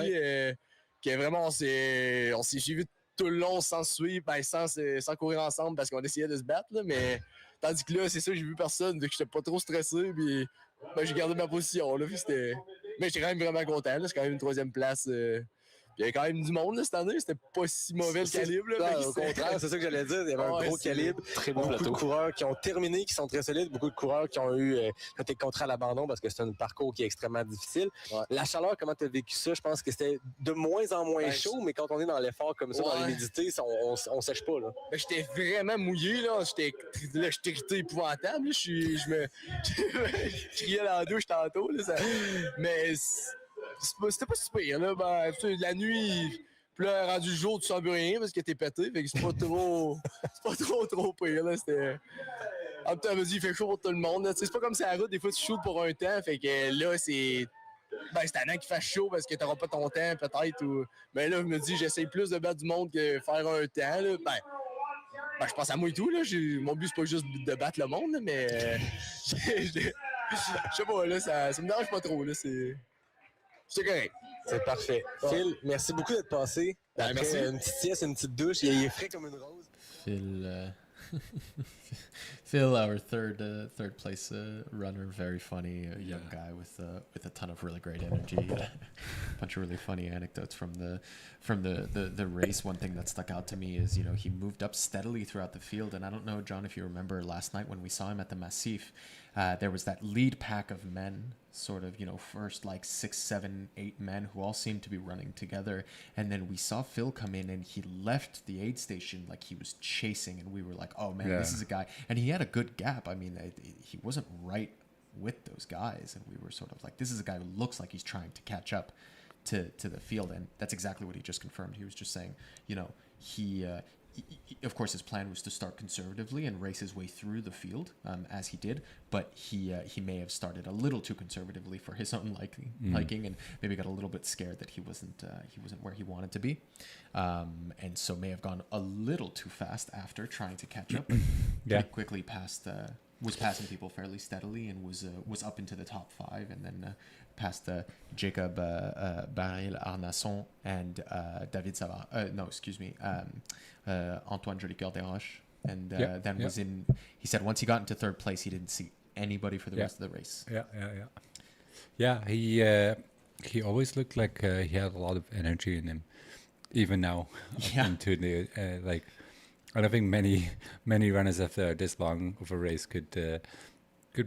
Speaker 16: Que vraiment, on s'est suivi tout le long sans se suivre, sans courir ensemble parce qu'on essayait de se battre. Là, mais tandis que là, c'est ça, j'ai vu personne, donc j'étais pas trop stressé. Puis j'ai gardé ma position. Là, mais j'étais quand même vraiment content. Là, c'est quand même une troisième place. Il y avait quand même du monde là, cette année. C'était pas si mauvais le calibre. Là,
Speaker 5: au contraire, c'est ça que j'allais dire. Il y avait un gros calibre.
Speaker 16: Très bon
Speaker 5: beaucoup
Speaker 16: plateau.
Speaker 5: de coureurs qui ont terminé, qui sont très solides. Beaucoup de coureurs qui ont eu été contrats à l'abandon parce que c'est un parcours qui est extrêmement difficile. Ouais. La chaleur, comment tu as vécu ça? Je pense que c'était de moins en moins chaud, mais quand on est dans l'effort comme ça, dans l'humidité, on sèche pas. Là.
Speaker 16: Ben, j'étais vraiment mouillé. Là. J'étais irrité épouvantable. Là. Je criais dans la douche tantôt. Là, mais c'était pas si pire. Là. Ben, la nuit, puis là, rendu le jour, tu sens plus rien parce que t'es pété. Fait que c'est pas trop pire. Là. En même temps, vas-y, il fait chaud pour tout le monde. Là. C'est pas comme ça la route, des fois tu shoots pour un temps. Fait que là, c'est un an qui fait chaud parce que t'auras pas ton temps, peut-être. Mais là, je me dis, j'essaye plus de battre du monde que faire un temps. Là. Je pense à moi et tout. Là. Mon but, c'est pas juste de battre le monde, là, mais je sais pas, là, ça me dérange pas trop. Là. C'est correct.
Speaker 5: C'est parfait. Bon. Phil, merci beaucoup d'être passé. Après,
Speaker 16: merci.
Speaker 5: Une petite sieste, une petite douche. Il est frais comme une rose.
Speaker 4: Phil, our third place runner, very funny young guy with a ton of really great energy. A bunch of really funny anecdotes from the race. One thing that stuck out to me is, he moved up steadily throughout the field, and I don't know, John, if you remember last night when we saw him at the Massif, there was that lead pack of men, sort of, first like 6, 7, 8 men who all seemed to be running together, and then we saw Phil come in and he left the aid station like he was chasing, and we were like, oh man, this is a guy, and he had a good gap. I mean, he wasn't right with those guys, and we were sort of like, this is a guy who looks like he's trying to catch up to the field, and that's exactly what he just confirmed. He was just saying, he of course, his plan was to start conservatively and race his way through the field, as he did. But he may have started a little too conservatively for his own liking, and maybe got a little bit scared that he wasn't where he wanted to be, and so may have gone a little too fast after trying to catch up. But quickly was passing people fairly steadily and was up into the top 5, and then past Jacob Baril-Arnasson and David Savard. No, excuse me, Antoine Jolicoeur Desroches. And then was in. He said once he got into third place, he didn't see anybody for the rest of the race.
Speaker 1: Yeah. He always looked like he had a lot of energy in him, even now. Into the I don't think many runners after this long of a race could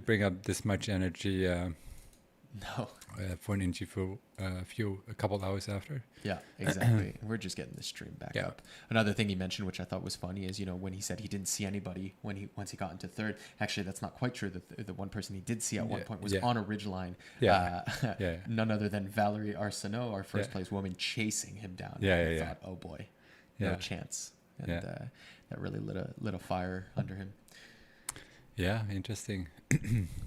Speaker 1: bring up this much energy.
Speaker 4: No.
Speaker 1: For an interview a couple hours after.
Speaker 4: Yeah, exactly. We're just getting the stream back up. Another thing he mentioned, which I thought was funny, is when he said he didn't see anybody once he got into third. Actually, that's not quite true. The one person he did see at one point was on a ridgeline. None other than Valerie Arsenault, our first place woman, chasing him down. I thought, oh boy, no chance. And that really lit a fire under him.
Speaker 1: Yeah, interesting.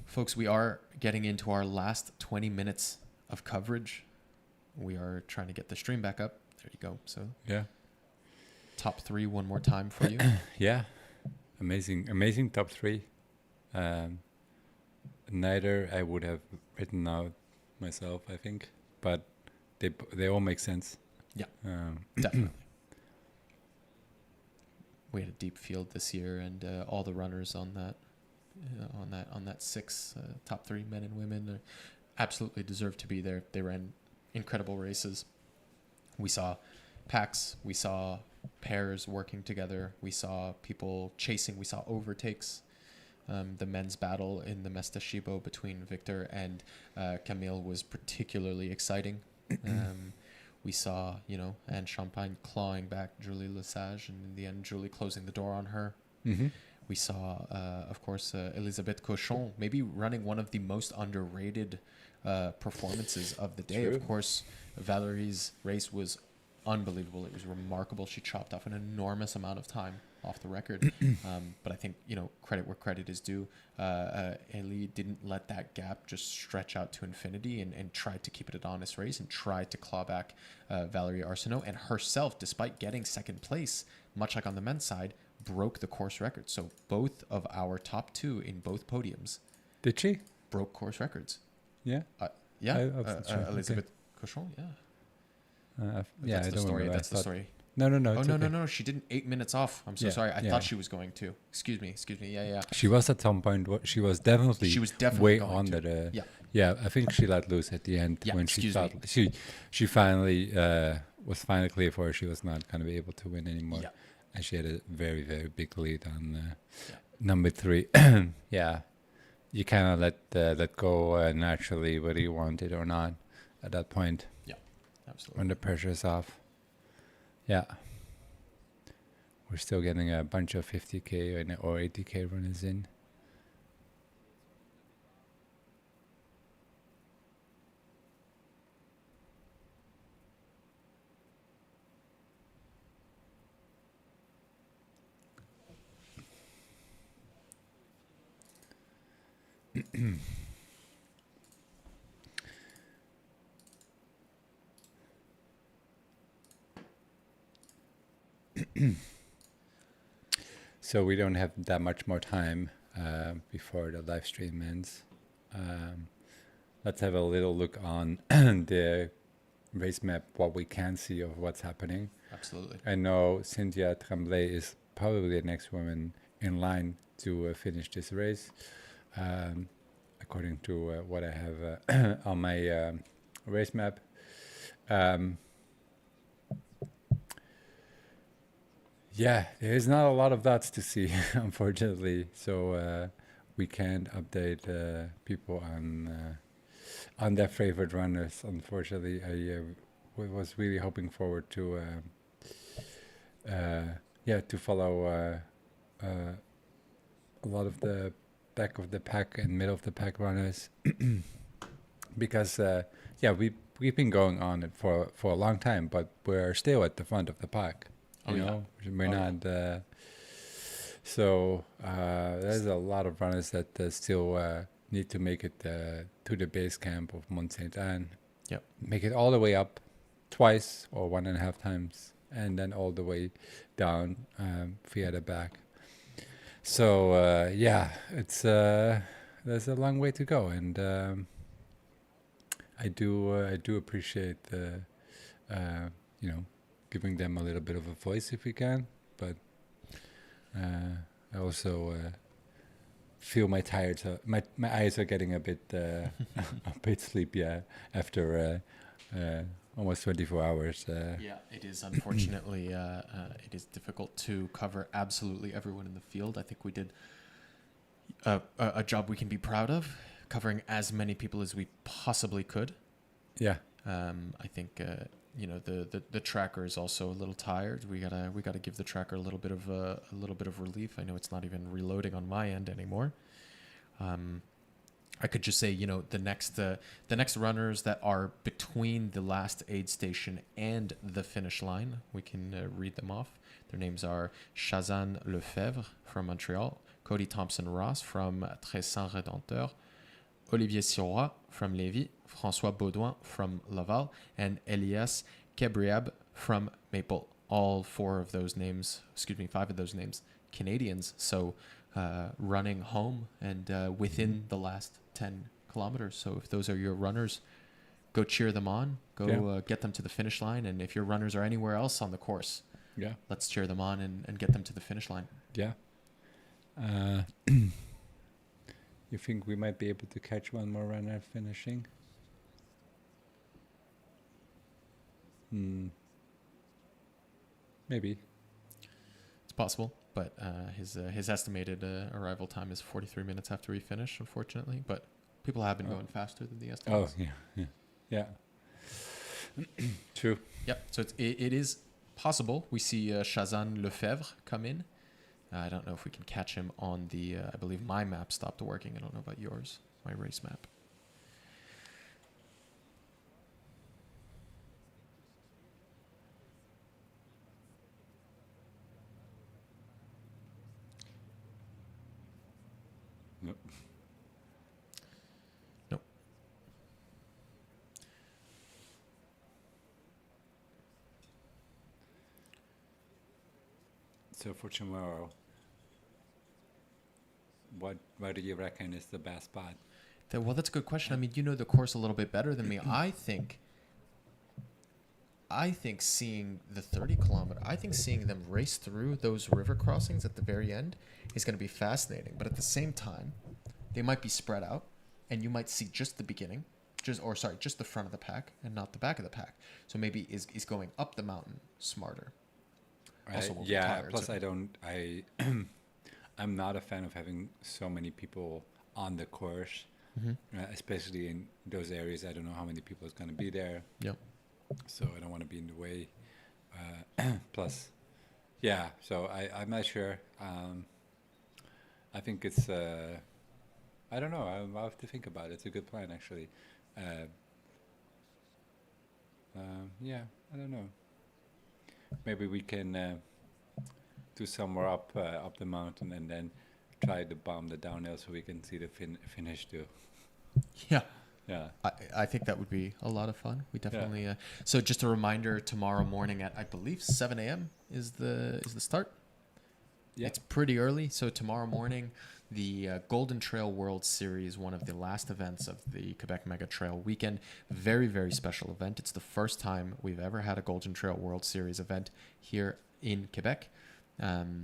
Speaker 4: Folks, we are getting into our last 20 minutes of coverage. We are trying to get the stream back up. There you go. So top 3 one more time for you.
Speaker 1: Amazing top 3. Neither I would have written out myself, I think, but they all make sense.
Speaker 4: Yeah, definitely. We had a deep field this year, and all the runners on that 6 top 3 men and women absolutely deserve to be there. They ran incredible races. We saw packs. We saw pairs working together. We saw people chasing. We saw overtakes. The men's battle in the Mestashibo between Victor and Camille was particularly exciting. We saw, Anne Champagne clawing back Julie Lesage, and in the end, Julie closing the door on her.
Speaker 1: Mm-hmm.
Speaker 4: We saw, of course, Elisabeth Cochon, maybe running one of the most underrated performances of the day.
Speaker 1: True.
Speaker 4: Of course, Valerie's race was unbelievable. It was remarkable. She chopped off an enormous amount of time off the record. But I think, credit where credit is due. Ellie didn't let that gap just stretch out to infinity and tried to keep it an honest race and tried to claw back Valerie Arsenault. And herself, despite getting second place, much like on the men's side, broke the course record. So both of our top two in both podiums.
Speaker 1: Did she?
Speaker 4: Broke course records.
Speaker 1: Yeah?
Speaker 4: Yeah.
Speaker 1: That's true.
Speaker 4: Elizabeth Cochon, yeah.
Speaker 1: Yeah,
Speaker 4: that's
Speaker 1: I
Speaker 4: the
Speaker 1: don't
Speaker 4: story.
Speaker 1: remember.
Speaker 4: That's the story.
Speaker 1: No.
Speaker 4: Oh,
Speaker 1: it's
Speaker 4: no,
Speaker 1: okay.
Speaker 4: no. She didn't 8 minutes off. I'm so sorry. I thought she was going to. Excuse me. Yeah.
Speaker 1: She was at some point. She was definitely way
Speaker 4: going
Speaker 1: on
Speaker 4: to.
Speaker 1: that.
Speaker 4: Yeah.
Speaker 1: Yeah, I think she let loose at the end when she thought she finally was finally clear for her. She was not going to be able to win anymore.
Speaker 4: Yeah.
Speaker 1: And she had a very, very big lead on number 3. Yeah. You kind of let go naturally whether you want it or not at that point.
Speaker 4: Yeah, absolutely.
Speaker 1: When the pressure is off. Yeah. We're still getting a bunch of 50K or 80K runners in. So we don't have that much more time before the live stream ends. Let's have a little look on the race map, what we can see of what's happening.
Speaker 4: Absolutely.
Speaker 1: I know Cynthia Tremblay is probably the next woman in line to finish this race, according to what I have on my race map. Yeah, there's not a lot of dots to see, unfortunately. So we can't update people on their favorite runners. Unfortunately, I was really hoping forward to follow a lot of the back of the pack and middle of the pack runners, because we've been going on it for a long time, but we're still at the front of the pack. You know, we're not. So there's a lot of runners that still need to make it to the base camp of Mont-Sainte-Anne.
Speaker 4: Yep.
Speaker 1: Make it all the way up twice or 1.5 times, and then all the way down via the back. So it's there's a long way to go, and I do appreciate the giving them a little bit of a voice if we can, but I also feel my eyes are getting a bit sleepy after almost 24 hours.
Speaker 4: Yeah, it is unfortunately it is difficult to cover absolutely everyone in the field. I think we did a job we can be proud of, covering as many people as we possibly could.
Speaker 1: Yeah.
Speaker 4: I think the tracker is also a little tired. We gotta give the tracker a little bit of relief. I know it's not even reloading on my end anymore. I could just say, the next runners that are between the last aid station and the finish line, we can read them off. Their names are Shazan Lefebvre from Montreal, Cody Thompson-Ross from Tressan-Rédempteur, Olivier Sirois from Lévis, François Baudouin from Laval, and Elias Kebriab from Maple. All 5 of those names, Canadians. So running home and within the last 10 kilometers. So if those are your runners, go cheer them on, get them to the finish line. And if your runners are anywhere else on the course, let's cheer them on and get them to the finish line.
Speaker 1: Yeah. You think we might be able to catch one more runner finishing? Maybe.
Speaker 4: It's possible, but his estimated arrival time is 43 minutes after we finish, unfortunately. But people have been going faster than the estimates.
Speaker 1: Oh, yeah. True.
Speaker 4: Yep. So it is possible. We see Shazan Lefebvre come in. I don't know if we can catch him on the. I believe my map stopped working. I don't know about yours. My race map.
Speaker 1: Nope.
Speaker 4: Nope.
Speaker 1: So for tomorrow, what do you reckon is the best spot?
Speaker 4: Well, that's a good question. I mean, you know the course a little bit better than me. I think seeing the 30 kilometer, seeing them race through those river crossings at the very end is going to be fascinating. But at the same time, they might be spread out, and you might see just the beginning, just the front of the pack and not the back of the pack. So maybe is going up the mountain smarter.
Speaker 1: Yeah. Plus, I'm not a fan of having so many people on the course, especially in those areas. I don't know how many people is going to be there.
Speaker 4: Yep.
Speaker 1: So I don't want to be in the way. Plus, yeah. So I'm not sure. I think it's. I don't know. I'll have to think about it. It's a good plan, actually. Yeah. I don't know. Maybe we can do somewhere up the mountain and then try to bomb the downhill so we can see the finish too.
Speaker 4: Yeah.
Speaker 1: Yeah.
Speaker 4: I think that would be a lot of fun. We definitely. So just a reminder: tomorrow morning at I believe 7 a.m. is the start. Yeah. It's pretty early. So tomorrow morning, the Golden Trail World Series, one of the last events of the Québec Mega Trail weekend. Very, very special event. It's the first time we've ever had a Golden Trail World Series event here in Quebec.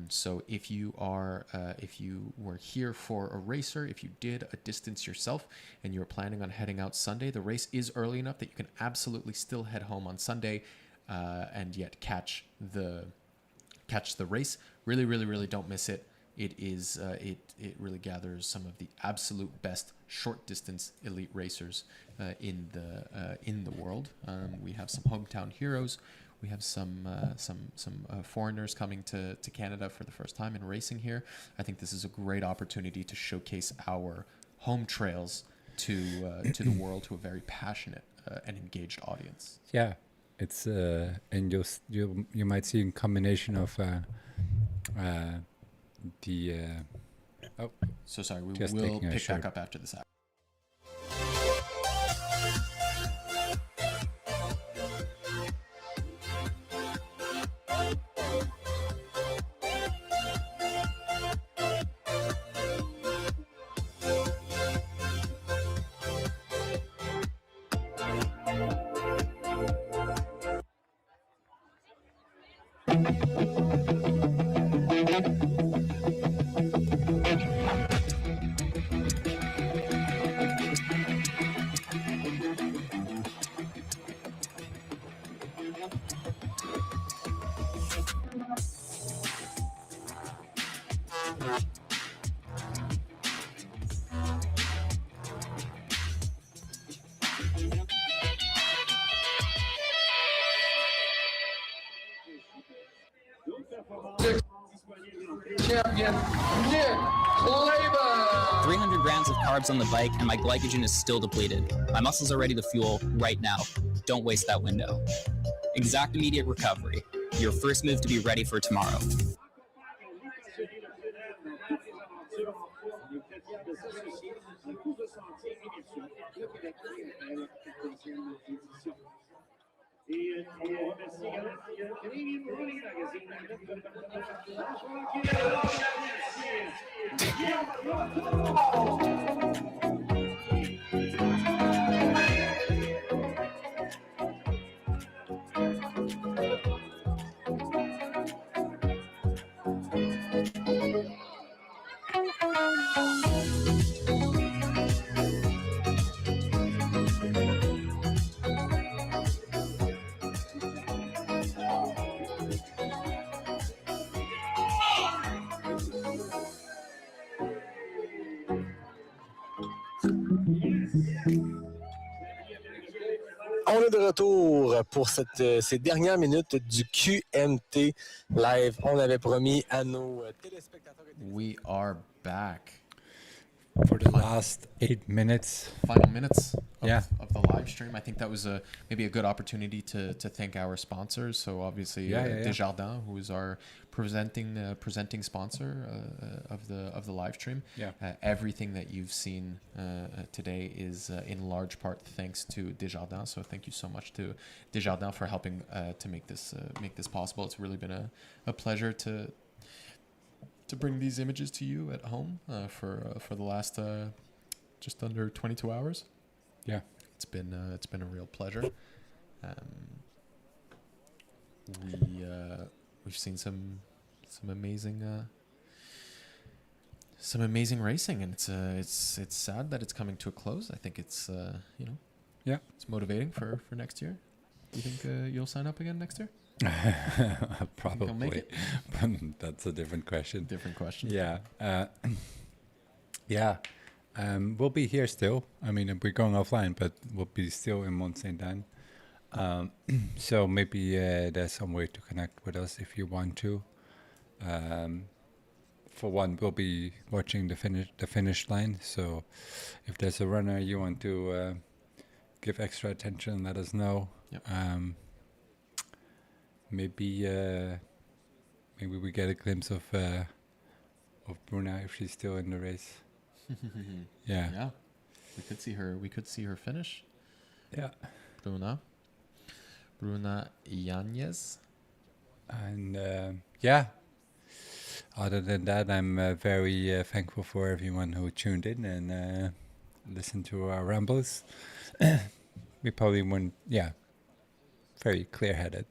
Speaker 4: So if you were here for a racer, if you did a distance yourself and you're planning on heading out Sunday, the race is early enough that you can absolutely still head home on Sunday and yet catch the race. Really, really, really don't miss it. It is it really gathers some of the absolute best short distance elite racers in the world. We have some hometown heroes. We have some foreigners coming to Canada for the first time and racing here. I think this is a great opportunity to showcase our home trails to the world, to a very passionate and engaged audience.
Speaker 1: Yeah, it's and you might see a combination of
Speaker 4: So sorry, we will pick back up after this.
Speaker 10: Champion Nick Vézina.
Speaker 11: 300 grams of carbs on the bike and my glycogen is still depleted. My muscles are ready to fuel right now. Don't waste that window. Exact immediate recovery. Your first move to be ready for tomorrow.
Speaker 3: Et on remercie également Canadian Running Magazine.
Speaker 5: est de retour pour ces dernières minutes du QMT Live. On avait promis à nos téléspectateurs.
Speaker 4: We are back.
Speaker 1: For the last 8 minutes.
Speaker 4: Final minutes
Speaker 1: Yeah.
Speaker 4: of the live stream. I think that was maybe a good opportunity to thank our sponsors. So obviously Desjardins, who is our presenting sponsor of the live stream.
Speaker 1: Yeah.
Speaker 4: Everything that you've seen today is in large part thanks to Desjardins. So thank you so much to Desjardins for helping to make this possible. It's really been a pleasure to bring these images to you at home for the last just under 22 hours.
Speaker 1: Yeah,
Speaker 4: it's been a real pleasure. We've seen some amazing racing, and it's sad that it's coming to a close. I think it's it's motivating for next year. Do you think you'll sign up again next year?
Speaker 1: Probably.
Speaker 4: Make it?
Speaker 1: That's a different question.
Speaker 4: Yeah.
Speaker 1: We'll be here still. I mean, we're going offline, but we'll be still in Mont-Sainte-Anne. So maybe there's some way to connect with us if you want to. For one, we'll be watching the finish line. So if there's a runner you want to give extra attention, let us know.
Speaker 4: Yep.
Speaker 1: Maybe we get a glimpse of Bruna if she's still in the race.
Speaker 4: Yeah. We could see her finish.
Speaker 1: Yeah.
Speaker 4: Bruna Yanez.
Speaker 1: And other than that, I'm very thankful for everyone who tuned in and listened to our rambles. We probably weren't, very clear-headed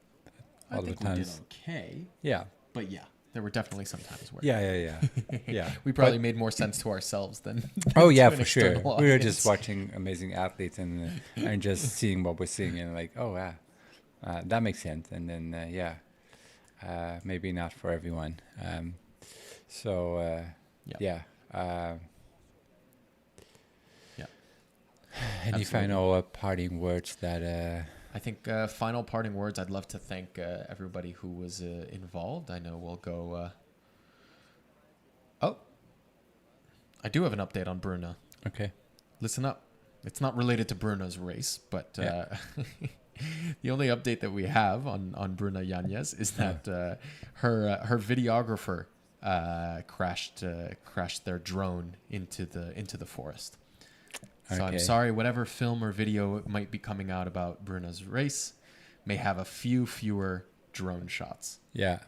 Speaker 1: all the times.
Speaker 4: We did okay.
Speaker 1: Yeah.
Speaker 4: But there were definitely some times where...
Speaker 1: Yeah.
Speaker 4: We probably made more sense to ourselves than
Speaker 1: Oh,
Speaker 4: to
Speaker 1: yeah,
Speaker 4: an
Speaker 1: for sure.
Speaker 4: external
Speaker 1: We were
Speaker 4: audience.
Speaker 1: just watching amazing athletes and just seeing what we're seeing and like, oh, yeah, that makes sense. And then, maybe not for everyone. Any final parting words that...
Speaker 4: I think final parting words, I'd love to thank everybody who was involved. I know we'll go... I do have an update on Bruna.
Speaker 1: Okay.
Speaker 4: Listen up. It's not related to Bruna's race, but the only update that we have on Bruna Yanez is that her videographer crashed their drone into the forest. So I'm sorry, whatever film or video might be coming out about Bruna's race may have a few fewer drone shots.
Speaker 1: Yeah.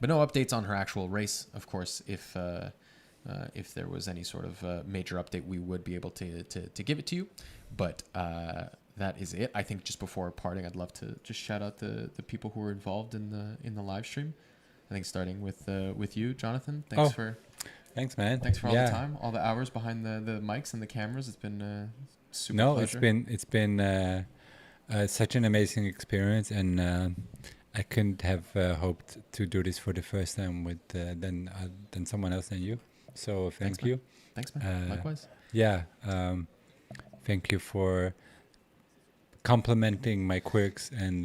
Speaker 4: But no updates on her actual race. Of course, if there was any sort of major update, we would be able to give it to you. But that is it. I think just before parting, I'd love to just shout out the people who were involved in the live stream. I think starting with you, Jonathan.
Speaker 1: Thanks, man.
Speaker 4: Thanks for all the time, all the hours behind the mics and the cameras. It's been super pleasure.
Speaker 1: It's been such an amazing experience, and I couldn't have hoped to do this for the first time with than someone else than you. So thank you.
Speaker 4: Thanks, man. Likewise.
Speaker 1: Yeah. Thank you for complimenting my quirks and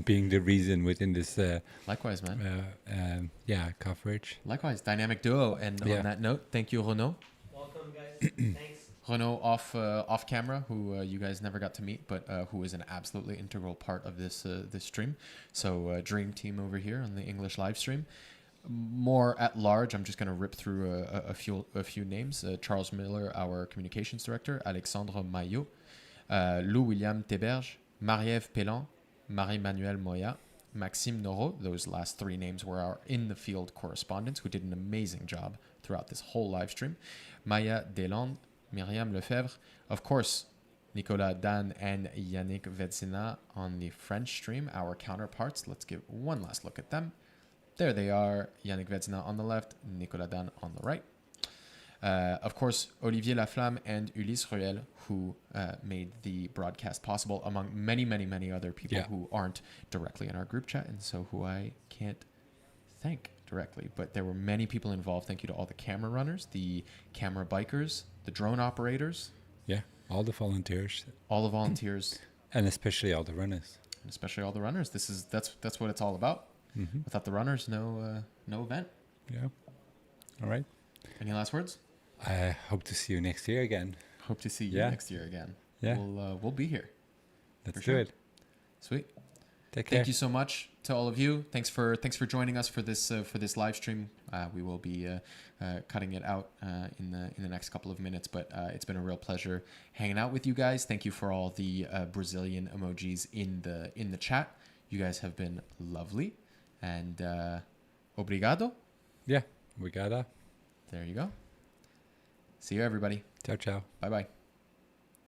Speaker 1: being the reason within this
Speaker 4: likewise, man.
Speaker 1: Coverage.
Speaker 4: Likewise, dynamic duo. And on that note, thank you, Renaud.
Speaker 6: Welcome, guys. Thanks.
Speaker 4: Renaud off camera, who you guys never got to meet, but who is an absolutely integral part of this stream. So dream team over here on the English live stream. More at large, I'm just going to rip through a few names. Charles Miller, our communications director. Alexandre Mailhot. Lou-William Théberge, Marie-Ève Pelland, Marie-Manuelle Moya, Maxime Noreau. Those last three names were our in-the-field correspondents who did an amazing job throughout this whole live stream. Maya Deslandes, Myriam Lefebvre, of course, Nico Danne and Yannick Vézina on the French stream, our counterparts. Let's give one last look at them. There they are, Yannick Vézina on the left, Nico Danne on the right. Of course, Olivier Laflamme and Ulysse Ruel, who made the broadcast possible, among many, many, many other people who aren't directly in our group chat, and so who I can't thank directly. But there were many people involved. Thank you to all the camera runners, the camera bikers, the drone operators.
Speaker 1: Yeah, all the volunteers.
Speaker 4: All the volunteers.
Speaker 1: And especially all the runners.
Speaker 4: That's what it's all about.
Speaker 1: Mm-hmm.
Speaker 4: Without the runners, no event.
Speaker 1: Yeah. All right.
Speaker 4: Any last words?
Speaker 1: I hope to see you next year again.
Speaker 4: Hope to see you next year again.
Speaker 1: Yeah.
Speaker 4: We'll be here.
Speaker 1: Let's do it.
Speaker 4: Sweet.
Speaker 1: Take care.
Speaker 4: Thank you so much to all of you. Thanks for joining us for this live stream. We will be cutting it out in the next couple of minutes, but it's been a real pleasure hanging out with you guys. Thank you for all the Brazilian emojis in the chat. You guys have been lovely, and obrigado.
Speaker 1: Yeah, obrigada.
Speaker 4: There you go. See you, everybody.
Speaker 1: Ciao, ciao.
Speaker 4: Bye bye.